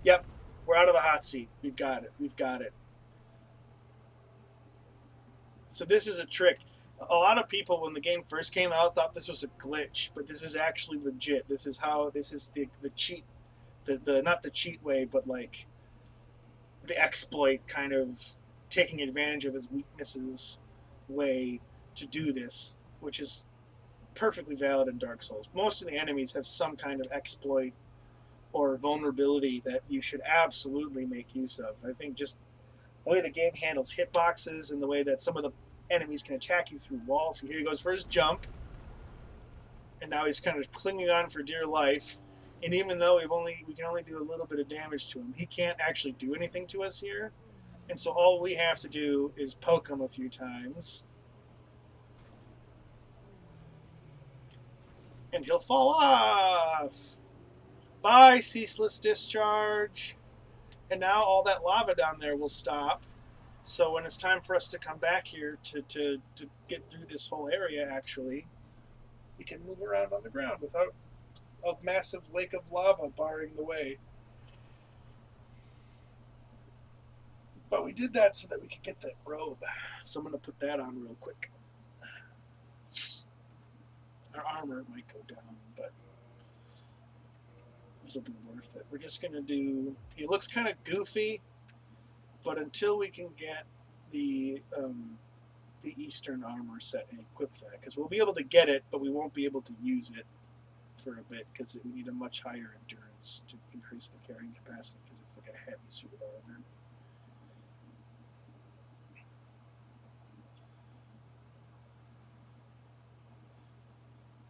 Yep. We're out of the hot seat. We've got it. So this is a trick. A lot of people, when the game first came out, thought this was a glitch, but this is actually legit. This is the cheat, the not the cheat way, but like the exploit kind of taking advantage of his weaknesses way to do this, which is perfectly valid in Dark Souls. Most of the enemies have some kind of exploit or vulnerability that you should absolutely make use of. I think just the way the game handles hitboxes and the way that some of the enemies can attack you through walls. See, here he goes for his jump, and now he's kind of clinging on for dear life. And even though we can only do a little bit of damage to him, he can't actually do anything to us here. And so all we have to do is poke him a few times, and he'll fall off. Bye, ceaseless discharge. And now all that lava down there will stop. So when it's time for us to come back here to get through this whole area, actually, we can move around on the ground without a massive lake of lava barring the way. But we did that so that we could get that robe. So I'm going to put that on real quick. Our armor might go down, but it'll be worth it. We're just going to do... He looks kind of goofy, but until we can get the Eastern armor set and equip that, because we'll be able to get it, but we won't be able to use it for a bit because we need a much higher endurance to increase the carrying capacity because it's like a heavy suit of armor.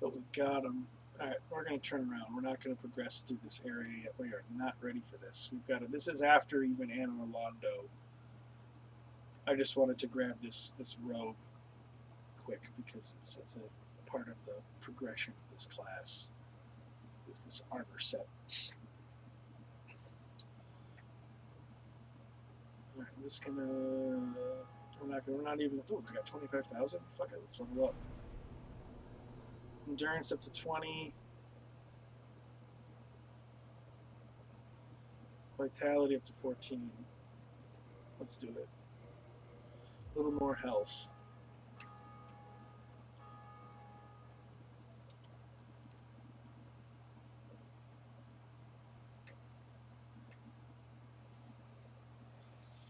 But we got him. Alright, we're going to turn around. We're not going to progress through this area yet. We are not ready for this. We've got it. This is after even Anor Londo. I just wanted to grab this robe quick because it's a part of the progression of this class. Is this armor set. Alright, I'm just gonna... We're not even... Oh, we got 25,000? Fuck it, let's level up. Endurance up to 20. Vitality up to 14. Let's do it. A little more health.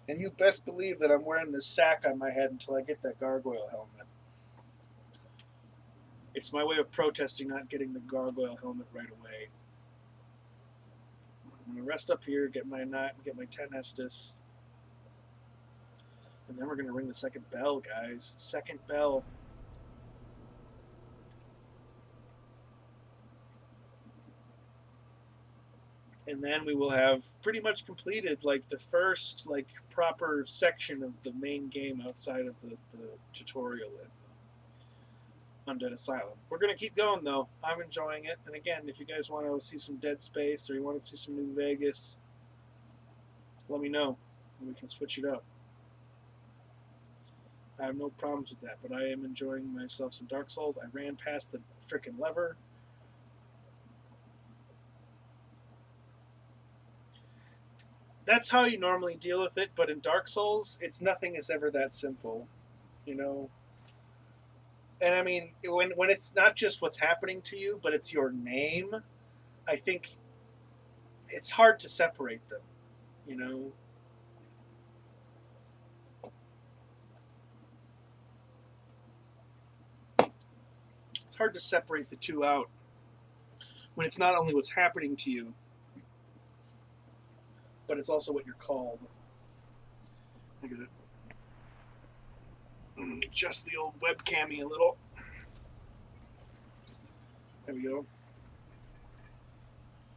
And you best believe that I'm wearing this sack on my head until I get that gargoyle helmet. It's my way of protesting not getting the gargoyle helmet right away. I'm gonna rest up here, get my 10 Estus, and then we're gonna ring the second bell, guys. Second bell. And then we will have pretty much completed like the first like proper section of the main game outside of the tutorial in Undead Asylum. We're going to keep going though. I'm enjoying it. And again, if you guys want to see some Dead Space or you want to see some New Vegas, let me know and we can switch it up. I have no problems with that, but I am enjoying myself some Dark Souls. I ran past the frickin' lever. That's how you normally deal with it, but in Dark Souls, nothing is ever that simple, you know? And I mean, when it's not just what's happening to you, but it's your name, I think it's hard to separate them, you know? It's hard to separate the two out when it's not only what's happening to you, but it's also what you're called. I gotta adjust the old webcammy a little. There we go.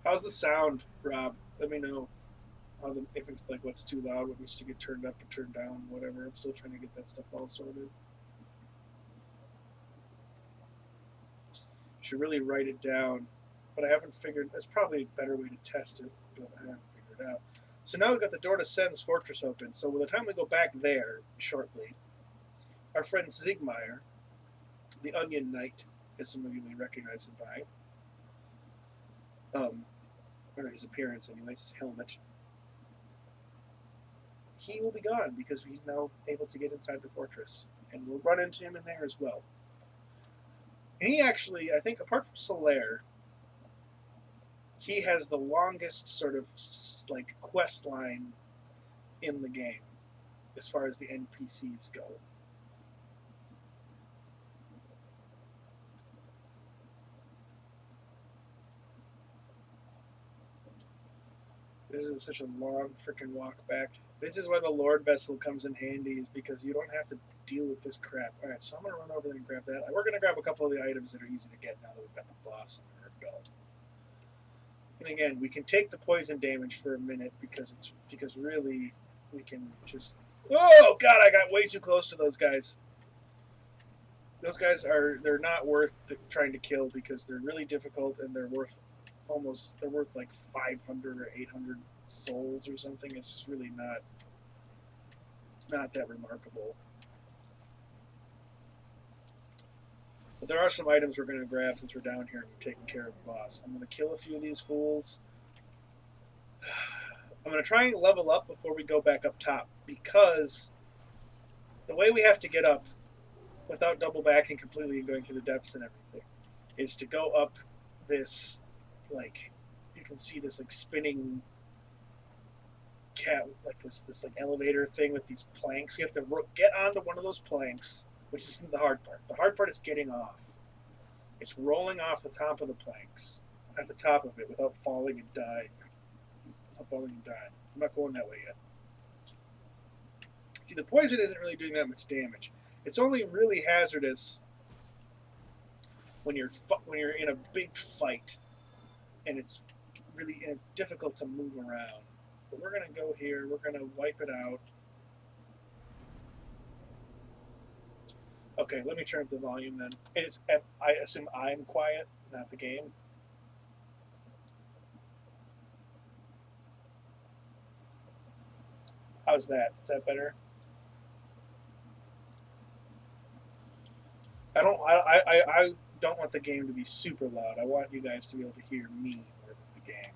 How's the sound, Rob? Let me know if it's like what's too loud, what needs to get turned up or turned down, whatever. I'm still trying to get that stuff all sorted. Should really write it down, but I haven't figured. That's probably a better way to test it, but I haven't figured it out. So now we've got the door to Sen's fortress open. So by the time we go back there shortly, our friend Zigmeyer, the Onion Knight, as some of you may recognize him by, or his appearance, anyways, his helmet. He will be gone because he's now able to get inside the fortress, and we'll run into him in there as well. And he actually, I think, apart from Solaire, he has the longest sort of like quest line in the game as far as the NPCs go. This is such a long freaking walk back. This is why the Lordvessel comes in handy, is because you don't have to deal with this crap. Alright, so I'm going to run over there and grab that. We're going to grab a couple of the items that are easy to get now that we've got the boss under our belt. And again, we can take the poison damage for a minute because really we can just... Oh, God, I got way too close to those guys. Those guys they're not worth trying to kill because they're really difficult and they're worth like 500 or 800 souls or something. It's just really not that remarkable. But there are some items we're going to grab since we're down here and we're taking care of the boss. I'm going to kill a few of these fools. I'm going to try and level up before we go back up top, because the way we have to get up without double backing completely and going through the depths and everything is to go up this, like, you can see this like spinning cat, like this like elevator thing with these planks. We have to get onto one of those planks, which isn't the hard part. The hard part is getting off. It's rolling off the top of the planks at the top of it without falling and dying. I'm not going that way yet. See, the poison isn't really doing that much damage. It's only really hazardous when you're in a big fight, and it's difficult to move around. But we're gonna go here. We're gonna wipe it out. Okay, let me turn up the volume then. I assume I'm quiet, not the game. How's that? Is that better? I don't want the game to be super loud. I want you guys to be able to hear me more than the game.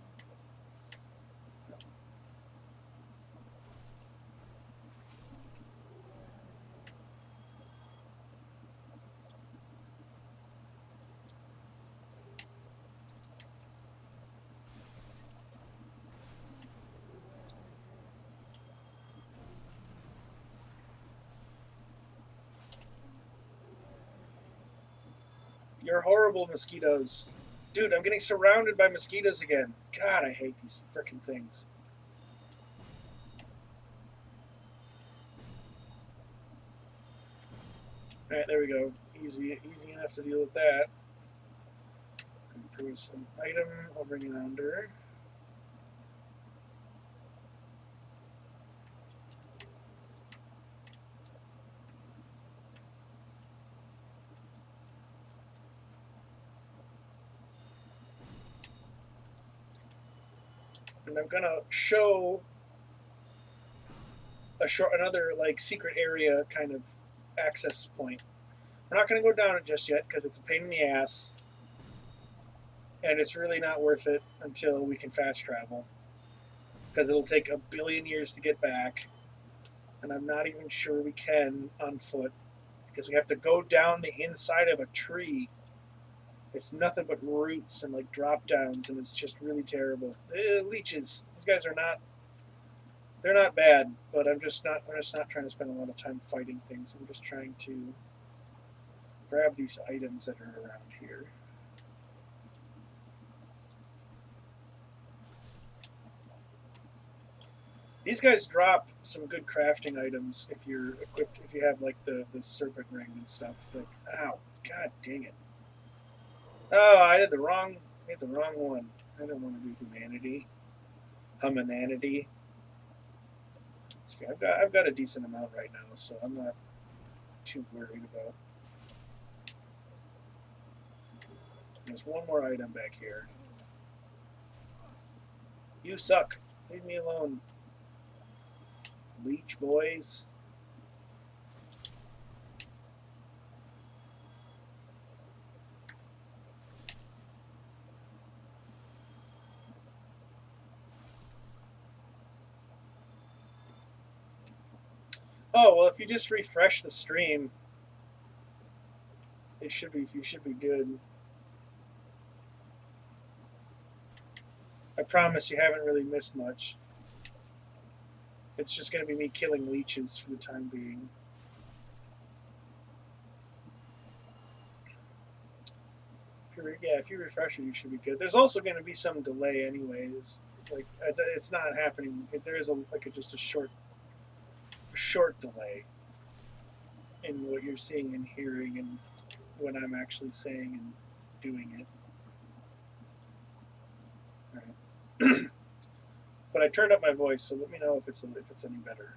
You're horrible, mosquitoes. Dude, I'm getting surrounded by mosquitoes again. God, I hate these frickin' things. Alright, there we go. Easy enough to deal with that. Improve some item over yonder. And I'm gonna show another like secret area kind of access point. We're not gonna go down it just yet because it's a pain in the ass, and it's really not worth it until we can fast travel, because it'll take 1 billion years to get back, and I'm not even sure we can on foot because we have to go down the inside of a tree. It's nothing but roots and like drop downs, and it's just really terrible. Leeches. These guys are not. They're not bad, but I'm just not trying to spend a lot of time fighting things. I'm just trying to grab these items that are around here. These guys drop some good crafting items if you're equipped. If you have like the serpent ring and stuff. Like, ow, god dang it. Oh, I did the wrong one. I don't want to do humanity. Humanity. I've got a decent amount right now, so I'm not too worried about There's one more item back here. You suck. Leave me alone. Leech boys. Oh, well, if you just refresh the stream, you should be good. I promise you haven't really missed much. It's just going to be me killing leeches for the time being. If you refresh it, you should be good. There's also going to be some delay, anyways. Like it's not happening. There is just a short delay in what you're seeing and hearing, and what I'm actually saying and doing it. All right. But I turned up my voice, so let me know if it's any better.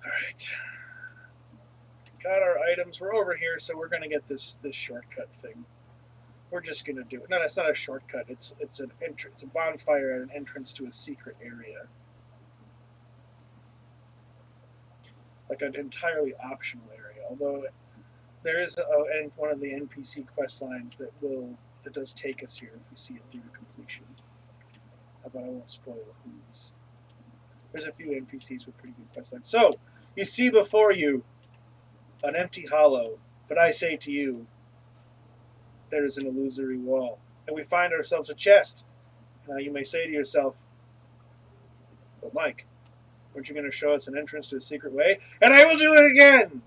All right. Got our items. We're over here, so we're gonna get this shortcut thing. We're just gonna do it. No, that's not a shortcut. It's an entrance. It's a bonfire at an entrance to a secret area. Like an entirely optional area. Although there is one of the NPC quest lines that does take us here if we see it through to completion. But I won't spoil whose. There's a few NPCs with pretty good quest lines. So you see before you an empty hollow, but I say to you, there is an illusory wall, and we find ourselves a chest. Now you may say to yourself, "But Mike, weren't you going to show us an entrance to a secret way?" And I will do it again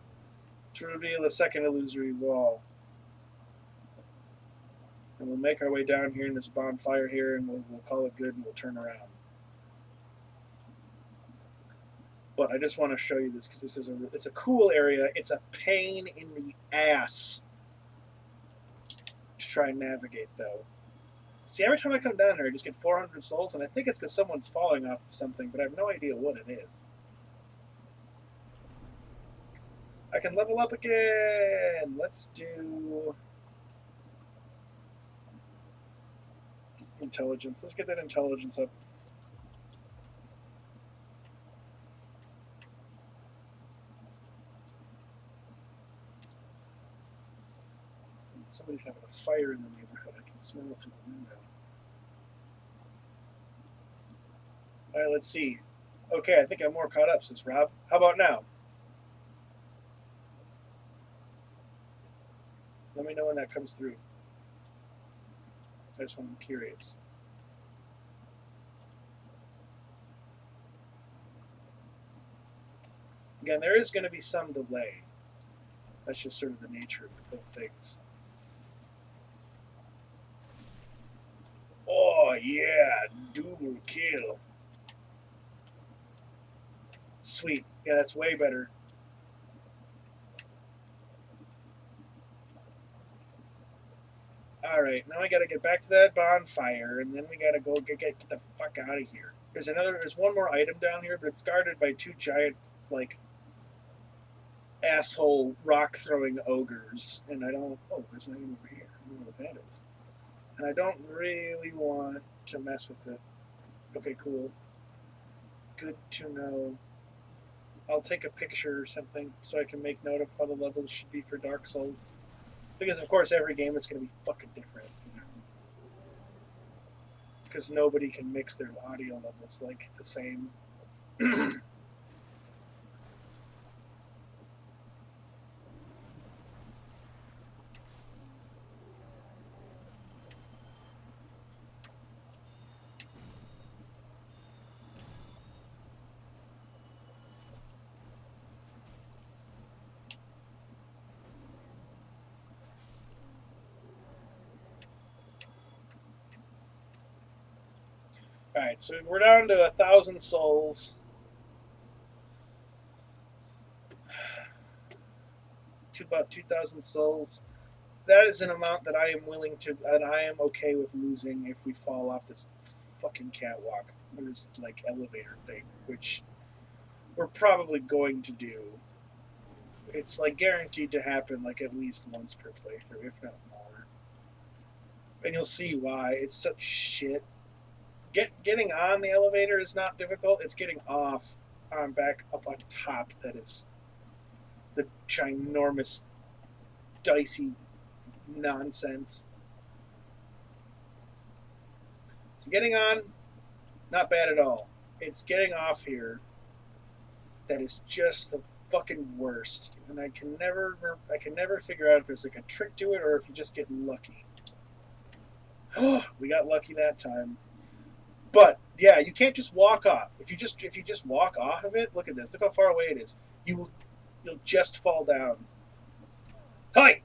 to reveal a second illusory wall. And we'll make our way down here in this bonfire here, and we'll call it good, and we'll turn around. But I just want to show you this because it's a cool area. It's a pain in the ass to try and navigate, though. See, every time I come down here, I just get 400 souls, and I think it's because someone's falling off of something, but I have no idea what it is. I can level up again. Let's do intelligence. Let's get that intelligence up. Somebody's having a fire in the neighborhood. I can smell it through the window. All right, let's see. Okay, I think I'm more caught up, says Rob. How about now? Let me know when that comes through. I just want to be curious. Again, there is going to be some delay. That's just sort of the nature of things. Oh, yeah, double kill. Sweet. Yeah, that's way better. Alright, now I gotta get back to that bonfire, and then we gotta go get the fuck out of here. There's one more item down here, but it's guarded by two giant, like, asshole rock-throwing ogres, and I don't... Oh, there's an item over here. I don't know what that is. And I don't really want to mess with it. Okay, cool. Good to know. I'll take a picture or something so I can make note of how the levels should be for Dark Souls. Because, of course, every game is going to be fucking different, you know? Because nobody can mix their audio levels, like, the same. Alright, so we're down to 1,000 souls. About 2,000 souls. that is an amount that I am willing to, and I am okay with losing if we fall off this fucking catwalk or this like elevator thing, which we're probably going to do. It's like guaranteed to happen like at least once per playthrough, if not more. And you'll see why. It's such shit. Getting on the elevator is not difficult. It's getting off on back up on top that is the ginormous dicey nonsense. So getting on, not bad at all. It's getting off here that is just the fucking worst. And I can never figure out if there's like a trick to it or if you just get lucky. Oh, we got lucky that time. But yeah, you can't just walk off. If you just walk off of it, look at this. Look how far away it is. You'll just fall down. Hi!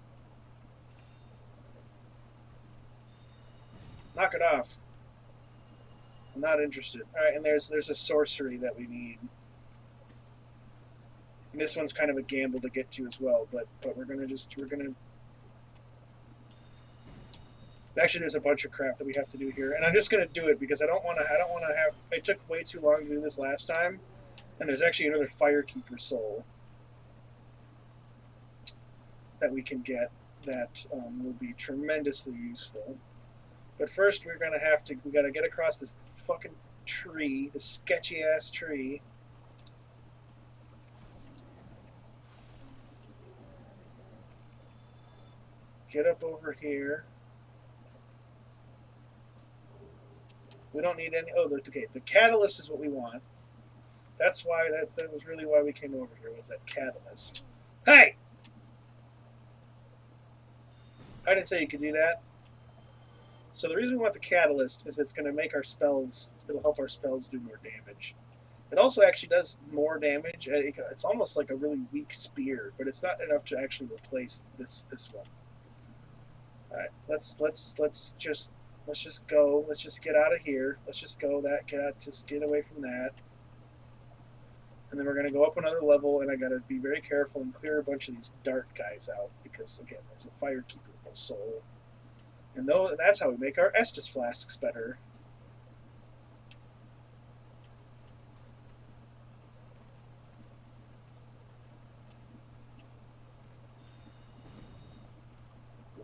Knock it off. I'm not interested. Alright, and there's a sorcery that we need. And this one's kind of a gamble to get to as well, but we're gonna actually there's a bunch of crap that we have to do here. And I'm just gonna do it because I don't wanna have it took way too long to do this last time. And there's actually another Firekeeper soul that we can get that will be tremendously useful. But first we gotta get across this fucking tree, this sketchy ass tree. Get up over here. We don't need any. Oh, okay. The catalyst is what we want. That's why. That was really why we came over here. Was that catalyst? Hey! I didn't say you could do that. So the reason we want the catalyst is it's going to make our spells. It'll help our spells do more damage. It also actually does more damage. It's almost like a really weak spear, but it's not enough to actually replace this one. All right, let's just go. Let's just get out of here. Let's just go. Just get away from that. And then we're gonna go up another level, and I gotta be very careful and clear a bunch of these dart guys out because again, there's a Firekeeper soul, and that's how we make our Estus flasks better.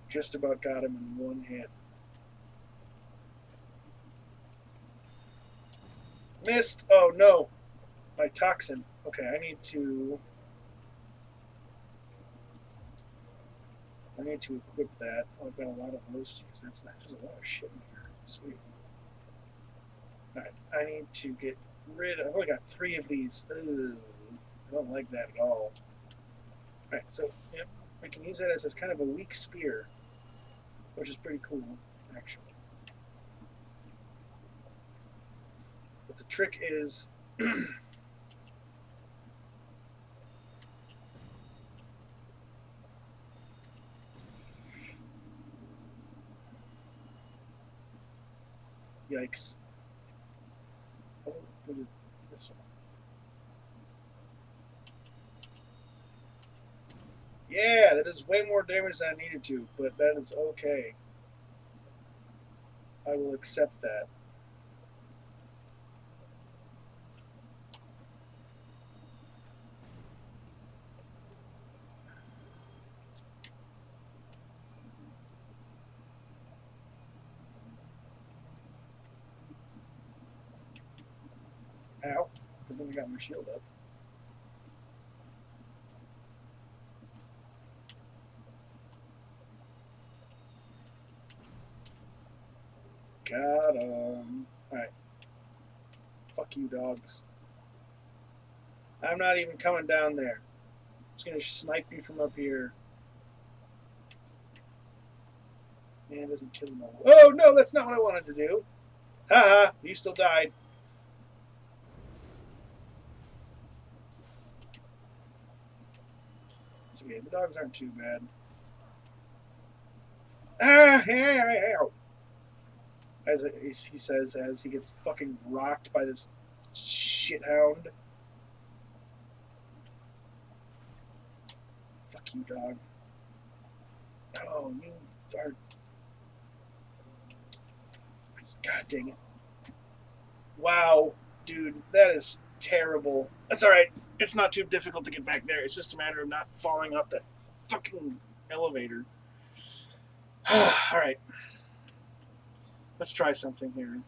Just about got him in one hit. Missed! Oh no! My toxin. Okay, I need to equip that. Oh, I've got a lot of those to use. That's nice. There's a lot of shit in here. Sweet. Alright, I need to get rid of... I've only got 3 of these. Ugh, I don't like that at all. Alright, so, yep, we can use that as kind of a weak spear, which is pretty cool, actually. But the trick is... Yikes. Oh, what is this one? Yeah, that is way more damage than I needed to, but that is okay. I will accept that. Ow. Good thing I got my shield up. Got him. Alright. Fuck you, dogs. I'm not even coming down there. I'm just gonna snipe you from up here. Man, doesn't kill them all. Oh, no, that's not what I wanted to do. Haha, you still died. It's okay, the dogs aren't too bad. Ah, hey, as he says as he gets fucking rocked by this shithound. Fuck you, dog. Oh, you are. God dang it. Wow, dude, that is terrible. That's alright. It's not too difficult to get back there. It's just a matter of not falling off that fucking elevator. Alright, let's try something here.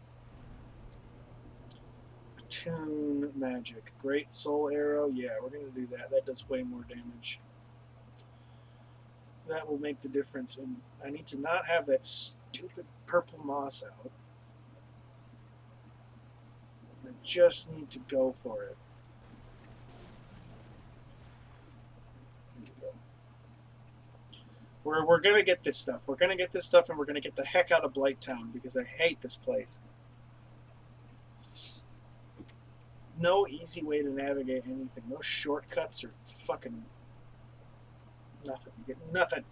Attune magic. Great soul arrow. Yeah, we're going to do that. That does way more damage. That will make the difference. And I need to not have that stupid purple moss out. I just need to go for it. Here we go. We're going to get this stuff. We're going to get this stuff, and we're going to get the heck out of Blighttown because I hate this place. No easy way to navigate anything. No shortcuts or fucking nothing. You get nothing.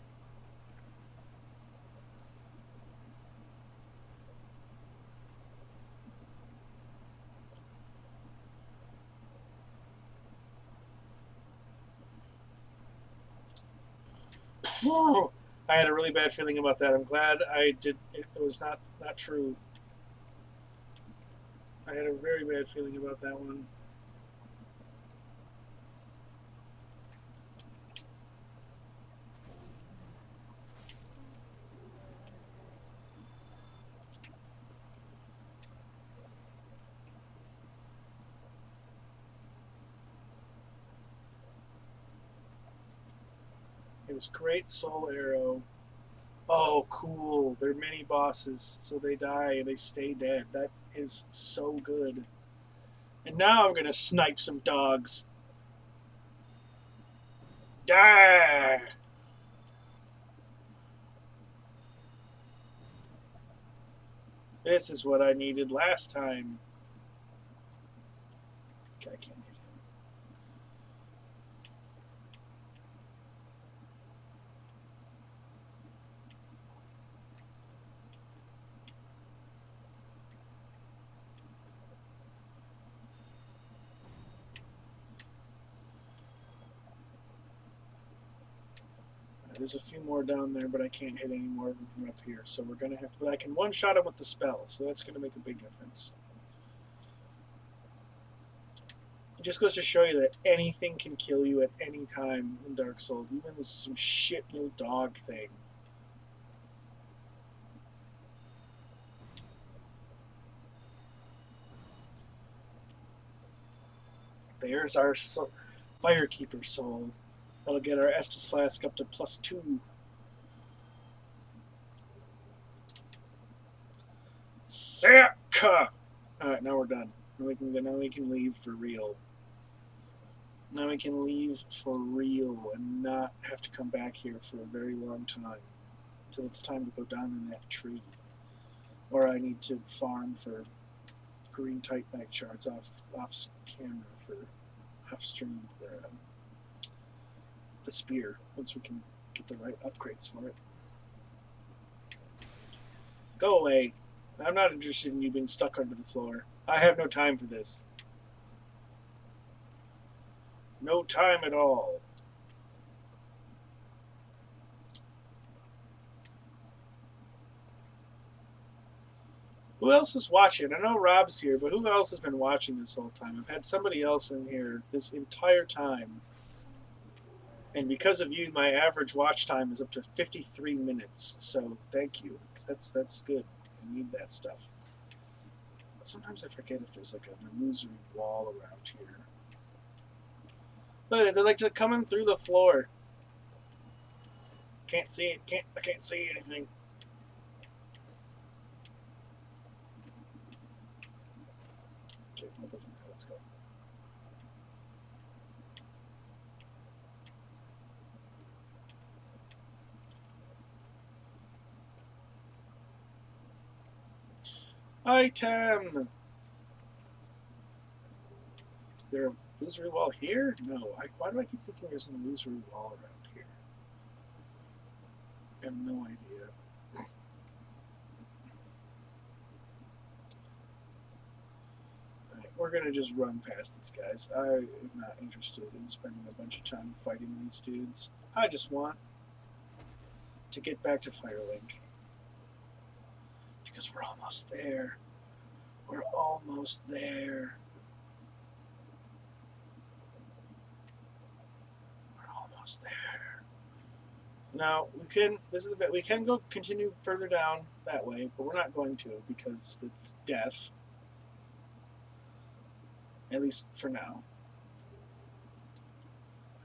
I had a really bad feeling about that. I'm glad I did. It was not true. I had a very bad feeling about that one. It was great soul arrow. Oh, cool. They're mini bosses, so they die and they stay dead. That is so good. And now I'm going to snipe some dogs. Die! This is what I needed last time. Okay, I can't hit him. There's a few more down there, but I can't hit any more of them from up here. So we're going to have to... But I can one-shot them with the spell, so that's going to make a big difference. It just goes to show you that anything can kill you at any time in Dark Souls, even some shit little dog thing. There's our Firekeeper soul. That'll get our Estus Flask up to +2. Saka! Alright, now we're done. Now we can leave for real. Now we can leave for real and not have to come back here for a very long time. Until it's time to go down in that tree. Or I need to farm for green Titanite shards off camera for off stream for the spear once we can get the right upgrades for it. Go away. I'm not interested in you being stuck under the floor. I have no time for this. No time at all. Who else is watching? I know Rob's here, but who else has been watching this whole time? I've had somebody else in here this entire time. And because of you, my average watch time is up to 53 minutes. So thank you, because that's good. I need that stuff. Sometimes I forget if there's like an illusory wall around here. But they're like coming through the floor. Can't see it. I can't see anything. Okay, that doesn't matter. Let's go. Item! Is there a illusory wall here? No. Why do I keep thinking there's an illusory wall around here? I have no idea. Alright, we're gonna just run past these guys. I am not interested in spending a bunch of time fighting these dudes. I just want to get back to Firelink. Because we're almost there. We're almost there. We're almost there. Now we can. This is the bit. We can go continue further down that way, but we're not going to because it's death. At least for now.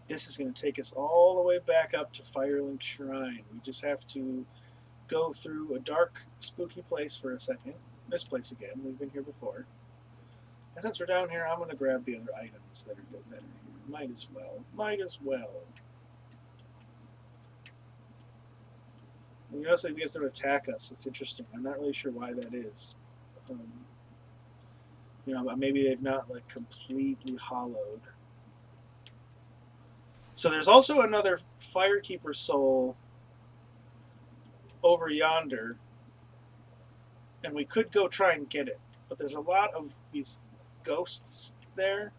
This is going to take us all the way back up to Firelink Shrine. We just have to go through a dark, spooky place for a second. This place again. We've been here before. And since we're down here, I'm going to grab the other items that are here. Might as well. Might as well. You notice these guys don't attack us. It's interesting. I'm not really sure why that is. You know, maybe they've not like completely hollowed. So there's also another Firekeeper soul over yonder, and we could go try and get it. But there's a lot of these ghosts there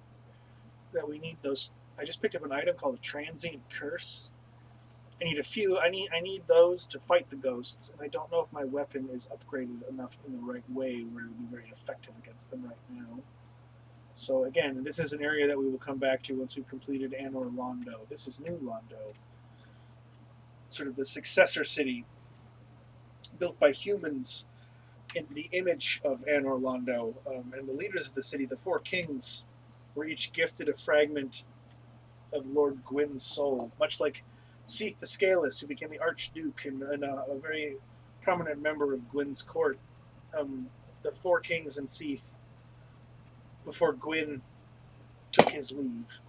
that we need those. I just picked up an item called a Transient Curse. I need a few. I need those to fight the ghosts, and I don't know if my weapon is upgraded enough in the right way where it will be very effective against them right now. So again, this is an area that we will come back to once we've completed Anor Londo. This is New Londo, sort of the successor city built by humans in the image of Anor Londo. And the leaders of the city, the four kings, were each gifted a fragment of Lord Gwyn's soul, much like Seath the Scaleless, who became the Archduke and a very prominent member of Gwyn's court. The four kings and Seath, before Gwyn took his leave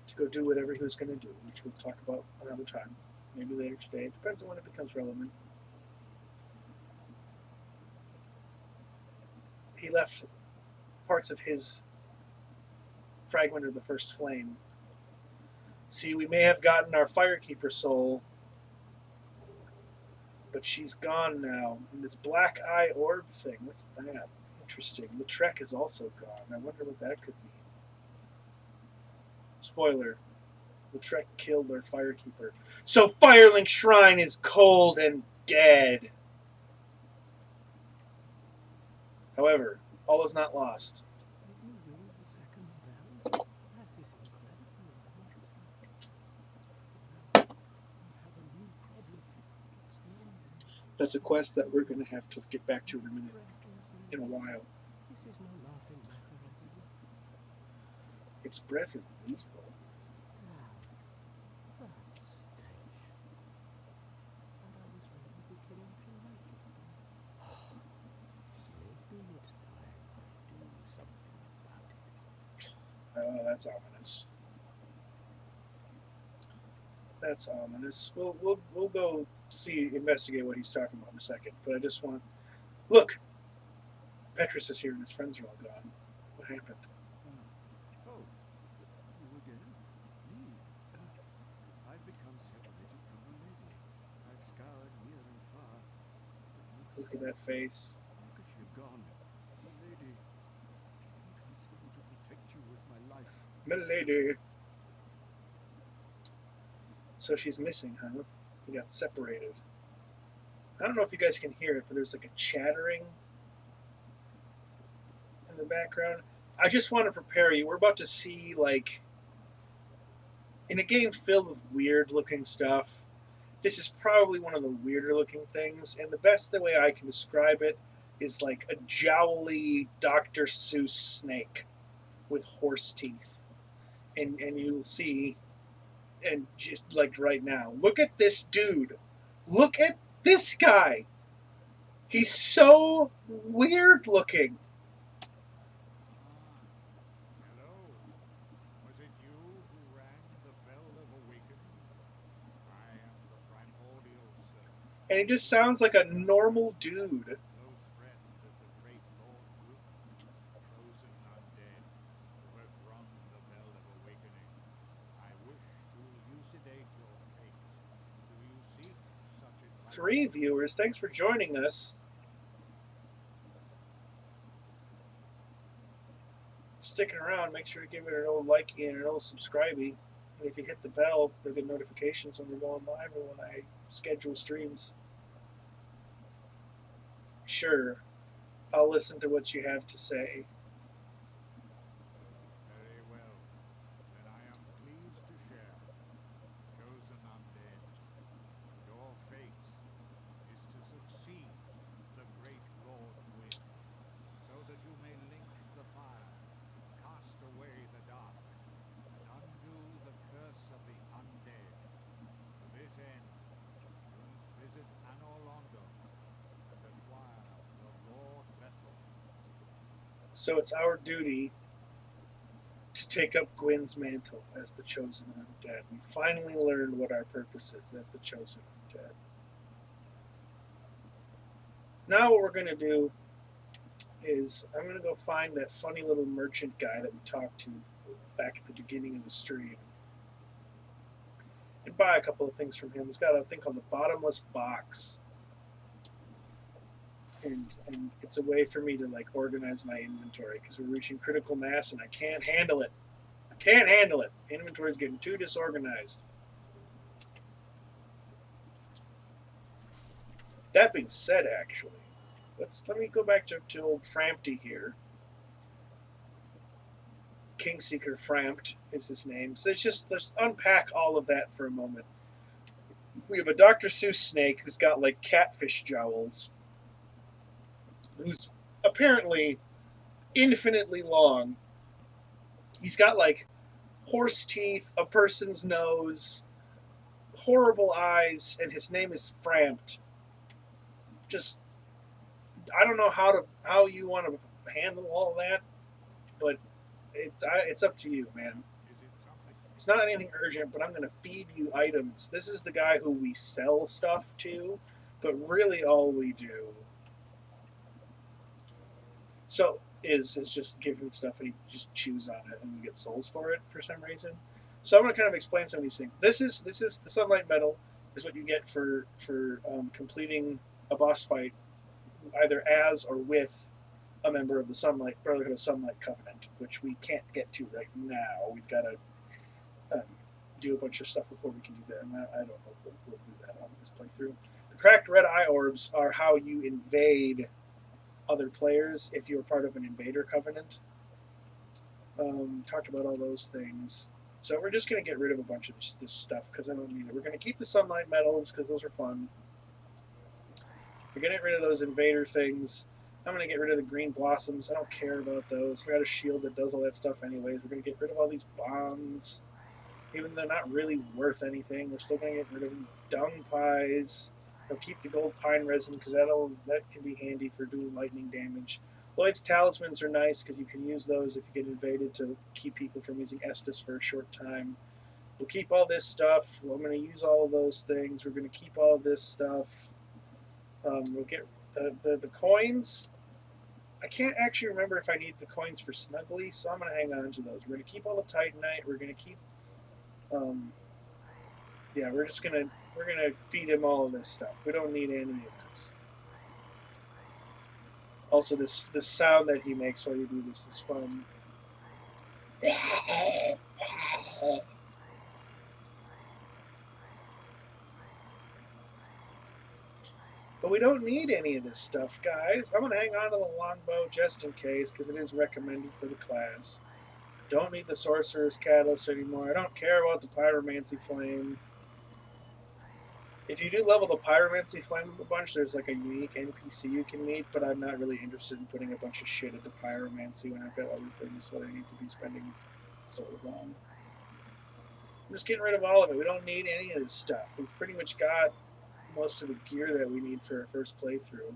to go do whatever he was going to do, which we'll talk about another time, maybe later today. It depends on when it becomes relevant. He left parts of his fragment of the first flame. See, we may have gotten our Firekeeper soul, but she's gone now. And this black eye orb thing, what's that? Interesting. The Trek is also gone. I wonder what that could mean. Spoiler. The Trek killed their Firekeeper. So Firelink Shrine is cold and dead. However, all is not lost. Did you win the second round? That is incredible. I have a new problem. It's noisy. That's a quest that we're going to have to get back to in a minute, in a while. This is no laughing matter, Anthony. Its breath is lethal. Damn. That stench. And I was really beginning to like it. Maybe it's time I do something about it. Oh, that's ominous. That's ominous. We'll go investigate what he's talking about in a second. But I just want look. Petrus is here and his friends are all gone. What happened? Oh, you again? Me? I've become separated from my lady. I've scoured near and far. Look at that face. How could she have gone? My lady. I swore to protect you with my life. Milady. So she's missing, huh? We got separated. I don't know if you guys can hear it, but there's like a chattering in the background. I just want to prepare you. We're about to see, like, in a game filled with weird looking stuff, this is probably one of the weirder looking things, and the best way I can describe it is like a jowly Dr. Seuss snake with horse teeth. And you'll see, and just like right now, look at this dude. Look at this guy. He's so weird looking. Hello. Was it you who rang the bell of awakening? I am the primordial servant, And he just sounds like a normal dude. close friend of the great Lord Groot, Chosen Undead, who has rung the bell of awakening. I wish to elucidate your fate. Do you seek such advice? 3 viewers, thanks for joining us. Sticking around, make sure to give it an old likey and an old subscribey. And if you hit the bell, you'll get notifications when we're going live or when I schedule streams. Sure, I'll listen to what you have to say. Very well. Then I am pleased to share. Chosen Undead, your fate is to succeed the great Lord Gwyn, so that you may link the fire, cast away the dark, and undo the curse of the undead. To this end, you must visit Anor Londo and acquire the Lordvessel. So it's our duty to take up Gwyn's mantle as the Chosen Undead. We finally learned what our purpose is as the Chosen Undead. Now what we're going to do is I'm going to go find that funny little merchant guy that we talked to back at the beginning of the stream and buy a couple of things from him. He's got a thing called the Bottomless Box. And it's a way for me to like organize my inventory because we're reaching critical mass and I can't handle it. I can't handle it. Inventory's getting too disorganized. That being said, actually, let me go back to old Frampty here. Kingseeker Frampt is his name. So let's unpack all of that for a moment. We have a Dr. Seuss snake who's got like catfish jowls, who's apparently infinitely long. He's got like horse teeth, a person's nose, horrible eyes, and his name is Frampt. Just, I don't know how you want to handle all that, but it's up to you, man. Is it something? It's not anything urgent, but I'm going to feed you items. This is the guy who we sell stuff to, but really all we do is just give him stuff and he just chews on it and we get souls for it for some reason. So I'm going to kind of explain some of these things. This is the sunlight medal is what you get for completing a boss fight either as or with a member of the Sunlight Brotherhood of Sunlight Covenant, which we can't get to right now. We've got to do a bunch of stuff before we can do that, and I don't know if we'll do that on this playthrough. The cracked red eye orbs are how you invade other players if you're part of an invader covenant. Talked about all those things. So we're just going to get rid of a bunch of this stuff because I don't need it. We're going to keep the sunlight medals because those are fun. We're going to get rid of those invader things. I'm going to get rid of the green blossoms. I don't care about those. We got a shield that does all that stuff anyways. We're going to get rid of all these bombs. Even though they're not really worth anything, we're still going to get rid of them. Dung pies. We'll keep the gold pine resin because that can be handy for doing lightning damage. Lloyd's talismans are nice because you can use those if you get invaded to keep people from using Estus for a short time. We'll keep all this stuff. I'm going to use all of those things. We're going to keep all of this stuff. We'll get the coins. I can't actually remember if I need the coins for Snuggly, so I'm going to hang on to those. We're going to keep all the Titanite. We're going to keep, we're gonna feed him all of this stuff. We don't need any of this. Also, this sound that he makes while you do this is fun. But we don't need any of this stuff, guys. I'm going to hang on to the longbow just in case, because it is recommended for the class. Don't need the Sorcerer's Catalyst anymore. I don't care about the Pyromancy Flame. If you do level the Pyromancy Flame up a bunch, there's like a unique NPC you can meet, but I'm not really interested in putting a bunch of shit into Pyromancy when I've got other things that I need to be spending souls on. I'm just getting rid of all of it. We don't need any of this stuff. We've pretty much got most of the gear that we need for our first playthrough.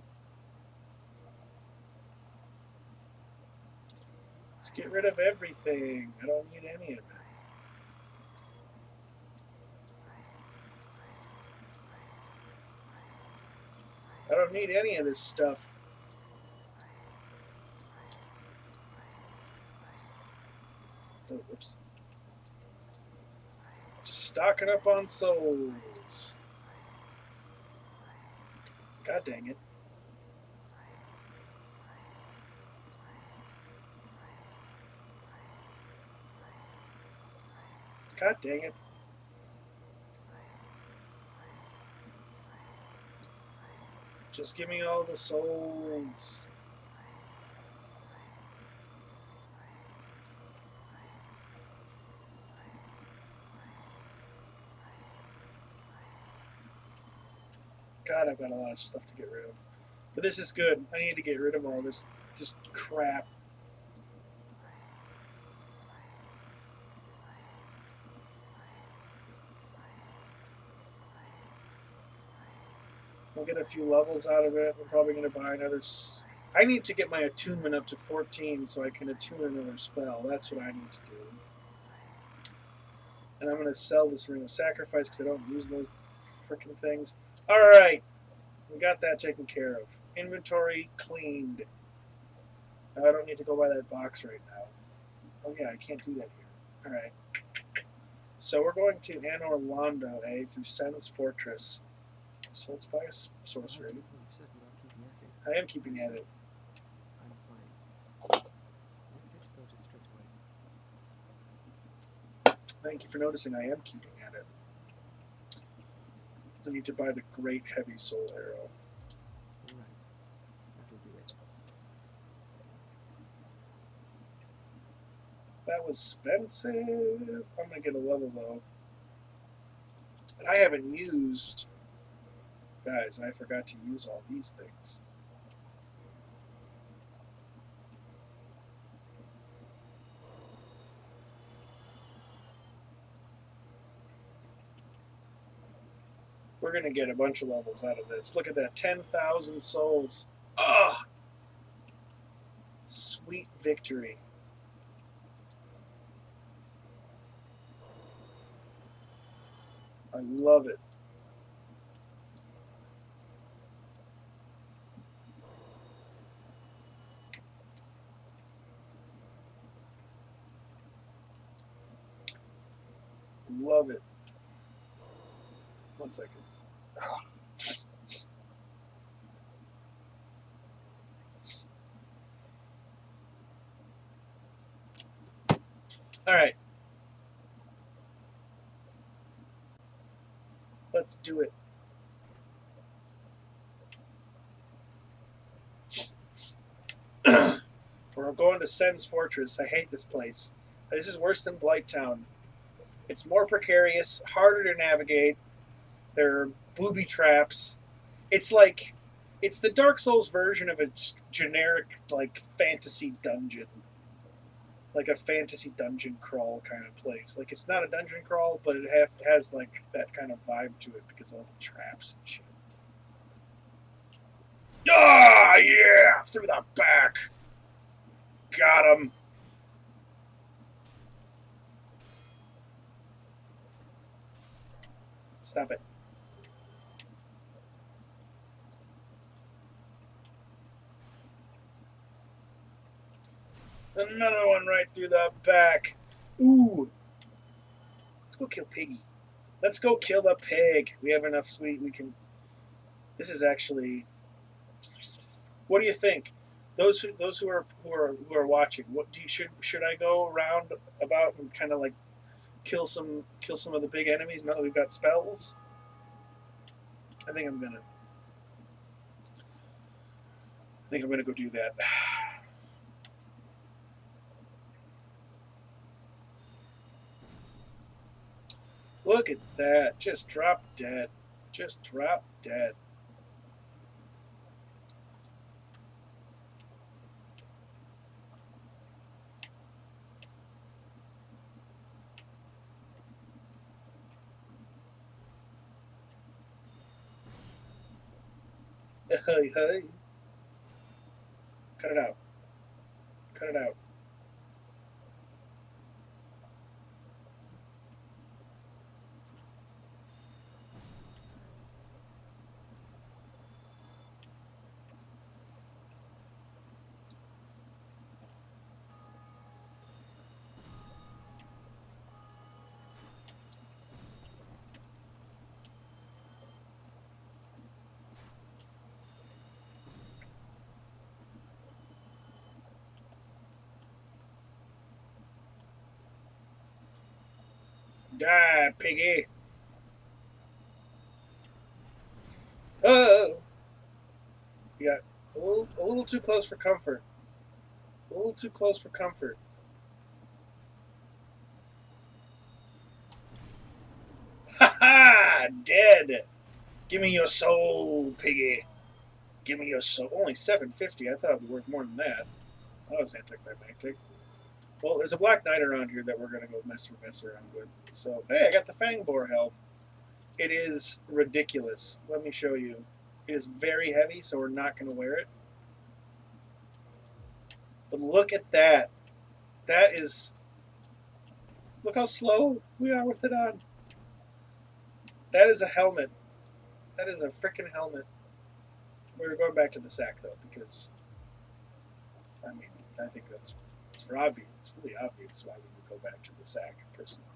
Let's get rid of everything. I don't need any of it. I don't need any of this stuff. Oh, whoops. Just stocking up on souls. God dang it. God dang it. Just give me all the souls. God, I've got a lot of stuff to get rid of. But this is good. I need to get rid of all this just crap. We'll get a few levels out of it. We're probably going to buy another... I need to get my attunement up to 14 so I can attune another spell. That's what I need to do. And I'm going to sell this Ring of Sacrifice because I don't use those freaking things. Alright. We got that taken care of. Inventory cleaned. Now I don't need to go by that box right now. Oh yeah, I can't do that here. Alright. So we're going to Anor Londo, through Sen's Fortress. So let's buy a sorcery. You said without keeping at it. I am keeping at it. I'm fine. Let's get started straight away. Thank you for noticing I am keeping at it. I need to buy the Great Heavy Soul Arrow. All right. That'll do it. That was expensive. I'm going to get a level though. And I haven't used... Guys, I forgot to use all these things. We're going to get a bunch of levels out of this. Look at that, 10,000 souls. Ah! Sweet victory. I love it. Love it. 1 second. All right. Let's do it. We're going to Sen's Fortress. I hate this place. This is worse than Blighttown. It's more precarious, harder to navigate. There are booby traps. It's like, it's the Dark Souls version of a generic, like, fantasy dungeon. Like a fantasy dungeon crawl kind of place. Like, it's not a dungeon crawl, but it has, like, that kind of vibe to it because of all the traps and shit. Ah, yeah! Through the back! Got him! Stop it. Another one right through the back. Ooh. Let's go kill Piggy. Let's go kill the pig. We have enough sweet. We can... This is actually... What do you think? Those who are watching, what do you, should I go around about and kind of like kill some of the big enemies now that we've got spells? I think I'm gonna go do that. Look at that. Just drop dead. Just drop dead. Hey, hey. Cut it out. Cut it out. Die, piggy. Oh, you got a little too close for comfort. A little too close for comfort. Ha ha! Dead. Give me your soul, piggy. Give me your soul. Only 750. I thought it'd be worth more than that. That was anticlimactic. Well, there's a Black Knight around here that we're gonna go mess around with. So, hey, I got the Fangbore helm. It is ridiculous. Let me show you. It is very heavy, so we're not gonna wear it. But look at that. That is. Look how slow we are with it on. That is a helmet. That is a freaking helmet. We're going back to the sack though, because I mean, I think it's for obvious. It's really obvious why we would go back to the sack, personally.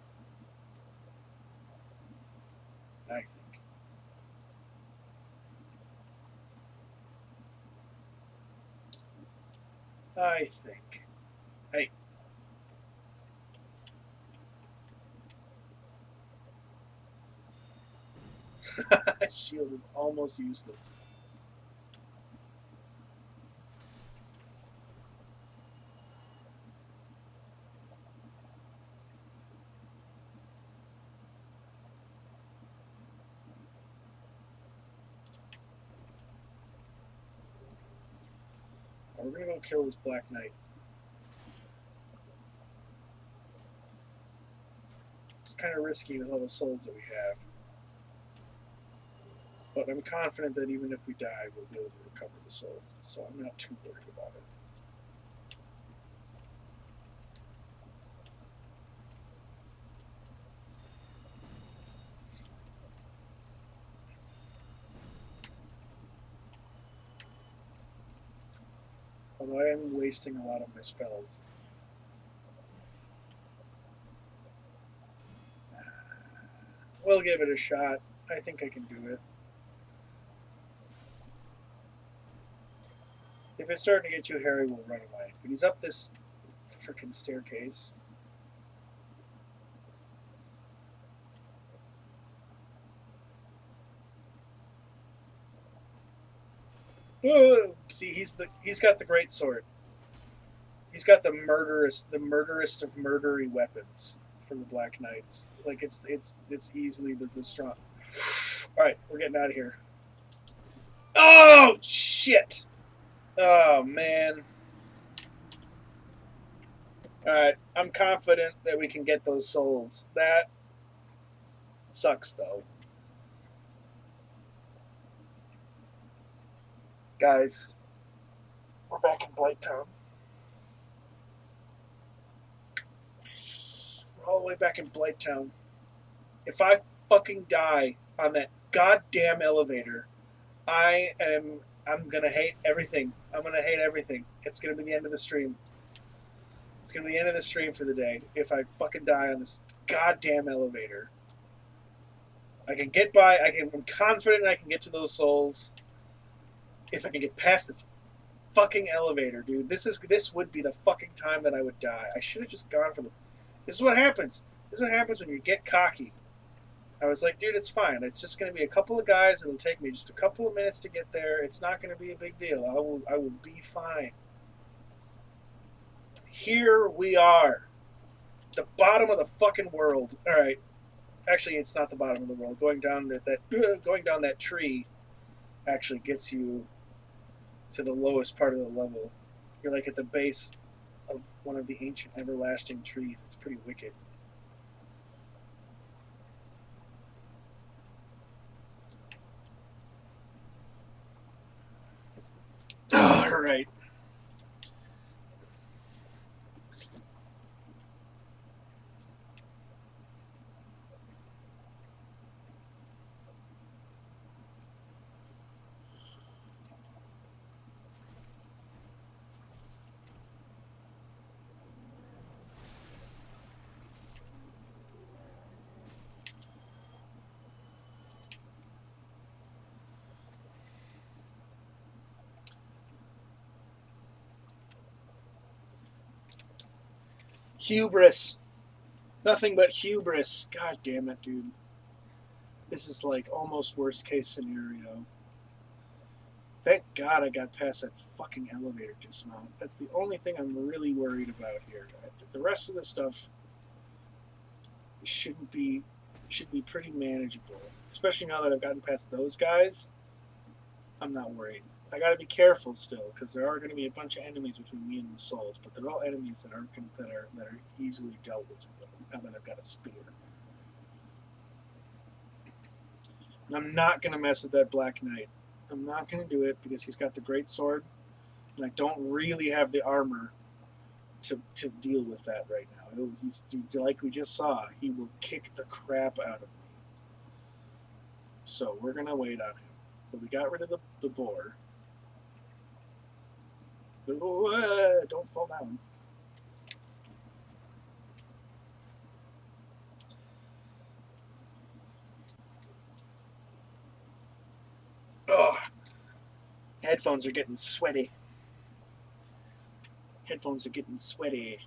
I think. I think. Hey. Shield is almost useless. We're gonna go kill this Black Knight. It's kind of risky with all the souls that we have. But I'm confident that even if we die, we'll be able to recover the souls. So I'm not too worried about it. Although I am wasting a lot of my spells. We'll give it a shot. I think I can do it. If it's starting to get too hairy, we'll run away. But he's up this freaking staircase. Oh, see, he's got the great sword. He's got the murderous of murdery weapons from the Black Knights. Like it's easily the strong. All right, we're getting out of here. Oh shit! Oh man. All right, I'm confident that we can get those souls. That sucks though, guys. We're back in Blighttown. We're all the way back in Blighttown. If I fucking die on that goddamn elevator, I'm gonna hate everything. I'm gonna hate everything. It's gonna be the end of the stream. It's gonna be the end of the stream for the day if I fucking die on this goddamn elevator. I can get by. I'm confident I can get to those souls if I can get past this fucking elevator, dude. This would be the fucking time that I would die. I should have just gone for the. This is what happens. This is what happens when you get cocky. I was like, dude, it's fine. It's just going to be a couple of guys. It'll take me just a couple of minutes to get there. It's not going to be a big deal. I will be fine. Here we are. The bottom of the fucking world. All right. Actually, it's not the bottom of the world. Going down that tree actually gets you to the lowest part of the level. You're like at the base of one of the ancient everlasting trees. It's pretty wicked. All right. Hubris. Nothing but hubris. God damn it, dude. This is like almost worst case scenario. Thank God I got past that fucking elevator dismount. That's the only thing I'm really worried about here. The rest of the stuff should be pretty manageable. Especially now that I've gotten past those guys, I'm not worried. I got to be careful still because there are going to be a bunch of enemies between me and the souls, but they're all enemies that are easily dealt with now that I've got a spear. And I'm not going to mess with that Black Knight. I'm not going to do it because he's got the great sword, and I don't really have the armor to deal with that right now. He's like we just saw. He will kick the crap out of me. So we're going to wait on him. But we got rid of the boar. Don't fall down. Ugh. Headphones are getting sweaty. Headphones are getting sweaty.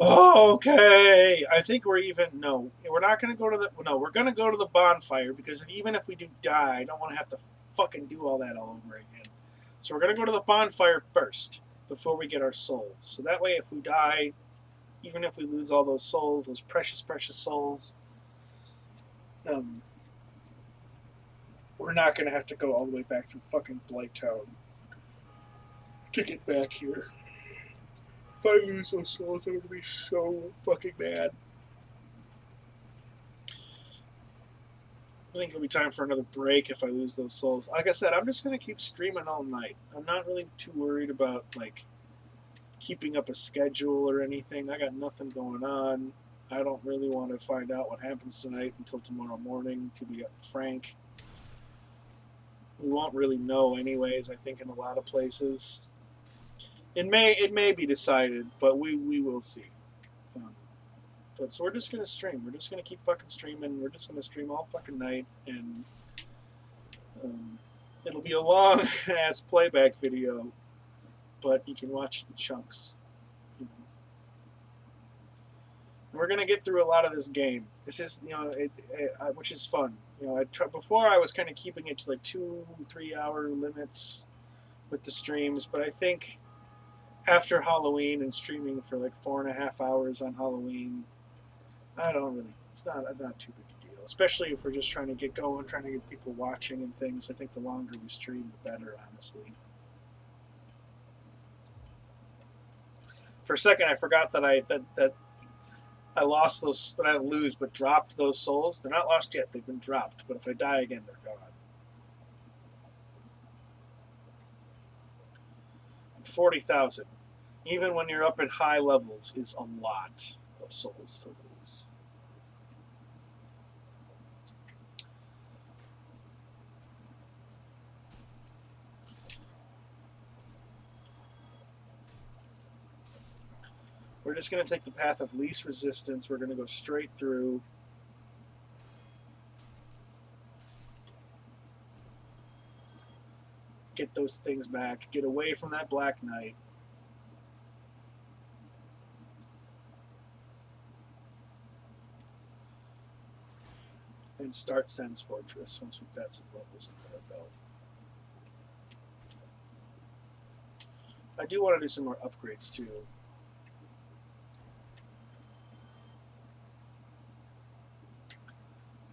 Okay, I think we're even. No, we're not going to go to the. No, we're going to go to the bonfire because even if we do die, I don't want to have to fucking do all that all over again. So we're going to go to the bonfire first before we get our souls. So that way, if we die, even if we lose all those souls, those precious, precious souls, we're not going to have to go all the way back through fucking Blighttown to get back here. If I lose those souls, I'm going to be so fucking mad. I think it'll be time for another break if I lose those souls. Like I said, I'm just going to keep streaming all night. I'm not really too worried about, like, keeping up a schedule or anything. I got nothing going on. I don't really want to find out what happens tonight until tomorrow morning, to be frank. We won't really know anyways, I think, in a lot of places. It may be decided, but we will see. But so we're just gonna stream. We're just gonna keep fucking streaming. We're just gonna stream all fucking night, and it'll be a long ass playback video, but you can watch in chunks. You know. And we're gonna get through a lot of this game. This is which is fun. Before I was kind of keeping it to like 2-3 hour limits with the streams, but I think after Halloween and streaming for like 4.5 hours on Halloween, it's not too big a deal, especially if we're just trying to get going, trying to get people watching and things. I think the longer we stream, the better, honestly. For a second, I forgot that I lost those, but I didn't lose, but dropped those souls. They're not lost yet. They've been dropped, but if I die again, they're gone. 40,000, even when you're up at high levels, is a lot of souls to lose. We're just going to take the path of least resistance. We're going to go straight through. Get those things back. Get away from that Black Knight. And start Sen's Fortress once we've got some levels under our belt. I do want to do some more upgrades too.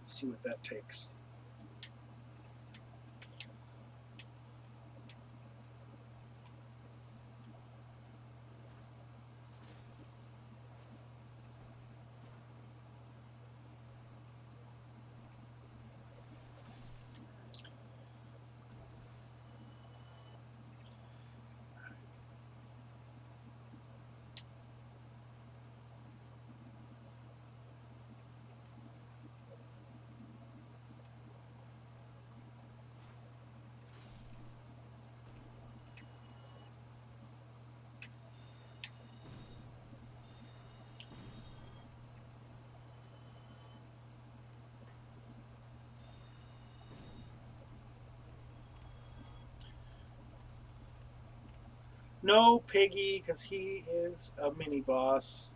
See what that takes. No Piggy, because he is a mini boss.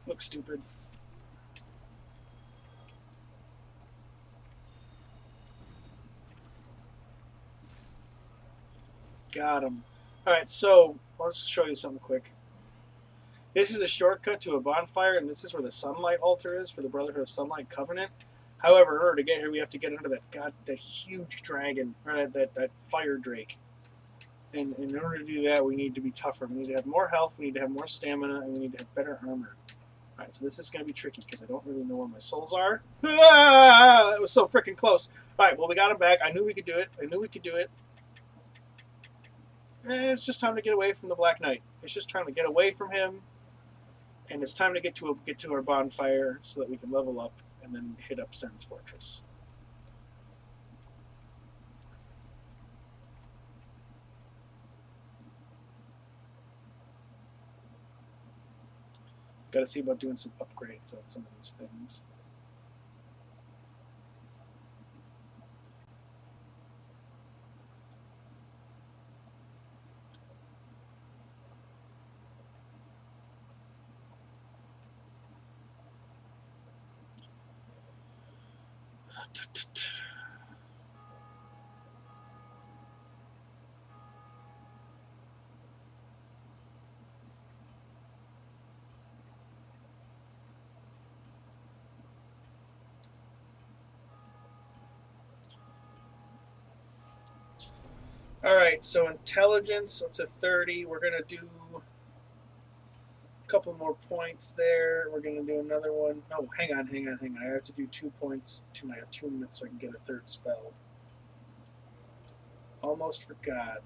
Looks stupid. Got him. Alright, so let's show you something quick. This is a shortcut to a bonfire, and this is where the sunlight altar is for the Brotherhood of Sunlight Covenant. However, in order to get here, we have to get under that huge dragon, or that fire drake. And in order to do that, we need to be tougher. We need to have more health, we need to have more stamina, and we need to have better armor. Alright, so this is going to be tricky because I don't really know where my souls are. Ah, it was so freaking close. Alright, well, we got him back. I knew we could do it. I knew we could do it. It's just time to get away from the Black Knight. It's just trying to get away from him. And it's time to get to our bonfire so that we can level up and then hit up Sen's Fortress. Got to see about doing some upgrades on some of these things. All right, so intelligence up to 30. We're going to do a couple more points there. We're going to do another one. No, hang on. I have to do 2 points to my attunement so I can get a third spell. Almost forgot.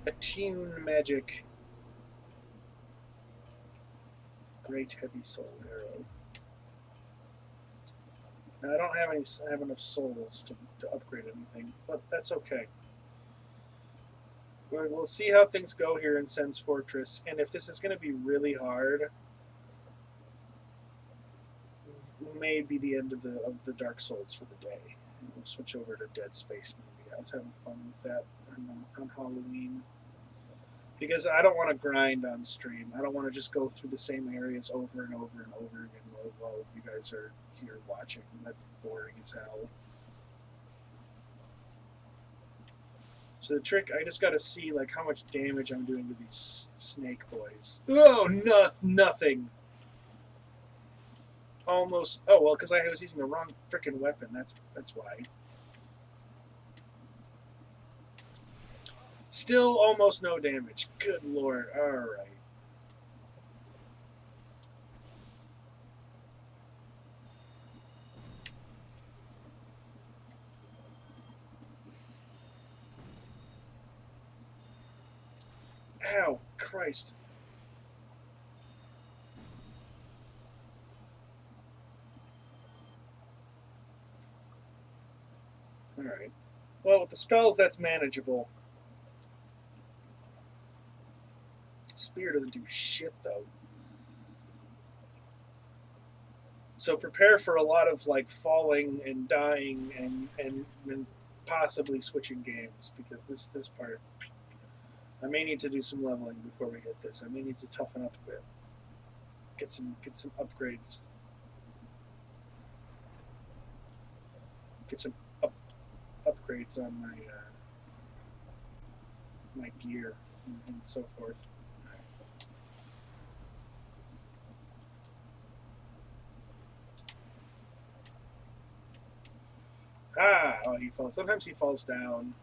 Attune magic. Great heavy soul arrow. Now I don't have enough souls to upgrade anything, but that's okay. We'll see how things go here in Sen's Fortress, and if this is going to be really hard, may be the end of the Dark Souls for the day. And we'll switch over to Dead Space maybe. I was having fun with that on Halloween. Because I don't want to grind on stream. I don't want to just go through the same areas over and over and over again while you guys are here watching. That's boring as hell. So the trick, I just got to see like how much damage I'm doing to these snake boys. Oh, nothing. Almost. Oh well, because I was using the wrong freaking weapon. That's why. Still almost no damage. Good lord. All right. Ow, Christ. Alright. Well, with the spells, that's manageable. Spear doesn't do shit, though. So prepare for a lot of, like, falling and dying and possibly switching games, because this part... I may need to do some leveling before we hit this. I may need to toughen up a bit. Get some upgrades. Get some upgrades on my gear and so forth. Ah, oh, he falls. Sometimes he falls down.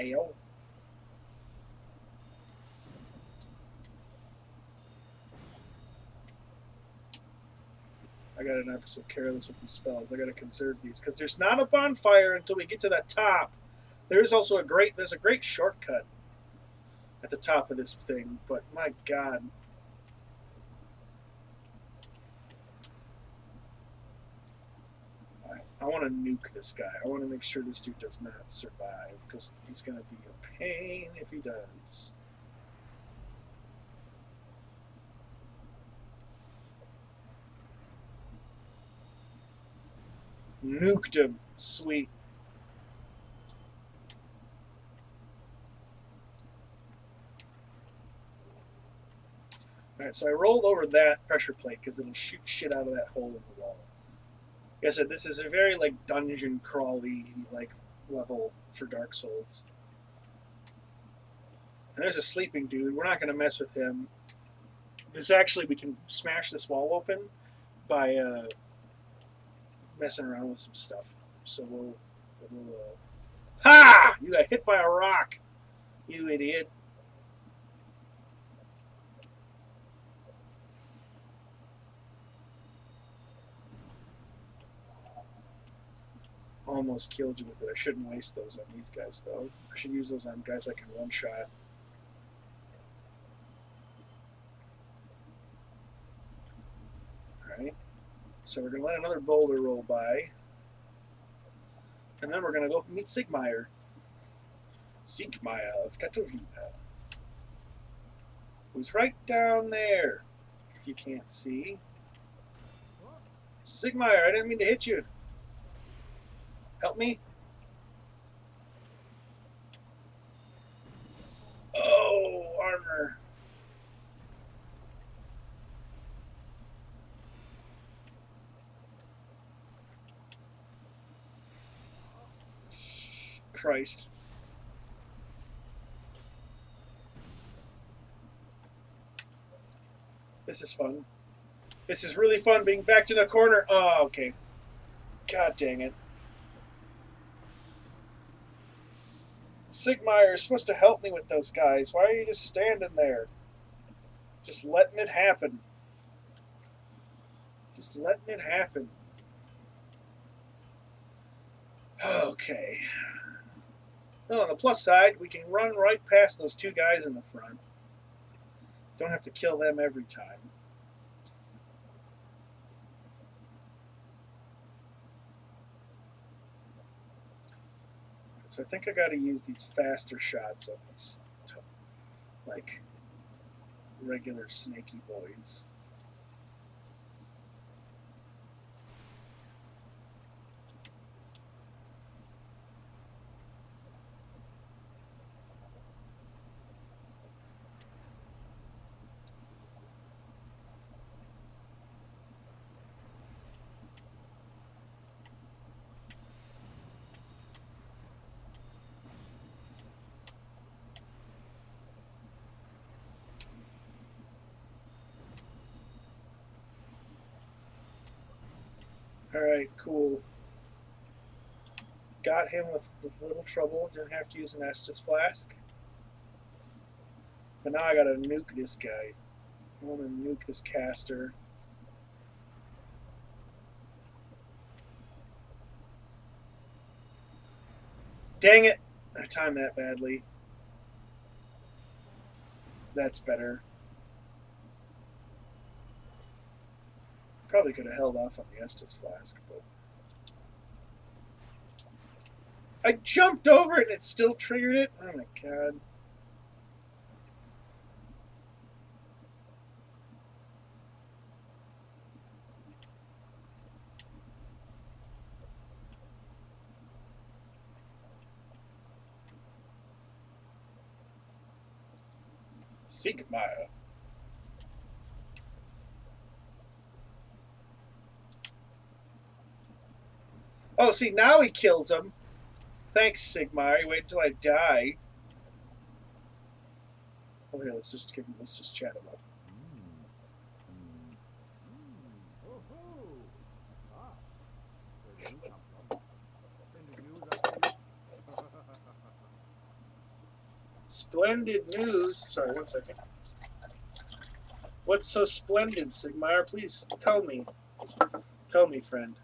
Ayo. I gotta not be so careless with these spells. I gotta conserve these because there's not a bonfire until we get to the top. There's also there's a great shortcut. at the top of this thing, but my God. I want to nuke this guy. I want to make sure this dude does not survive, because he's going to be a pain if he does. Nuked him. Sweet. Alright, so I rolled over that pressure plate because it'll shoot shit out of that hole in the wall. Like I said, this is a very like dungeon crawly like level for Dark Souls. And there's a sleeping dude. We're not going to mess with him. This actually, we can smash this wall open by messing around with some stuff. So we'll ha! You got hit by a rock, you idiot. Almost killed you with it. I shouldn't waste those on these guys, though. I should use those on guys I can one-shot. Alright. So we're going to let another boulder roll by. And then we're going to go meet Sigmire. Sigmire of Katovina. Who's right down there, if you can't see. Sigmire, I didn't mean to hit you. Help me. Oh, armor. Christ. This is fun. This is really fun being backed in a corner. Oh, okay. God dang it. Sigmire is supposed to help me with those guys. Why are you just standing there? Just letting it happen. Just letting it happen. Okay. Oh, on the plus side, we can run right past those two guys in the front. Don't have to kill them every time. So I think I got to use these faster shots on these, like, regular snaky boys. Alright, cool. Got him with little trouble. Didn't have to use an Estus flask. But now I gotta nuke this guy. I want to nuke this caster. Dang it! I timed that badly. That's better. Probably could have held off on the Estus flask, but I jumped over it and it still triggered it. Oh my god. Sigmire. Oh, see, now he kills him. Thanks, Sigmire. Wait until I die. Oh, here, let's just chat him up. Splendid news. Sorry, 1 second. What's so splendid, Sigmire? Please tell me. Tell me, friend.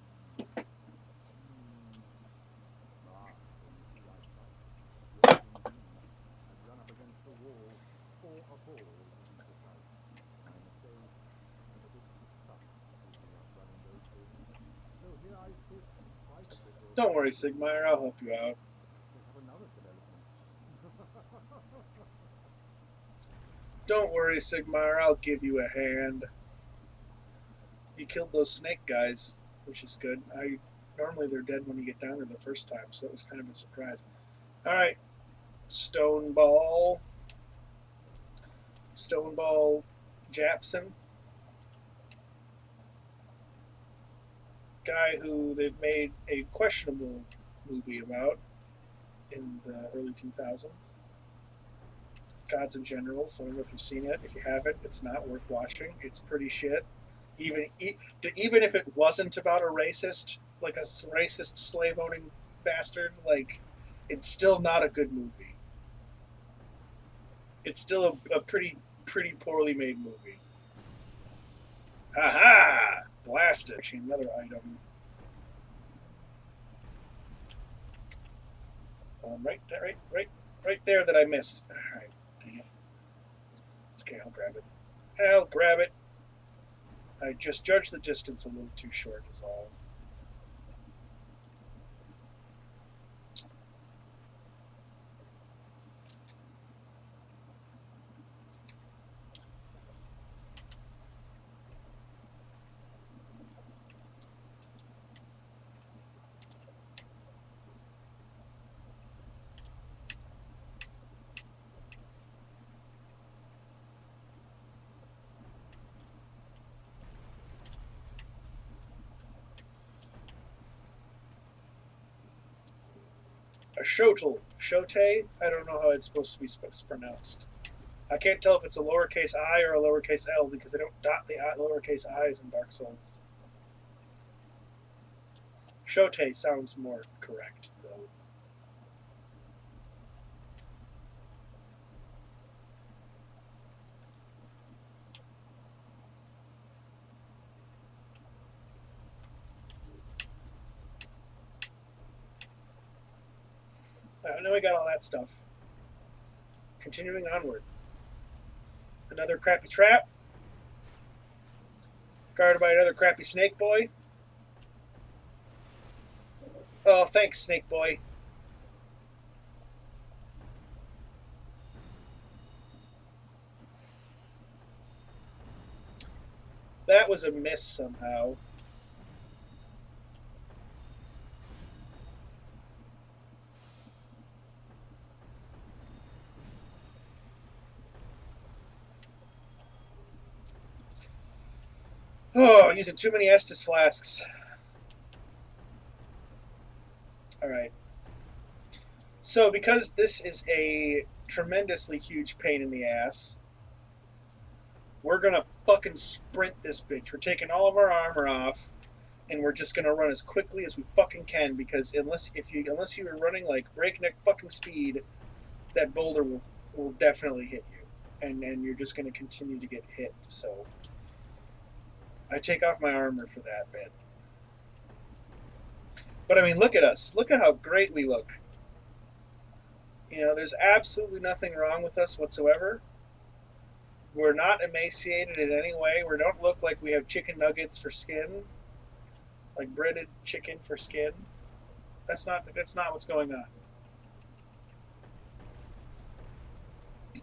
Don't worry, Sigmire. I'll help you out. We have another development. Don't worry, Sigmire. I'll give you a hand. You killed those snake guys, which is good. Normally they're dead when you get down there the first time, so that was kind of a surprise. All right, Stoneball Japson, guy who they've made a questionable movie about in the early 2000s. Gods and Generals. I don't know if you've seen it. If you haven't, it's not worth watching. It's pretty shit. Even if it wasn't about a racist, like a racist slave owning bastard, like it's still not a good movie. It's still a pretty poorly made movie. Aha! Blasted. Actually, another item. Right there that I missed. All right, dang it. It's okay. I'll grab it. I'll grab it. I just judged the distance a little too short, is all. A shotel. Shote? I don't know how it's supposed to be pronounced. I can't tell if it's a lowercase I or a lowercase L because they don't dot the lowercase I's in Dark Souls. Shote sounds more correct, though. Now we got all that stuff. Continuing onward. Another crappy trap. Guarded by another crappy snake boy. Oh, thanks, snake boy. That was a miss somehow. Oh, using too many Estus flasks. Alright. So, because this is a tremendously huge pain in the ass, we're gonna fucking sprint this bitch. We're taking all of our armor off, and we're just gonna run as quickly as we fucking can, because unless you are running like breakneck fucking speed, that boulder will definitely hit you. And you're just gonna continue to get hit, so I take off my armor for that bit. But I mean, look at us. Look at how great we look. You know, there's absolutely nothing wrong with us whatsoever. We're not emaciated in any way. We don't look like we have chicken nuggets for skin, like breaded chicken for skin. That's not what's going on.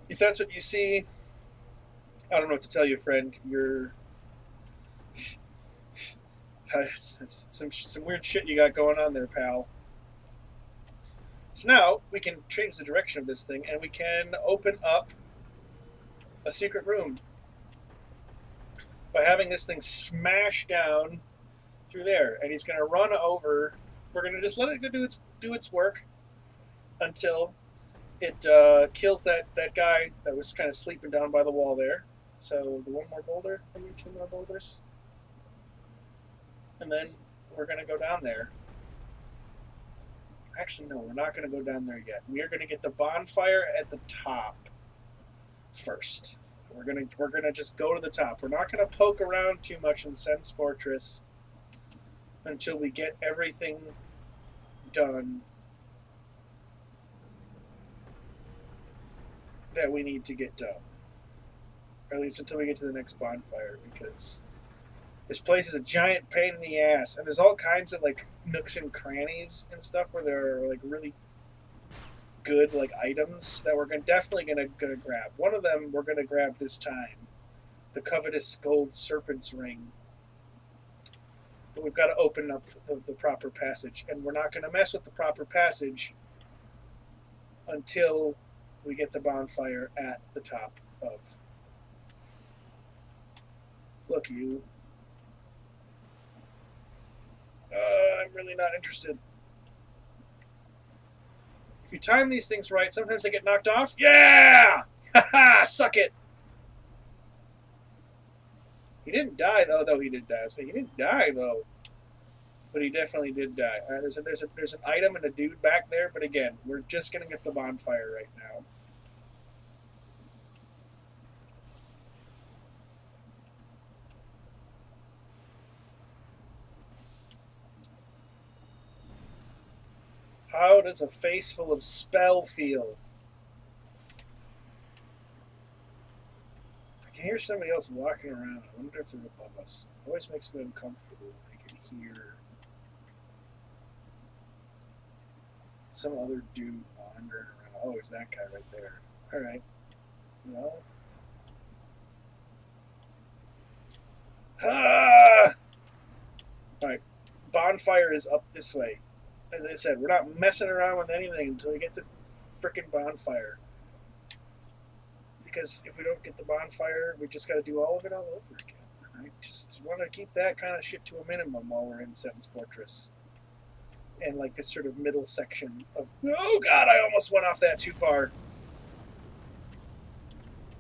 If that's what you see, I don't know what to tell you, friend. You're it's some weird shit you got going on there, pal. So now we can change the direction of this thing, and we can open up a secret room by having this thing smash down through there. And he's going to run over. We're going to just let it do its work until it kills that guy that was kind of sleeping down by the wall there. So the one more boulder, maybe two more boulders, and then we're going to go down there. Actually, no, we're not going to go down there yet. We are going to get the bonfire at the top first. We're gonna just go to the top. We're not going to poke around too much in Sense Fortress until we get everything done that we need to get done. Or at least until we get to the next bonfire, because This place is a giant pain in the ass, and there's all kinds of like nooks and crannies and stuff where there are like really good like items that we're definitely gonna grab. One of them we're gonna grab this time, the covetous gold serpent's ring. But we've got to open up the proper passage, and we're not going to mess with the proper passage until we get the bonfire at the top of. Look, you. I'm really not interested. If you time these things right, sometimes they get knocked off. Yeah! Haha! Suck it! He didn't die, though. Though he did die. So he didn't die, though. But he definitely did die. There's an item and a dude back there, but again, we're just going to get the bonfire right now. How does a face full of spell feel? I can hear somebody else walking around. I wonder if they're above us. It always makes me uncomfortable when I can hear some other dude wandering around. Oh, it's that guy right there. Alright. Well. Ah! Alright. Bonfire is up this way. As I said, we're not messing around with anything until we get this frickin' bonfire. Because if we don't get the bonfire, we just got to do all of it all over again. And I just want to keep that kind of shit to a minimum while we're in Sentence Fortress. And like this sort of middle section of, oh god, I almost went off that too far.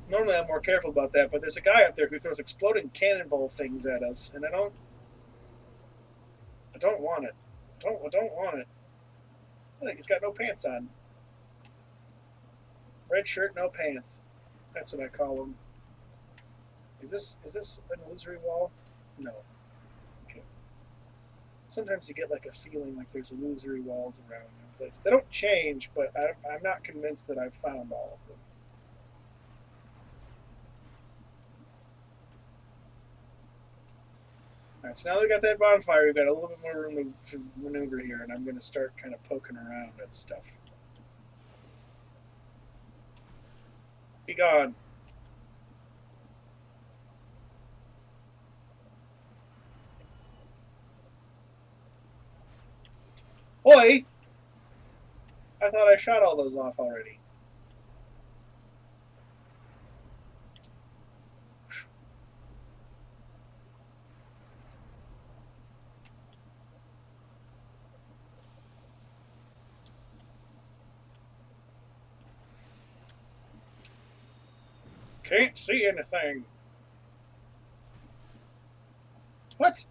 Normally I'm more careful about that, but there's a guy up there who throws exploding cannonball things at us, and I don't want it. I don't want it. I think he's got no pants on. Red shirt, no pants. That's what I call them. Is this an illusory wall? No. Okay. Sometimes you get like a feeling like there's illusory walls around in place. They don't change, but I'm not convinced that I've found all of them. Alright, so now we got that bonfire, we've got a little bit more room to maneuver here, and I'm going to start kind of poking around at stuff. Be gone. Oi! I thought I shot all those off already. Can't see anything. What?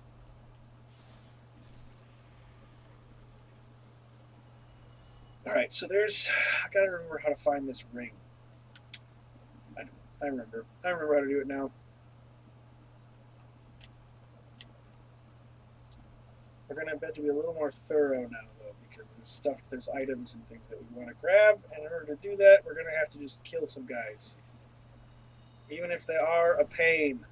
Alright, so there's... I gotta remember how to find this ring. I remember. I remember how to do it now. We're gonna have to be a little more thorough now, though, because there's items and things that we want to grab, and in order to do that, we're gonna have to just kill some guys. Even if they are a pain.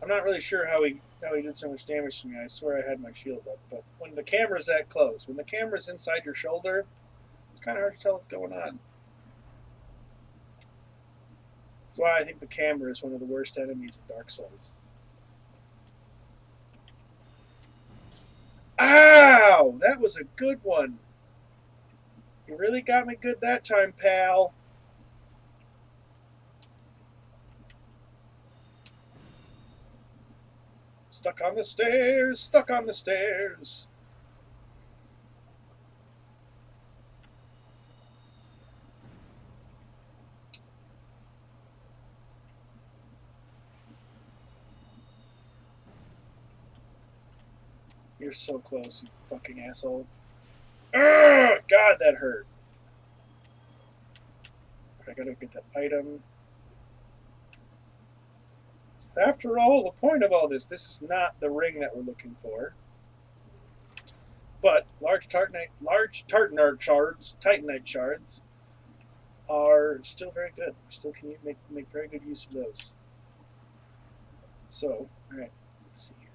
I'm not really sure how he did so much damage to me. I swear I had my shield up, but when the camera's that close, when the camera's inside your shoulder, it's kind of hard to tell what's going on. That's why I think the camera is one of the worst enemies in Dark Souls. Ow! That was a good one. You really got me good that time, pal. Stuck on the stairs, stuck on the stairs. You're so close, you fucking asshole. Ugh, God, that hurt. I gotta get that item. So after all, the point of all this is not the ring that we're looking for. But large Titanite shards are still very good. Still can make very good use of those. So, all right, let's see here.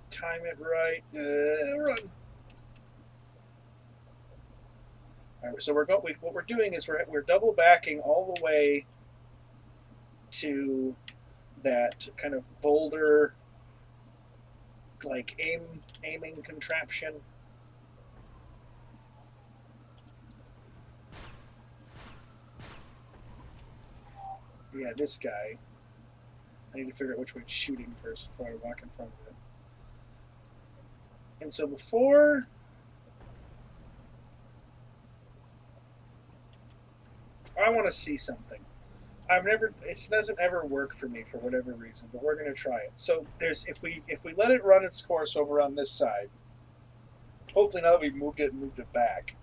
Time it right. Run. All right, so what we're doing is we're double backing all the way to that kind of boulder, like aiming contraption. Yeah, this guy. I need to figure out which way it's shooting first before I walk in front of it. And so before I want to see something. It doesn't ever work for me for whatever reason, but we're going to try it. So if we let it run its course over on this side, hopefully now that we've moved it back,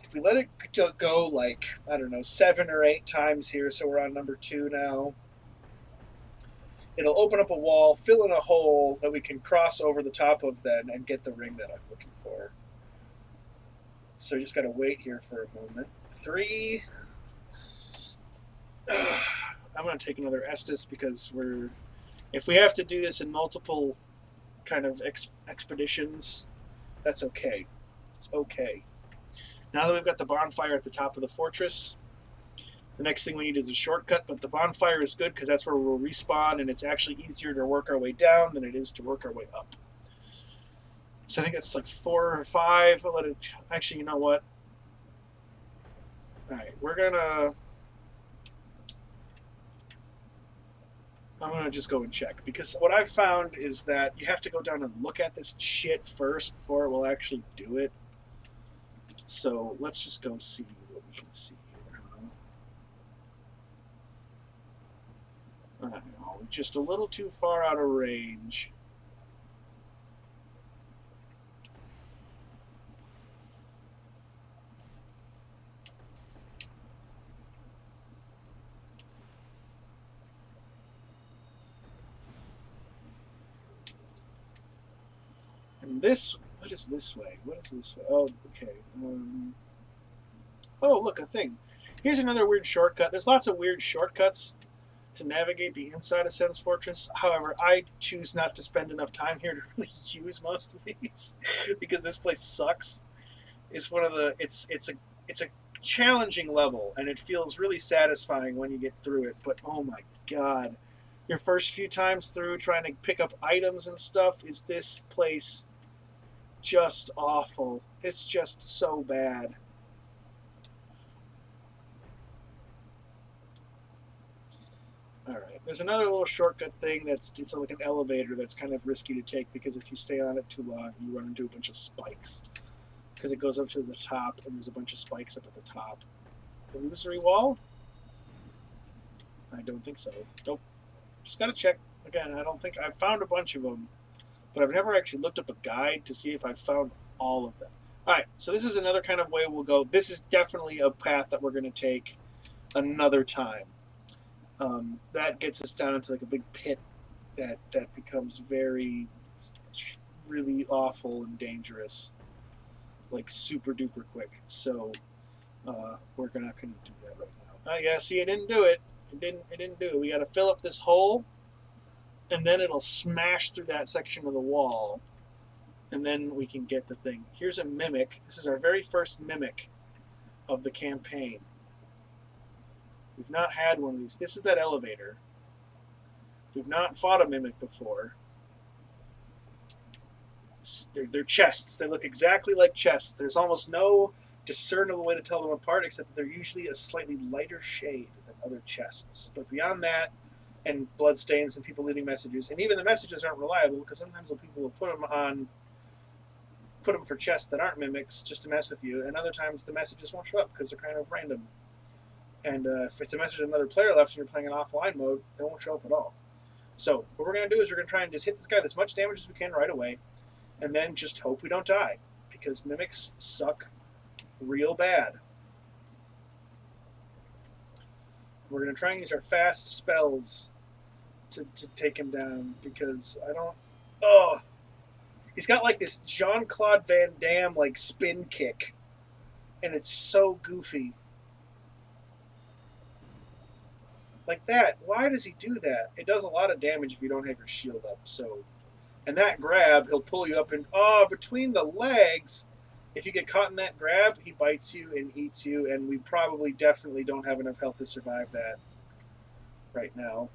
if we let it go like, I don't know, 7 or 8 times here, so we're on number 2 now, it'll open up a wall, fill in a hole that we can cross over the top of then and get the ring that I'm looking for. So you just got to wait here for a moment. 3. I'm going to take another Estus because if we have to do this in multiple kind of expeditions, that's okay. It's okay. Now that we've got the bonfire at the top of the fortress, the next thing we need is a shortcut, but the bonfire is good because that's where we'll respawn, and it's actually easier to work our way down than it is to work our way up. So I think it's like 4 or 5. I'll let it. Actually, you know what? All right, I'm gonna just go and check, because what I've found is that you have to go down and look at this shit first before it will actually do it. So let's just go see what we can see here. I know, we're just a little too far out of range. And what is this way? What is this way? Oh, okay. Oh, look, a thing. Here's another weird shortcut. There's lots of weird shortcuts to navigate the inside of Sen's Fortress. However, I choose not to spend enough time here to really use most of these because this place sucks. It's a challenging level, and it feels really satisfying when you get through it. But oh my god, your first few times through trying to pick up items and stuff, is this place just awful. It's just so bad. Alright, there's another little shortcut thing it's like an elevator that's kind of risky to take, because if you stay on it too long, you run into a bunch of spikes. Because it goes up to the top, and there's a bunch of spikes up at the top. Illusory wall? I don't think so. Nope. Just gotta check. Again, I don't think I've found a bunch of them, but I've never actually looked up a guide to see if I've found all of them. Alright, so this is another kind of way we'll go. This is definitely a path that we're going to take another time. That gets us down into like a big pit that becomes really awful and dangerous, like super duper quick. So we're not going to do that right now. Yeah, see, it didn't do it. It didn't do it. We got to fill up this hole, and then it'll smash through that section of the wall, and then we can get the thing. Here's a mimic. This is our very first mimic of the campaign. We've not had one of these. This is that elevator. We've not fought a mimic before. They're chests. They look exactly like chests. There's almost no discernible way to tell them apart, except that they're usually a slightly lighter shade than other chests. But beyond that, and bloodstains and people leaving messages, and even the messages aren't reliable, because sometimes people will put them for chests that aren't mimics just to mess with you, and other times the messages won't show up because they're kind of random. And if it's a message another player left and you're playing in offline mode, they won't show up at all. So what we're going to do is we're going to try and just hit this guy with as much damage as we can right away, and then just hope we don't die, because mimics suck real bad. We're going to try and use our fast spells to take him down because I don't. Oh, he's got like this Jean-Claude Van Damme like spin kick, and it's so goofy. Like that. Why does he do that? It does a lot of damage if you don't have your shield up. So, and that grab, he'll pull you up and between the legs. If you get caught in that grab, he bites you and eats you, and we probably definitely don't have enough health to survive that right now.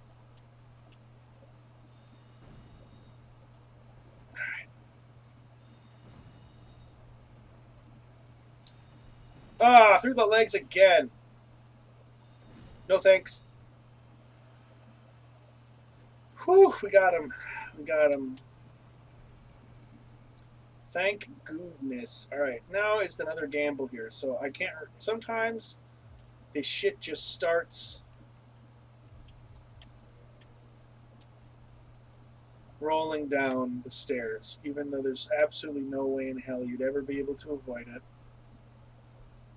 Through the legs again. No thanks. Whew, we got him. We got him. Thank goodness. Alright, now it's another gamble here. So I can't... Sometimes this shit just starts rolling down the stairs, even though there's absolutely no way in hell you'd ever be able to avoid it.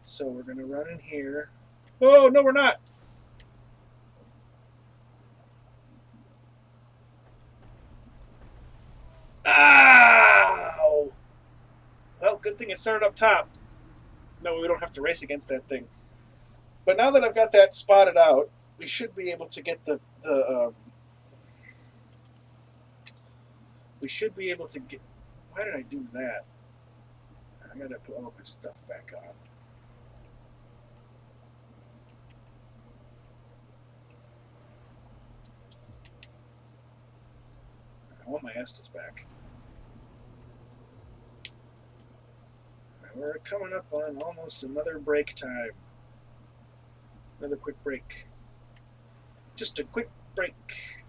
So we're going to run in here. Oh, no, we're not! Ow! Well, good thing it started up top. No, we don't have to race against that thing. But now that I've got that spotted out, we should be able to get we should be able to get... Why did I do that? I gotta put all my stuff back on. I want my Estus back. We're coming up on almost another break time. Another quick break. Just a quick break.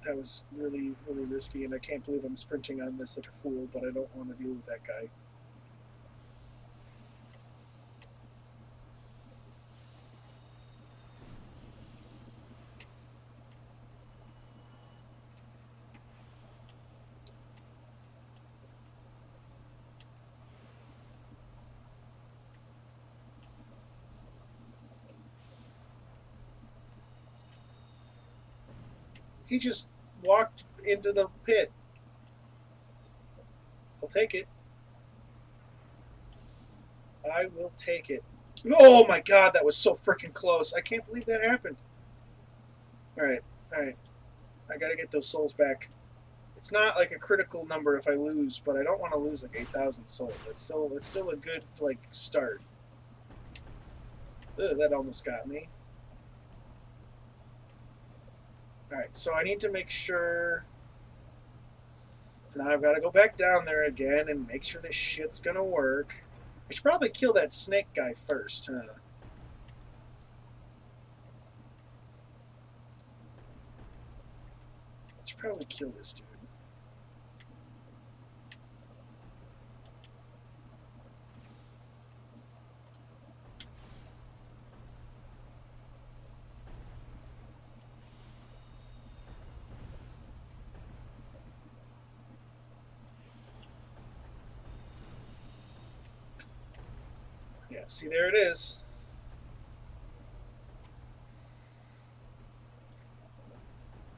That was really, really risky, and I can't believe I'm sprinting on this like a fool, but I don't want to deal with that guy. He just walked into the pit. I'll take it. I will take it. Oh my god, that was so freaking close. I can't believe that happened. Alright, alright. I gotta get those souls back. It's not like a critical number if I lose, but I don't want to lose like 8,000 souls. That's still a good like start. Ugh, that almost got me. Alright, so I need to make sure... Now I've got to go back down there again and make sure this shit's gonna work. I should probably kill that snake guy first, huh? Let's probably kill this dude. Yeah, see, there it is.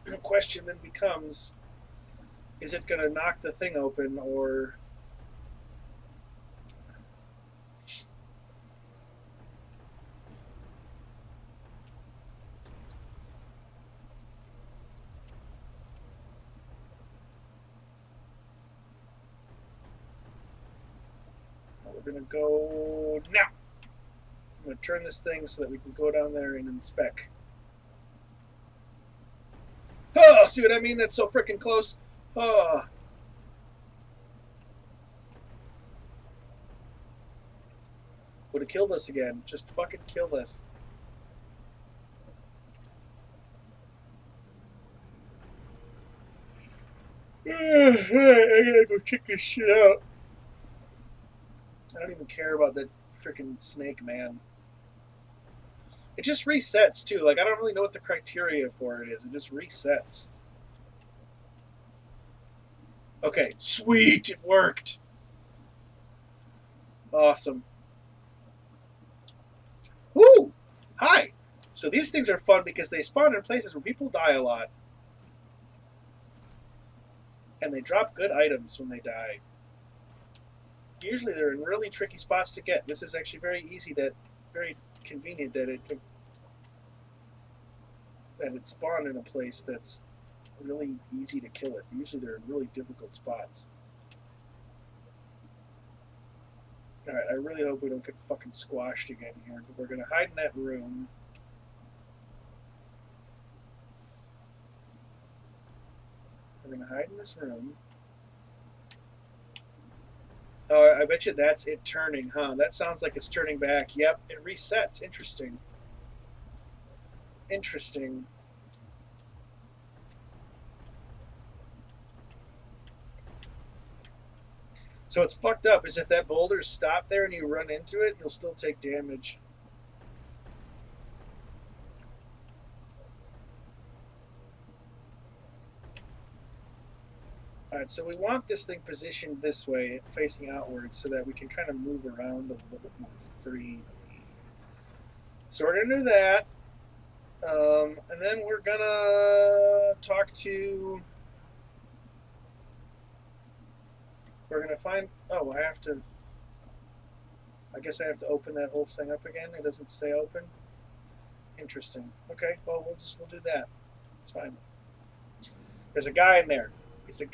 The question then becomes, is it going to knock the thing open, or... We're going to go now. I'm going to turn this thing so that we can go down there and inspect. Oh, see what I mean? That's so freaking close. Oh. Would have killed us again. Just fucking killed us. I gotta go check this shit out. I don't even care about that freaking snake, man. It just resets, too. Like, I don't really know what the criteria for it is. It just resets. Okay, sweet, it worked. Awesome. Woo! Hi! So these things are fun because they spawn in places where people die a lot. And they drop good items when they die. Usually they're in really tricky spots to get. This is actually very easy, very convenient that it spawned in a place that's really easy to kill it. Usually they're in really difficult spots. Alright, I really hope we don't get fucking squashed again here, but we're gonna hide in that room. We're gonna hide in this room. Oh, I bet you that's it turning, huh? That sounds like it's turning back. Yep, it resets. Interesting. Interesting. So it's fucked up, is if that boulder's stopped there and you run into it, you'll still take damage. Alright, so we want this thing positioned this way, facing outwards, so that we can kind of move around a little bit more freely. So we're going to do that. And then we're going to talk to... We're going to find... Oh, I have to... I guess I have to open that whole thing up again. It doesn't stay open. Interesting. Okay, well, we'll do that. It's fine. There's a guy in there. He's a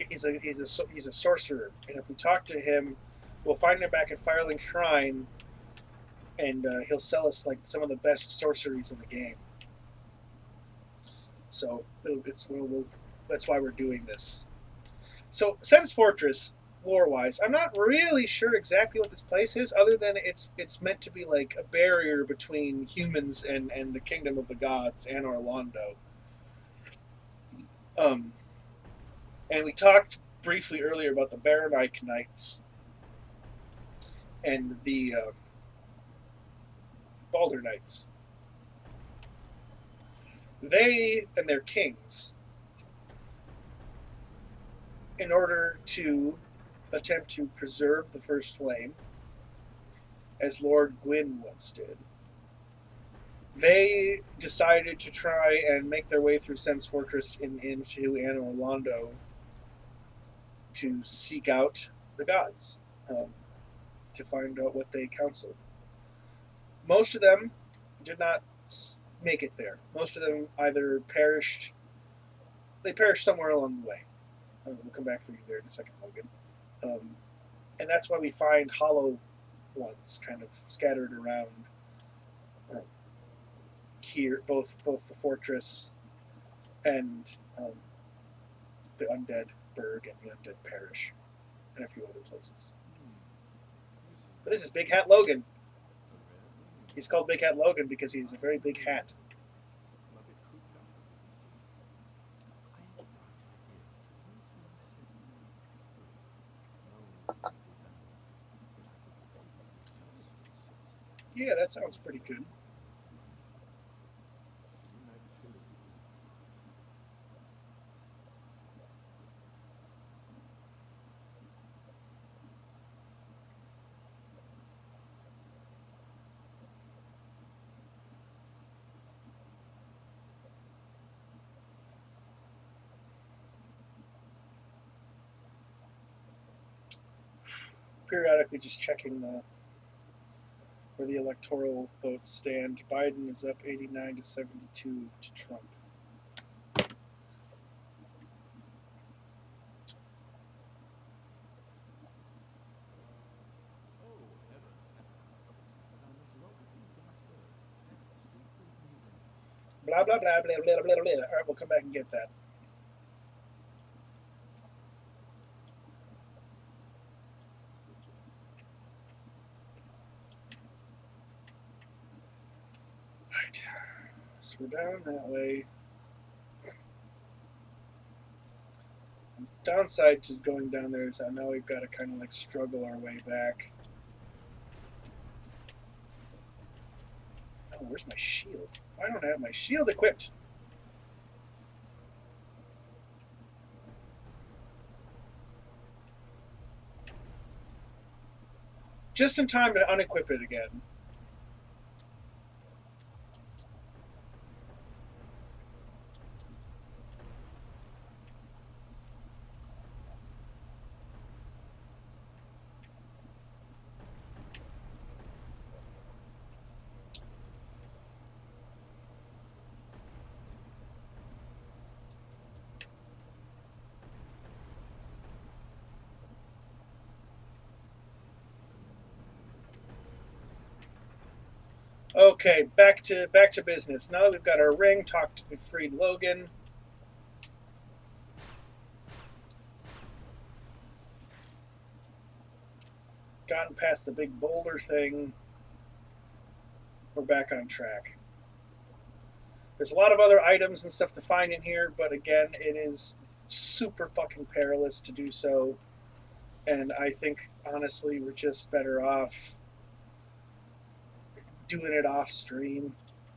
sorcerer, and if we talk to him, we'll find him back at Firelink Shrine, and he'll sell us like some of the best sorceries in the game. So that's why we're doing this. So Sen's Fortress, lore-wise, I'm not really sure exactly what this place is, other than it's meant to be like a barrier between humans and the kingdom of the gods, Anor Londo. And we talked briefly earlier about the Baronite Knights and the Balder Knights. They and their kings, in order to attempt to preserve the First Flame, as Lord Gwyn once did, they decided to try and make their way through Sen's Fortress into Anor Londo to seek out the gods, to find out what they counseled. Most of them did not make it there. Most of them either perished. They perished somewhere along the way. We'll come back for you there in a second, Logan. And that's why we find hollow ones kind of scattered around here, both the fortress and the Undead Burg and the Undead Parish, and a few other places. But this is Big Hat Logan. He's called Big Hat Logan because he's a very big hat. Yeah, that sounds pretty good. Periodically just checking where the electoral votes stand. Biden is up 89 to 72 to Trump. Blah, blah, blah, blah, blah, blah, blah. All right, we'll come back and get that. All right. So we're down that way. And the downside to going down there is that now we've got to kind of like struggle our way back. Oh, where's my shield? Why don't I have my shield equipped? Just in time to unequip it again. Okay, back to business. Now that we've got our ring, we've freed Logan. Gotten past the big boulder thing. We're back on track. There's a lot of other items and stuff to find in here, but again, it is super fucking perilous to do so. And I think, honestly, we're just better off doing it off stream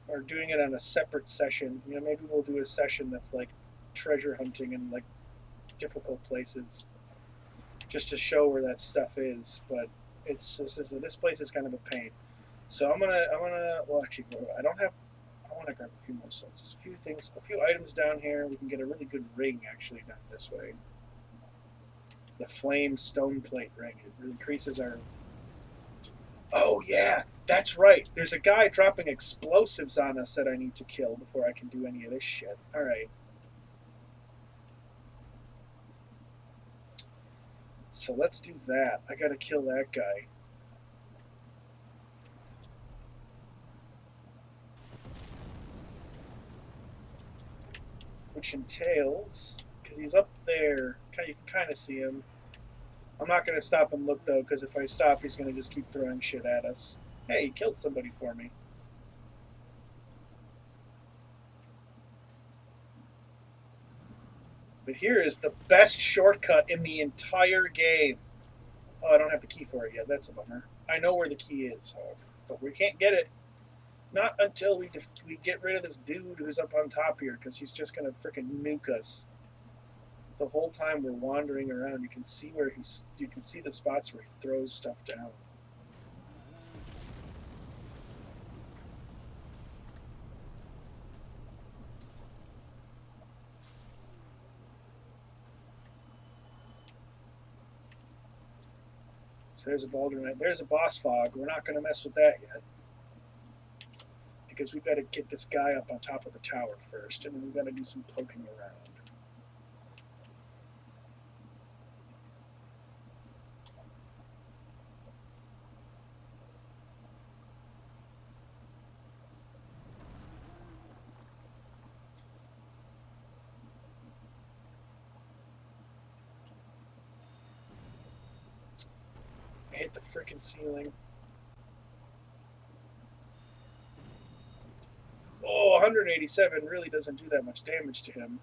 or doing it on a separate session. You know, maybe we'll do a session that's like treasure hunting in like difficult places just to show where that stuff is. But this place is kind of a pain. So I'm gonna well, actually, I want to grab a few more souls. There's a few items down here. We can get a really good ring actually down this way. The flame stone plate ring. It increases our. Oh yeah, that's right. There's a guy dropping explosives on us that I need to kill before I can do any of this shit. All right. So let's do that. I gotta kill that guy. Which entails, because he's up there, you can kind of see him. I'm not going to stop and look, though, because if I stop, he's going to just keep throwing shit at us. Hey, he killed somebody for me. But here is the best shortcut in the entire game. Oh, I don't have the key for it yet. That's a bummer. I know where the key is, however, but we can't get it. Not until we get rid of this dude who's up on top here, because he's just going to freaking nuke us. The whole time we're wandering around, you can see you can see the spots where he throws stuff down. So there's a boulder. There's a boss fog. We're not going to mess with that yet. Because we've got to get this guy up on top of the tower first, and then we've got to do some poking around. I hit the frickin' ceiling. Oh, 187 really doesn't do that much damage to him.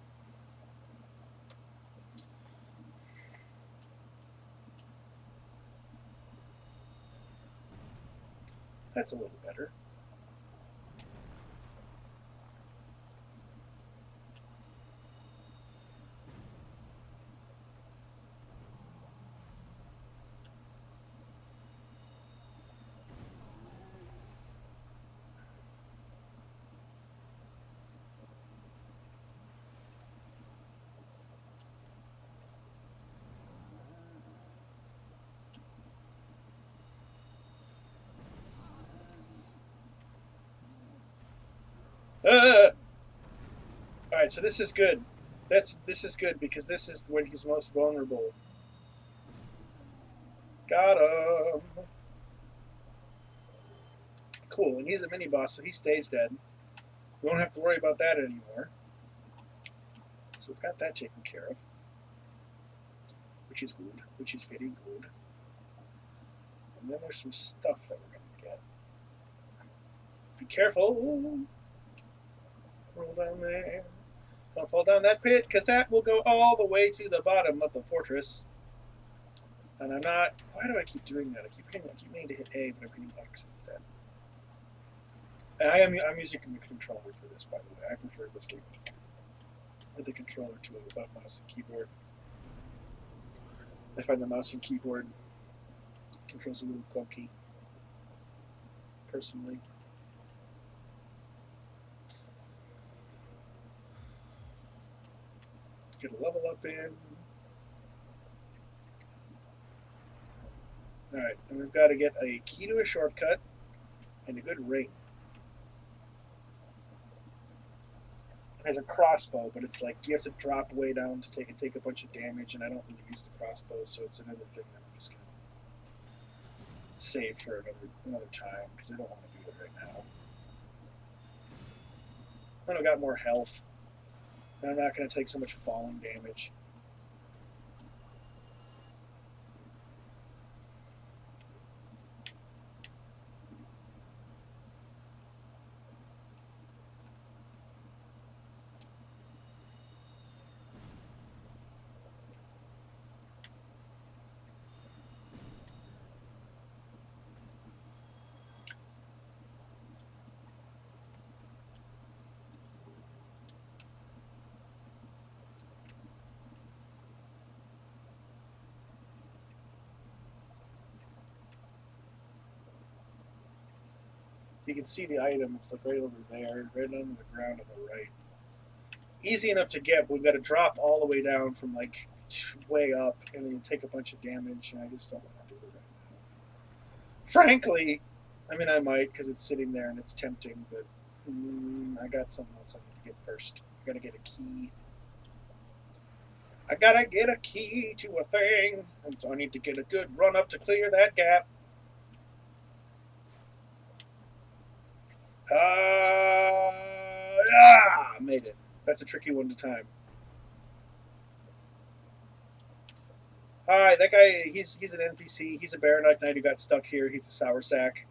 That's a little better. All right, so this is good. This is good because this is when he's most vulnerable. Got him. Cool, and he's a mini boss, so he stays dead. We won't have to worry about that anymore. So we've got that taken care of, which is good, which is very good. And then there's some stuff that we're gonna get. Be careful. Roll down there. Don't fall down that pit, because that will go all the way to the bottom of the fortress. And I'm not. Why do I keep doing that? I keep meaning to hit A, but I'm hitting X instead. And I'm using the controller for this, by the way. I prefer this game with the controller to a mouse and keyboard. I find the mouse and keyboard control's a little clunky, personally. Get a level up in. Alright, and we've got to get a key to a shortcut and a good ring. Has a crossbow, but it's like you have to drop way down to take a bunch of damage, and I don't really use the crossbow, so it's another thing that I'm just gonna save for another time because I don't want to do it right now. Then I've got more health, and I'm not going to take so much falling damage. You can see the item, it's like right over there, right under the ground on the right. Easy enough to get, but we've got to drop all the way down from like way up, and then take a bunch of damage, and I just don't want to do it right now. Frankly, I mean, I might because it's sitting there and it's tempting, but I got something else I need to get first. I gotta get a key. I gotta get a key to a thing, and so I need to get a good run up to clear that gap. Made it. That's a tricky one to time. Hi, that guy, he's an NPC. He's a Baronite Knight who got stuck here. He's a sour sack.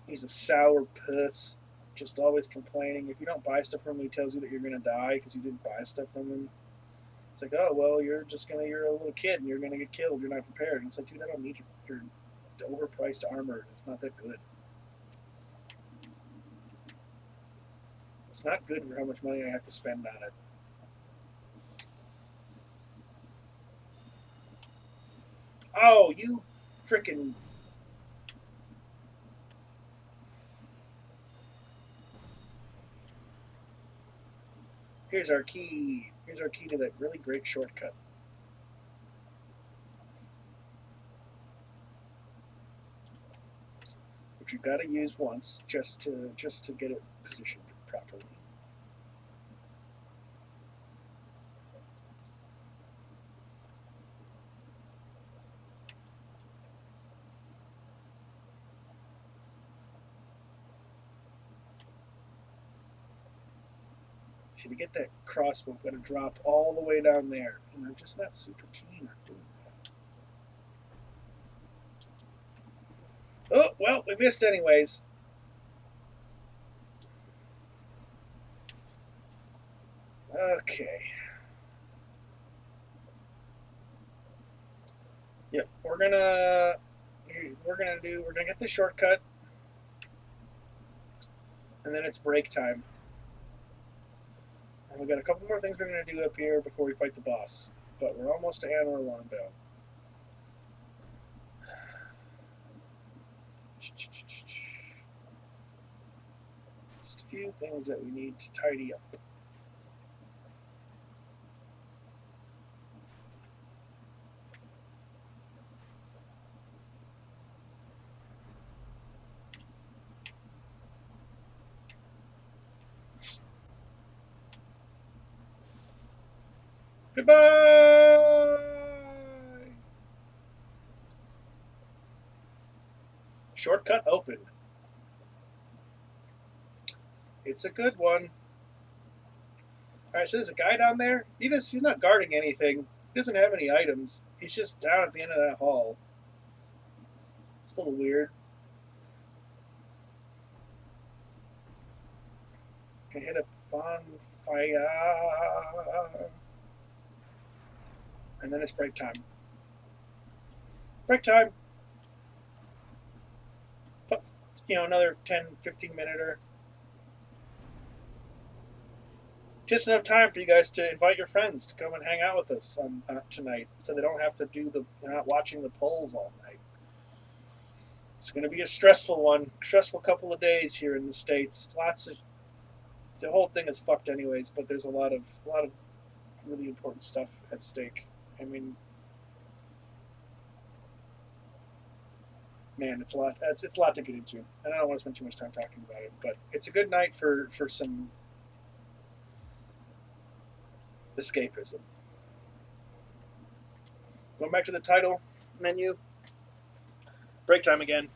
He's a sour puss. Just always complaining. If you don't buy stuff from him, he tells you that you're going to die because you didn't buy stuff from him. It's like, oh, well, you're a little kid and you're going to get killed. You're not prepared. And it's like, dude, I don't need your overpriced armor. It's not that good. It's not good for how much money I have to spend on it. Oh, you frickin'. Here's our key. Here's our key to that really great shortcut. Which you've got to use once just to get it positioned properly. See, to get that crossbow, I'm going to drop all the way down there, and I'm just not super keen on doing that. Oh, well, we missed anyways. Okay. Yep, we're gonna get the shortcut, and then it's break time. And we've got a couple more things we're gonna do up here before we fight the boss. But we're almost to Anor Londo. Just a few things that we need to tidy up. Goodbye! Shortcut open. It's a good one. Alright, so there's a guy down there. He's not guarding anything. He doesn't have any items. He's just down at the end of that hall. It's a little weird. Can hit a bonfire. And then it's break time. Break time! Another 10, 15 minute. Just enough time for you guys to invite your friends to come and hang out with us on tonight, so they don't have to they're not watching the polls all night. It's going to be a stressful one, stressful couple of days here in the States. Lots of the whole thing is fucked anyways, but there's a lot of really important stuff at stake. I mean, man, it's a lot. It's a lot to get into, and I don't want to spend too much time talking about it. But it's a good night for some escapism. Going back to the title menu, break time again.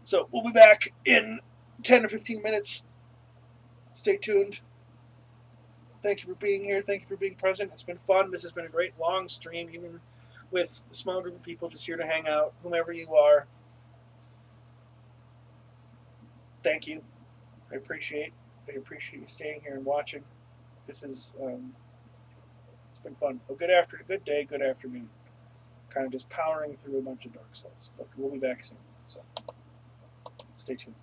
So we'll be back in 10 or 15 minutes. Stay tuned. Thank you for being here. Thank you for being present. It's been fun. This has been a great long stream, even with the small group of people just here to hang out, whomever you are. Thank you. I appreciate you staying here and watching. This is it's been fun. A good day, good afternoon. Kind of just powering through a bunch of Dark Souls. But we'll be back soon. So stay tuned.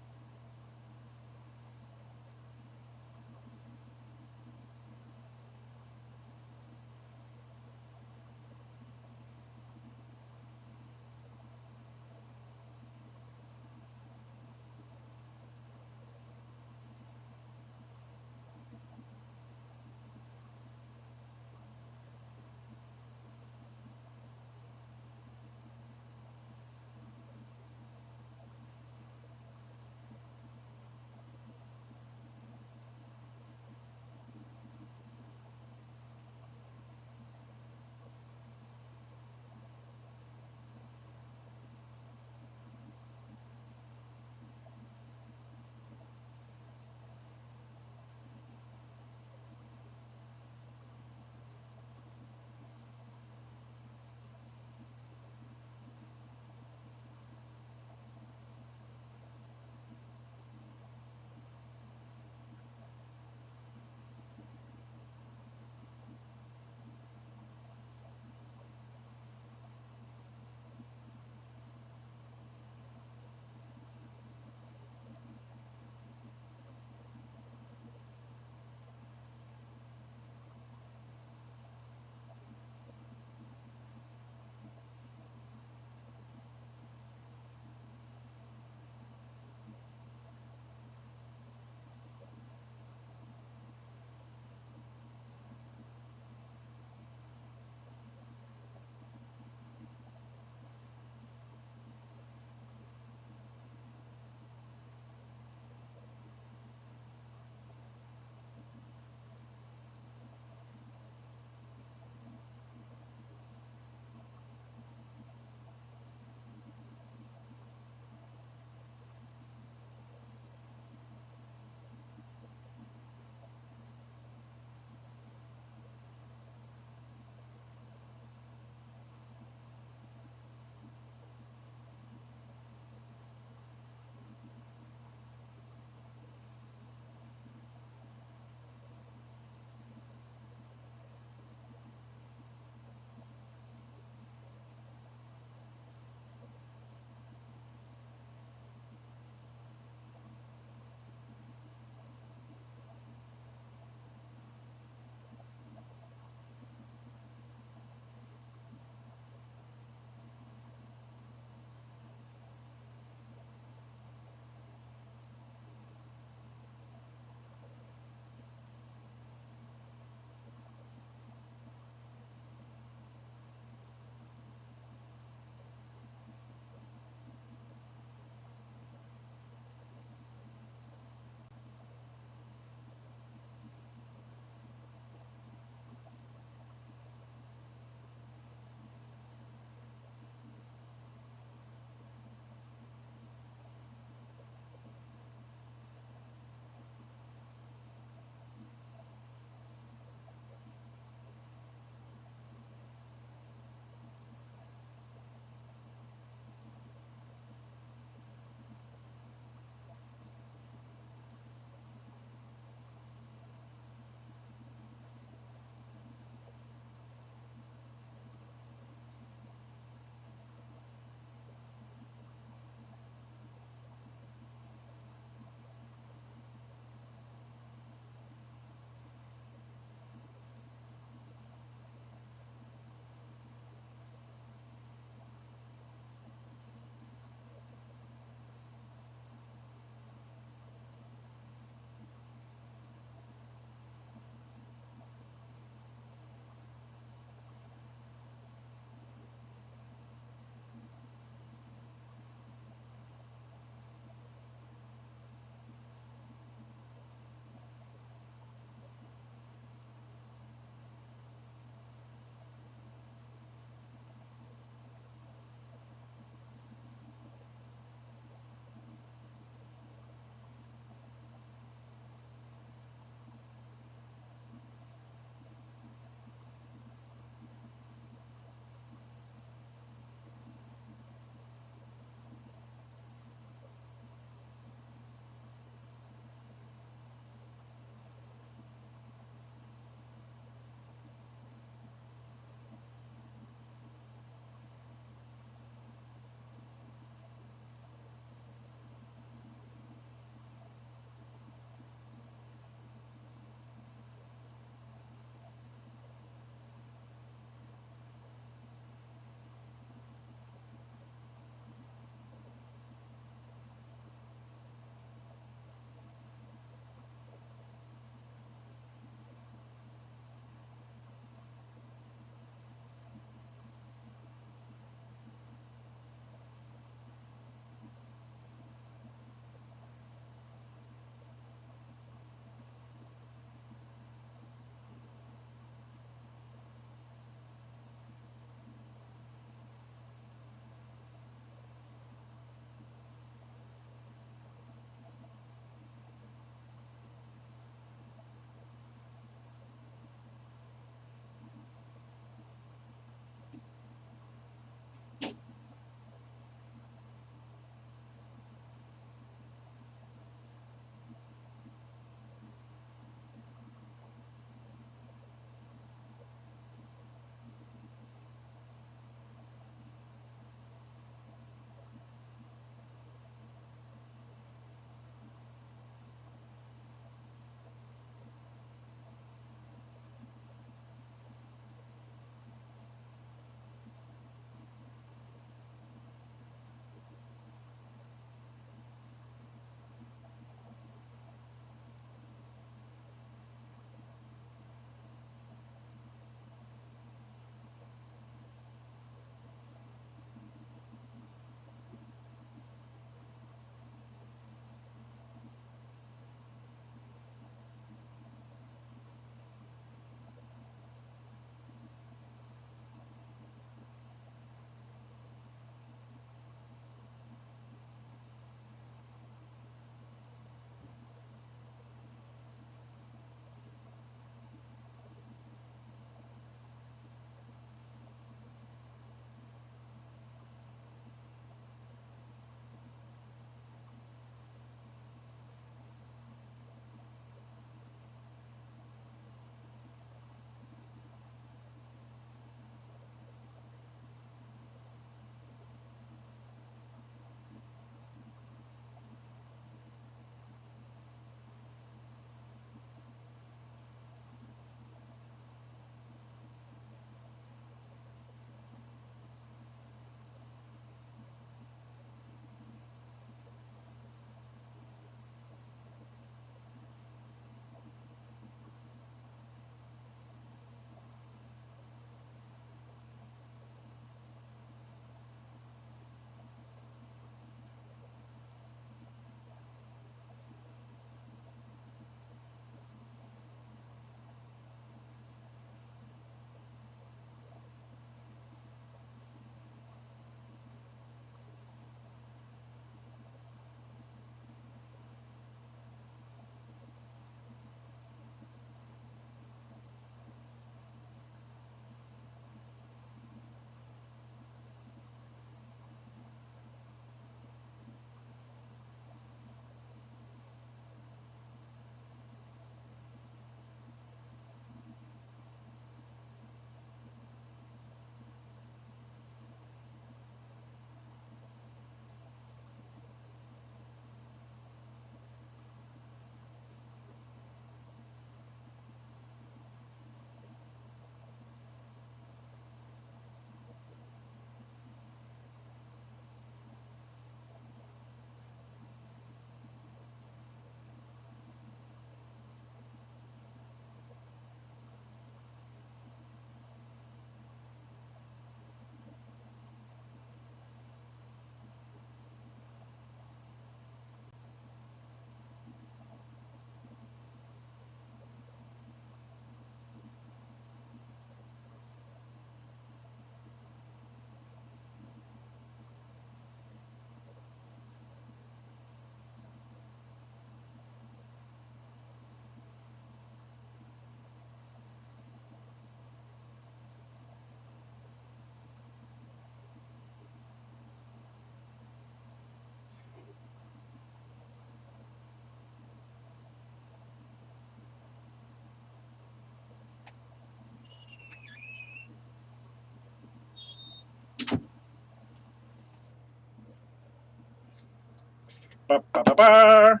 Ba, ba, ba, ba.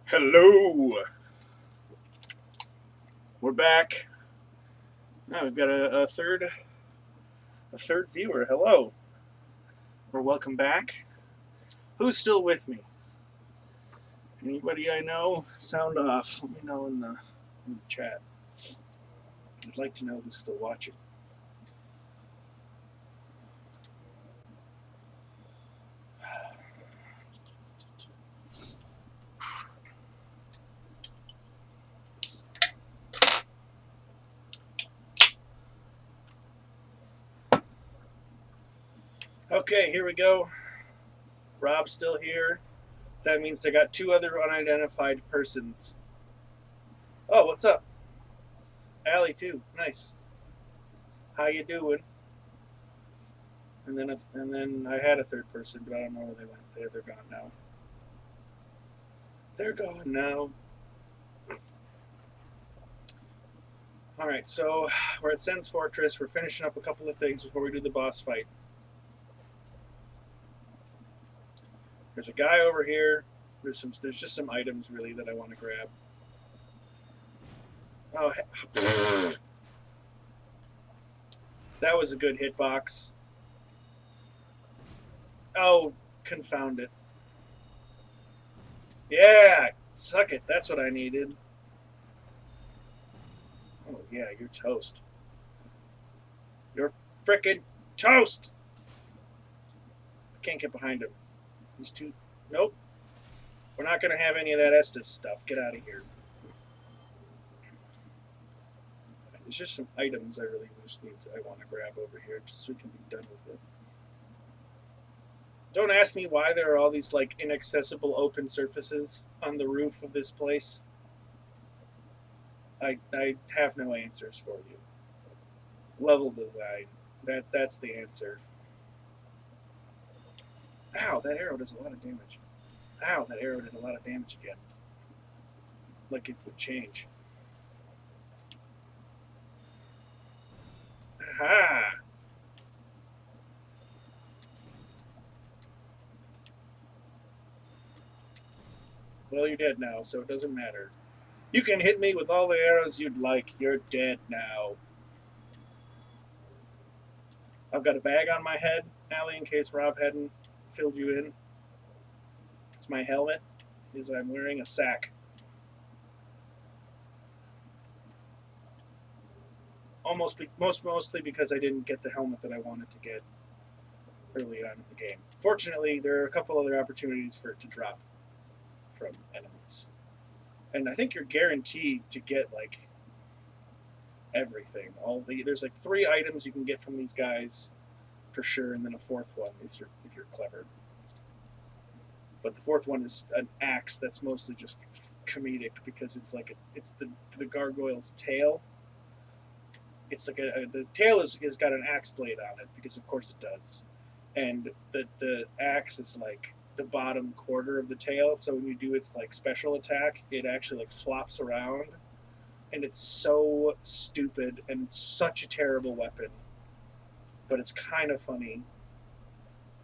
Hello. We're back. Now we've got a third viewer. Hello. Or welcome back. Who's still with me? Anybody I know? Sound off. Let me know in the chat. I'd like to know who's still watching. Okay, here we go. Rob's still here. That means I got two other unidentified persons. Oh, what's up? Allie too. Nice. How you doing? And then I had a third person, but I don't know where they went. They're gone now. They're gone now. All right, so we're at Sen's Fortress. We're finishing up a couple of things before we do the boss fight. There's a guy over here. There's just some items really that I want to grab. Oh, that was a good hitbox. Oh, confound it. Yeah, suck it. That's what I needed. Oh, yeah, you're toast. You're frickin' toast! I can't get behind him. He's too... Nope. We're not going to have any of that Estus stuff. Get out of here. There's just some items I really want to grab over here just so we can be done with it. Don't ask me why there are all these like inaccessible open surfaces on the roof of this place. I have no answers for you. Level design. That's the answer. Ow, that arrow does a lot of damage. Ow, that arrow did a lot of damage again. Like it would change. Aha! Well, you're dead now, so it doesn't matter. You can hit me with all the arrows you'd like. You're dead now. I've got a bag on my head, Allie, in case Rob hadn't filled you in. It's my helmet, is I'm wearing a sack. Mostly because I didn't get the helmet that I wanted to get early on in the game. Fortunately, there are a couple other opportunities for it to drop from enemies. And I think you're guaranteed to get like everything. There's like 3 items you can get from these guys for sure, and then a 4th one if you're clever. But the 4th one is an axe that's mostly just comedic because it's the gargoyle's tail. It's like the tail has got an axe blade on it because of course it does, and the axe is like the bottom quarter of the tail. So when you do its like special attack, it actually like flops around, and it's so stupid and such a terrible weapon. But it's kind of funny.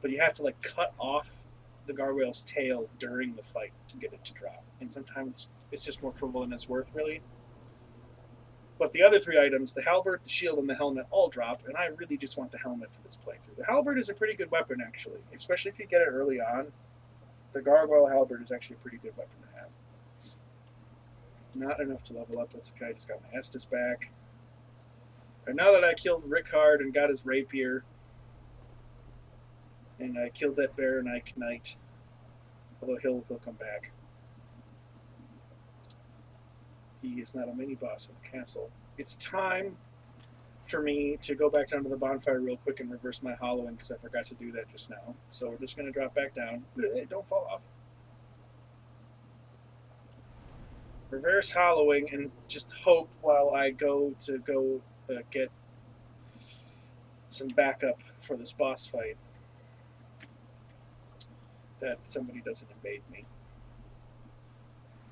But you have to like cut off the gargoyle's tail during the fight to get it to drop, and sometimes it's just more trouble than it's worth, really. But the other 3 items, the halberd, the shield, and the helmet, all drop, and I really just want the helmet for this playthrough. The halberd is a pretty good weapon, actually, especially if you get it early on. The gargoyle halberd is actually a pretty good weapon to have. Not enough to level up. That's okay. I just got my Estus back. And now that I killed Rickard and got his rapier, and I killed that Baronite Knight, although he'll come back. He is not a mini-boss in the castle. It's time for me to go back down to the bonfire real quick and reverse my hollowing because I forgot to do that just now. So we're just going to drop back down. Don't fall off. Reverse hollowing and just hope while I go get some backup for this boss fight that somebody doesn't invade me.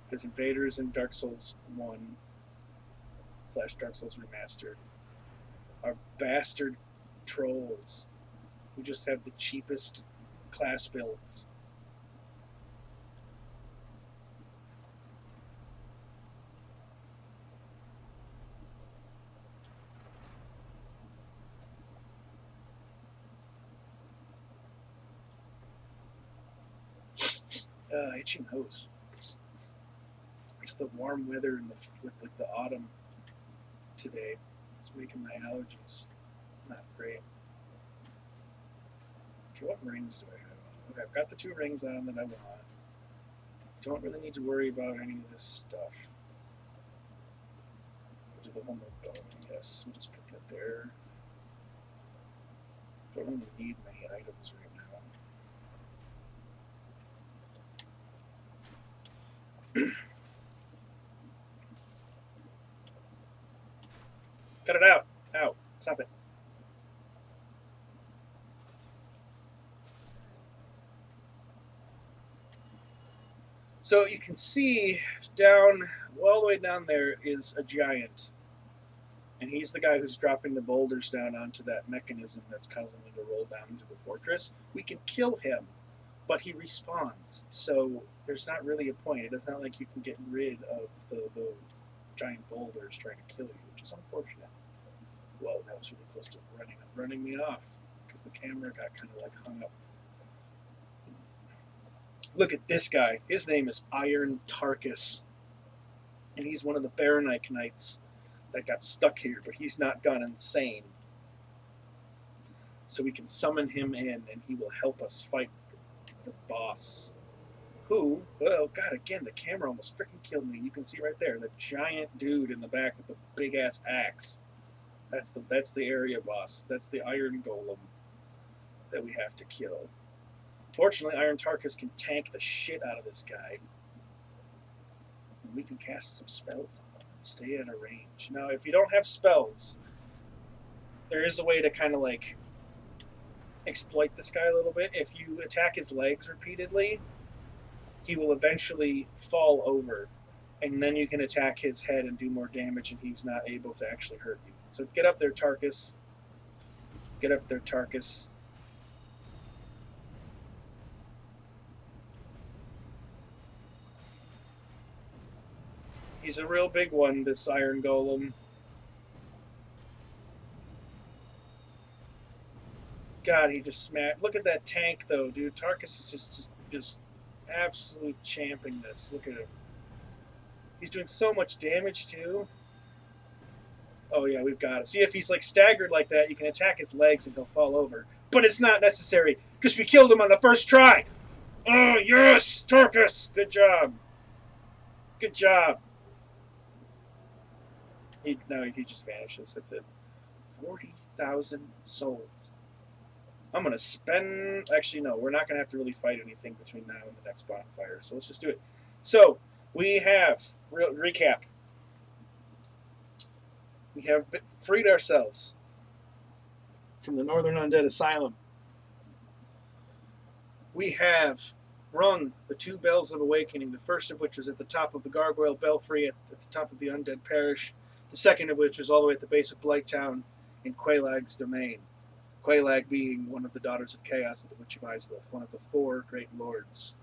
Because invaders in Dark Souls 1/Dark Souls Remastered are bastard trolls who just have the cheapest class builds. Itchy nose. It's the warm weather and with like the autumn today. It's making my allergies not great. Okay, what rings do I have on? Okay, I've got the 2 rings on that I want. Don't really need to worry about any of this stuff. I'll do the one more bone. Yes, we'll just put that there. Don't really need many items right now. Cut it out! Ow! Stop it. So you can see down, well, all the way down there is a giant. And he's the guy who's dropping the boulders down onto that mechanism that's causing them to roll down into the fortress. We can kill him, but he respawns. So there's not really a point. It's not like you can get rid of the giant boulders trying to kill you, which is unfortunate. Whoa, that was really close to running me off because the camera got kind of like hung up. Look at this guy. His name is Iron Tarkus. And he's one of the Baronite Knights that got stuck here, but he's not gone insane. So we can summon him in, and he will help us fight the boss. Who, well, God, again, the camera almost freaking killed me. You can see right there, the giant dude in the back with the big-ass axe. That's the area boss. That's the Iron Golem that we have to kill. Fortunately, Iron Tarkus can tank the shit out of this guy. And we can cast some spells on him and stay at a range. Now, if you don't have spells, there is a way to kind of like exploit this guy a little bit. If you attack his legs repeatedly, he will eventually fall over. And then you can attack his head and do more damage, and he's not able to actually hurt you. So get up there, Tarkus. Get up there, Tarkus. He's a real big one, this Iron Golem. God, he just smacked. Look at that tank, though, dude. Tarkus is just absolute champing this. Look at him. He's doing so much damage, too. Oh, yeah, we've got him. See, if he's, like, staggered like that, you can attack his legs and he'll fall over. But it's not necessary, because we killed him on the first try. Oh, yes, Tarkus. Good job. Good job. No, he just vanishes. That's it. 40,000 souls. I'm going to spend... Actually, no, we're not going to have to really fight anything between now and the next bonfire, so let's just do it. So, we have... Recap. We have freed ourselves from the Northern Undead Asylum. We have rung the 2 bells of awakening, the first of which was at the top of the Gargoyle Belfry at the top of the Undead Parish, the second of which was all the way at the base of Blighttown in Quaelag's domain. Quaelag being one of the Daughters of Chaos of the Witch of Islith, one of the 4 great lords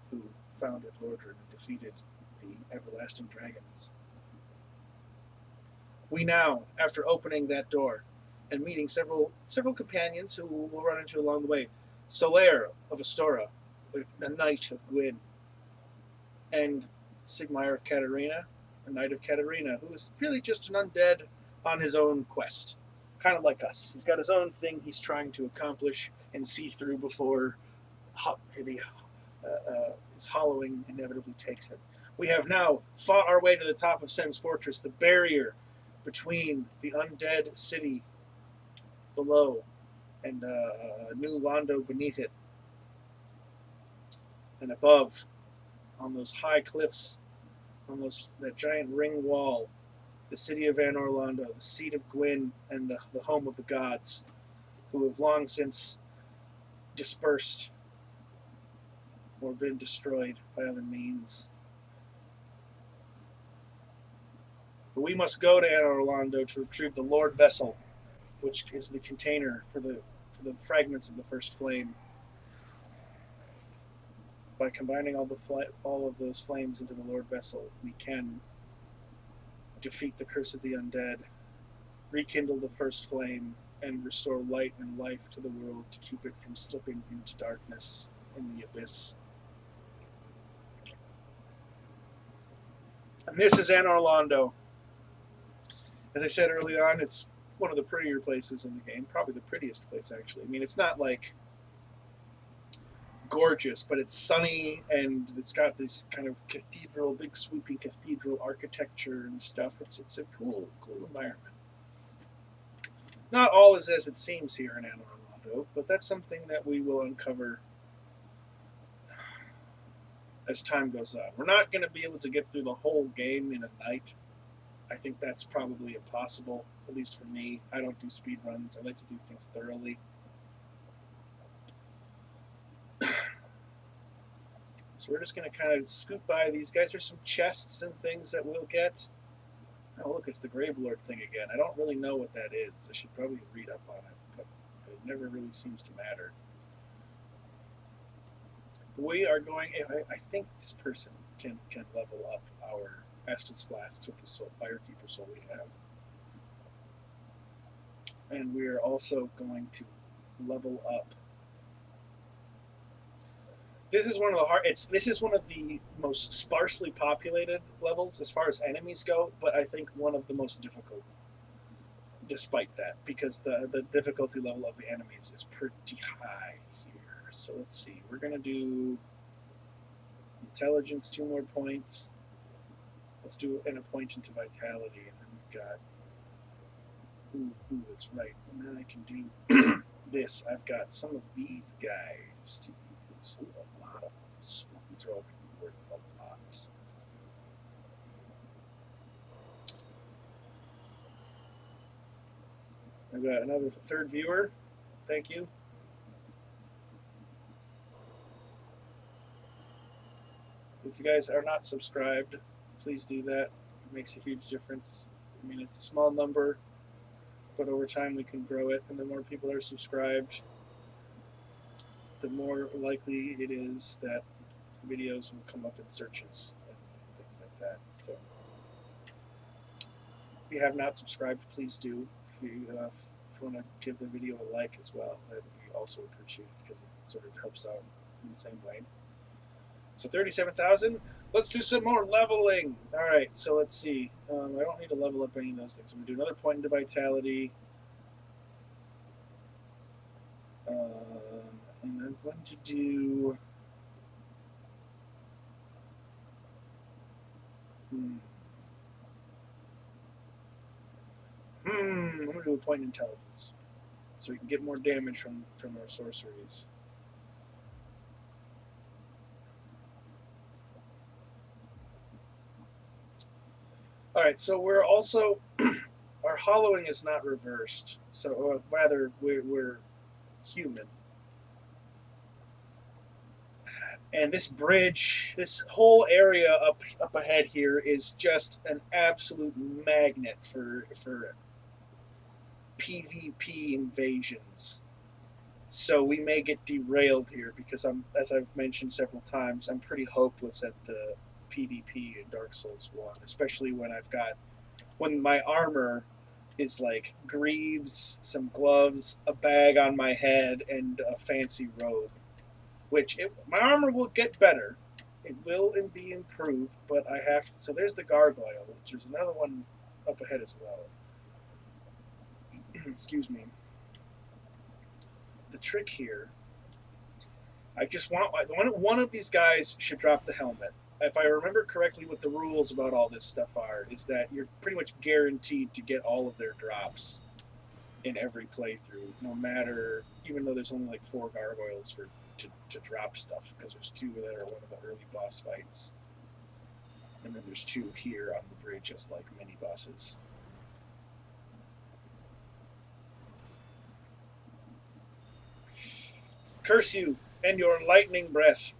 who founded Lordran and defeated the everlasting dragons. We now, after opening that door and meeting several companions who we'll run into along the way, Solaire of Astora, a knight of Gwyn, and Sigmire of Katarina, a knight of Katarina, who is really just an undead on his own quest. Kind of like us. He's got his own thing he's trying to accomplish and see through before his hollowing inevitably takes him. We have now fought our way to the top of Sen's Fortress, the barrier between the undead city below and New Londo beneath it. And above, on those high cliffs, on that giant ring wall, the city of Anor Londo, the seat of Gwyn, and the home of the gods, who have long since dispersed or been destroyed by other means. But we must go to Anor Londo to retrieve the Lordvessel, which is the container for the fragments of the first flame. By combining all of those flames into the Lordvessel, we can defeat the curse of the undead, rekindle the first flame, and restore light and life to the world to keep it from slipping into darkness in the abyss. And this is Anor Londo. As I said early on, it's one of the prettier places in the game, probably the prettiest place actually. I mean, it's not like gorgeous, but it's sunny and it's got this kind of cathedral, big sweeping cathedral architecture and stuff. It's a cool environment. Not all is as it seems here in Anor Londo, but that's something that we will uncover as time goes on. We're not going to be able to get through the whole game in a night. I think that's probably impossible, at least for me. I don't do speed runs. I like to do things thoroughly. So we're just going to kind of scoot by these guys. There's some chests and things that we'll get. Oh, look, it's the Gravelord thing again. I don't really know what that is. I should probably read up on it, but it never really seems to matter. We are going... I think this person can level up our Estus flasks with the Firekeeper soul we have. And we are also going to level up. This is one of the this is one of the most sparsely populated levels as far as enemies go, but I think one of the most difficult. Despite that, because the difficulty level of the enemies is pretty high here. So let's see. We're gonna do intelligence, 2 more points. Let's do an point into vitality, and then we've got. Ooh, that's right. And then I can do this. I've got some of these guys to use. A lot of them. Sweet. These are all going to be worth a lot. I've got another 3rd viewer. Thank you. If you guys are not subscribed, please do that. It makes a huge difference. I mean, it's a small number, but over time we can grow it, and the more people are subscribed, the more likely it is that the videos will come up in searches and things like that. So if you have not subscribed, please do. If you want to give the video a like as well, that would be also appreciated because it sort of helps out in the same way. So 37,000. Let's do some more leveling. All right, so let's see. I don't need to level up any of those things. I'm going to do another point into vitality. And I'm going to do... I'm going to do a point in intelligence. So we can get more damage from our sorceries. Alright, so we're also... our hollowing is not reversed. So, rather, we're human. And this bridge, this whole area up ahead here is just an absolute magnet for PvP invasions. So we may get derailed here because as I've mentioned several times, I'm pretty hopeless at the PvP in Dark Souls 1, especially when my armor is like greaves, some gloves, a bag on my head, and a fancy robe. My armor will get better. It will be improved, but I have to. So there's the gargoyle, which is another one up ahead as well. Excuse me. The trick here, I just want one of these guys should drop the helmet. If I remember correctly, what the rules about all this stuff are, is that you're pretty much guaranteed to get all of their drops in every playthrough, no matter, even though there's only like 4 gargoyles to drop stuff, because there's 2 that are one of the early boss fights, and then there's 2 here on the bridge as like mini bosses. Curse you and your lightning breath.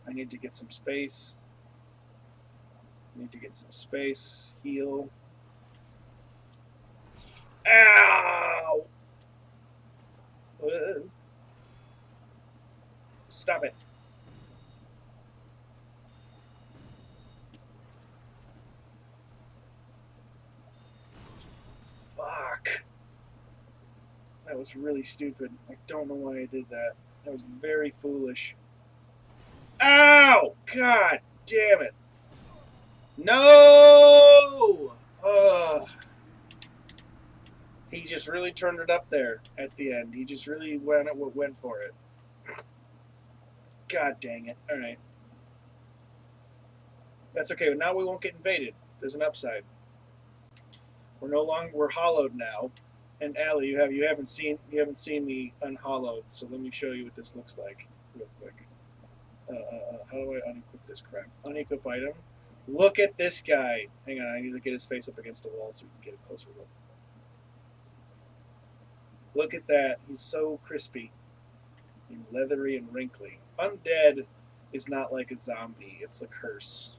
I need to get some space. Heal. Ah! Stop it. Fuck. That was really stupid. I don't know why I did that. That was very foolish. Ow! God damn it. No! He just really turned it up there at the end. He just really went for it. God dang it. Alright. That's okay. Now we won't get invaded. There's an upside. We're hollowed now. And Allie, you haven't seen me unhollowed, so let me show you what this looks like real quick. How do I unequip this crap? Unequip item. Look at this guy. Hang on, I need to get his face up against the wall so we can get a closer look. Look at that. He's so crispy and leathery and wrinkly. Undead is not like a zombie. It's a curse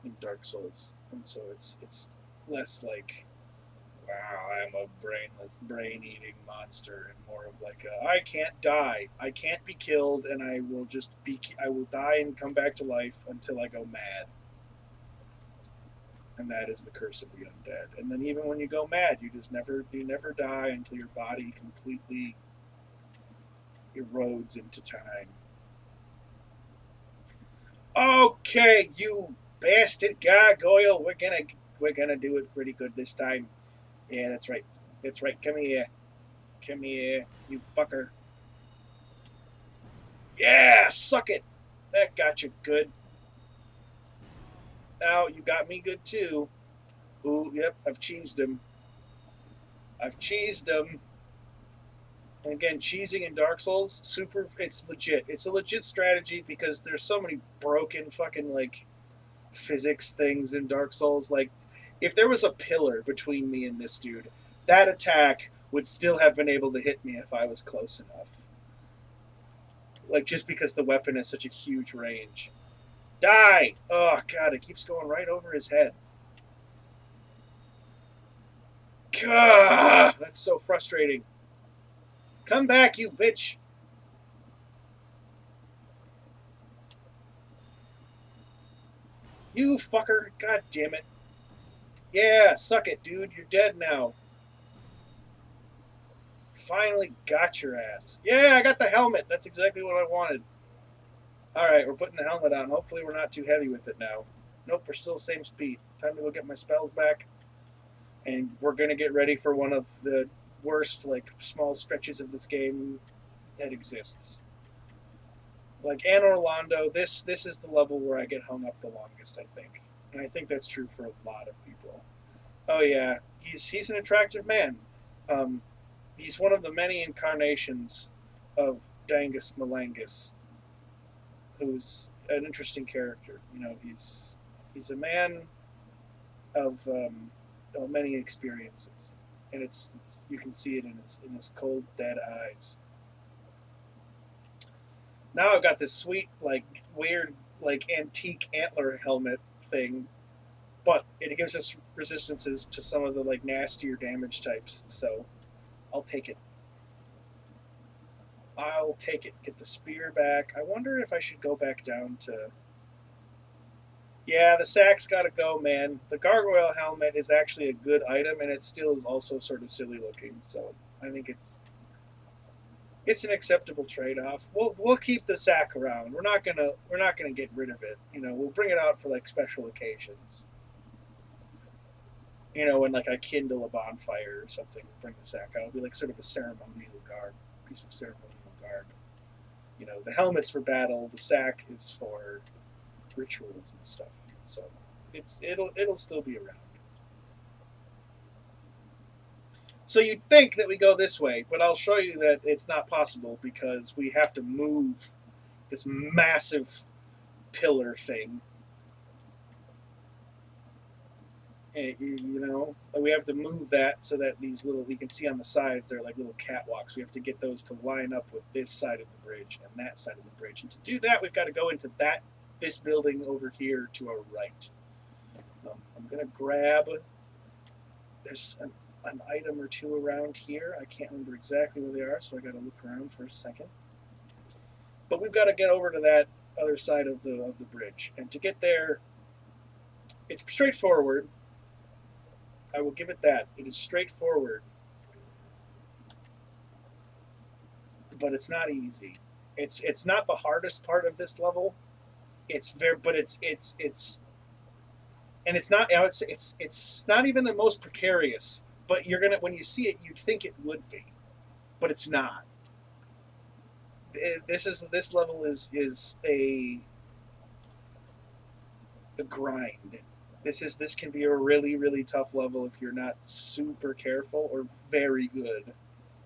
in Dark Souls. And so it's less like, wow, I'm a brainless, brain-eating monster, and more of like, I can't die. I can't be killed, and I will die and come back to life until I go mad. And that is the curse of the undead. And then even when you go mad, you never die until your body completely erodes into time. Okay, you bastard gargoyle, we're gonna do it pretty good this time. Yeah, that's right. That's right. Come here, you fucker. Yeah, suck it. That got you good. Now you got me good too. Ooh, yep, I've cheesed him. And again, cheesing in Dark Souls, it's legit. It's a legit strategy because there's so many broken fucking like physics things in Dark Souls. Like, if there was a pillar between me and this dude, that attack would still have been able to hit me if I was close enough. Like, just because the weapon has such a huge range. Die! Oh, God, it keeps going right over his head. Gah! That's so frustrating. Come back, you bitch! You fucker! God damn it. Yeah, suck it, dude. You're dead now. Finally got your ass. Yeah, I got the helmet. That's exactly what I wanted. Alright, we're putting the helmet on. Hopefully we're not too heavy with it now. Nope, we're still the same speed. Time to go get my spells back. And we're going to get ready for one of the worst, like, small stretches of this game that exists. Like, Anor Londo, this is the level where I get hung up the longest, I think. And I think that's true for a lot of people. Oh, yeah. He's an attractive man. He's one of the many incarnations of Dangus Malangus, who's an interesting character. You know, he's a man of many experiences, and it's you can see it in his cold, dead eyes. Now I've got this sweet, like, weird, like, antique antler helmet thing, but it gives us resistances to some of the, like, nastier damage types. So I'll take it. I'll take it. Get the spear back. I wonder if I should go back down to... Yeah, the sack's gotta go, man. The gargoyle helmet is actually a good item, and it still is also sort of silly looking, so I think it's an acceptable trade-off. We'll keep the sack around. We're not gonna get rid of it. You know, we'll bring it out for like special occasions. You know, when like I kindle a bonfire or something, we'll bring the sack out. It'll be like sort of a ceremonial garb, piece of ceremonial garb. You know, the helmet's for battle. The sack is for rituals and stuff. So it'll still be around. So you'd think that we go this way, but I'll show you that it's not possible because we have to move this massive pillar thing. And, you know, we have to move that so that these little, you can see on the sides, they're like little catwalks. We have to get those to line up with this side of the bridge and that side of the bridge. And to do that, we've got to go into this building over here to our right. I'm going to grab, there's an item or two around here. I can't remember exactly where they are, so I got to look around for a second. But we've got to get over to that other side of the bridge, and to get there, it's straightforward. I will give it that. It is straightforward, but it's not easy. It's not the hardest part of this level. It's very, but it's and it's not. It's not even the most precarious. But you're gonna when you see it, you'd think it would be, but it's not. This level is a grind. This can be a really tough level if you're not super careful or very good.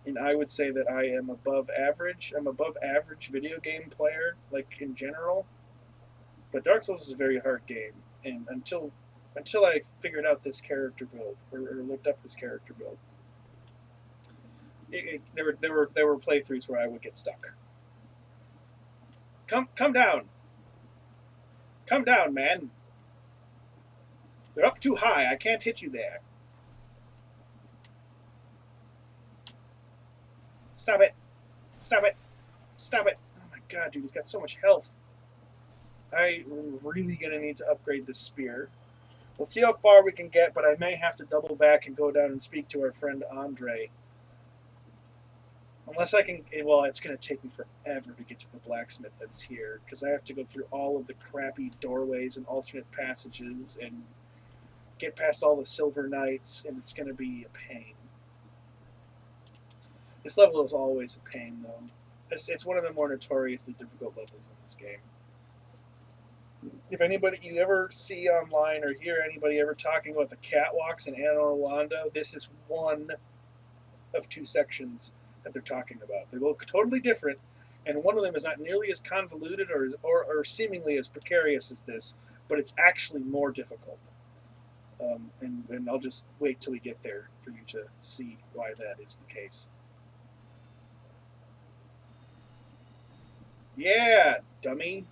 And I would say that I am above average. I'm above average video game player, like in general. But Dark Souls is a very hard game, and until I figured out this character build or looked up this character build, there were playthroughs where I would get stuck. Come down, man. You're up too high. I can't hit you there. Stop it! Stop it! Stop it! Oh my god, dude, he's got so much health. I'm really gonna need to upgrade this spear. We'll see how far we can get, but I may have to double back and go down and speak to our friend Andre. Unless I can, well, it's going to take me forever to get to the blacksmith that's here, because I have to go through all of the crappy doorways and alternate passages and get past all the silver knights, and it's going to be a pain. This level is always a pain, though. It's one of the more notoriously difficult levels in this game. If anybody you ever see online or hear anybody ever talking about the catwalks in Anor Londo, this is one of two sections that they're talking about. They look totally different, and one of them is not nearly as convoluted or seemingly as precarious as this, but it's actually more difficult. And I'll just wait till we get there for you to see why that is the case. Yeah, dummy.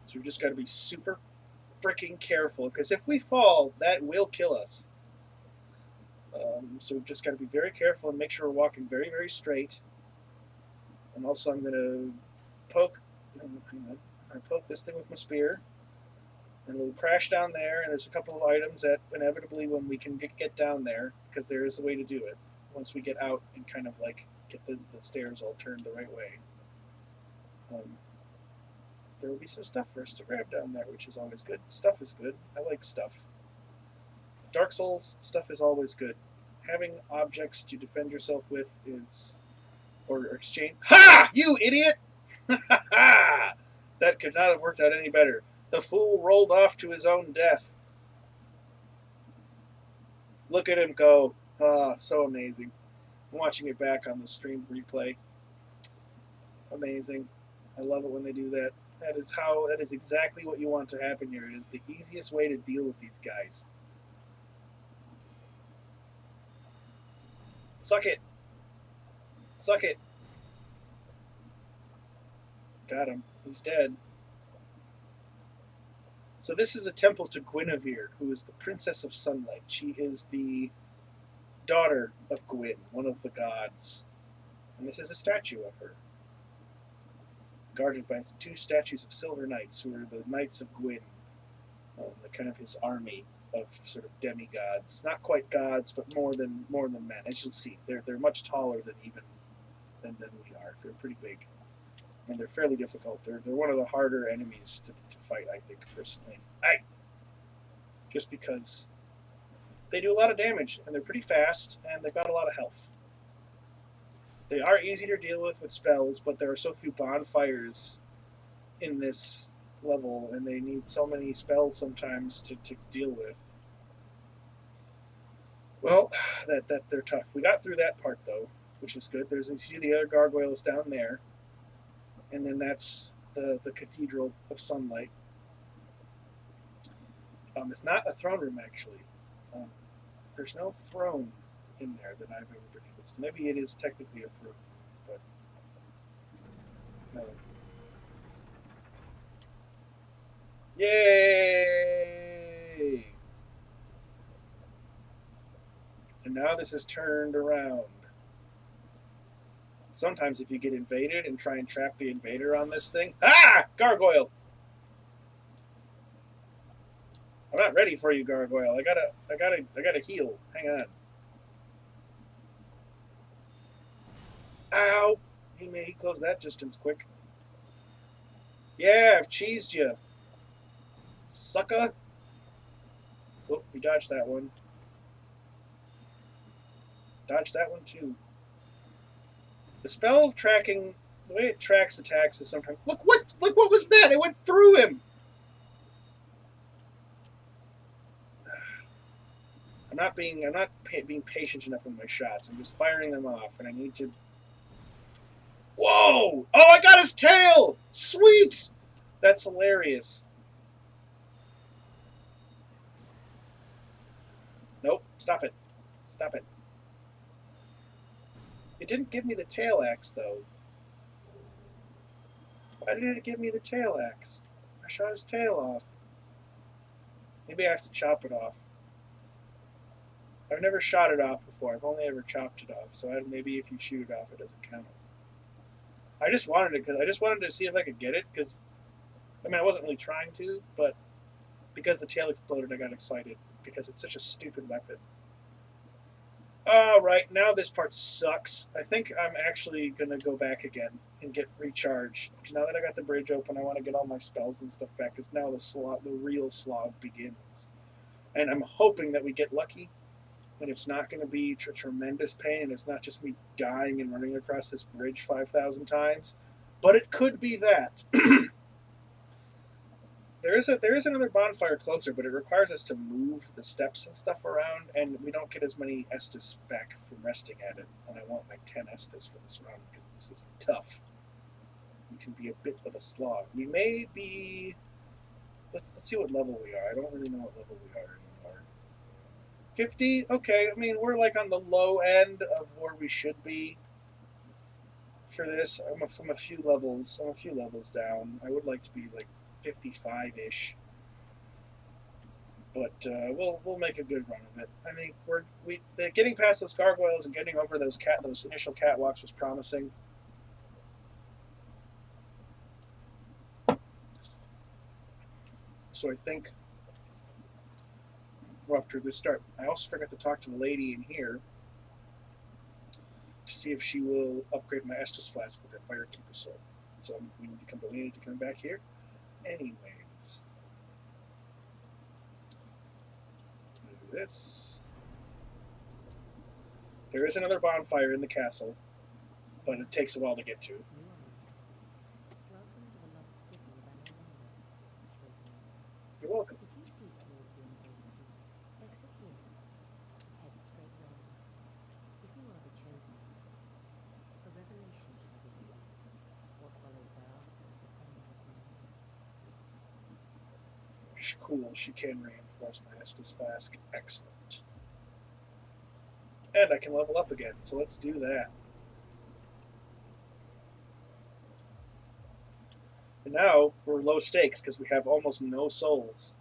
So we've just got to be super freaking careful, because if we fall, that will kill us. So we've just got to be very careful and make sure we're walking very straight. And also I'm going to poke, I poke this thing with my spear, and we'll crash down there, and there's a couple of items that inevitably when we can get down there, because there is a way to do it, once we get out and kind of like get the stairs all turned the right way. There will be some stuff for us to grab down there, which is always good. Stuff is good. I like stuff. Dark Souls, stuff is always good. Having objects to defend yourself with is... or exchange... Ha! You idiot! Ha! That could not have worked out any better. The fool rolled off to his own death. Look at him go. Ah, so amazing. I'm watching it back on the stream replay. Amazing. I love it when they do that. That is exactly what you want to happen here. It is the easiest way to deal with these guys. Suck it. Suck it. Got him. He's dead. So this is a temple to Guinevere, who is the Princess of Sunlight. She is the daughter of Gwyn, one of the gods. And this is a statue of her, guarded by two statues of silver knights, who are the Knights of Gwyn, kind of his army of sort of demigods. Not quite gods, but more than men. As you'll see, they're much taller than we are. They're pretty big, and they're fairly difficult. They're one of the harder enemies to fight, I think, personally. Just because they do a lot of damage, and they're pretty fast, and they've got a lot of health. They are easy to deal with spells, but there are so few bonfires in this level, and they need so many spells sometimes to deal with. Well, that they're tough. We got through that part, though, which is good. You see the other gargoyles down there, and then that's the Cathedral of Sunlight. It's not a throne room, actually. There's no throne in there that I've ever been able to. Maybe it is technically a throne, but no. Yay! And now this is turned around. sometimes if you get invaded and try and trap the invader on this thing, ah, gargoyle. I'm not ready for you, gargoyle. I gotta heal. Hang on. Ow! He closed that distance quick. Yeah, I've cheesed you, sucker. Oh, we dodged that one. Dodged that one too. The spell's tracking, the way it tracks attacks is sometimes. Look what was that? It went through him. I'm not being patient enough with my shots. I'm just firing them off, and I need to. Whoa! Oh, I got his tail! Sweet! That's hilarious. Nope. Stop it. Stop it. It didn't give me the tail axe, though. Why didn't it give me the tail axe? I shot his tail off. Maybe I have to chop it off. I've never shot it off before. I've only ever chopped it off. So maybe if you shoot it off, it doesn't count. I just wanted it because I just wanted to see if I could get it. Because I mean, I wasn't really trying to, but because the tail exploded, I got excited because it's such a stupid weapon. All right, now this part sucks. I think I'm actually gonna go back again and get recharged. Because now that I got the bridge open, I want to get all my spells and stuff back. Because now the real slog begins, and I'm hoping that we get lucky, and it's not going to be a tremendous pain, and it's not just me dying and running across this bridge 5,000 times. But it could be that. There is another bonfire closer, but it requires us to move the steps and stuff around, and we don't get as many Estus back from resting at it. And I want my 10 Estus for this run because this is tough. It can be a bit of a slog. We may be. Let's see what level we are. I don't really know what level we are anymore. 50? Okay, I mean we're like on the low end of where we should be for this. I'm a few levels down. I would like to be like 55-ish, but we'll make a good run of it. I think getting past those gargoyles and getting over those initial catwalks was promising. So I think we're off to a good start. I also forgot to talk to the lady in here to see if she will upgrade my Estus flask with that Firekeeper soul. So we need to come back here. Anyways, do this. There is another bonfire in the castle, but it takes a while to get to. You are You're my visitor. Welcome to the Lost City of Anor Londo, Chosen Undead. welcome. If you seek Lordran's overview, exit here and head straight west. If you are the Chosen Undead, a revelation shall visit you. What follows thereafter depends upon you. Cool, she can reinforce my Estus flask. Excellent. And I can level up again, so let's do that. And now we're low stakes because we have almost no souls.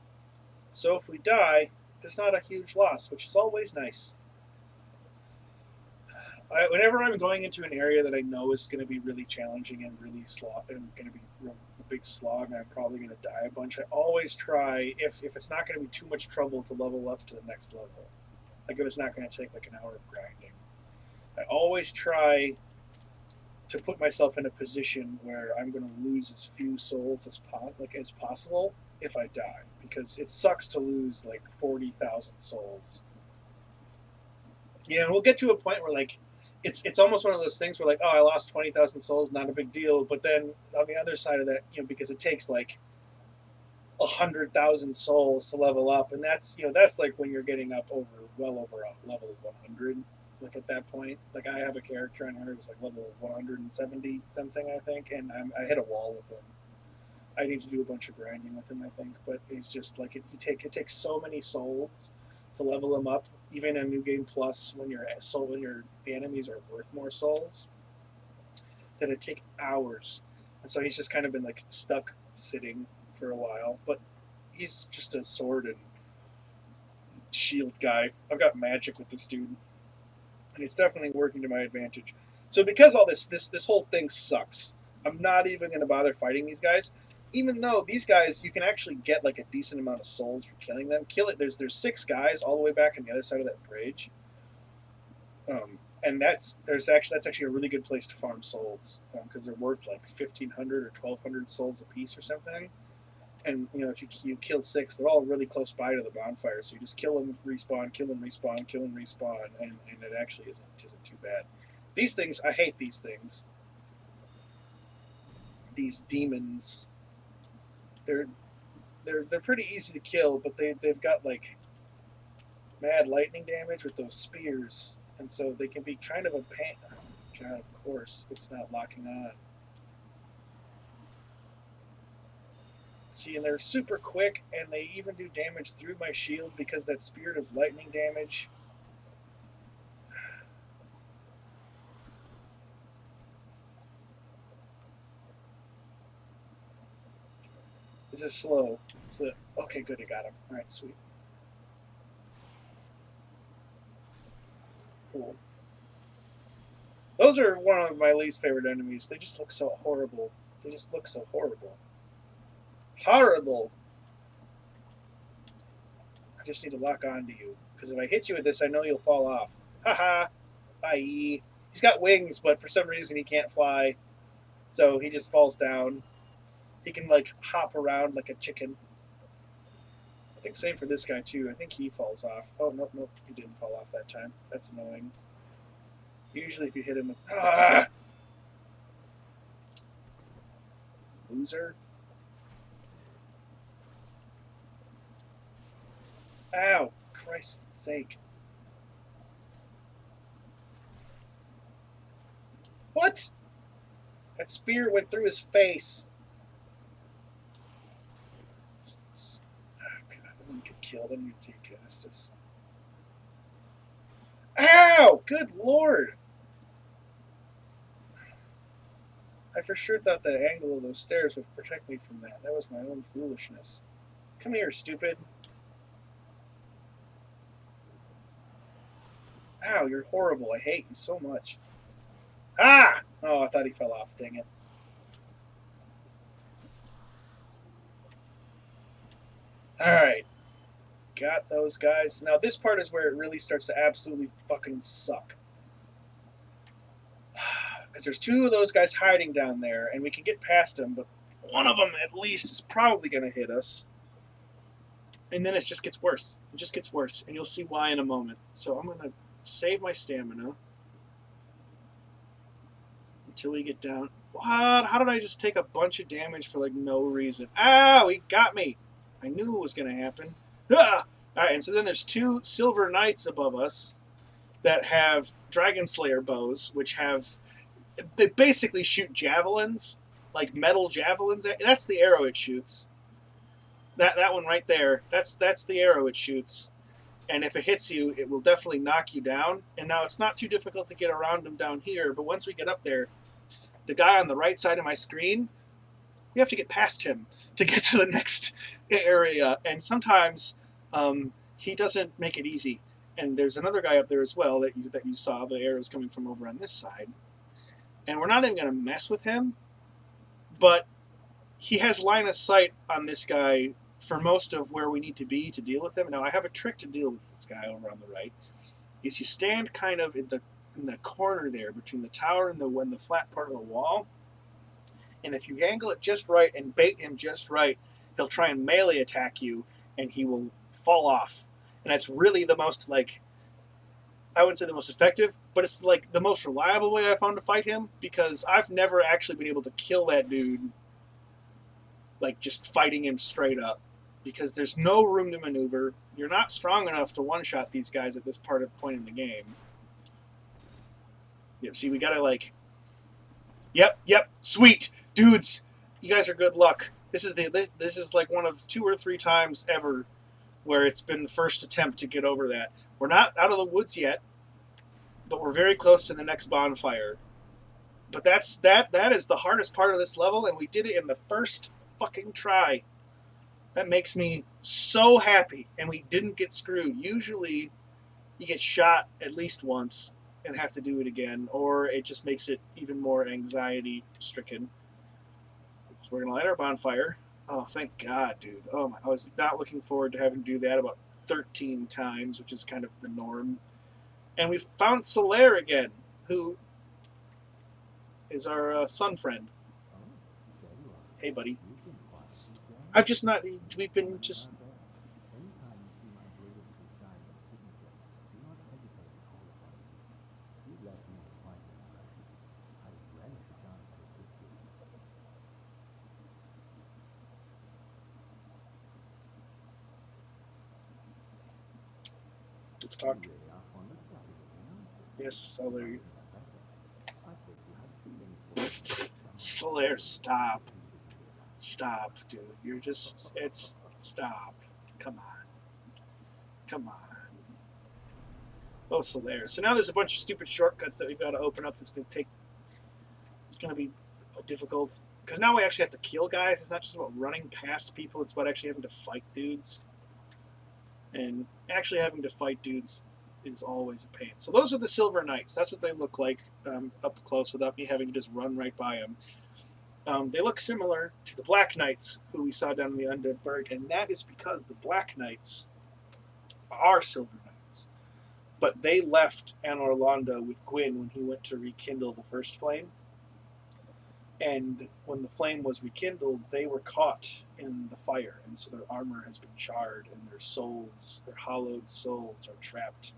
So if we die, there's not a huge loss, which is always nice. Whenever I'm going into an area that I know is going to be really challenging and really going to be a big slog, and I'm probably going to die a bunch, I always try, if it's not going to be too much trouble, to level up to the next level. Like if it's not going to take like an hour of grinding. I always try to put myself in a position where I'm going to lose as few souls as possible if I die, because it sucks to lose like 40,000 souls. Yeah, and we'll get to a point where like it's almost one of those things where like, oh, I lost 20,000 souls, not a big deal. But then on the other side of that, because it takes like 100,000 souls to level up, and that's like when you're getting up well over a level 100. Like at that point, like I have a character on here who's like level 170 something, I think, and I hit a wall with him. I need to do a bunch of grinding with him, I think, but he's just like it takes so many souls to level him up, even in New Game Plus when the enemies are worth more souls, that it take hours, and so he's just kind of been like stuck sitting for a while. But he's just a sword and shield guy. I've got magic with this dude, and it's definitely working to my advantage. So because all this whole thing sucks, I'm not even going to bother fighting these guys. Even though these guys, you can actually get like a decent amount of souls for killing them. There's 6 guys all the way back on the other side of that bridge, and that's actually a really good place to farm souls because they're worth like 1,500 or 1,200 souls a piece or something. And if you kill 6, they're all really close by to the bonfire, so you just kill them, respawn, kill them, respawn, kill them, respawn, and it actually isn't too bad. These things, I hate these things. These demons. They're pretty easy to kill, but they've got like mad lightning damage with those spears, and so they can be kind of a pain. Oh, God, of course, it's not locking on. See, and they're super quick, and they even do damage through my shield because that spear does lightning damage. This is slow. Okay, good, I got him. All right, sweet. Cool. Those are one of my least favorite enemies. They just look so horrible. Horrible. I just need to lock onto you. Because if I hit you with this, I know you'll fall off. Haha. Bye. He's got wings, but for some reason he can't fly. So he just falls down. He can, like, hop around like a chicken. I think same for this guy, too. I think he falls off. Oh, nope. He didn't fall off that time. That's annoying. Usually if you hit him with... Ah! Loser. Ow! Christ's sake. What? That spear went through his face. Oh, God, then you get killed. Then you take Estus. Ow! Good Lord! I for sure thought the angle of those stairs would protect me from that. That was my own foolishness. Come here, stupid. Ow, you're horrible. I hate you so much. Ah! Oh, I thought he fell off. Dang it. Alright. Got those guys. Now, this part is where it really starts to absolutely fucking suck. Because there's 2 of those guys hiding down there, and we can get past them, but one of them, at least, is probably going to hit us. And then it just gets worse. It just gets worse, and you'll see why in a moment. So I'm going to save my stamina until we get down. What? How did I just take a bunch of damage for, like, no reason? Ow! He got me! I knew it was going to happen. Ah! Alright, and so then there's 2 silver knights above us that have Dragon Slayer bows, which have... They basically shoot javelins, like metal javelins. That's the arrow it shoots. That one right there, that's the arrow it shoots. And if it hits you, it will definitely knock you down. And now it's not too difficult to get around them down here, but once we get up there, the guy on the right side of my screen, we have to get past him to get to the next area. And sometimes he doesn't make it easy. And there's another guy up there as well that you saw, the arrows coming from over on this side. And we're not even going to mess with him, but he has line of sight on this guy for most of where we need to be to deal with him. Now, I have a trick to deal with this guy over on the right. Is you stand kind of in the corner there between the tower and the flat part of the wall. And if you angle it just right and bait him just right, he'll try and melee attack you, and he will fall off. And that's really the most, like... I wouldn't say the most effective, but it's like the most reliable way I found to fight him, because I've never actually been able to kill that dude, like just fighting him straight up, because there's no room to maneuver. You're not strong enough to one-shot these guys at this point in the game. Yep, see, we gotta like... Yep, sweet! Dudes, you guys are good luck. This is like one of 2 or 3 times ever where it's been first attempt to get over that. We're not out of the woods yet, but we're very close to the next bonfire. But that is the hardest part of this level, and we did it in the first fucking try. That makes me so happy, and we didn't get screwed. Usually, you get shot at least once, and have to do it again, or it just makes it even more anxiety-stricken. So we're going to light our bonfire. Oh, thank God, dude. Oh, my, I was not looking forward to having to do that about 13 times, which is kind of the norm. And we found Solaire again, who is our sun friend. Oh, there you are. Hey, buddy. You've been quiet since then. I've just not. We've been just. There. Anytime you see my blade of Poseidon signature, do not hesitate to call upon me. You left me quite an impression. I would relish a chance to assist you. Let's talk. You really are fond of strategy, aren't you? Yes, Solaire. I thought you had feelings for Solaire, stop. Stop, dude. You're just. It's. Stop. Come on. Come on. Oh, Solaire. So now there's a bunch of stupid shortcuts that we've got to open up that's going to take. It's going to be difficult. Because now we actually have to kill guys. It's not just about running past people, it's about actually having to fight dudes. And actually having to fight dudes is always a pain. So those are the Silver Knights. That's what they look like up close without me having to just run right by them. They look similar to the Black Knights who we saw down in the Undead Burg, and that is because the Black Knights are Silver Knights. But they left Anor Londo with Gwyn when he went to rekindle the first flame. And when the flame was rekindled, they were caught in the fire, and so their armor has been charred, and their souls, their hollowed souls, are trapped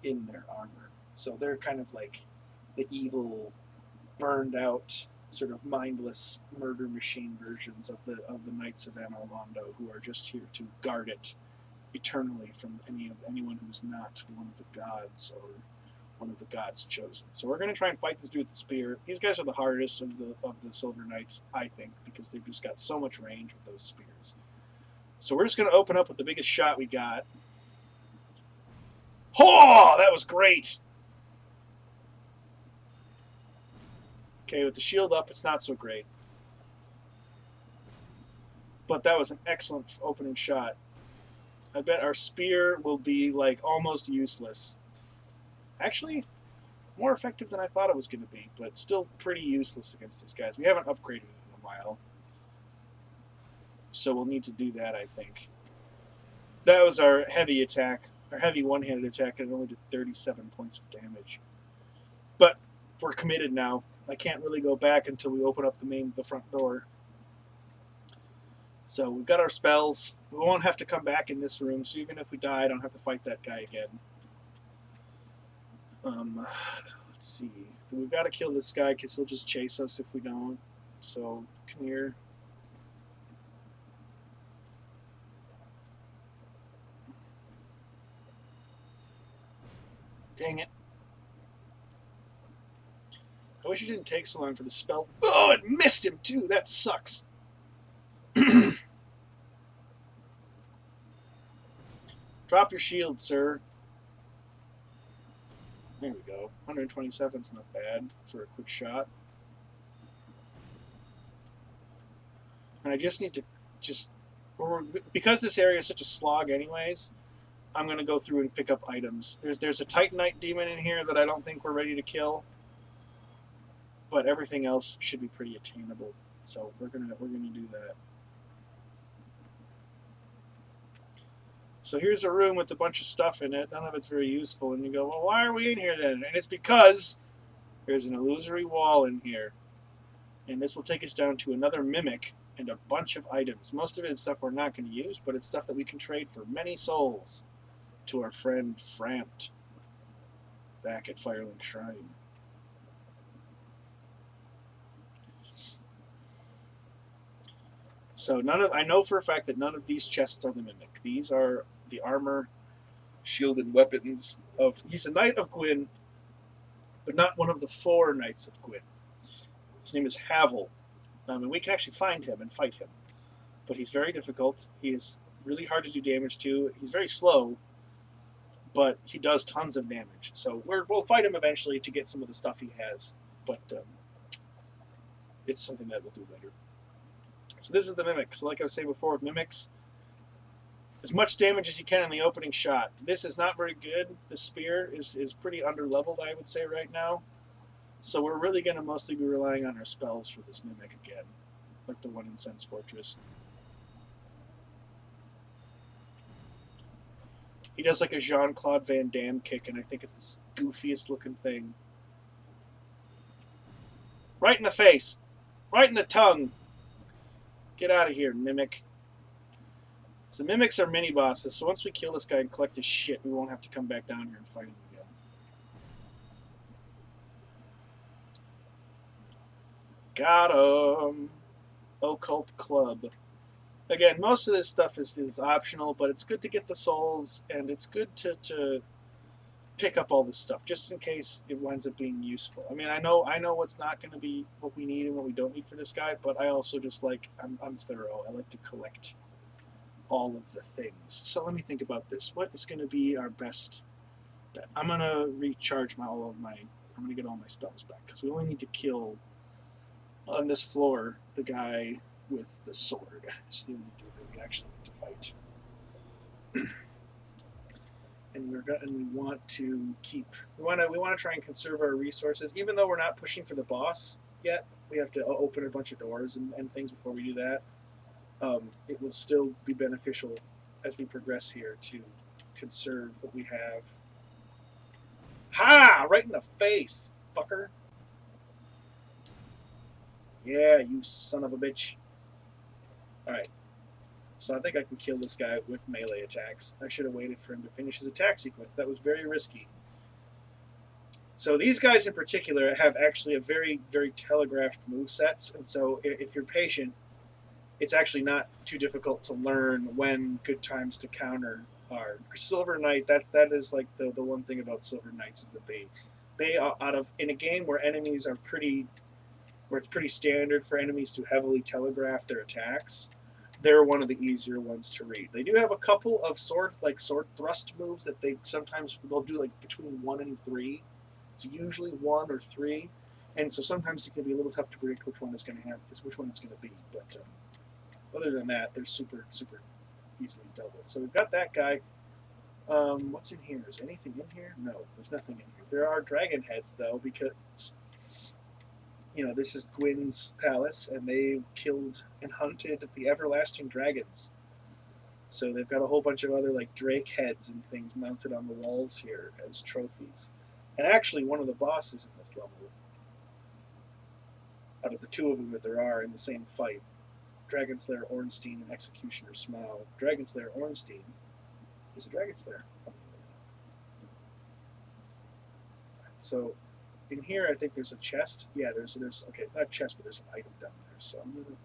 in their armor. So they're kind of like the evil, burned out, sort of mindless murder machine versions of the Knights of Anor Londo, who are just here to guard it eternally from anyone who's not one of the gods or one of the gods chosen. So we're going to try and fight this dude with the spear. These guys are the hardest of the Silver Knights, I think, because they've just got so much range with those spears. So we're just going to open up with the biggest shot we got. Oh, that was great! Okay, with the shield up, it's not so great. But that was an excellent opening shot. I bet our spear will be, like, almost useless. Actually, more effective than I thought it was going to be, but still pretty useless against these guys. We haven't upgraded it in a while. So we'll need to do that, I think. That was our heavy attack. Our heavy one-handed attack, and it only did 37 points of damage. But we're committed now. I can't really go back until we open up the front door. So we've got our spells. We won't have to come back in this room, so even if we die, I don't have to fight that guy again. Let's see. We've got to kill this guy because he'll just chase us if we don't. So, come here. Dang it. I wish it didn't take so long for the spell. Oh, it missed him too. That sucks. Drop your shield, sir. There we go. 127 is not bad for a quick shot. And I just need to because this area is such a slog anyways, I'm going to go through and pick up items. There's a Titanite demon in here that I don't think we're ready to kill. But everything else should be pretty attainable. So we're gonna do that. So here's a room with a bunch of stuff in it. None of it's very useful. And you go, well, why are we in here then? And it's because there's an illusory wall in here. And this will take us down to another mimic and a bunch of items. Most of it is stuff we're not going to use, but it's stuff that we can trade for many souls to our friend Frampt back at Firelink Shrine. So I know for a fact that none of these chests are the mimic. These are the armor, shield, and weapons of. He's a knight of Gwyn, but not one of the 4 knights of Gwyn. His name is Havel, and we can actually find him and fight him. But he's very difficult. He is really hard to do damage to. He's very slow, but he does tons of damage. So we'll fight him eventually to get some of the stuff he has, but it's something that we'll do later. So this is the mimic. So like I was saying before, with mimics, as much damage as you can in the opening shot. This is not very good. The spear is pretty under-leveled, I would say, right now. So we're really going to mostly be relying on our spells for this Mimic again, like the one in Sense Fortress. He does like a Jean-Claude Van Damme kick, and I think it's the goofiest looking thing. Right in the face. Right in the tongue. Get out of here, Mimic. So Mimics are mini-bosses, so once we kill this guy and collect his shit, we won't have to come back down here and fight him again. Got him. Occult Club. Again, most of this stuff is optional, but it's good to get the souls, and it's good to pick up all this stuff, just in case it winds up being useful. I mean, I know what's not going to be what we need and what we don't need for this guy, but I also just like, I'm thorough. I like to collect all of the things. So let me think about this. What is going to be our best bet? I'm going to recharge I'm going to get all my spells back, because we only need to kill, on this floor, the guy with the sword. It's the only dude that we actually need to fight. And we want to try and conserve our resources, even though we're not pushing for the boss yet. We have to open a bunch of doors and things before we do that. It will still be beneficial as we progress here to conserve what we have. Ha! Right in the face, fucker. Yeah, you son of a bitch. Alright. So I think I can kill this guy with melee attacks. I should have waited for him to finish his attack sequence. That was very risky. So these guys in particular have actually a very, very telegraphed movesets, and so if you're patient, it's actually not too difficult to learn when good times to counter are. Silver Knight, that is like the one thing about Silver Knights, is that they are in a game where enemies are where it's pretty standard for enemies to heavily telegraph their attacks. They're one of the easier ones to read. They do have a couple of sword thrust moves that they'll do like between 1 and 3. It's usually 1 or 3, and so sometimes it can be a little tough to predict which one it's going to be. But other than that, they're super easily dealt with. So we've got that guy. What's in here? Is anything in here? No, there's nothing in here. There are dragon heads though, because this is Gwyn's palace, and they killed and hunted the everlasting dragons. So they've got a whole bunch of other like drake heads and things mounted on the walls here as trophies. And actually, one of the bosses in this level, out of the two of them that there are in the same fight, Dragon Slayer Ornstein and Executioner Smough. Dragon Slayer Ornstein is a Dragon Slayer, funnily enough. So in here, I think there's a chest. Yeah, there's okay, it's not a chest, but there's an item down there. So I'm gonna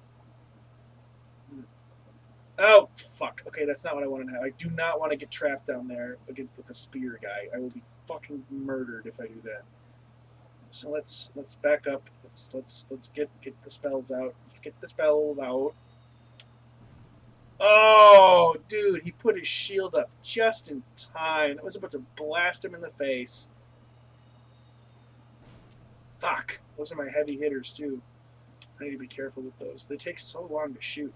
oh fuck. Okay, that's not what I want to have. I do not want to get trapped down there against the spear guy. I will be fucking murdered if I do that. So let's back up. Let's get the spells out. Let's get the spells out. Oh, dude, he put his shield up just in time. I was about to blast him in the face. Fuck. Those are my heavy hitters, too. I need to be careful with those. They take so long to shoot.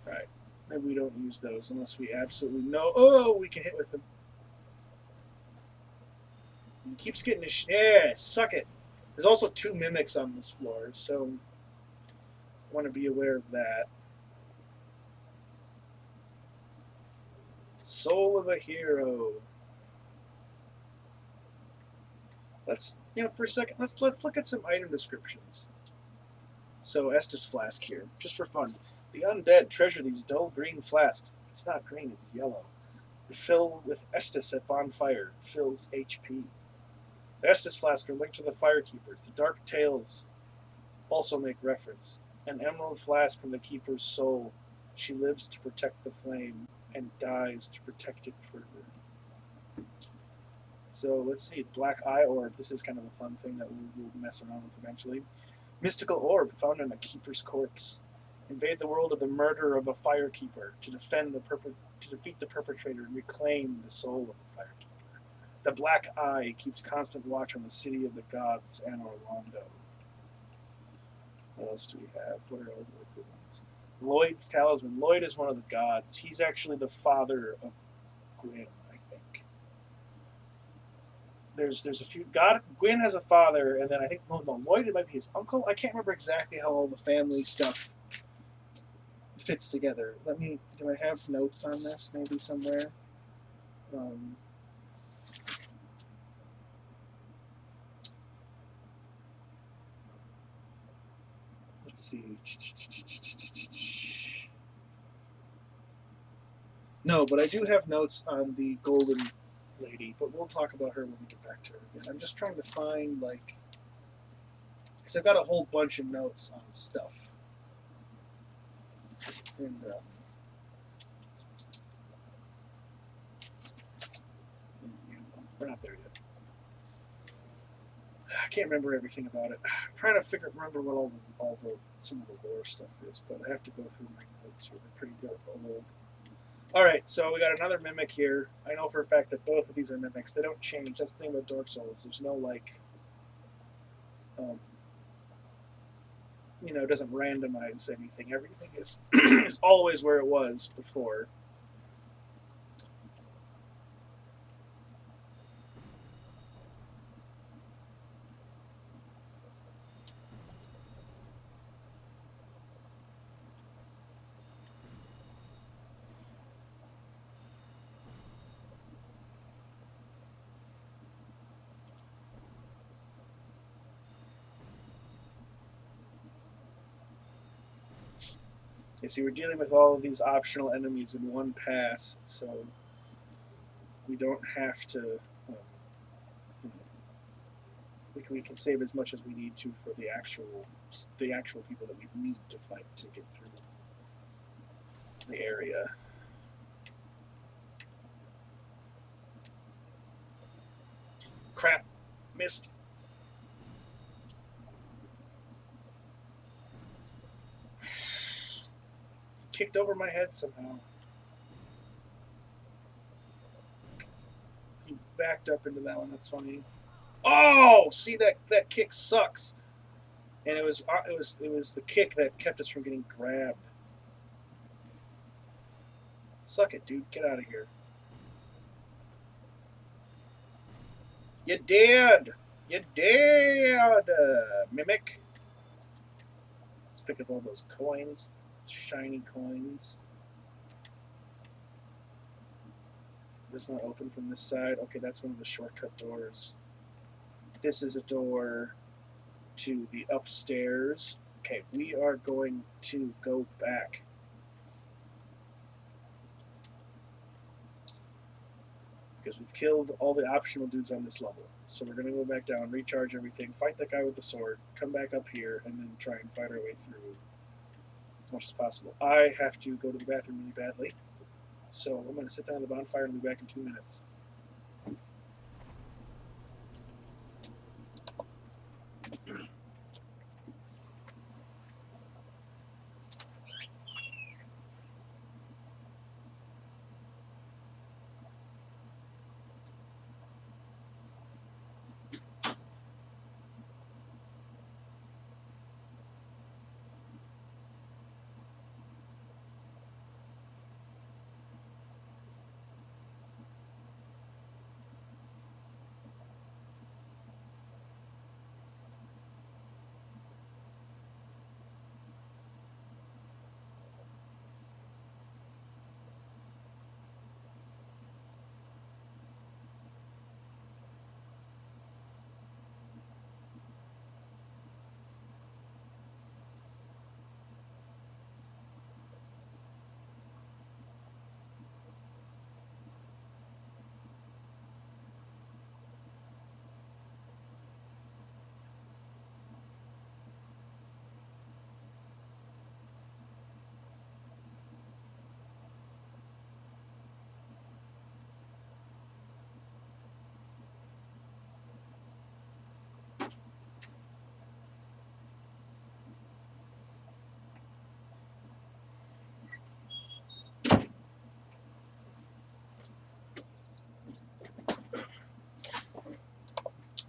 Alright. Maybe we don't use those unless we absolutely know. Oh, we can hit with them. He keeps getting his... Yeah, suck it. There's also 2 mimics on this floor, so I want to be aware of that. Soul of a hero. Let's, for a second, let's look at some item descriptions. So Estus flask here, just for fun. The undead treasure these dull green flasks. It's not green, it's yellow. The fill with Estus at bonfire fills HP. The Estus flask are linked to the Firekeepers. The dark tales also make reference. An emerald flask from the keeper's soul. She lives to protect the flame and dies to protect it further. So let's see, Black Eye Orb. This is kind of a fun thing that we'll mess around with eventually. Mystical Orb found in a keeper's corpse. Invade the world of the murder of a firekeeper to defeat the perpetrator and reclaim the soul of the firekeeper. The Black Eye keeps constant watch on the city of the gods, Anor Londo. What else do we have? What are all the good ones? Lloyd's talisman. Lloyd is one of the gods. He's actually the father of Gwyn, I think. There's a few. Gwyn has a father, and then I think Lloyd, it might be his uncle. I can't remember exactly how all the family stuff fits together. Do I have notes on this maybe somewhere? Let's see. No, but I do have notes on the golden lady, but we'll talk about her when we get back to her again. I'm just trying to find, like, because I've got a whole bunch of notes on stuff. And, we're not there yet. I can't remember everything about it. I'm trying to remember what some of the lore stuff is, but I have to go through my notes here. They're pretty old. All right, so we got another mimic here. I know for a fact that both of these are mimics. They don't change. That's the thing about Dark Souls. There's no, like, it doesn't randomize anything. Everything is is always where it was before. You see, we're dealing with all of these optional enemies in one pass, so we don't have to. We can save as much as we need to for the actual people that we need to fight to get through the area. Crap, missed. Kicked over my head somehow. He backed up into that one. That's funny. Oh, see that kick sucks. And it was the kick that kept us from getting grabbed. Suck it, dude. Get out of here. You dead. You dead, mimic. Let's pick up all those coins. Shiny coins. It's not open from this side. Okay, that's one of the shortcut doors. This is a door to the upstairs. Okay, we are going to go back. Because we've killed all the optional dudes on this level. So we're going to go back down, recharge everything, fight that guy with the sword, come back up here, and then try and fight our way through as much as possible. I have to go to the bathroom really badly. So I'm going to sit down on the bonfire and be back in 2 minutes.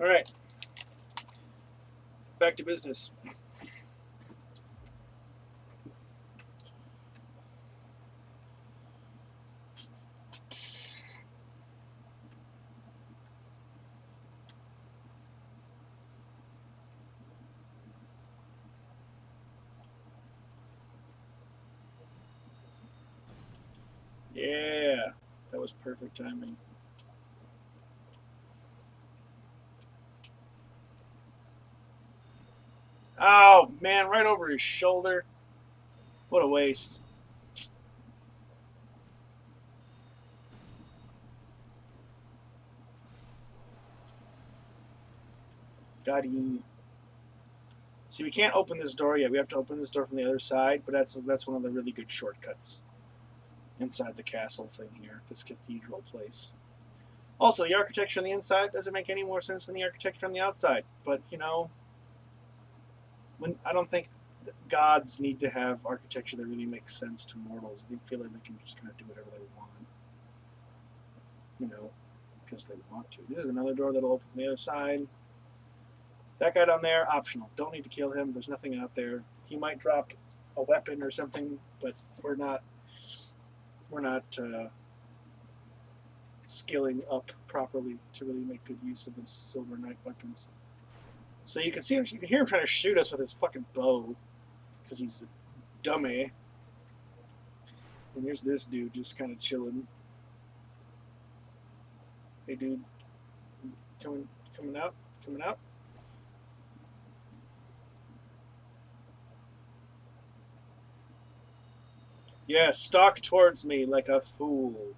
All right. Back to business. That was perfect timing. Oh, man, right over his shoulder. What a waste. Got him. See, we can't open this door yet. We have to open this door from the other side, but that's one of the really good shortcuts inside the castle thing here, this cathedral place. Also, the architecture on the inside doesn't make any more sense than the architecture on the outside. But, you know, I don't think gods need to have architecture that really makes sense to mortals. They feel like they can just kind of do whatever they want, you know, because they want to. This is another door that'll open from the other side. That guy down there, optional. Don't need to kill him. There's nothing out there. He might drop a weapon or something, but we're not skilling up properly to really make good use of his Silver Knight weapons. So you can see him. You can hear him trying to shoot us with his fucking bow, because he's a dummy. And there's this dude just kind of chilling. Hey, dude, coming out, coming out. Yeah, stalk towards me like a fool.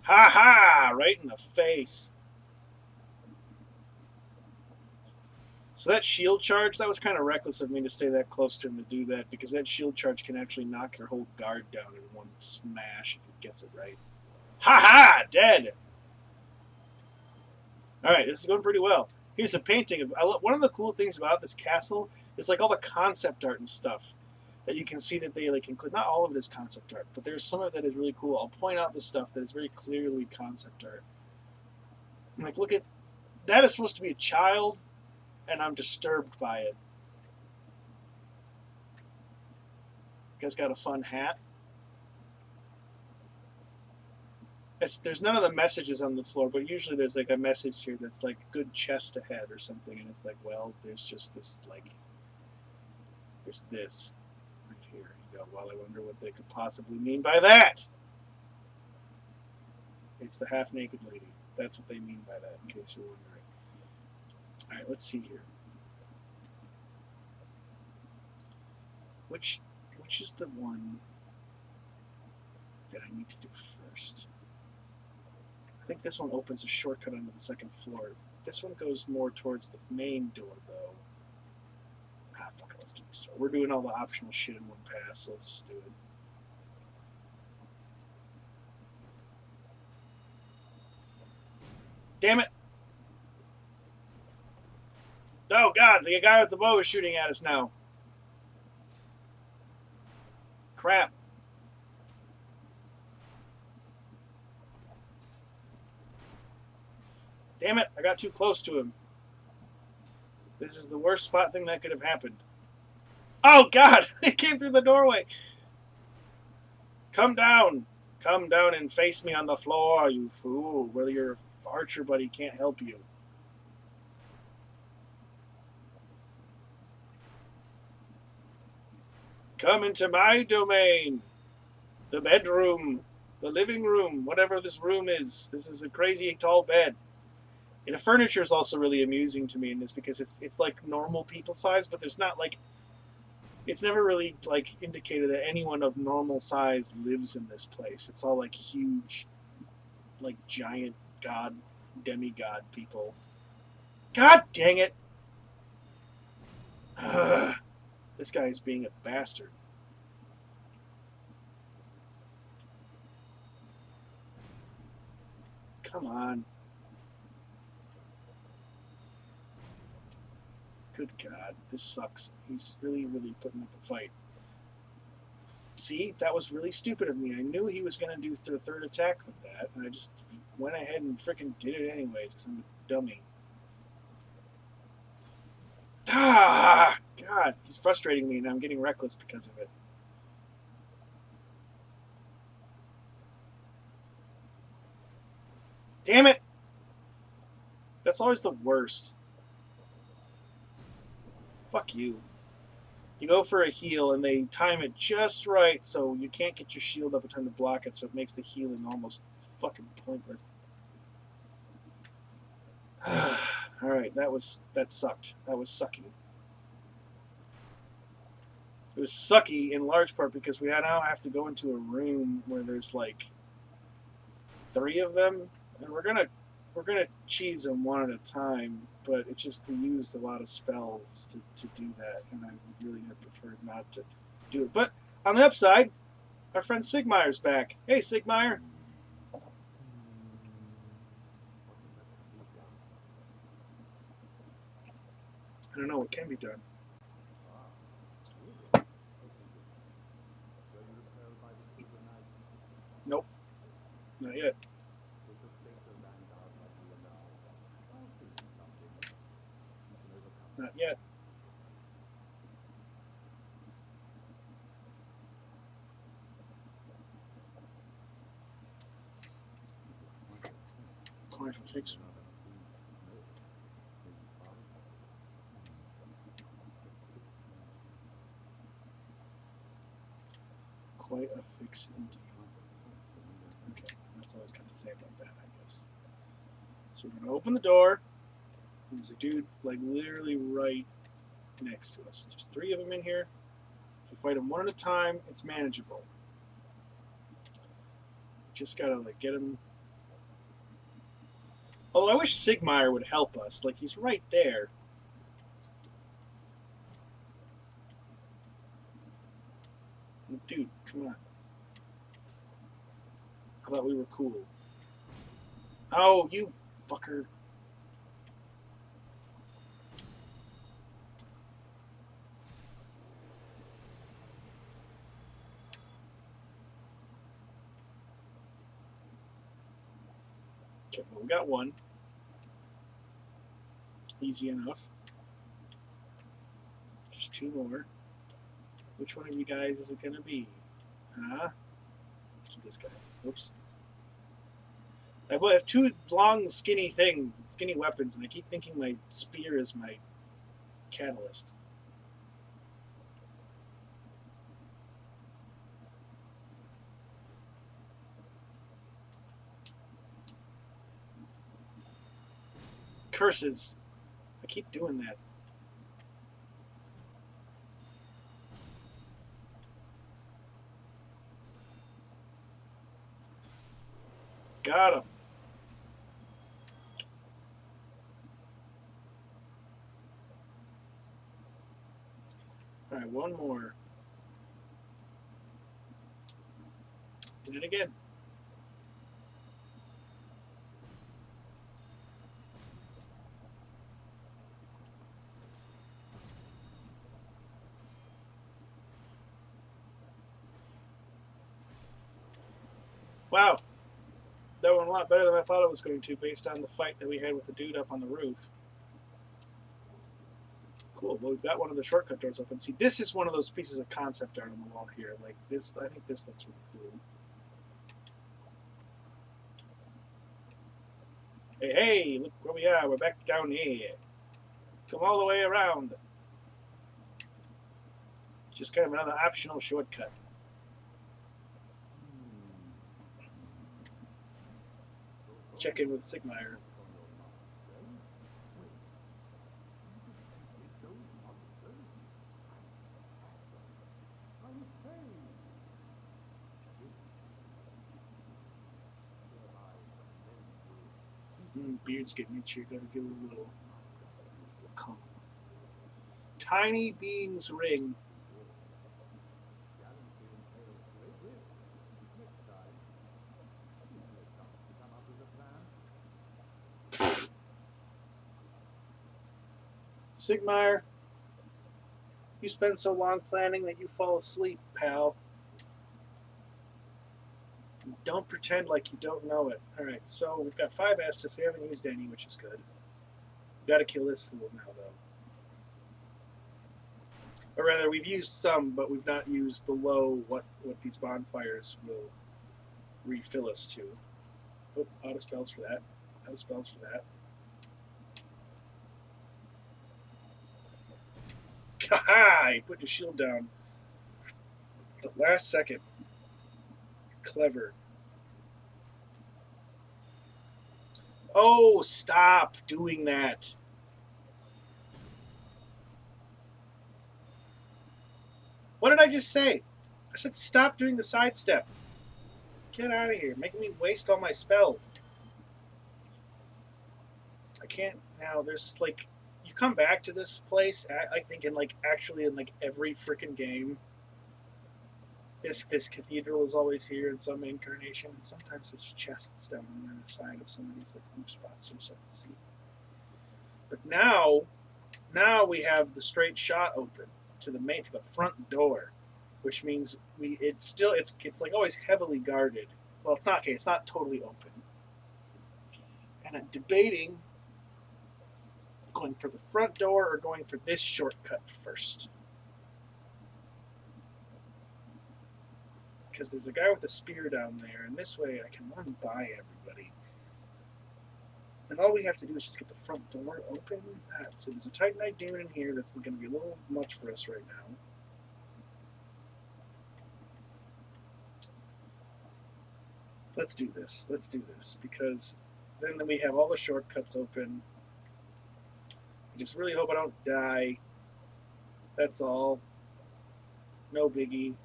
Ha ha! Right in the face. So that shield charge, that was kind of reckless of me to stay that close to him to do that, because that shield charge can actually knock your whole guard down in one smash if it gets it right. Ha ha! Dead! Alright, this is going pretty well. Here's a painting of... one of the cool things about this castle is like all the concept art and stuff that you can see that they like include. Not all of it is concept art, but there's some of it that is really cool. I'll point out the stuff that is very clearly concept art. I'm like, look at... That is supposed to be a child, and I'm disturbed by it. You guys got a fun hat? There's none of the messages on the floor, but usually there's like a message here that's like good chest ahead or something, and it's like, well, there's just this like, there's this right here. You go, well, I wonder what they could possibly mean by that. It's the half-naked lady. That's what they mean by that, in case you're wondering. All right, let's see here. Which is the one that I need to do first? I think this one opens a shortcut onto the second floor. This one goes more towards the main door, though. Ah, fuck it, let's do this door. We're doing all the optional shit in one pass, so let's just do it. Damn it! Oh, God, the guy with the bow is shooting at us now. Crap. Damn it, I got too close to him. This is the worst spot thing that could have happened. Oh, God! It came through the doorway! Come down! Come down and face me on the floor, you fool. Whether your archer buddy can't help you. Come into my domain! The bedroom, the living room, whatever this room is. This is a crazy tall bed. And the furniture is also really amusing to me in this, because it's like normal people size, but there's not like, it's never really like indicated that anyone of normal size lives in this place. It's all like huge, like giant demigod people. God dang it! Ugh, this guy is being a bastard. Come on. Good God, this sucks. He's really, really putting up a fight. See, that was really stupid of me. I knew he was going to do the third attack with that, and I just went ahead and freaking did it anyways, because I'm a dummy. Ah! God, he's frustrating me, and I'm getting reckless because of it. Damn it! That's always the worst. Fuck you. You go for a heal, and they time it just right, so you can't get your shield up in time to block it, so it makes the healing almost fucking pointless. Alright, that sucked. That was sucky. It was sucky in large part because we now have to go into a room where there's like 3 of them, and we're gonna cheese them one at a time, but it just, we used a lot of spells to do that, and I would really have preferred not to do it. But on the upside, our friend Sigmeyer's back. Hey, Sigmeyer. I don't know what can be done. Nope, not yet. Not yet. Quite a fix. Quite a fix indeed. Okay, that's all I was going to say about that, I guess. So we're going to open the door. And there's a dude, like, literally right next to us. There's 3 of them in here. If we fight them one at a time, it's manageable. Just gotta, like, get him. Although I wish Sigmeyer would help us. Like, he's right there. Dude, come on. I thought we were cool. Oh, you fucker. Okay, well, we got 1. Easy enough. Just 2 more. Which one of you guys is it gonna be? Huh? Let's do this guy. Oops. I have 2 long, skinny things, skinny weapons, and I keep thinking my spear is my catalyst. Curses. I keep doing that. Got him. Alright, 1 more. Did it again. Wow. That went a lot better than I thought it was going to, based on the fight that we had with the dude up on the roof. Cool. Well, we've got one of the shortcut doors open. See, this is one of those pieces of concept art on the wall here. Like this, I think this looks really cool. Hey, hey, look where we are. We're back down here. Come all the way around. Just kind of another optional shortcut. Check in with Sigmeyer. Beard's getting itchy. Gotta give it a little calm. Tiny Being's Ring. Sigmeyer, you spend so long planning that you fall asleep, pal. Don't pretend like you don't know it. Alright, so we've got 5 Estus. We haven't used any, which is good. We've got to kill this fool now, though. Or rather, we've used some, but we've not used below what these bonfires will refill us to. Oh, out of spells for that. Out of spells for that. Ha! He put his shield down. The last second. Clever. Oh, stop doing that. What did I just say? I said stop doing the sidestep. Get out of here. Making me waste all my spells. I can't now. There's like, you come back to this place, I think actually in like every freaking game. This cathedral is always here in some incarnation, and sometimes there's chests down on the other side of some of these like roof spots. You just have to see. But now we have the straight shot open to the front door, which means it's like always heavily guarded. Well, it's not okay. It's not totally open, and I'm debating going for the front door or going for this shortcut first. Because there's a guy with a spear down there, and this way I can run by everybody. And all we have to do is just get the front door open. So there's a Titanite demon in here that's going to be a little much for us right now. Let's do this. Let's do this. Because then we have all the shortcuts open. I just really hope I don't die. That's all. No biggie.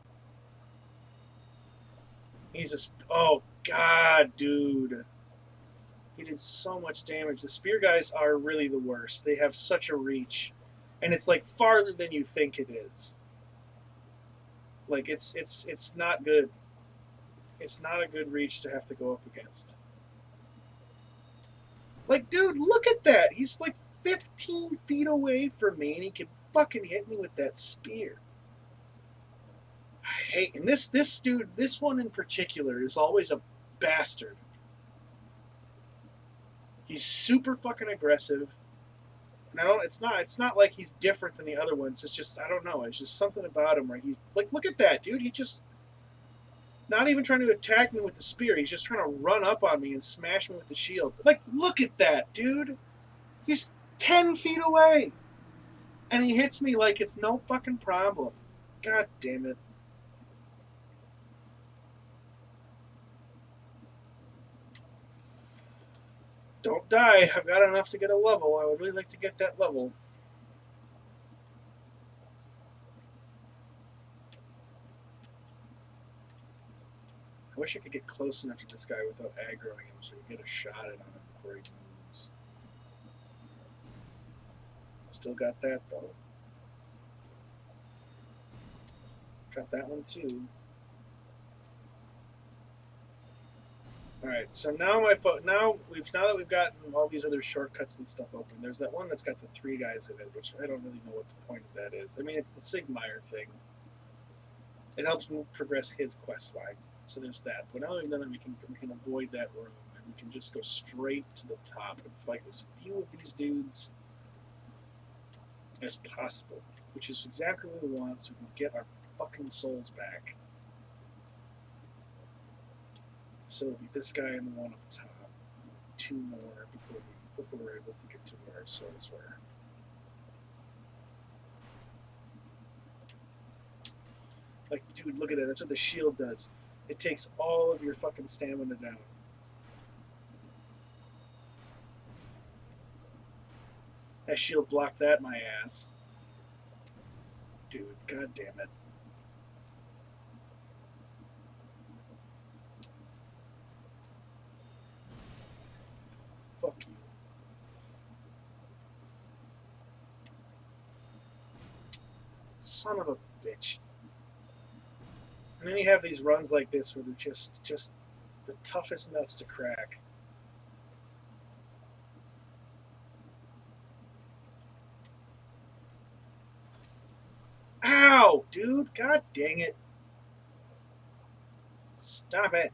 Oh, God, dude. He did so much damage. The spear guys are really the worst. They have such a reach. And it's like farther than you think it is. Like, it's not good. It's not a good reach to have to go up against. Like, dude, look at that. He's like 15 feet away from me, and he can fucking hit me with that spear. I hate, and this dude, this one in particular, is always a bastard. He's super fucking aggressive. And it's not like he's different than the other ones. It's just, I don't know. It's just something about him where he's like, look at that, dude. He just not even trying to attack me with the spear. He's just trying to run up on me and smash me with the shield. Like, look at that, dude. He's 10 feet away. And he hits me like it's no fucking problem. God damn it. Don't die. I've got enough to get a level. I would really like to get that level. I wish I could get close enough to this guy without aggroing him so we get a shot at him before he moves. Still got that, though. Got that one, too. Alright, so now now that we've gotten all these other shortcuts and stuff open, there's that one that's got the 3 guys in it, which I don't really know what the point of that is. I mean, it's the Sigmire thing. It helps me progress his quest line. So there's that. But now that we've done it, we can avoid that room, and we can just go straight to the top and fight as few of these dudes as possible, which is exactly what we want, so we can get our fucking souls back. So it'll be this guy and the one up top. 2 more before we're able to get to where our souls were. Like, dude, look at that. That's what the shield does. It takes all of your fucking stamina down. That shield blocked that my ass. Dude, god damn it. Fuck you. Son of a bitch. And then you have these runs like this where they're just the toughest nuts to crack. Ow, dude. God dang it. Stop it.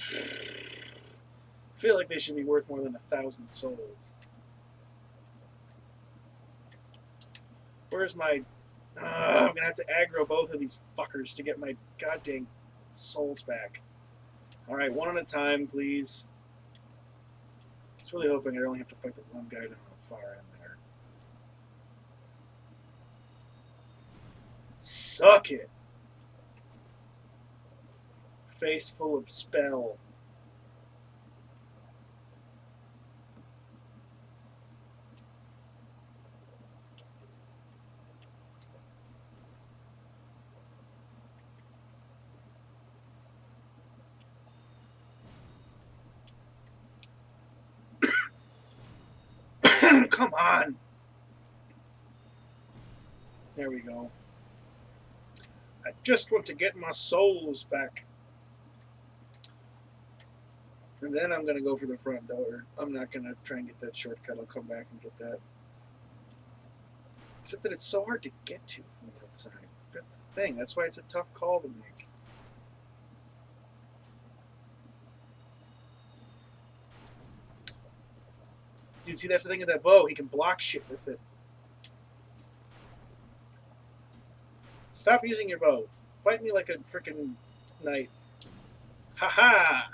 I feel like they should be worth more than 1,000 souls. Where's my... I'm going to have to aggro both of these fuckers to get my goddamn souls back. Alright, one at a time, please. I was really hoping I'd only have to fight the one guy down the far end there. Suck it! Face full of spell. Come on! There we go. I just want to get my souls back. And then I'm going to go for the front door. I'm not going to try and get that shortcut. I'll come back and get that. Except that it's so hard to get to from the outside. That's the thing. That's why it's a tough call to make. Dude, see, that's the thing with that bow. He can block shit with it. Stop using your bow. Fight me like a freaking knight. Ha-ha!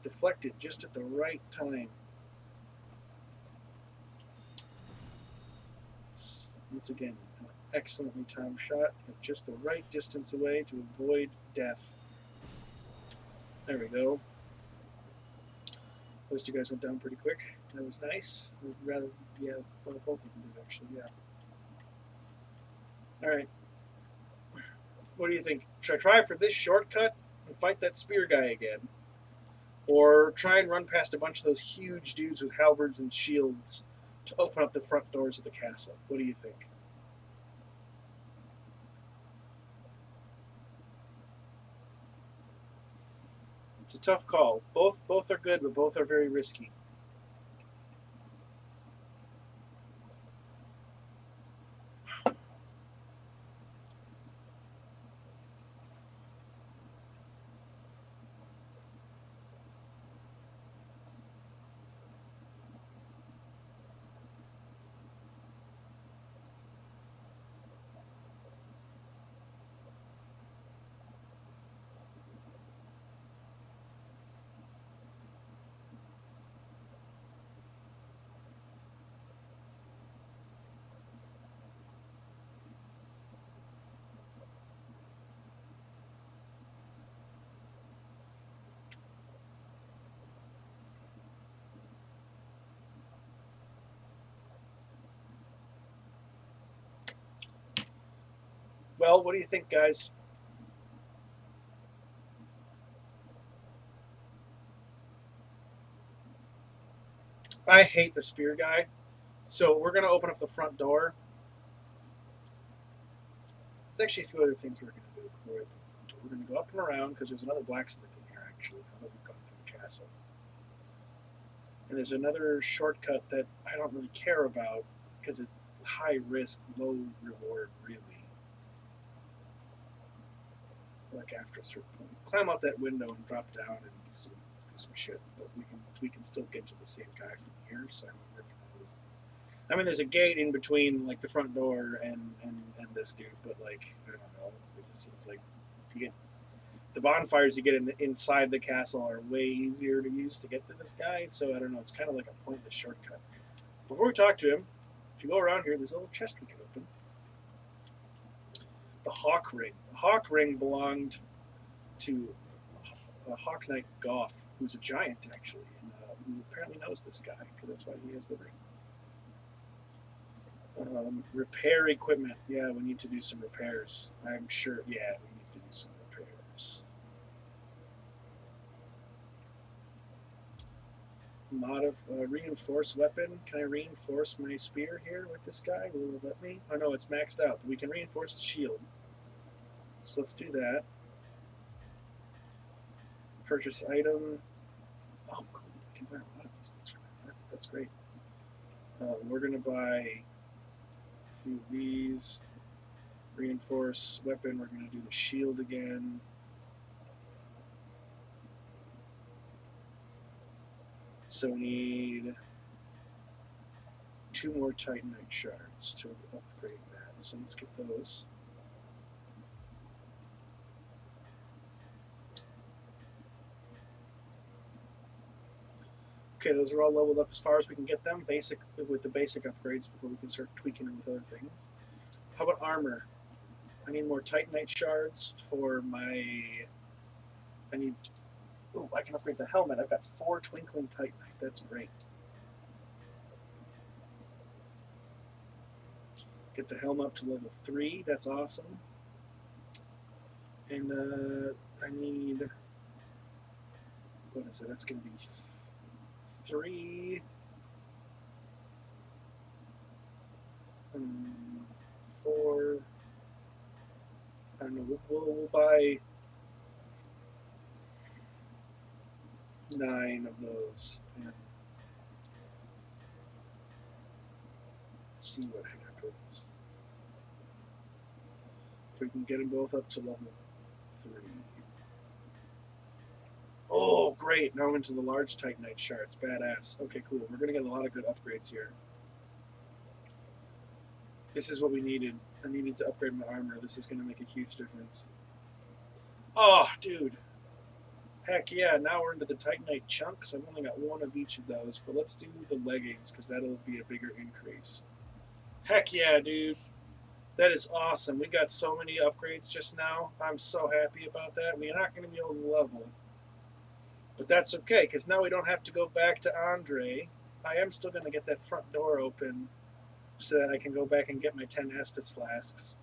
Deflected just at the right time. Once again, an excellently timed shot at just the right distance away to avoid death. There we go. Those two guys went down pretty quick. That was nice. Rather, yeah, well, both of them did actually, yeah. Alright. What do you think? Should I try for this shortcut and fight that spear guy again? Or try and run past a bunch of those huge dudes with halberds and shields to open up the front doors of the castle? What do you think? It's a tough call. Both are good, but both are very risky. Well, what do you think, guys? I hate the spear guy. So we're going to open up the front door. There's actually a few other things we're going to do before we open the front door. We're going to go up and around because there's another blacksmith in here, actually, now that we've gone through the castle. And there's another shortcut that I don't really care about because it's high risk, low reward, really. Like after a certain point, climb out that window and drop down and do some shit. But we can still get to the same guy from here. So I don't really know. I mean, there's a gate in between like the front door and this dude, but like I don't know. It just seems like you get the bonfires you get inside the castle are way easier to use to get to this guy. So I don't know. It's kind of like a pointless shortcut. Before we talk to him, if you go around here, there's a little chest we can open. The Hawk Ring. The Hawk Ring belonged to a Hawk Knight Goth, who's a giant, actually, and who apparently knows this guy, because that's why he has the ring. Repair equipment. Yeah, we need to do some repairs. I'm sure, yeah, we need to do some repairs. Reinforce weapon. Can I reinforce my spear here with this guy? Will it let me? Oh no, it's maxed out, but we can reinforce the shield. So let's do that. Purchase item. Oh, cool. I can buy a lot of these things from him. That's great. We're going to buy a few of these. Reinforce weapon. We're going to do the shield again. So we need 2 more Titanite shards to upgrade that. So let's get those. Okay, those are all leveled up as far as we can get them. Basic with the basic upgrades before we can start tweaking them with other things. How about armor? I need more Titanite shards for my. I need. Oh, I can upgrade the helmet. I've got 4 twinkling Titanite. That's great. Get the helm up to level 3. That's awesome. And I need. What is it? That's going to be 3. 4. I don't know. We'll buy 9 of those and see what happens. If we can get them both up to level 3. Oh, great. Now I'm into the large Titanite shards. Badass. Okay, cool. We're going to get a lot of good upgrades here. This is what we needed. I needed to upgrade my armor. This is going to make a huge difference. Oh, dude. Heck yeah, now we're into the Titanite chunks. I've only got 1 of each of those, but let's do the leggings because that'll be a bigger increase. Heck yeah, dude. That is awesome. We got so many upgrades just now. I'm so happy about that. We're not going to be able to level. But that's okay, because now we don't have to go back to Andre. I am still going to get that front door open so that I can go back and get my 10 Estus flasks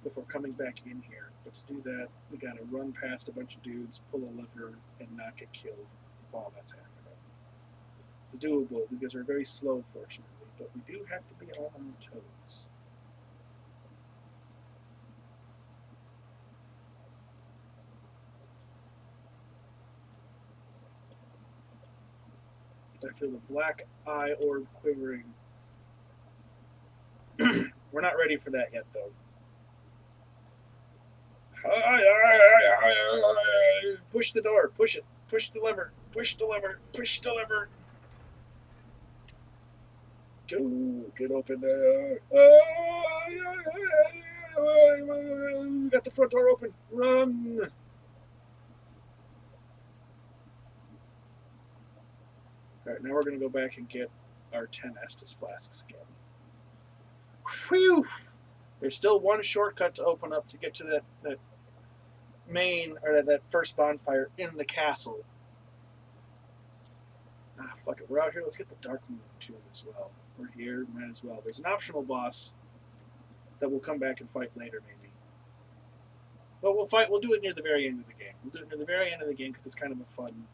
before coming back in here. But to do that, we got to run past a bunch of dudes, pull a lever, and not get killed while that's happening. It's doable. These guys are very slow, fortunately, but we do have to be on our toes. I feel the black eye orb quivering. We're not ready for that yet, though. Push the door. Push it. Push the lever. Push the lever. Push the lever. Go. Get open there. We got the front door open. Run. All right, now we're going to go back and get our 10 Estus flasks again. Whew! There's still 1 shortcut to open up to get to that main, or that first bonfire in the castle. Ah, fuck it. We're out here. Let's get the Dark Moon Tomb as well. We're here. Might as well. There's an optional boss that we'll come back and fight later, maybe. But we'll do it near the very end of the game. We'll do it near the very end of the game because it's kind of a fun,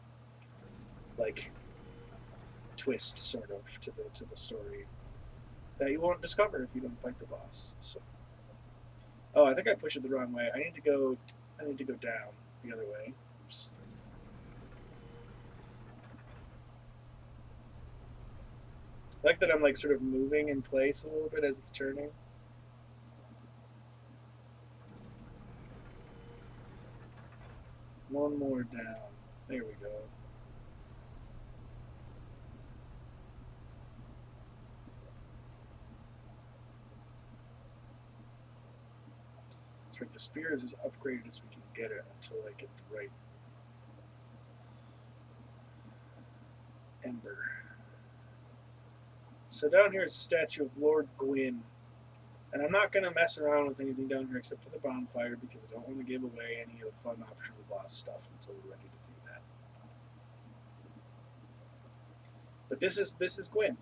like, twist, sort of, to the story that you won't discover if you don't fight the boss. So, oh, I think I pushed it the wrong way. I need to go down the other way. Oops. I like that I'm like sort of moving in place a little bit as it's turning. One more down. There we go. That's right, the spear is as upgraded as we can get it until I get the right ember. So down here is a statue of Lord Gwyn. And I'm not going to mess around with anything down here except for the bonfire because I don't want to give away any of the fun optional boss stuff until we're ready to do that. But this is Gwyn.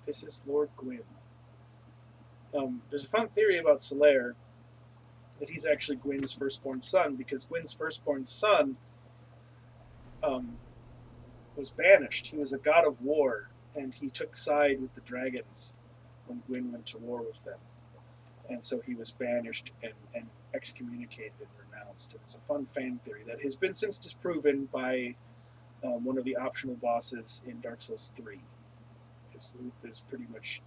This is Lord Gwyn. There's a fun theory about Solaire that he's actually Gwyn's firstborn son because Gwyn's firstborn son was banished. He was a god of war, and he took side with the dragons when Gwyn went to war with them. And so he was banished and excommunicated and renounced. And it's a fun fan theory that has been since disproven by one of the optional bosses in Dark Souls 3. It's pretty much,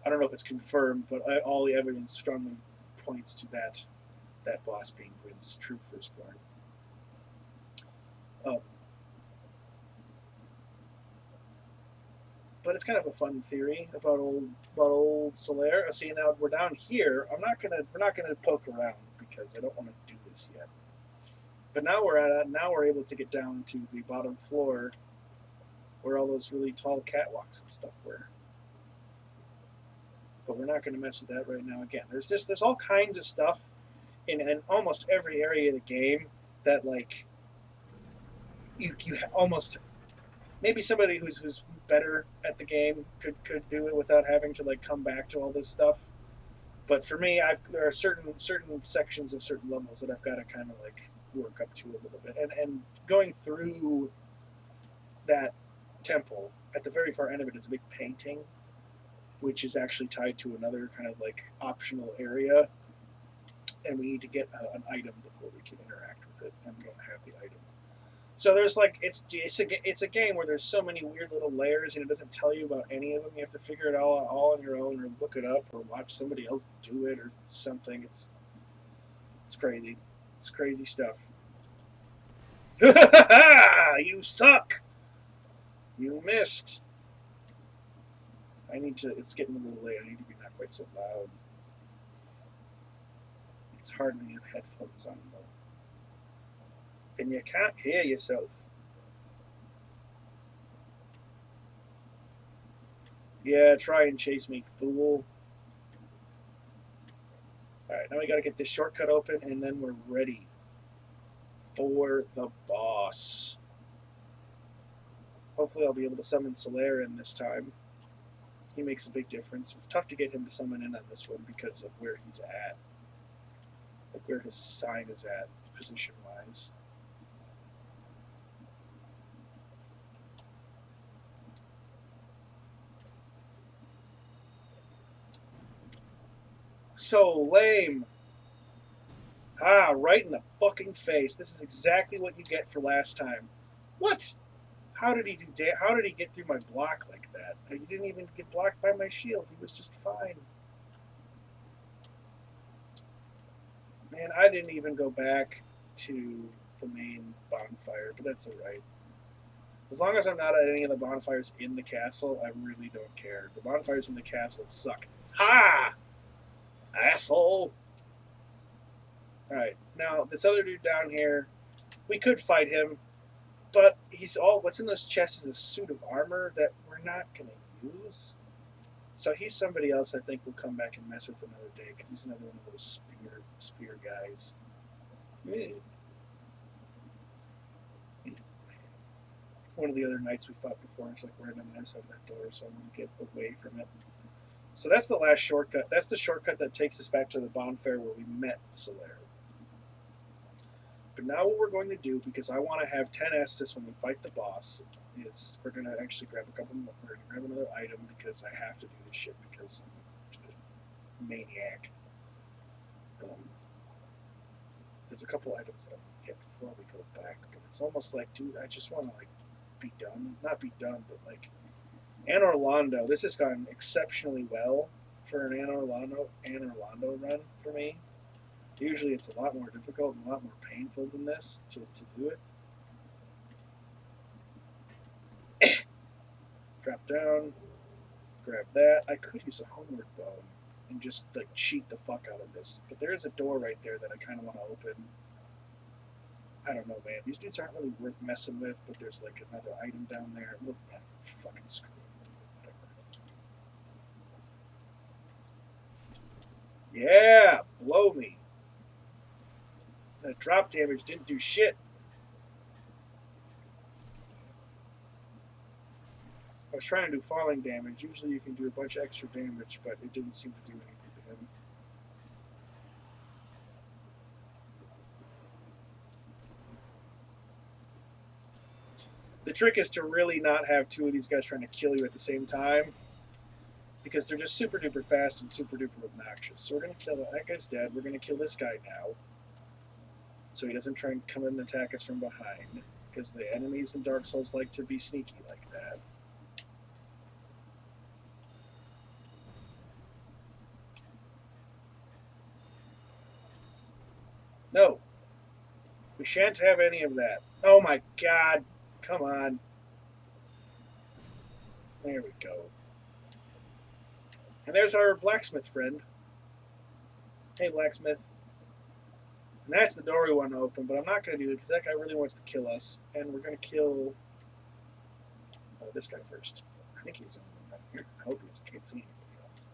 I don't know if it's confirmed, but all the evidence strongly points to that boss being Gwyn's true firstborn. But it's kind of a fun theory about old Solaire. See, now we're down here. We're not gonna poke around because I don't want to do this yet. But now we're able to get down to the bottom floor where all those really tall catwalks and stuff were. But we're not going to mess with that right now. Again, there's all kinds of stuff in almost every area of the game that like you almost maybe somebody who's better at the game could do it without having to like come back to all this stuff. But for me, there are certain sections of certain levels that I've got to kind of like work up to a little bit, and going through that temple at the very far end of it is a big painting, which is actually tied to another kind of like optional area, and we need to get an item before we can interact with it, and we don't have the item. So there's like it's a game where there's so many weird little layers, and it doesn't tell you about any of them. You have to figure it all on your own, or look it up, or watch somebody else do it, or something. It's crazy. It's crazy stuff. You suck. You missed. I need to. It's getting a little late. I need to be not quite so loud. It's hard when you have headphones on though, and you can't hear yourself. Yeah, try and chase me, fool. Alright, now we gotta get this shortcut open, and then we're ready for the boss. Hopefully I'll be able to summon Solarian this time. He makes a big difference. It's tough to get him to summon in on this one because of where he's at. Like where his sign is at, position-wise. So lame. Ah, right in the fucking face. This is exactly what you get for last time. What? How did he do? How did he get through my block like that? He didn't even get blocked by my shield. He was just fine. Man, I didn't even go back to the main bonfire, but that's alright. As long as I'm not at any of the bonfires in the castle, I really don't care. The bonfires in the castle suck. Ha! Asshole! Alright, now this other dude down here, we could fight him, but what's in those chests is a suit of armor that we're not going to use. So he's somebody else I think we'll come back and mess with another day, because he's another one of those spear guys. One of the other knights we fought before is like right on the other side of that door, so I'm going to get away from it. So that's the last shortcut. That's the shortcut that takes us back to the bonfire where we met Solaire. But now what we're going to do, because I want to have 10 Estus when we fight the boss, is we're going to actually grab a couple more. We're going to grab another item because I have to do this shit because I'm a maniac. There's a couple items that I'm going to get before we go back, but it's almost like, dude, I just want to like be done. Not be done, but like Anor Londo. This has gone exceptionally well for an Anor Londo run for me. Usually it's a lot more difficult and a lot more painful than this to do it. Drop down, grab that. I could use a homeward bone and just like cheat the fuck out of this. But there is a door right there that I kind of want to open. I don't know, man. These dudes aren't really worth messing with, but there's like another item down there. We'll fucking screw it. Whatever. Yeah, blow me. That drop damage didn't do shit. I was trying to do falling damage. Usually you can do a bunch of extra damage, but it didn't seem to do anything to him. The trick is to really not have two of these guys trying to kill you at the same time, because they're just super duper fast and super duper obnoxious. So we're going to kill that guy's dead. We're going to kill this guy now, so he doesn't try and come in and attack us from behind, because the enemies in Dark Souls like to be sneaky like that. No. We shan't have any of that. Oh my god. Come on. There we go. And there's our blacksmith friend. Hey, blacksmith. And that's the door we want to open, but I'm not going to do it because that guy really wants to kill us. And we're going to kill this guy first. I think he's the only one down here. I hope he is. I can't see anybody else.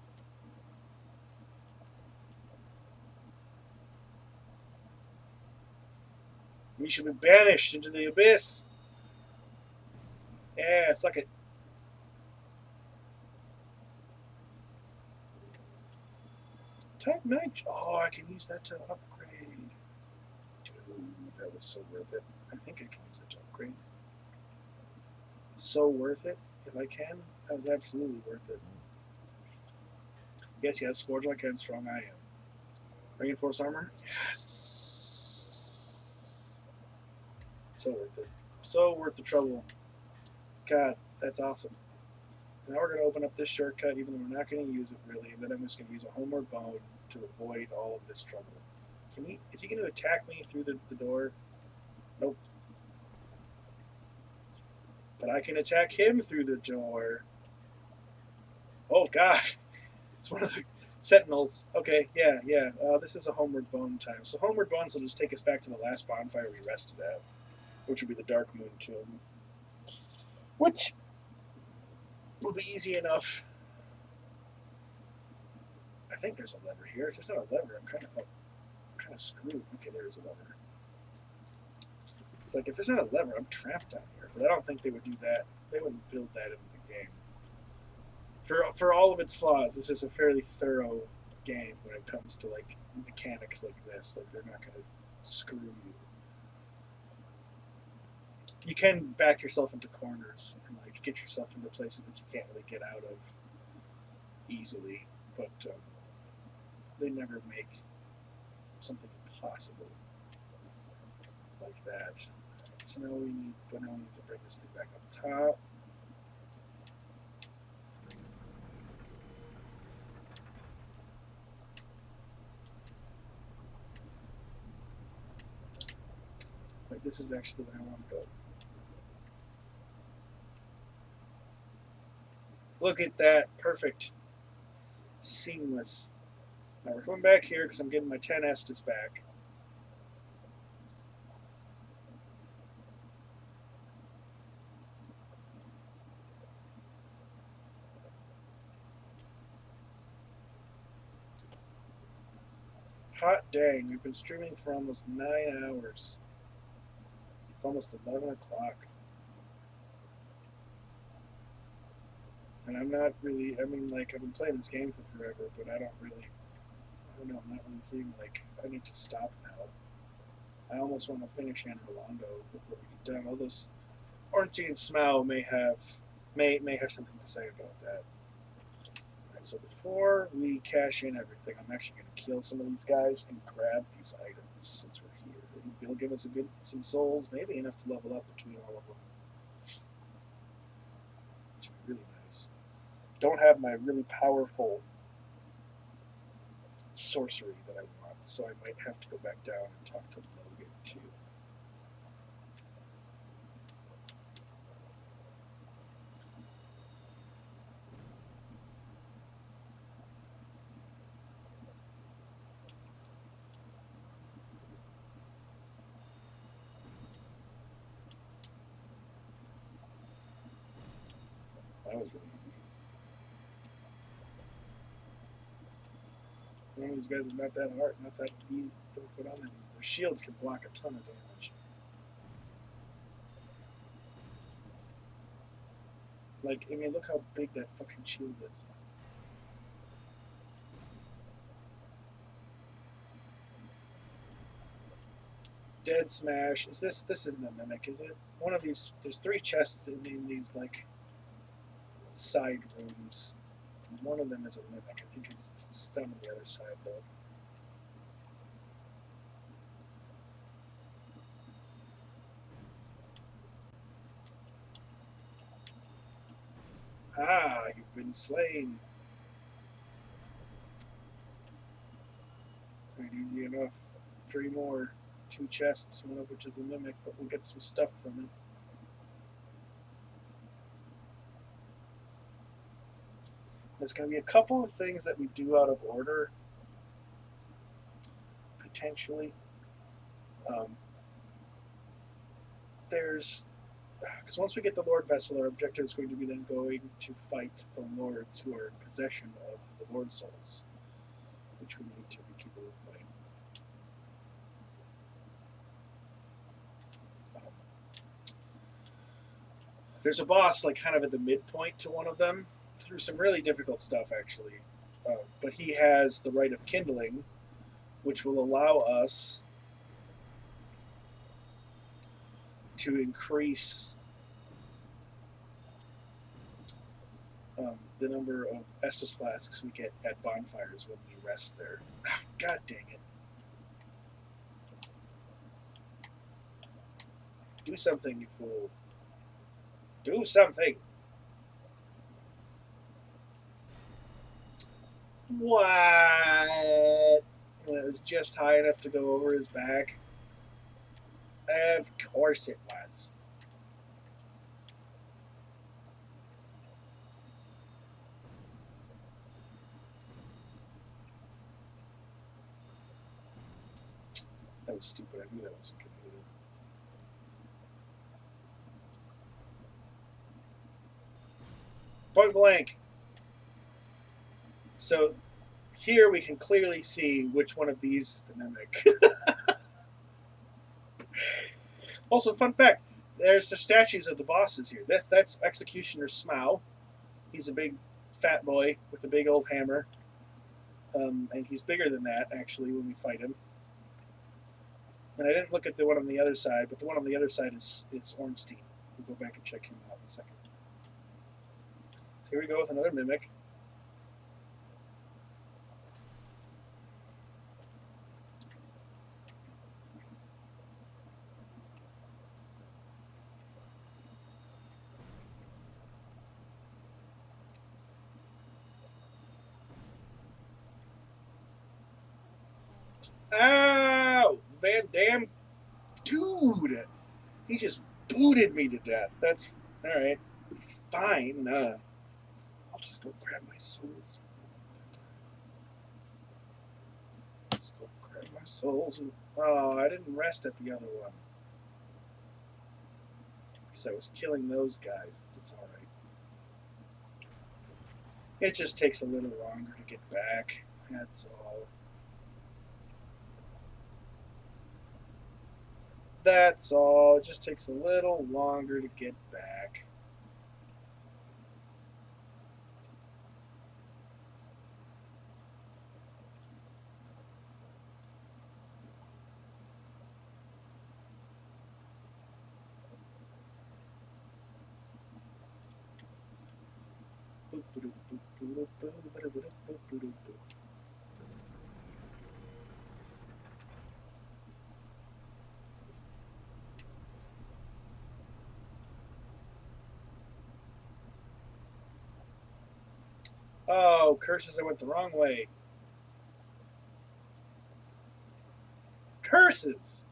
We should be banished into the abyss. Yeah, suck it. Type 9. Oh, I can use that to upgrade. Dude, that was so worth it. I think I can use it to upgrade. So worth it. If I can, that was absolutely worth it. Yes, yes, forge like and strong I am. Reinforced armor? Yes. So worth it. So worth the trouble. God, that's awesome. Now we're going to open up this shortcut, even though we're not going to use it really, and then I'm just going to use a homeward bone to avoid all of this trouble. Is he going to attack me through the door? Nope. But I can attack him through the door. Oh, God. It's one of the sentinels. Okay, yeah. This is a homeward bone time. So homeward bones will just take us back to the last bonfire we rested at, which would be the Dark Moon Tomb. Which will be easy enough. I think there's a lever here. If there's not a lever, I'm kind of screwed. Okay, there is a lever. It's like if there's not a lever, I'm trapped down here. But I don't think they would do that. They wouldn't build that into the game. For all of its flaws, this is a fairly thorough game when it comes to like mechanics like this. Like they're not going to screw you. You can back yourself into corners and like get yourself into places that you can't really get out of easily, but they never make something impossible like that. So now we need to bring this thing back up top. Like this is actually the way I want to go. Look at that, perfect, seamless. Now we're coming back here because I'm getting my 10 Estus back. Hot dang, we've been streaming for almost 9 hours. It's almost 11 o'clock. And I'm not really, I mean, like, I've been playing this game for forever, but I don't know, I'm not really feeling like I need to stop now. I almost want to finish Anor Londo before we get done. Although Ornstein and Smough may have something to say about that. Alright, so before we cash in everything, I'm actually going to kill some of these guys and grab these items since we're here. They'll give us some souls, maybe enough to level up between all of them. Which would be really nice. Don't have my really powerful sorcery that I want, so I might have to go back down and talk to Logan too. That was really easy. One of these guys are not that hard, not that easy to put on them. Their shields can block a ton of damage. Like, I mean, look how big that fucking shield is. Dead Smash. This isn't a mimic, is it? One of these, there's 3 chests in these, like, side rooms. One of them is a mimic. I think it's stunned on the other side, though. Ah, you've been slain. Quite easy enough. 3 more. 2 chests, one of which is a mimic, but we'll get some stuff from it. There's going to be a couple of things that we do out of order, potentially. Um, there's because once we get the Lordvessel, our objective is going to be then going to fight the lords who are in possession of the Lord souls, which we need to be capable of fighting. There's a boss like kind of at the midpoint to one of them, through some really difficult stuff actually. But he has the rite of kindling, which will allow us to increase the number of Estus flasks we get at bonfires when we rest there. Oh, God dang it. Do something, you fool. Do something. What? When it was just high enough to go over his back? Of course it was. That was stupid. I knew that wasn't going to hit him. Point blank. So here we can clearly see which one of these is the mimic. Also, fun fact: there's the statues of the bosses here. That's Executioner Smough. He's a big fat boy with a big old hammer, and he's bigger than that actually when we fight him. And I didn't look at the one on the other side, but the one on the other side is Ornstein. We'll go back and check him out in a second. So here we go with another mimic. Ow! Van Dam, dude, he just booted me to death. That's all right. Fine. I'll just go grab my souls. Let's go grab my souls. Oh, I didn't rest at the other one because I was killing those guys. It's all right. It just takes a little longer to get back. That's all. That's all. It just takes a little longer to get back. Oh, curses, I went the wrong way. Curses!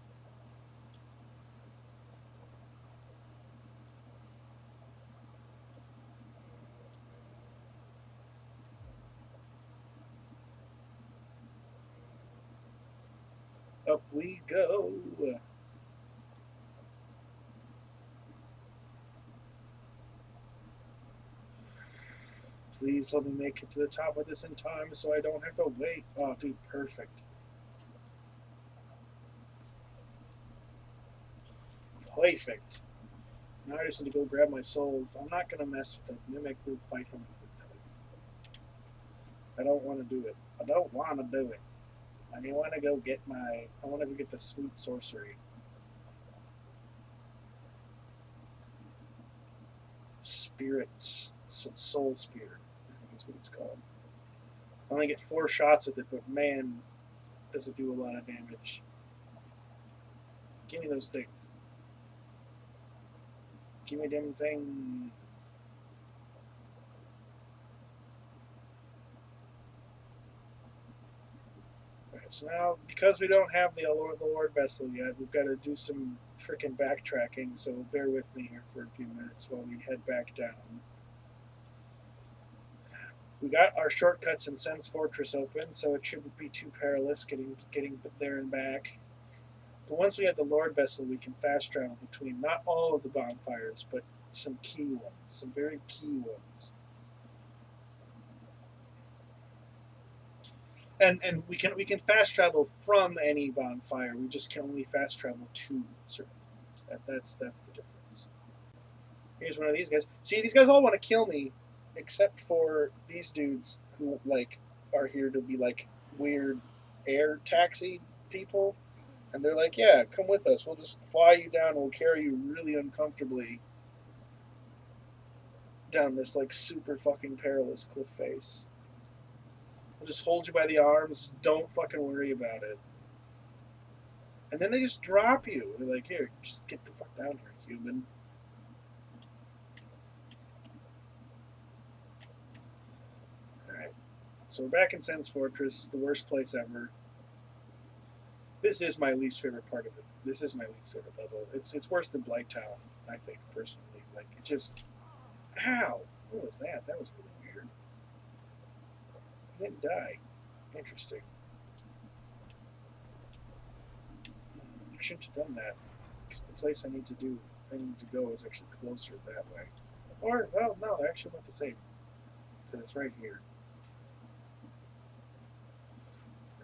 Up we go. Please let me make it to the top of this in time so I don't have to wait. Oh, dude, perfect. Perfect. Now I just need to go grab my souls. I'm not going to mess with the mimic. We'll fight him another time. I don't want to do it. I don't want to do it. I want to go get my... I want to go get the sweet sorcery. Spirit... Soul Spear, I think is what it's called. I only get 4 shots with it, but man, does it do a lot of damage. Give me those things. Give me them things. Alright, so now, because we don't have the Lordvessel yet, we've got to do some freaking backtracking, so bear with me here for a few minutes while we head back down. We got our shortcuts in Sen's Fortress open, so it shouldn't be too perilous getting there and back. But once we have the Lordvessel, we can fast travel between not all of the bonfires, but some key ones, some very key ones. And we can fast travel from any bonfire. We just can only fast travel to certain ones. That's the difference. Here's one of these guys. See, these guys all want to kill me, except for these dudes who like are here to be like weird air taxi people. And they're like, yeah, come with us. We'll just fly you down and we'll carry you really uncomfortably down this like super fucking perilous cliff face. We'll just hold you by the arms. Don't fucking worry about it. And then they just drop you. They're like, here, just get the fuck down here, human. Alright. So we're back in Sen's Fortress, the worst place ever. This is my least favorite part of it. This is my least favorite level. It's worse than Blighttown, I think, personally. Like, it just... Ow! What was that? That was really weird. I didn't die. Interesting. I shouldn't have done that. Because the place I need to go is actually closer that way. Or, well, no, they're actually about the same. Because it's right here.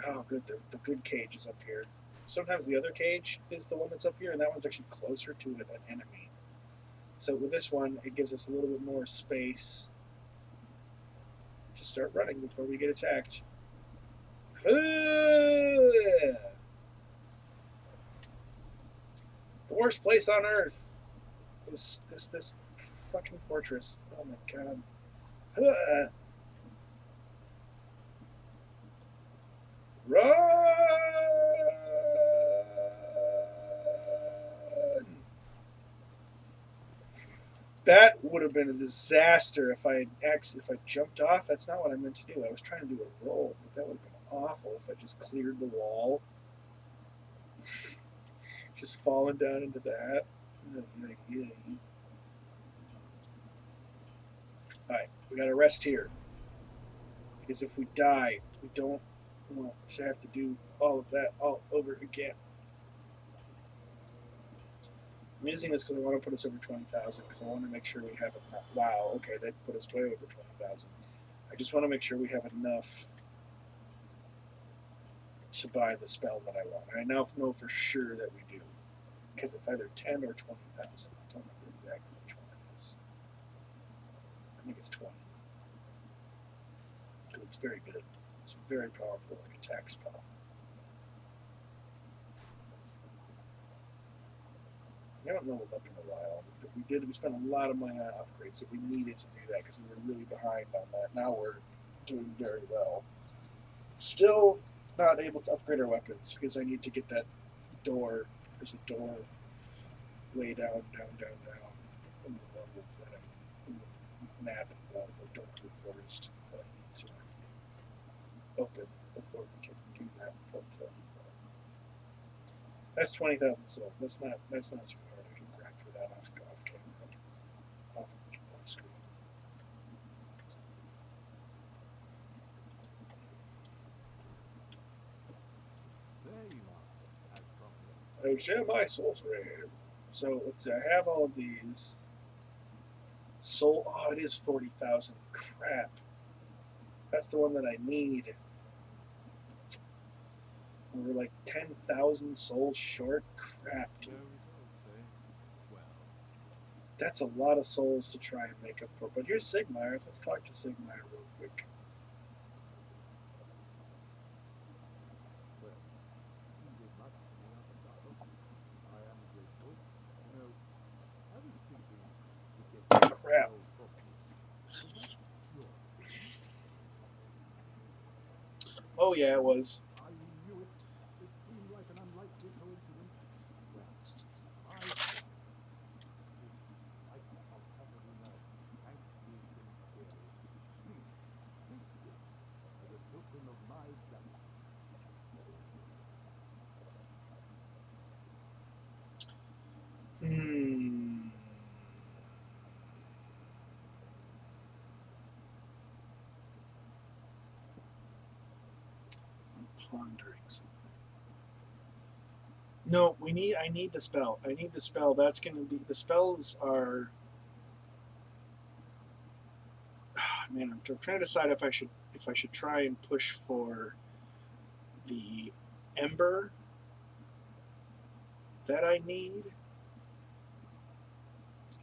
Oh, good. The good cage is up here. Sometimes the other cage is the one that's up here, and that one's actually closer to an enemy. So with this one, it gives us a little bit more space to start running before we get attacked. The worst place on earth is this fucking fortress. Oh my god. Run! That would have been a disaster if I jumped off. That's not what I meant to do. I was trying to do a roll, but that would have been awful if I just cleared the wall. Just falling down into that. Alright, we gotta rest here. Because if we die, we don't want to have to do all of that all over again. I'm using this because I want to put us over 20,000 because I want to make sure we have enough. Wow, okay, that put us way over 20,000. I just want to make sure we have enough to buy the spell that I want. I now know for sure that we do because it's either 10 or 20,000. I don't remember exactly which one it is. I think it's 20. But it's very good. It's a very powerful like attack spell. I haven't leveled up in a while, but we spent a lot of money on upgrades, so we needed to do that because we were really behind on that. Now we're doing very well. Still not able to upgrade our weapons because I need to get that door. There's a door way down in the level that in the map of the Darkwood Forest that I need to open before we can do that. But that's 20,000 souls. That's not too hard. I can grind for that off camera, off screen. There you are, as promised. I share my souls red. So let's see. I have all of these. Soul. Oh, it is 40,000. Crap. That's the one that I need. We're like 10,000 souls short. Crap, dude. No results, eh? Well, That's a lot of souls to try and make up for. But here's Sigmire. Let's talk to Sigmire real quick. well, you did much for me on the battle. I am grateful. No, I was thinking to get Crap. no focus. Was that your plan? Oh yeah, it was. I knew it. It seemed like an unlikely coincidence. Well, I tried. Despite how utterly no, thanks you sincerely. Take this as a token of my gratitude. Hmm. I'm pondering something. No, I need the spell. I need the spell. That's gonna be the spells are. Man, I'm trying to decide if I should try and push for the ember that I need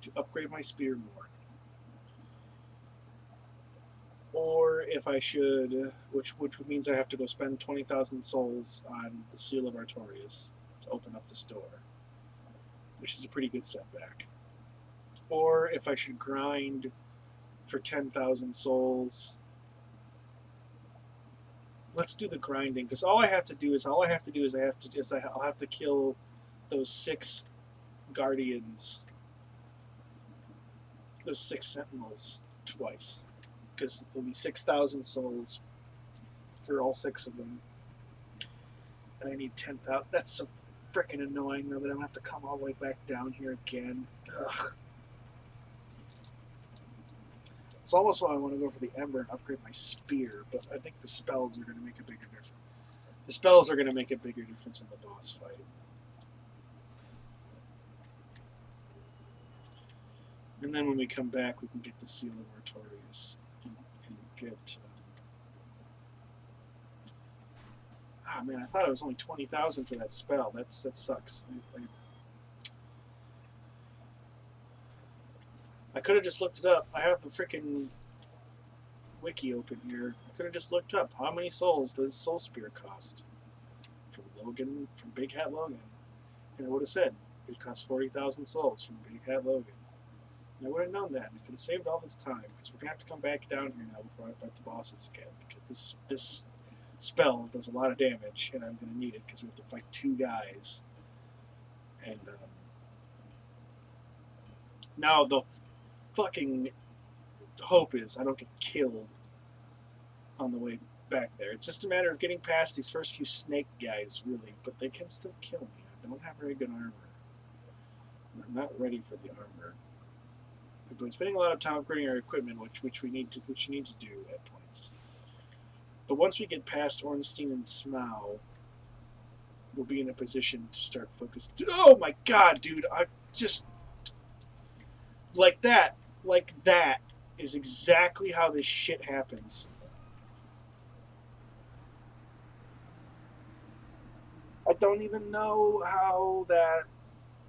to upgrade my spear more, or if I should, which means I have to go spend 20,000 souls on the Seal of Artorias to open up this door, which is a pretty good setback. Or if I should grind for 10,000 souls. Let's do the grinding, because all I have to do is I'll have to kill those 6 guardians, those 6 sentinels twice, because it'll be 6,000 souls for all 6 of them, and I need 10,000. That's so freaking annoying though that I'm gonna have to come all the way back down here again. Ugh. It's almost why I want to go for the ember and upgrade my spear, but I think the spells are going to make a bigger difference. The spells are going to make a bigger difference in the boss fight. And then when we come back, we can get the Seal of Artorias and get. Man, I thought it was only 20,000 for that spell. That sucks. I could have just looked it up. I have the freaking wiki open here. I could have just looked up how many souls does Soul Spear cost from Big Hat Logan, and it would have said it costs 40,000 souls from Big Hat Logan. And I would have known that, and I could have saved all this time, because we're gonna have to come back down here now before I fight the bosses again, because this spell does a lot of damage, and I'm gonna need it because we have to fight 2 guys. And now the fucking hope is I don't get killed on the way back there. It's just a matter of getting past these first few snake guys, really, but they can still kill me. I don't have very good armor. And I'm not ready for the armor. We've been spending a lot of time upgrading our equipment, which you need to do at points. But once we get past Ornstein and Smough, we'll be in a position to start focusing. Oh my god, dude! I just like that is exactly how this shit happens. I don't even know how that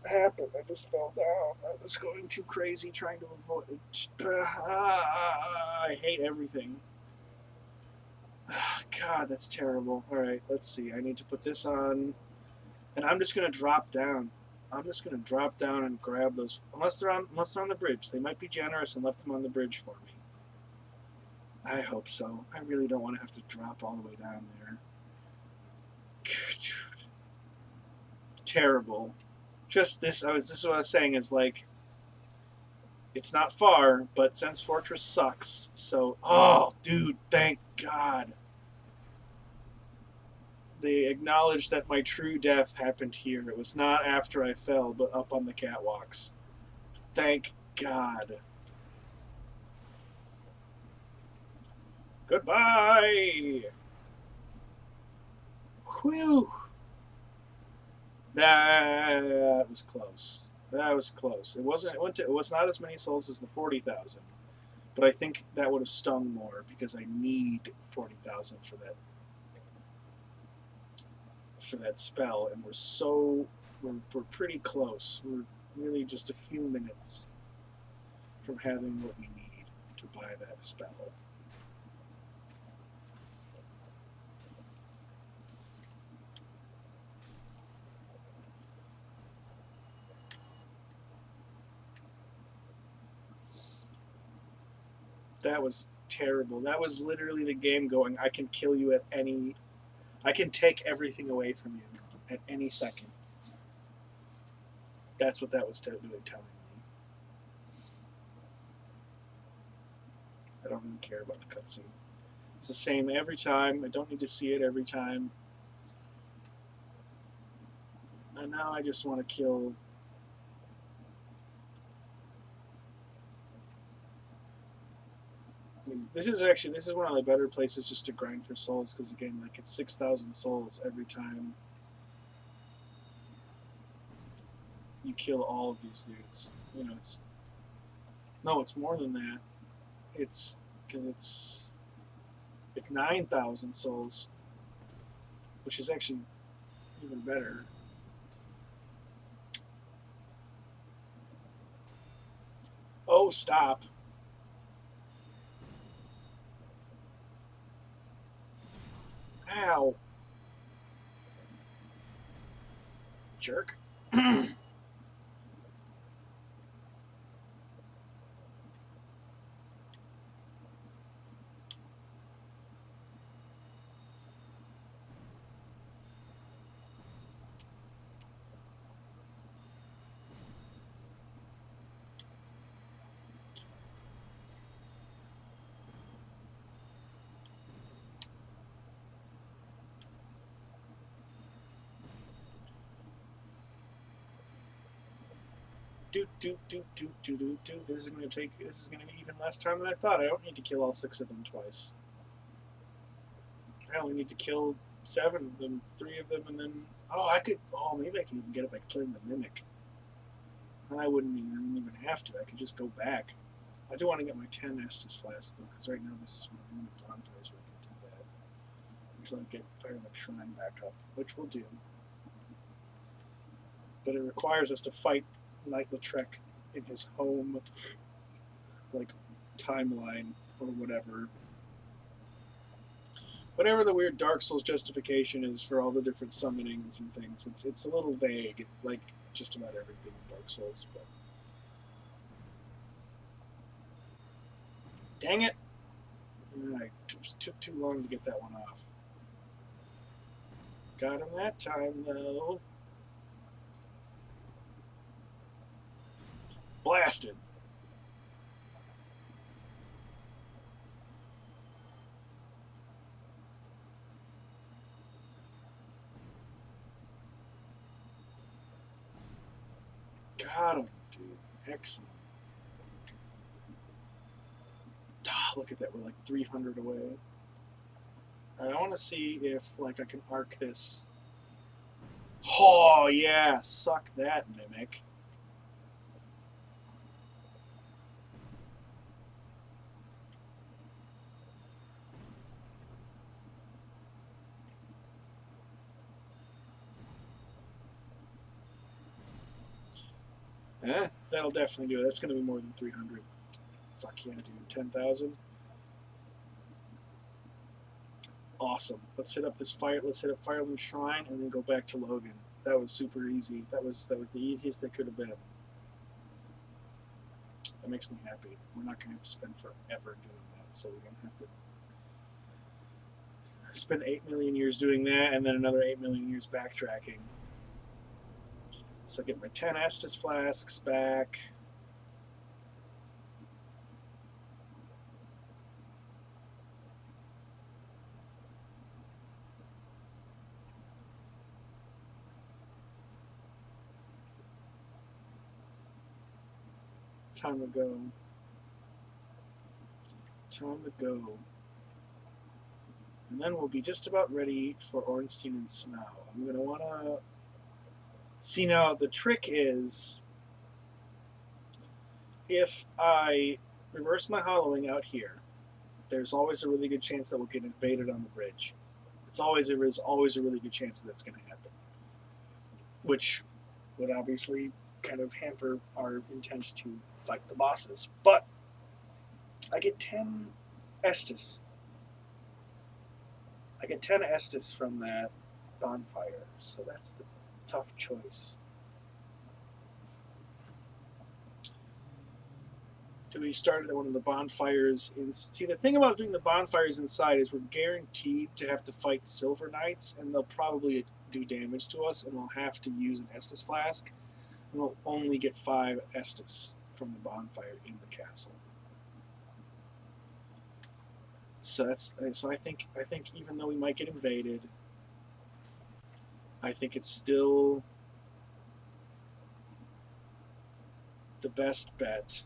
happened. I just fell down. I was going too crazy trying to avoid it. I hate everything. God, that's terrible. Alright, let's see. I need to put this on. And I'm just going to drop down. I'm just going to drop down and grab those. Unless they're on the bridge. They might be generous and left them on the bridge for me. I hope so. I really don't want to have to drop all the way down there. Dude. Terrible. Just this is what I was saying is like, it's not far, but Sense Fortress sucks. So, oh, dude, thank God. They acknowledged that my true death happened here. It was not after I fell, but up on the catwalks. Thank God. Goodbye. Whew. That was close. That was close. It wasn't. It was not as many souls as the 40,000, but I think that would have stung more because I need 40,000 for that spell, and we're pretty close. We're really just a few minutes from having what we need to buy that spell. That was terrible. That was literally the game going, I can kill you at any... I can take everything away from you at any second. That's what that was telling me. I don't even care about the cutscene. It's the same every time. I don't need to see it every time. And now I just want to kill... This is one of the better places just to grind for souls, because again, like, it's 6,000 souls every time. you kill all of these dudes. You know, it's no, it's more than that. It's because it's 9,000 souls, which is actually even better. Oh, stop. Ow. Jerk. This is going to take. This is going to be even less time than I thought. I don't need to kill all 6 of them twice. I only need to kill 7 of them, 3 of them, and then I could. Oh, maybe I can even get it by killing the mimic. And I wouldn't even have to. I could just go back. I do want to get my 10 Estus flasks though, because right now this is my only bonfires where I can do that until I get Firelink Shrine back up, which we'll do. But it requires us to fight Knight Lautrec in his home, like, timeline or whatever. Whatever the weird Dark Souls justification is for all the different summonings and things, it's a little vague, like just about everything in Dark Souls. But dang it! It took too long to get that one off. Got him that time though. Blasted. Got him, dude. Excellent. Look at that. We're like 300 away. All right, I want to see if like I can arc this. Oh yeah, suck that, mimic. That'll definitely do it. That's going to be more than 300. Fuck yeah, dude. 10,000. Awesome. Let's hit up this fire. Let's hit up Firelink Shrine and then go back to Logan. That was super easy. That was the easiest that could have been. That makes me happy. We're not going to have to spend forever doing that, so we don't have to spend 8 million years doing that and then another 8 million years backtracking. So get my 10 Estus flasks back. Time to go. Time to go. And then we'll be just about ready for Ornstein and Smough. I'm going to want to... See, now, the trick is... If I reverse my hollowing out here, there's always a really good chance that we'll get invaded on the bridge. There's always a really good chance that that's going to happen. Which would obviously kind of hamper our intent to fight the bosses. But I get 10 Estus. I get 10 Estus from that bonfire, so that's the tough choice. Do we start at one of the bonfires? See, the thing about doing the bonfires inside is we're guaranteed to have to fight Silver Knights, and they'll probably do damage to us, and we'll have to use an Estus flask, and we'll only get 5 Estus from the bonfire in the castle. So I think even though we might get invaded, I think it's still the best bet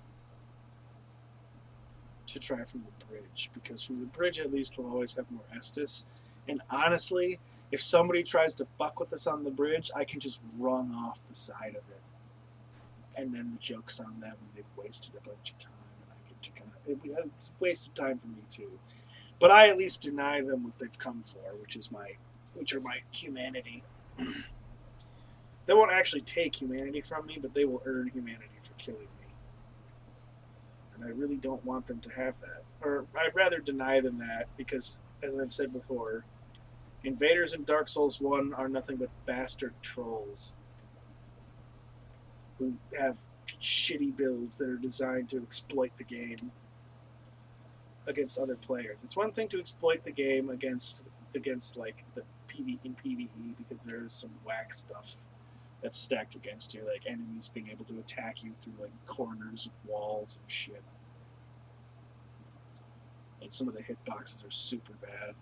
to try from the bridge, because from the bridge at least we'll always have more Estus. And honestly, if somebody tries to fuck with us on the bridge, I can just run off the side of it. and then the joke's on them, and they've wasted a bunch of time, and I get to kind of it's a waste of time for me too. But I at least deny them what they've come for, which are my humanity. They won't actually take humanity from me, but they will earn humanity for killing me. And I really don't want them to have that. Or I'd rather deny them that because, as I've said before, invaders in Dark Souls 1 are nothing but bastard trolls who have shitty builds that are designed to exploit the game against other players. It's one thing to exploit the game against like the PvE because there's some whack stuff that's stacked against you, like enemies being able to attack you through like corners of walls and shit. And some of the hitboxes are super bad.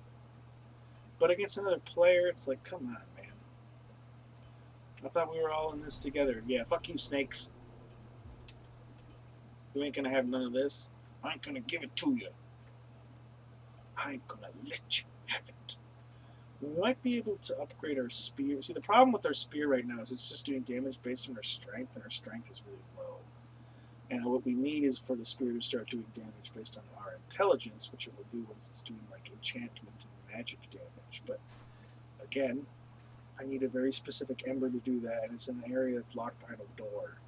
But against another player, it's like, come on, man. I thought we were all in this together. Yeah, fuck you, snakes. You ain't gonna have none of this. I ain't gonna give it to you. I ain't gonna let you have it. We might be able to upgrade our spear. See, the problem with our spear right now is it's just doing damage based on our strength, and our strength is really low. And what we need is for the spear to start doing damage based on our intelligence, which it will do once it's doing like enchantment and magic damage. But again, I need a very specific ember to do that, and it's in an area that's locked behind a door.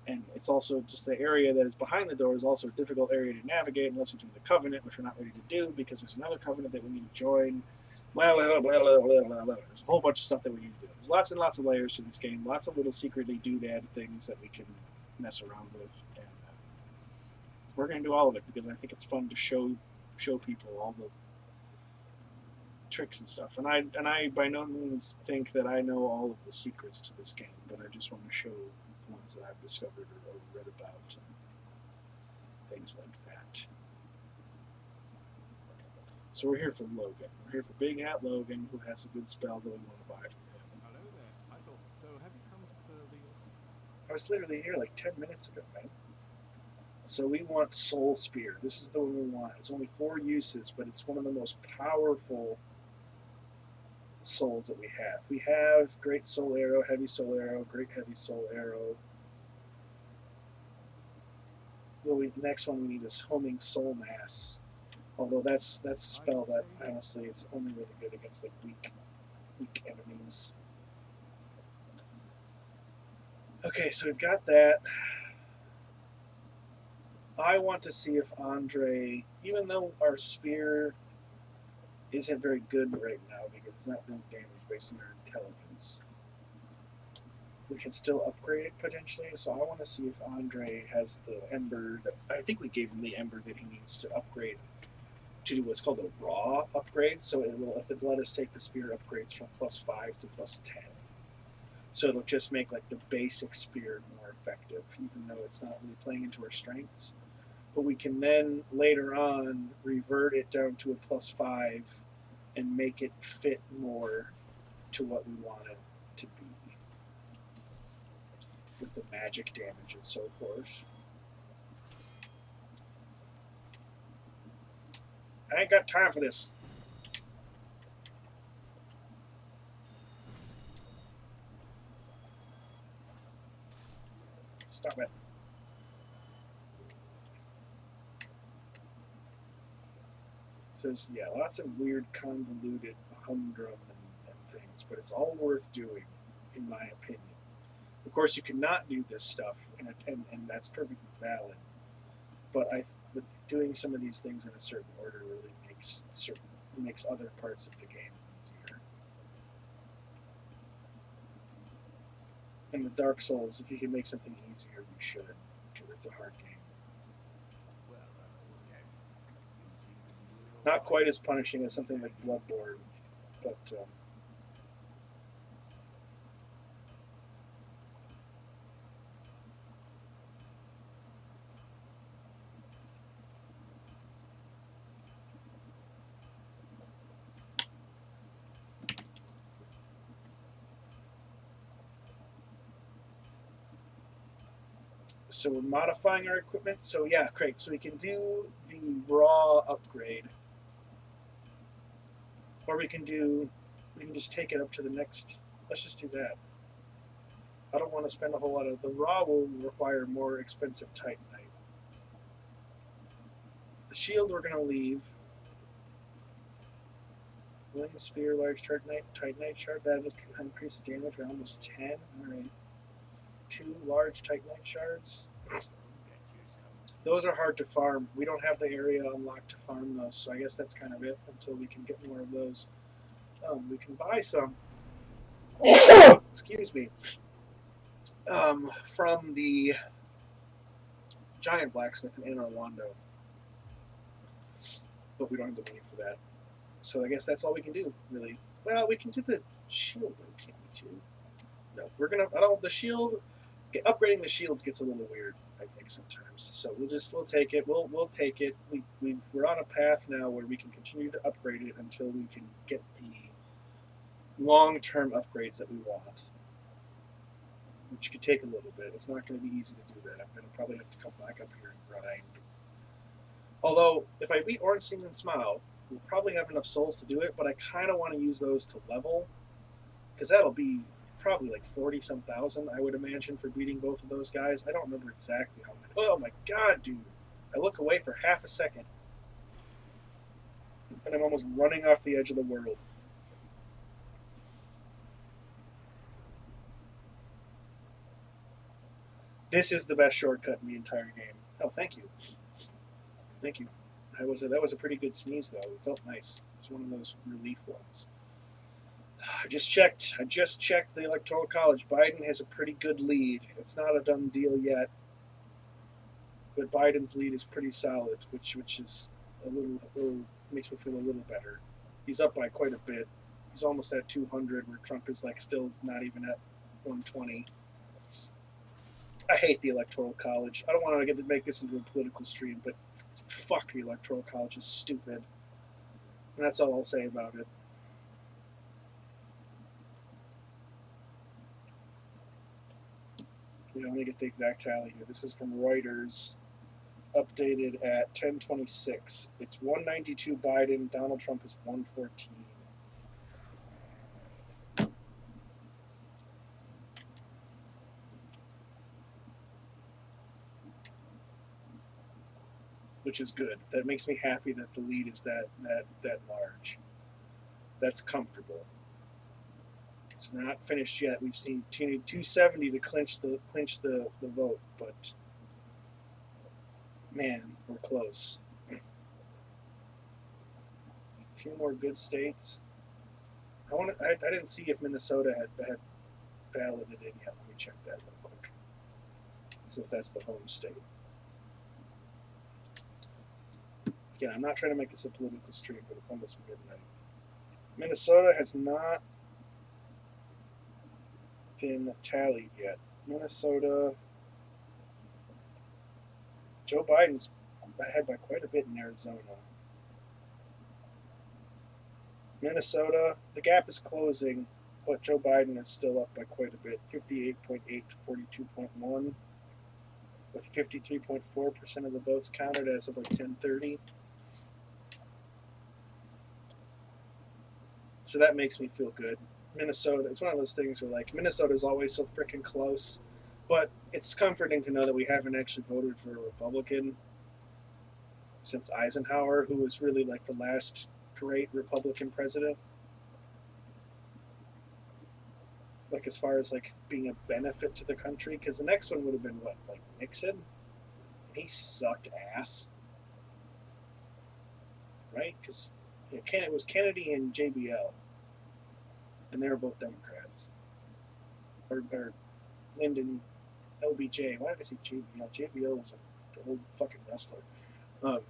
And it's also just the area that is behind the door is also a difficult area to navigate unless we're doing the Covenant, which we're not ready to do because there's another Covenant that we need to join. Blah, blah, blah, blah, blah, blah, blah. There's a whole bunch of stuff that we need to do. There's lots and lots of layers to this game, lots of little secretly doodad things that we can mess around with. And we're going to do all of it because I think it's fun to show people all the tricks and stuff. And I by no means think that I know all of the secrets to this game, but I just want to show the ones that I've discovered or read about and things like that. So we're here for Logan. We're here for Big Hat Logan, who has a good spell that we want to buy from him. Hello there. I thought, so have you come to further your... I was literally here like 10 minutes ago, man. So we want Soul Spear. This is the one we want. It's only 4 uses, but it's one of the most powerful souls that we have. We have Great Soul Arrow, Heavy Soul Arrow, Great Heavy Soul Arrow. Well, next one we need is Homing Soul Mass. Although that's a spell that honestly is only really good against like weak enemies. Okay, so we've got that. I want to see if Andre, even though our spear isn't very good right now because it's not doing damage based on our intelligence, we can still upgrade it potentially. So I want to see if Andre has the ember that I think we gave him the ember that he needs to upgrade to do what's called a raw upgrade. So it will, if it let us take the spear upgrades from +5 to +10. So it'll just make like the basic spear more effective, even though it's not really playing into our strengths. But we can then later on revert it down to a +5 and make it fit more to what we want it to be with the magic damage and so forth. I ain't got time for this. Stop it. So there's, yeah, lots of weird, convoluted humdrum and things, but it's all worth doing, in my opinion. Of course, you cannot do this stuff, and that's perfectly valid. But doing some of these things in a certain order really makes other parts of the game easier. And with Dark Souls, if you can make something easier, you should, because it's a hard game. Well, okay. Not quite as punishing as something like Bloodborne, but so we're modifying our equipment. So yeah, Craig, so we can do the raw upgrade. Or we can just take it up to the next, let's just do that. I don't want to spend a whole lot of... The raw will require more expensive Titanite. The shield we're going to leave. One spear, large Titanite shard. That increases damage by almost 10. Alright. 2 large Titanite shards. Those are hard to farm. We don't have the area unlocked to farm those, so I guess that's kind of it until we can get more of those. We can buy some. Excuse me. From the giant blacksmith in Anor Londo. But we don't have the money for that. So I guess that's all we can do, really. Well, we can do the shield, though, can't we, too? No, we're gonna... the shield... Upgrading the shields gets a little weird, I think, sometimes. So we'll take it. We'll take it. We're on a path now where we can continue to upgrade it until we can get the long-term upgrades that we want. Which could take a little bit. It's not going to be easy to do that. I'm going to probably have to come back up here and grind. Although, if I beat Ornstein and Smough, we'll probably have enough souls to do it, but I kind of want to use those to level, because that'll be probably like 40-some thousand, I would imagine, for beating both of those guys. I don't remember exactly how many. Oh my god, dude. I look away for half a second, and I'm almost running off the edge of the world. This is the best shortcut in the entire game. Oh, thank you. Thank you. That was a pretty good sneeze, though. It felt nice. It was one of those relief ones. I just checked the Electoral College. Biden has a pretty good lead. It's not a done deal yet, but Biden's lead is pretty solid, which is a little makes me feel a little better. He's up by quite a bit. He's almost at 200, where Trump is like still not even at 120. I hate the Electoral College. I don't want to make this into a political stream, but fuck, the Electoral College is stupid. And that's all I'll say about it. Let me get the exact tally here. This is from Reuters, updated at 10:26. It's 192 Biden. Donald Trump is 114. Which is good. That makes me happy that the lead is that large. That's comfortable. So we're not finished yet. We need 270 to clinch the vote, but man, we're close. A few more good states. I didn't see if Minnesota had balloted in yet. Let me check that real quick, since that's the home state. Again, I'm not trying to make this a political stream, but it's almost midnight. Minnesota has not been tallied yet. Minnesota, Joe Biden's ahead by quite a bit in Arizona. Minnesota, the gap is closing, but Joe Biden is still up by quite a bit, 58.8 to 42.1, with 53.4% of the votes counted as of like 10:30. So that makes me feel good. Minnesota, it's one of those things where, like, Minnesota is always so freaking close, but it's comforting to know that we haven't actually voted for a Republican since Eisenhower, who was really like the last great Republican president. Like, as far as like being a benefit to the country, because the next one would have been what, like Nixon? He sucked ass, right? Because it was Kennedy and JBL, and they were both Democrats. Or Lyndon LBJ. Why did I say JBL? JBL is an old fucking wrestler. Okay,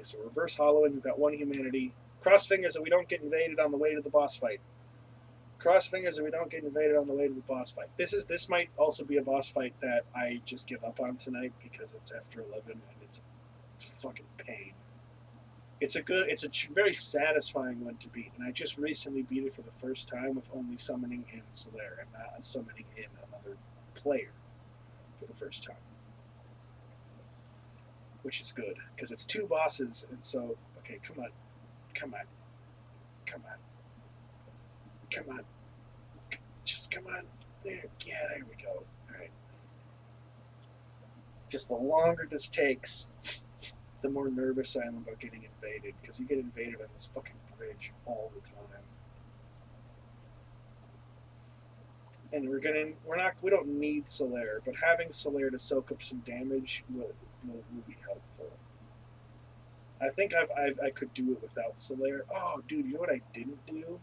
so reverse hollowing. We've got one humanity. Cross fingers that we don't get invaded on the way to the boss fight. Cross fingers that we don't get invaded on the way to the boss fight. This might also be a boss fight that I just give up on tonight because it's after 11 and it's a fucking pain. It's a very satisfying one to beat, and I just recently beat it for the first time with only summoning in Solaire and not summoning in another player for the first time, which is good because it's 2 bosses, and so okay, come on, just come on. There, yeah, there we go. All right. Just the longer this takes, the more nervous I am about getting invaded, because you get invaded on this fucking bridge all the time. And we don't need Solaire, but having Solaire to soak up some damage will be helpful. I think I could do it without Solaire. Oh, dude, you know what I didn't do?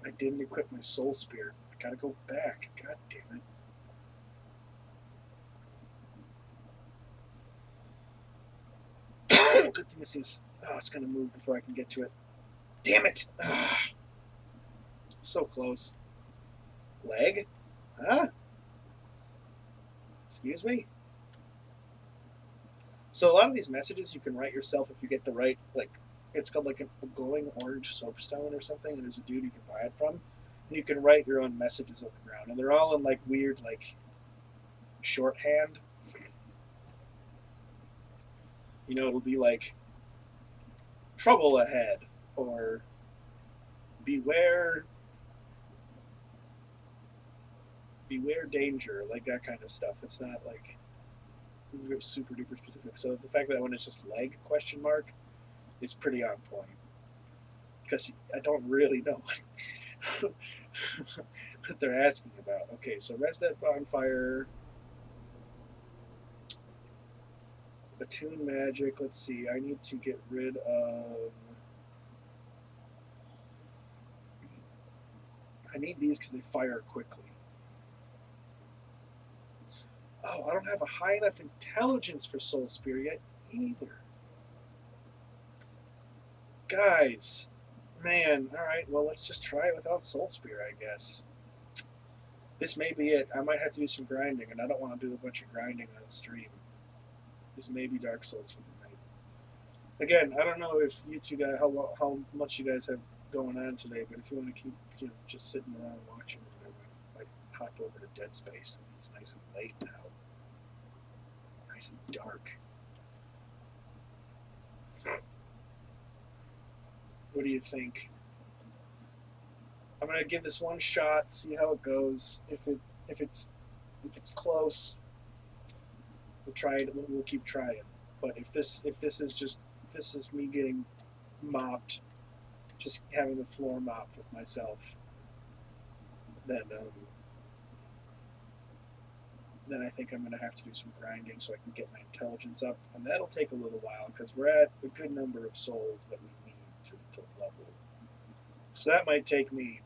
I didn't equip my Soul Spear. I gotta go back. God damn it. Good thing this is... Oh, it's gonna move before I can get to it. Damn it! Ah, so close. Leg? Huh? Excuse me? So a lot of these messages you can write yourself if you get the right, like, it's called like a glowing orange soapstone or something, and there's a dude you can buy it from. And you can write your own messages on the ground. And they're all in like weird, like, shorthand. You know, it'll be like, trouble ahead, or beware danger, like that kind of stuff. It's not like super duper specific. So the fact that one is just leg question mark is pretty on point, because I don't really know what they're asking about. Okay, so res that bonfire, attune magic. Let's see. I need to get rid of. I need these because they fire quickly. Oh, I don't have a high enough intelligence for Soul Spear yet either. Guys, man, alright, well, let's just try it without Soul Spear, I guess. This may be it. I might have to do some grinding, and I don't want to do a bunch of grinding on stream. This may be Dark Souls for the night. Again, I don't know if you two guys, how much you guys have going on today, but if you want to keep, just sitting around watching or whatever, I might hop over to Dead Space since it's nice and late now. Nice and dark. What do you think? I'm gonna give this one shot, see how it goes. If it's close, we'll try it. We'll keep trying. But if this is me getting mopped, just having the floor mopped with myself, then I think I'm gonna have to do some grinding so I can get my intelligence up, and that'll take a little while because we're at a good number of souls that we need to level. So that might take me,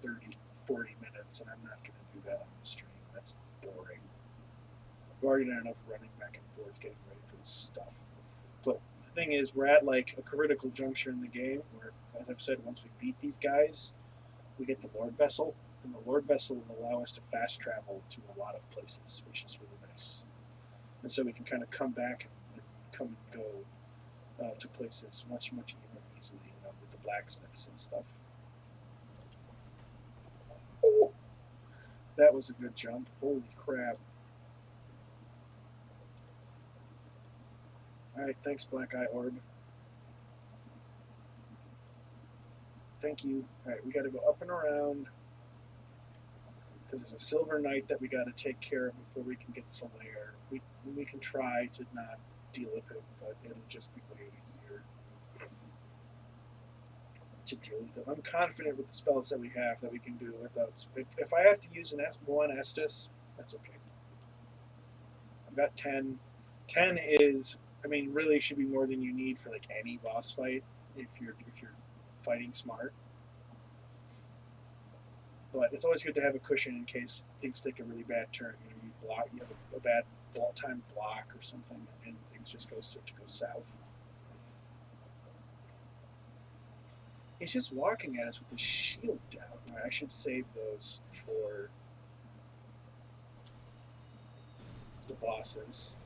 30, 40 minutes, and I'm not going to do that on the stream. That's boring. I've already done enough running back and forth getting ready for this stuff. But the thing is, we're at like a critical juncture in the game where, as I've said, once we beat these guys, we get the Lordvessel, and the Lordvessel will allow us to fast travel to a lot of places, which is really nice. And so we can kind of come back and come and go to places much, much more easily, with the blacksmiths and stuff. Oh, that was a good jump. Holy crap. Alright, thanks, Black Eye Orb. Thank you. Alright, we gotta go up and around, because there's a Silver Knight that we gotta take care of before we can get Solaire. We can try to not deal with it, but it'll just be way easier to deal with it. I'm confident with the spells that we have that we can do without. If I have to use one Estus, that's okay. I've got 10. 10 is, really should be more than you need for like any boss fight if you're fighting smart. But it's always good to have a cushion in case things take a really bad turn. You have a bad time block or something, and things just go south. He's just walking at us with the shield down. I should save those for the bosses.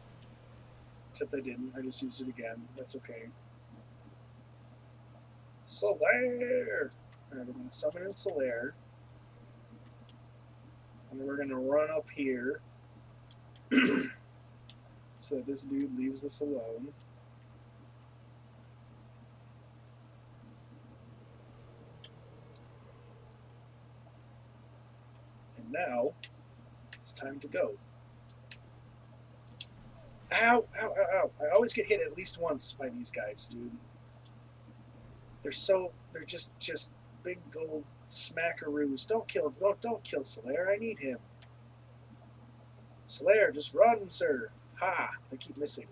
Except I didn't. I just used it again. That's okay. Solaire! Alright, we're going to summon in Solaire. And then we're going to run up here so that this dude leaves us alone. now it's time to go. Ow, ow, ow, ow. I always get hit at least once by these guys, dude. They're just big gold smackaroos. Don't kill Solaire. I need him. Solaire, just run, sir. Ha! They keep missing.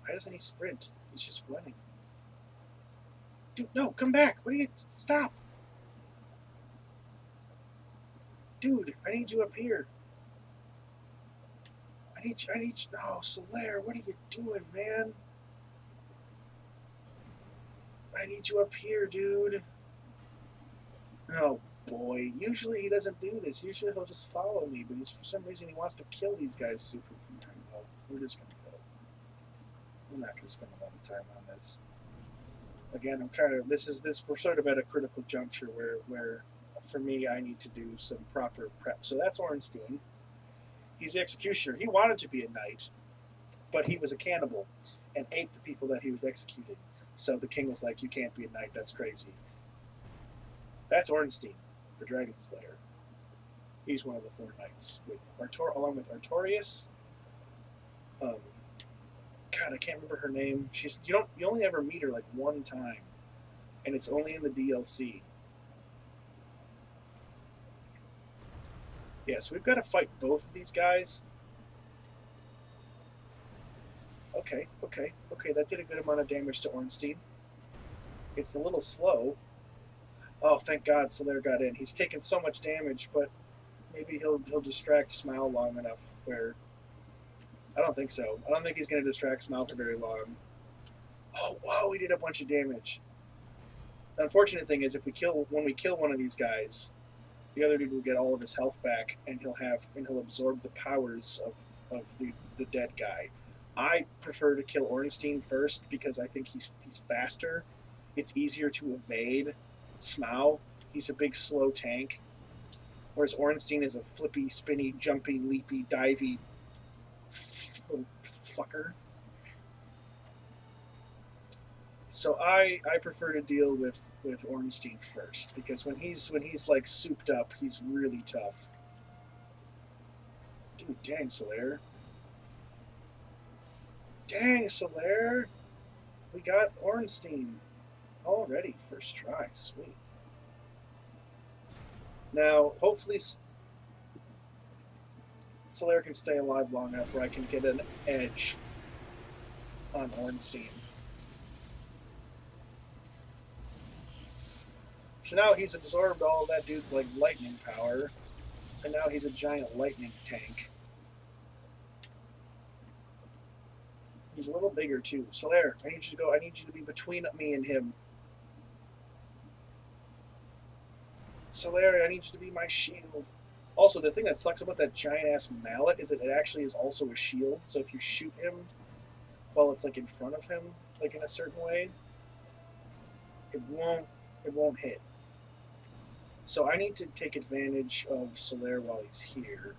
Why doesn't he sprint? He's just running. Dude, no, come back. What are you... Stop. Dude, I need you up here. I need you... No, Solaire, what are you doing, man? I need you up here, dude. Oh, boy. Usually he doesn't do this. Usually he'll just follow me, but for some reason he wants to kill these guys super... No, we're just going to go. I'm not going to spend a lot of time on this. Again, I'm kind of... We're sort of at a critical juncture where for me, I need to do some proper prep. So that's Ornstein. He's the executioner. He wanted to be a knight, but he was a cannibal and ate the people that he was executing. So the king was like, you can't be a knight, that's crazy. That's Ornstein, the dragon slayer. He's one of the 4 knights, along with Artorias. God, I can't remember her name. You only ever meet her like one time, and it's only in the DLC. Yeah, so we've got to fight both of these guys. Okay, that did a good amount of damage to Ornstein. It's a little slow. Oh, thank God Solaire got in. He's taken so much damage, but maybe he'll distract Smough long enough where... I don't think so. I don't think he's going to distract Smough for very long. Oh, whoa, he did a bunch of damage. The unfortunate thing is when we kill one of these guys, the other dude will get all of his health back, and he'll absorb the powers of the dead guy. I prefer to kill Ornstein first because I think he's faster. It's easier to evade Smough. He's a big slow tank, whereas Ornstein is a flippy, spinny, jumpy, leapy, divey little fucker. So I prefer to deal with Ornstein first because when he's like souped up, he's really tough. Dude, dang Solaire. Dang Solaire. We got Ornstein already. First try. Sweet. Now, hopefully Solaire can stay alive long enough where I can get an edge on Ornstein. So now he's absorbed all that dude's like lightning power, and now he's a giant lightning tank. He's a little bigger too. Solaire, I need you to go. I need you to be between me and him. Solaire, I need you to be my shield. Also, the thing that sucks about that giant ass mallet is that it actually is also a shield. So if you shoot him while it's like in front of him, like in a certain way, it won't hit. So I need to take advantage of Solaire while he's here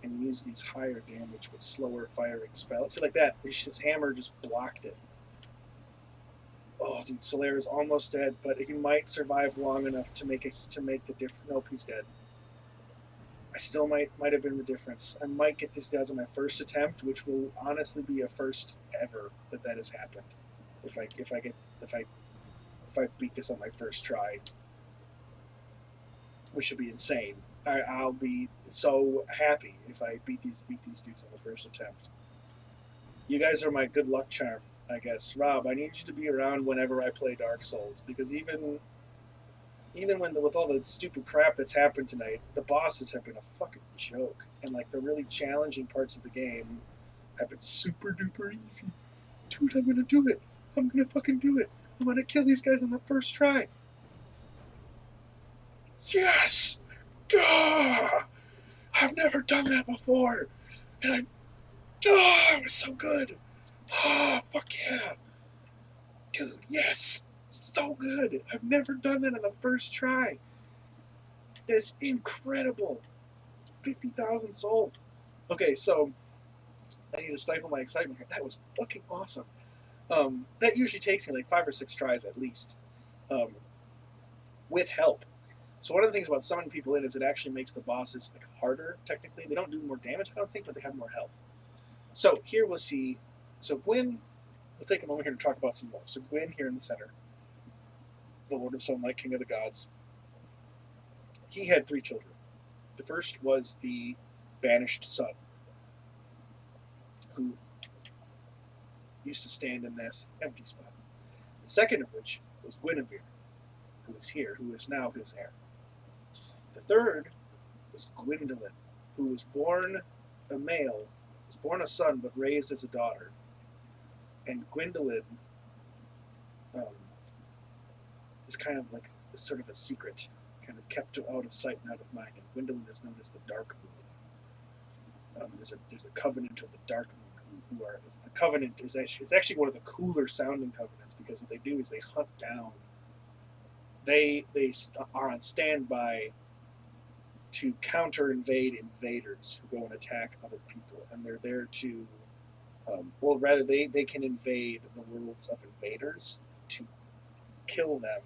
and use these higher damage with slower firing spells. See, like that, his hammer just blocked it. Oh, dude, Solaire is almost dead, but he might survive long enough to make the difference. Nope, he's dead. I still might have been the difference. I might get this down to my first attempt, which will honestly be a first ever that has happened. If I beat this on my first try, which would be insane. I'll be so happy if I beat these dudes on the first attempt. You guys are my good luck charm, I guess. Rob, I need you to be around whenever I play Dark Souls, because even with all the stupid crap that's happened tonight, the bosses have been a fucking joke, and like the really challenging parts of the game have been super duper easy. Dude, I'm gonna do it. I'm gonna fucking do it. I'm gonna kill these guys on the first try. Yes! Duh! I've never done that before, and it was so good. Oh, fuck yeah. Dude, yes. So good. I've never done that on the first try. That's incredible. 50,000 souls. Okay, so I need to stifle my excitement here. That was fucking awesome. That usually takes me like 5 or 6 tries at least, with help. So one of the things about summoning people in is it actually makes the bosses like harder. Technically, they don't do more damage, I don't think, but they have more health. So here we'll see. So Gwyn, we'll take a moment here to talk about some more. So Gwyn here in the center, the Lord of Sunlight, King of the Gods. He had 3 children. The first was the banished son, who used to stand in this empty spot. The second of which was Guinevere, who is here, who is now his heir. The third was Gwendolyn, who was born a male, was born a son but raised as a daughter. And Gwendolyn is kind of like sort of a secret, kind of kept out of sight and out of mind. And Gwendolyn is known as the Dark Moon. There's a covenant of the Dark Moon who are the covenant is actually, it's actually one of the cooler sounding covenants, because what they do is they hunt down. They are on standby to counter invade invaders who go and attack other people, and they're there to well, rather they can invade the worlds of invaders to kill them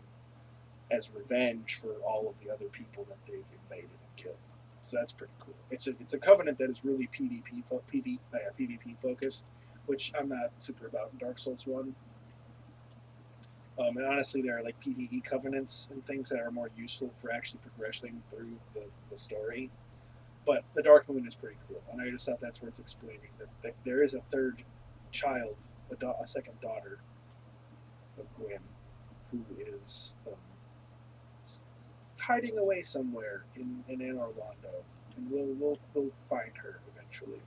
as revenge for all of the other people that they've invaded and killed. So that's pretty cool. It's a covenant that is really PvP focused, which I'm not super about in Dark Souls 1. And honestly, there are like PvE covenants and things that are more useful for actually progressing through the story. But the Dark Moon is pretty cool, and I just thought that's worth explaining. That there is a third child, a second daughter of Gwyn, who is it's hiding away somewhere in Anor Londo, and we'll find her eventually.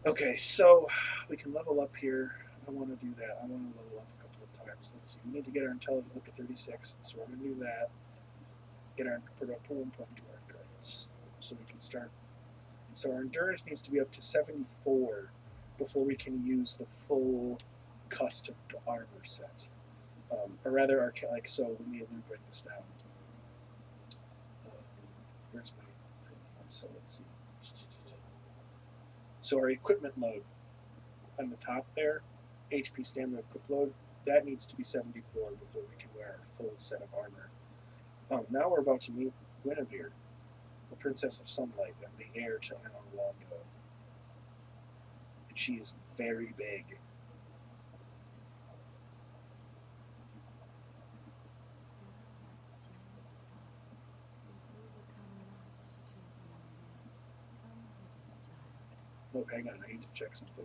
Okay, so we can level up here. I want to do that. I want to level up a couple of times. Let's see. We need to get our intelligence up to 36, so we're going to do that. Put 1 point to our endurance, so we can start. So our endurance needs to be up to 74 before we can use the full custom armor set. Or rather, so let me break this down. Where's my thing? So let's see. So our equipment load on the top there, HP stamina equip load, that needs to be 74 before we can wear our full set of armor. Now we're about to meet Guinevere, the Princess of Sunlight and the heir to Anor Londo. And she is very big. Oh, hang on, I need to check something.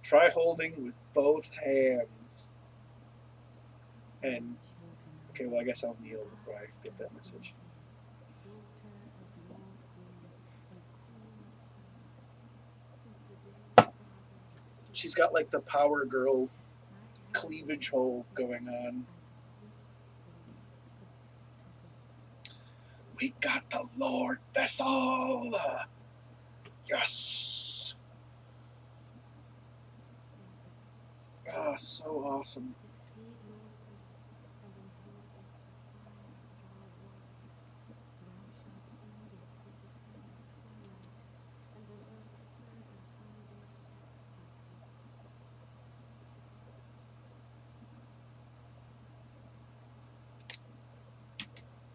Try holding with both hands. And, okay, well, I guess I'll kneel before I get that message. She's got like the Power Girl cleavage hold going on. We got the Lordvessel! Yes! Ah, so awesome.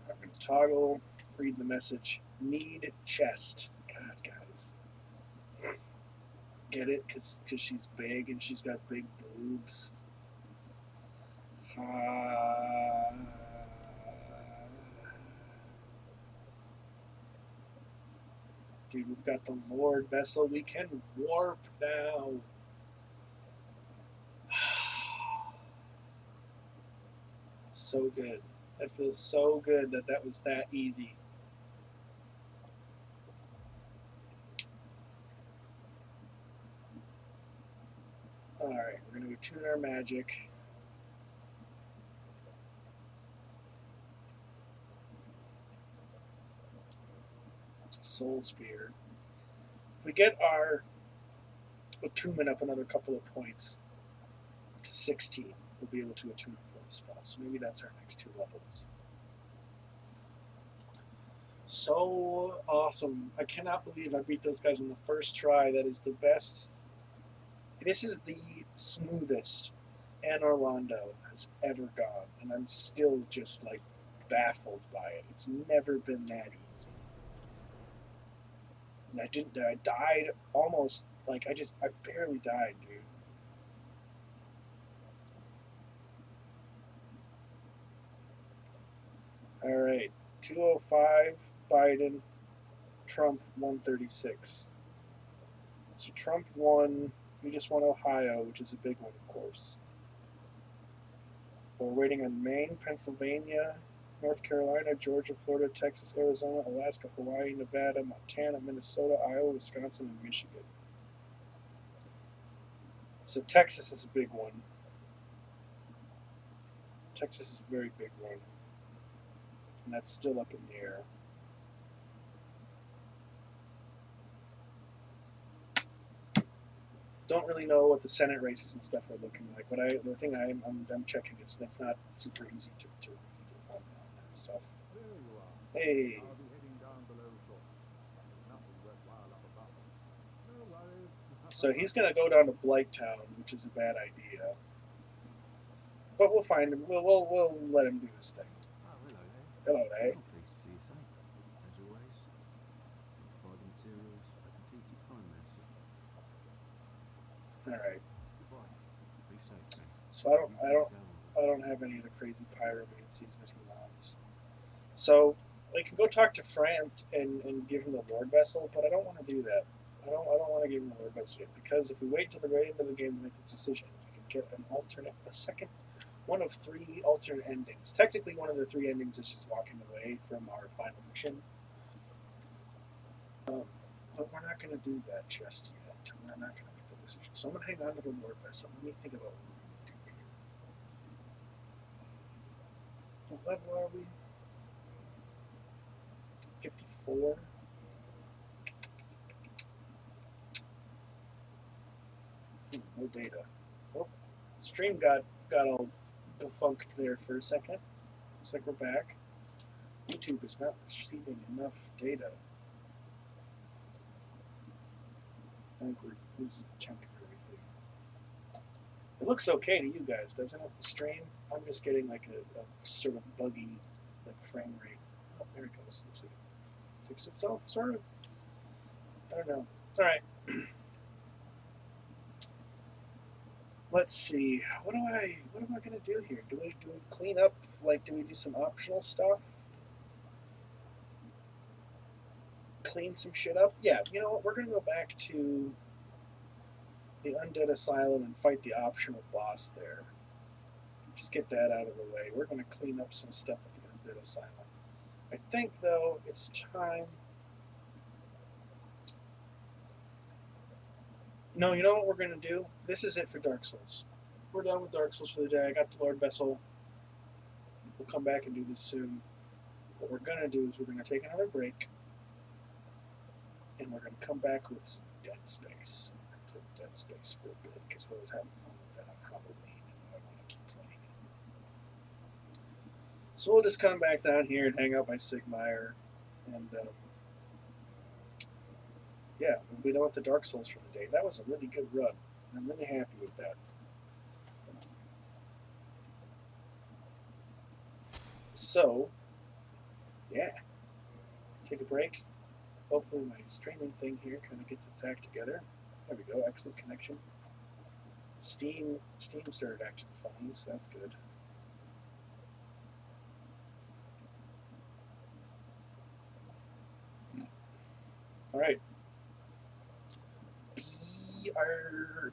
I'm going to toggle, read the message. Need chest. God, guys. Get it? Because she's big and she's got big boobs. Dude, we've got the Lordvessel. We can warp now. So good. That feels so good that was that easy. Alright, we're going to attune our magic. Soul Spear. If we get our attunement up another couple of points to 16, we'll be able to attune a 4th spell. So maybe that's our next 2 levels. So awesome. I cannot believe I beat those guys on the first try. That is the best. This is the smoothest Anor Londo has ever gone, and I'm still just like baffled by it. It's never been that easy. And I died almost like I barely died, dude. All right, 205 Biden, Trump 136. So Trump won. He just won Ohio, which is a big one, of course. We're waiting on Maine, Pennsylvania, North Carolina, Georgia, Florida, Texas, Arizona, Alaska, Hawaii, Nevada, Montana, Minnesota, Iowa, Wisconsin, and Michigan. So Texas is a big one. Texas is a very big one. And that's still up in the air. Don't really know what the Senate races and stuff are looking like. The thing I'm checking is that's not super easy to read on that stuff. There you are. Hey, I'll be heading down below shortly. There's nothing worthwhile up above. No worries. so he's gonna go down to Blighttown, which is a bad idea. But we'll find him. We'll let him do his thing. Oh, hello there. Hello there. I'm pleased to see you safe, as always. I'll provide the materials I complete your pyromancy. All right. Goodbye. Be safe, man. So I don't have any of the crazy pyromancies that he wants. So we can go talk to Frant and give him the Lordvessel, but I don't want to do that. I don't want to give him the Lordvessel yet, because if we wait till the very end of the game to make this decision, we can get the second one of 3 alternate endings. Technically, one of the 3 endings is just walking away from our final mission. But we're not going to do that just yet. We're not going to make the decision. So I'm going to hang on to the Lordvessel. Let me think about what we're going to do here. What level are we? 54. No data. Oh, stream got all defunct there for a second. Looks like we're back. YouTube is not receiving enough data. I think this is a temporary thing. It looks okay to you guys, doesn't it? The stream. I'm just getting like a sort of buggy like frame rate. Oh, there it goes. Looks like it fixed itself, sort of. I don't know. All right. Let's see. What am I gonna do here? Do we clean up? Like, do we do some optional stuff? Clean some shit up? Yeah. You know what? We're gonna go back to the Undead Asylum and fight the optional boss there. Just get that out of the way. We're gonna clean up some stuff at the Undead Asylum. I think though it's time. No, you know what we're gonna do? This is it for Dark Souls. We're done with Dark Souls for the day. I got the Lordvessel. We'll come back and do this soon. What we're gonna do is we're gonna take another break, and we're gonna come back with some Dead Space. We're gonna play Dead Space for a bit because we was having fun with that on Halloween, and I want to keep playing it. So we'll just come back down here and hang out by Sigmire, and yeah, we'll be done with the Dark Souls for the day. That was a really good run. I'm really happy with that. So, yeah, take a break. Hopefully my streaming thing here kind of gets its act together. There we go, excellent connection. Steam started acting funny, so that's good. All right. BRB.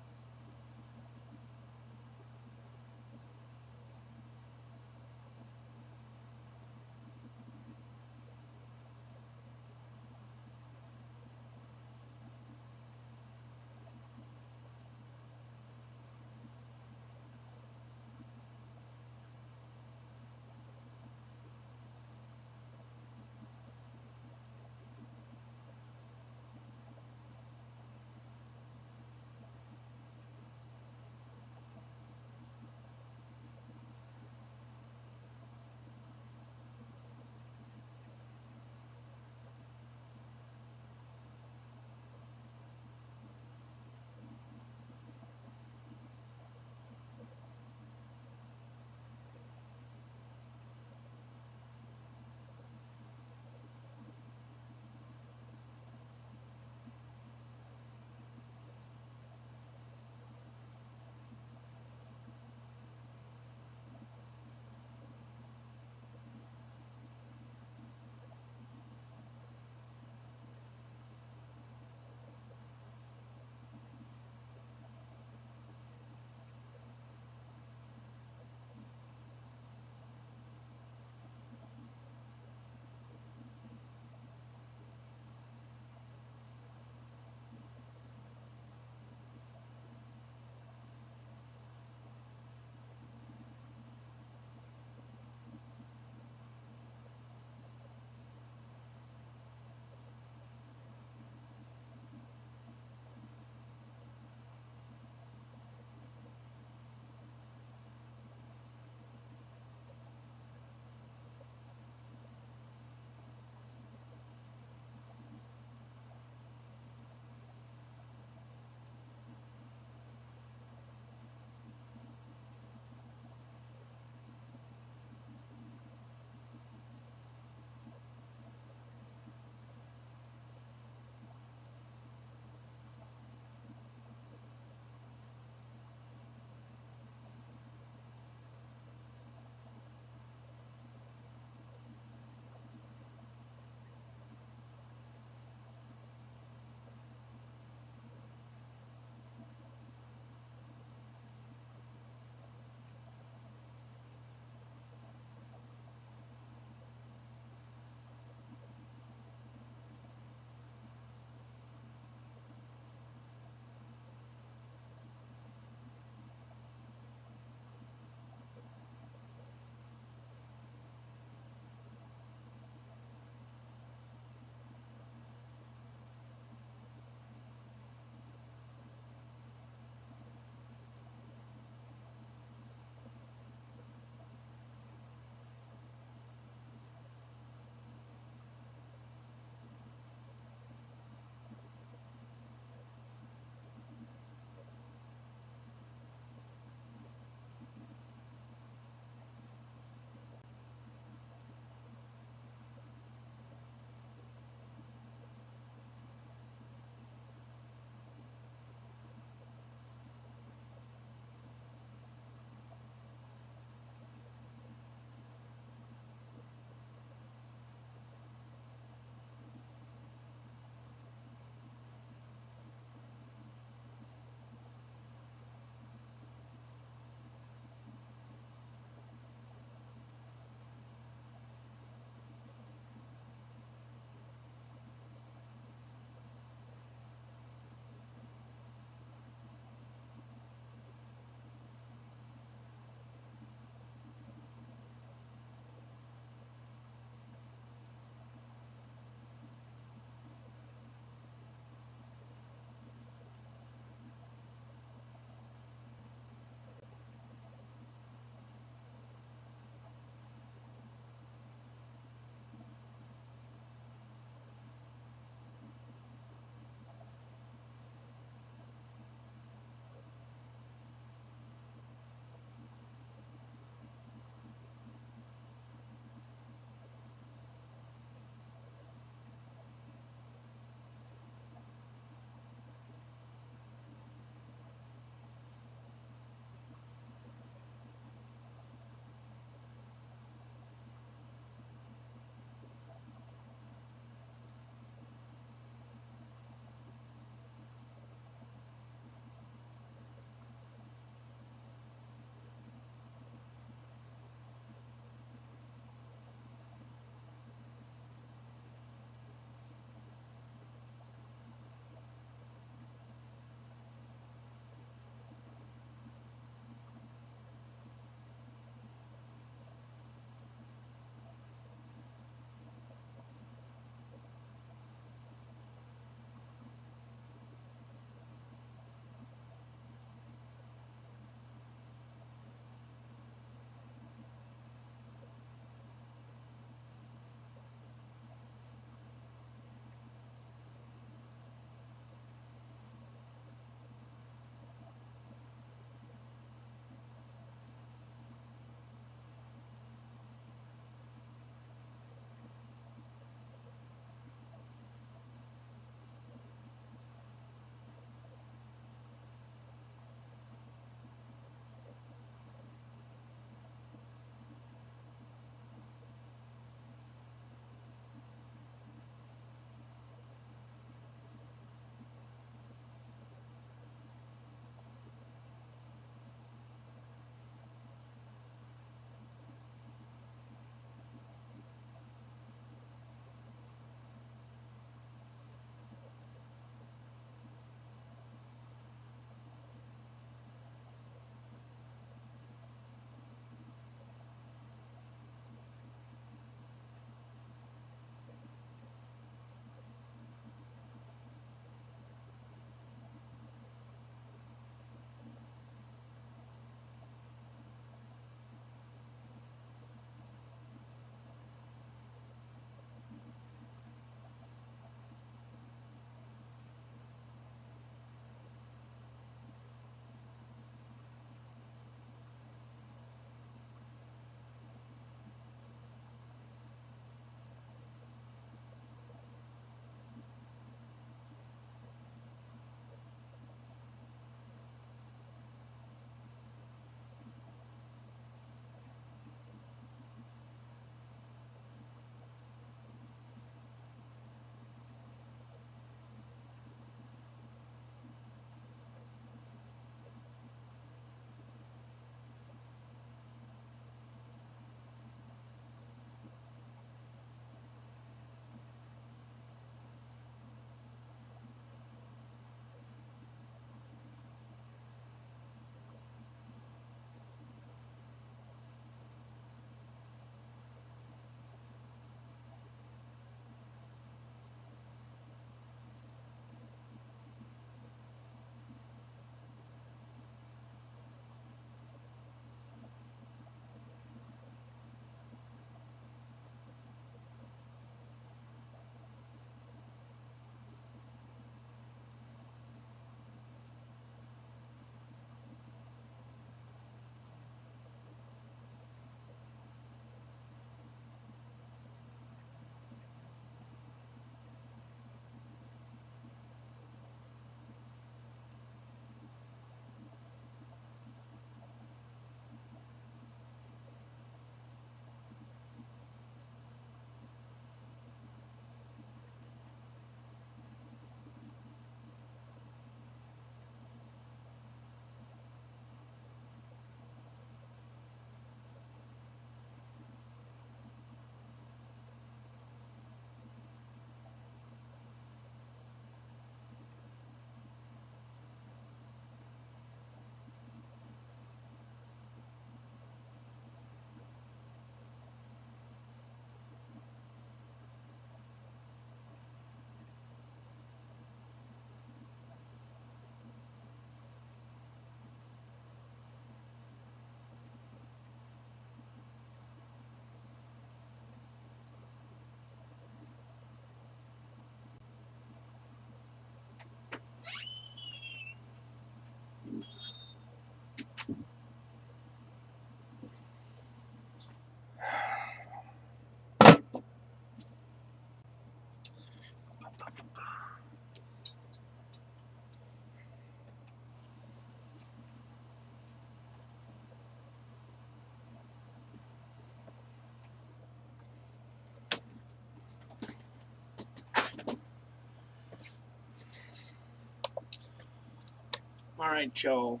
Alright, Joe.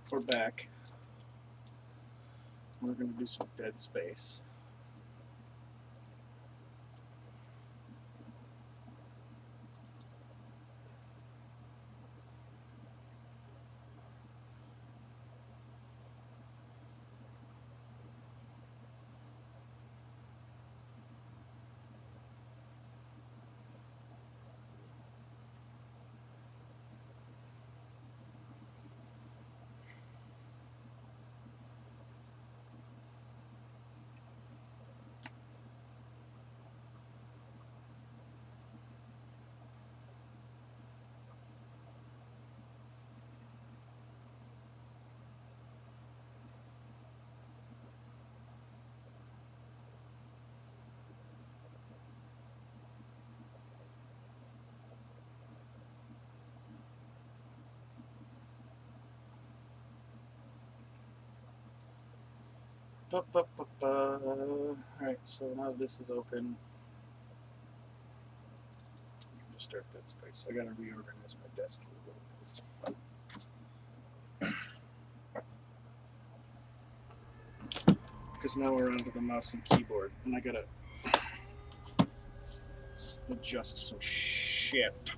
We're back. We're going to do some Dead Space. Alright, so now this is open. Just start Dead Space. I gotta reorganize my desk a little. Because now we're onto the mouse and keyboard, and I gotta adjust some shit.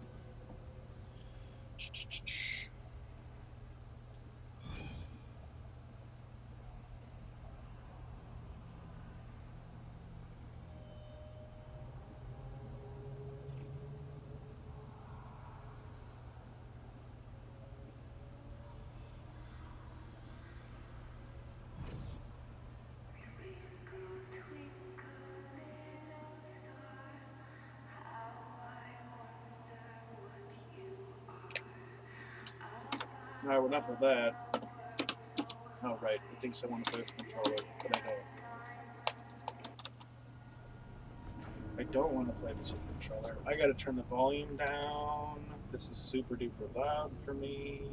Alright, well, enough of that. Oh, right. It thinks I want to play with the controller, but I don't. I don't want to play this with the controller. I gotta turn the volume down. This is super duper loud for me.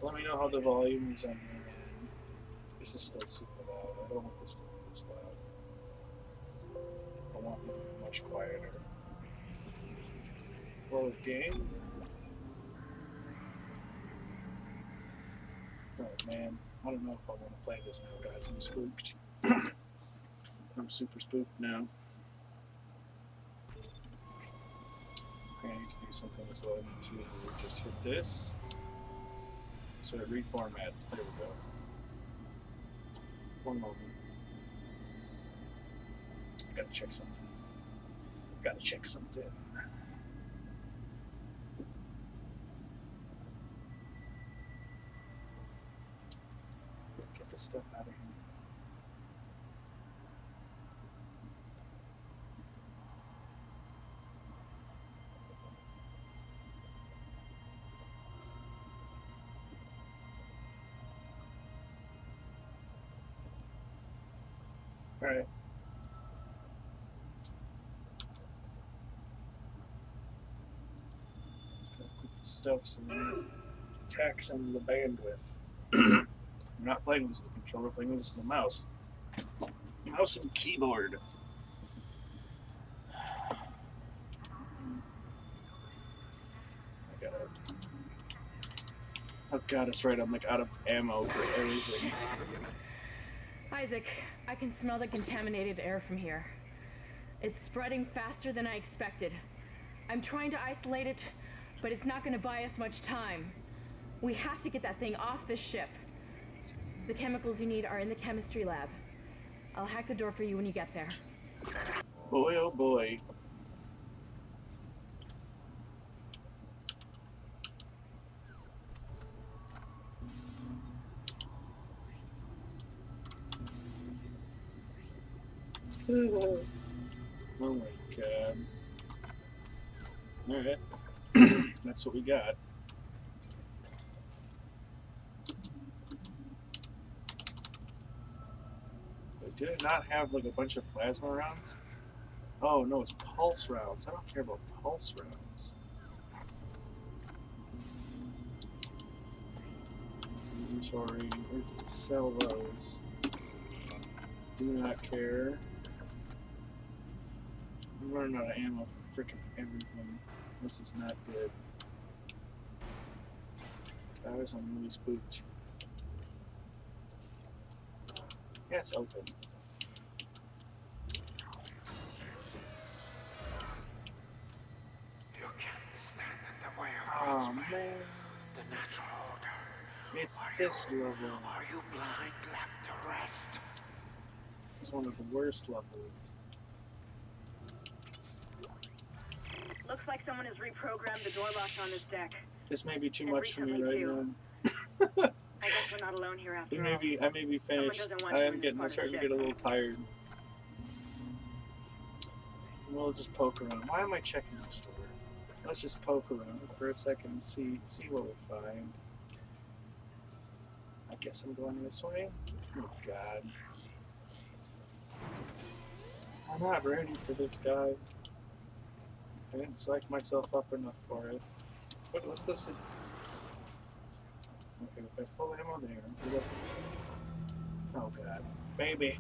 Let me know how the volume is on your end. This is still super loud. I don't want this to be this loud. I want it to be much quieter. Lower gain. Oh man, I don't know if I want to play this now, guys. I'm spooked. I'm super spooked now. I need to do something as well. I need to just hit this. So it reformats. There we go. One moment. I gotta check something. Gotta check something. Get this stuff out of here. Alright. Just gotta quit the stuff so we're not taxing the bandwidth. I'm not playing this with the controller, playing with this with the mouse. Mouse and keyboard. I gotta. Oh god, that's right, I'm like out of ammo for everything. Isaac, I can smell the contaminated air from here. It's spreading faster than I expected. I'm trying to isolate it, but it's not going to buy us much time. We have to get that thing off this ship. The chemicals you need are in the chemistry lab. I'll hack the door for you when you get there. Boy, oh boy. Oh my god. Alright. That's what we got. Did it not have like a bunch of plasma rounds? Oh no, it's pulse rounds. I don't care about pulse rounds. Inventory. We can sell those. Do not care. running out of ammo for freaking everything. This is not good. Guys, I'm really spooked. Yes, open. You can't stand in the way of Oh God's way. man, The natural order. it's this level. Are you blind, left to rest? This is one of the worst levels. Looks like someone has reprogrammed the door locks on this deck. This may be too And much for me recently, right too. now. I guess we're not alone here after all. I may be finished. doesn't want I to am lose getting. I'm part of starting to the get a little tired. We'll just poke around. Why am I checking the store? Let's just poke around for a second and see what we find. I guess I'm going this way. Oh God. I'm not ready for this, guys. I didn't psych myself up enough for it. What was this? Okay, we've got full ammo there. Oh God. Baby.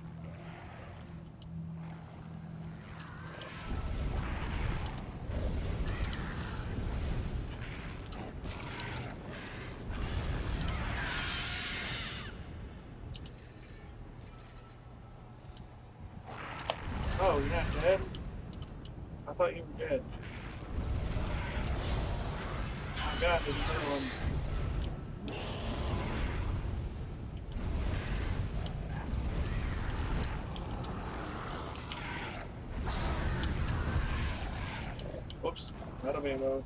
Oh, you're not dead? I thought you were dead. Oh God, there's another one. Whoops, out of ammo.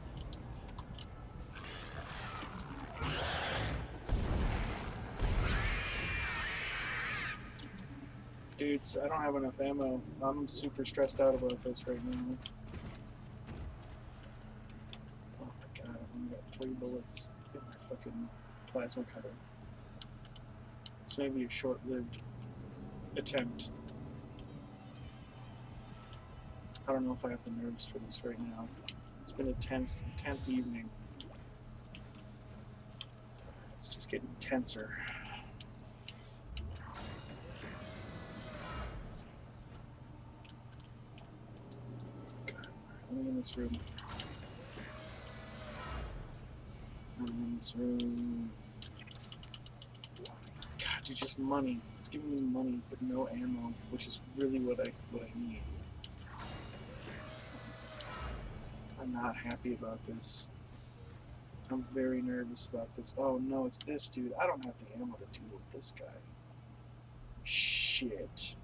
Dudes, I don't have enough ammo. I'm super stressed out about this right now. Oh my God, I've only got 3 bullets in my fucking plasma cutter. This may be a short-lived attempt. I don't know if I have the nerves for this right now. It's been a tense evening. It's just getting tenser. God, I'm in this room. I'm in this room. God, dude, just money. It's giving me money, but no ammo, which is really what I need. I'm not happy about this. I'm very nervous about this. Oh no, it's this dude. I don't have the ammo to deal with this guy. Shit.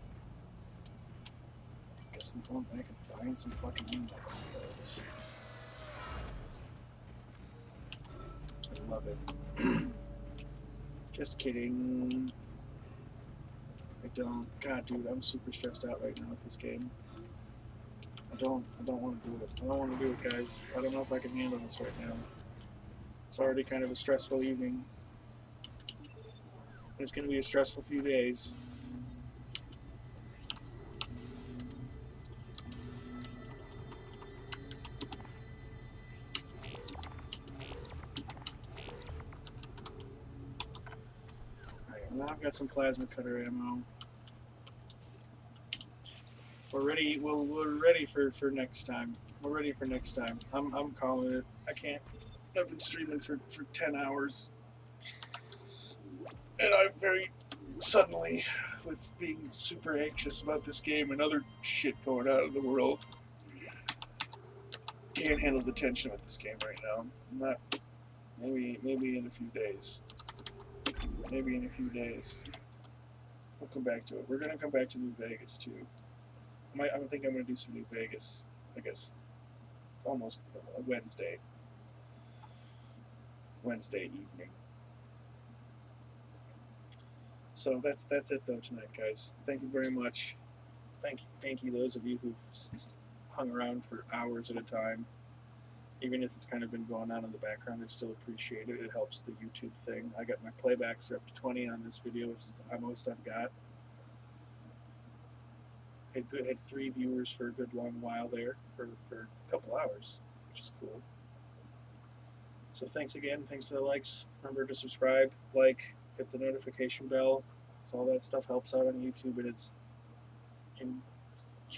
Guess I'm going back and buying some fucking ammo, I suppose. I love it. Just kidding. I don't. God, dude, I'm super stressed out right now with this game. I don't want to do it. I don't want to do it, guys. I don't know if I can handle this right now. It's already kind of a stressful evening. It's going to be a stressful few days. Alright, now I've got some plasma cutter ammo. We're ready. We're ready for next time. We're ready for next time. I'm calling it. I can't. I've been streaming for 10 hours, and I very suddenly, with being super anxious about this game and other shit going on in the world, can't handle the tension with this game right now. I'm not. Maybe in a few days. Maybe in a few days. We'll come back to it. We're gonna come back to New Vegas too. I think I'm gonna do some New Vegas. I guess almost a Wednesday evening. So that's it though tonight, guys. Thank you very much. Thank you those of you who've hung around for hours at a time. Even if it's kind of been going on in the background, I still appreciate it. It helps the YouTube thing. I got my playbacks are up to 20 on this video, which is the most I've got. Had 3 viewers for a good long while there for a couple hours, which is cool. So thanks again. Thanks for the likes. Remember to subscribe, like, hit the notification bell. So all that stuff helps out on YouTube, and it's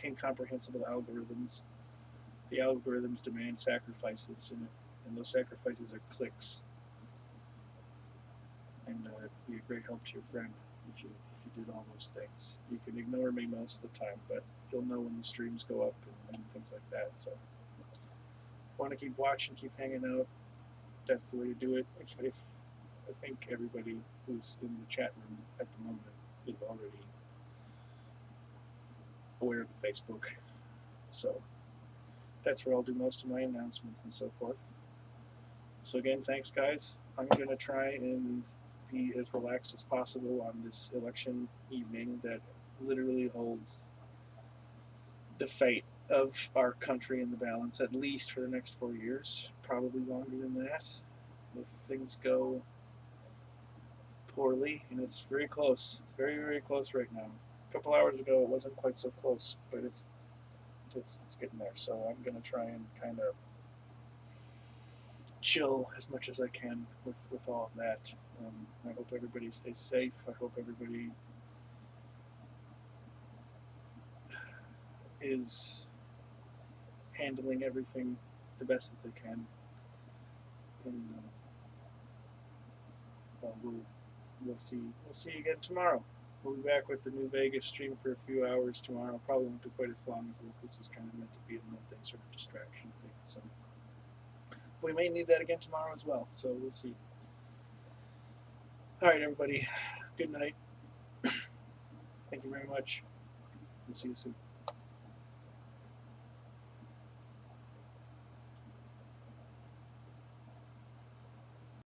incomprehensible algorithms. The algorithms demand sacrifices, and those sacrifices are clicks. And it'd be a great help to your friend if you did all those things. You can ignore me most of the time, but you'll know when the streams go up and things like that. So if you want to keep watching, keep hanging out, that's the way to do it. If I think everybody who's in the chat room at the moment is already aware of the Facebook. So that's where I'll do most of my announcements and so forth. So again, thanks guys. I'm going to try and be as relaxed as possible on this election evening that literally holds the fate of our country in the balance, at least for the next 4 years, probably longer than that, if things go poorly, and it's very close. It's very, very close right now. A couple hours ago, it wasn't quite so close, but it's getting there. So I'm going to try and kind of chill as much as I can with all of that. I hope everybody stays safe. I hope everybody is handling everything the best that they can. And well, we'll see you again tomorrow. We'll be back with the New Vegas stream for a few hours tomorrow. Probably won't be quite as long as this. This was kind of meant to be a midday sort of distraction thing. So we may need that again tomorrow as well. So we'll see. All right, everybody. Good night. Thank you very much. We'll see you soon.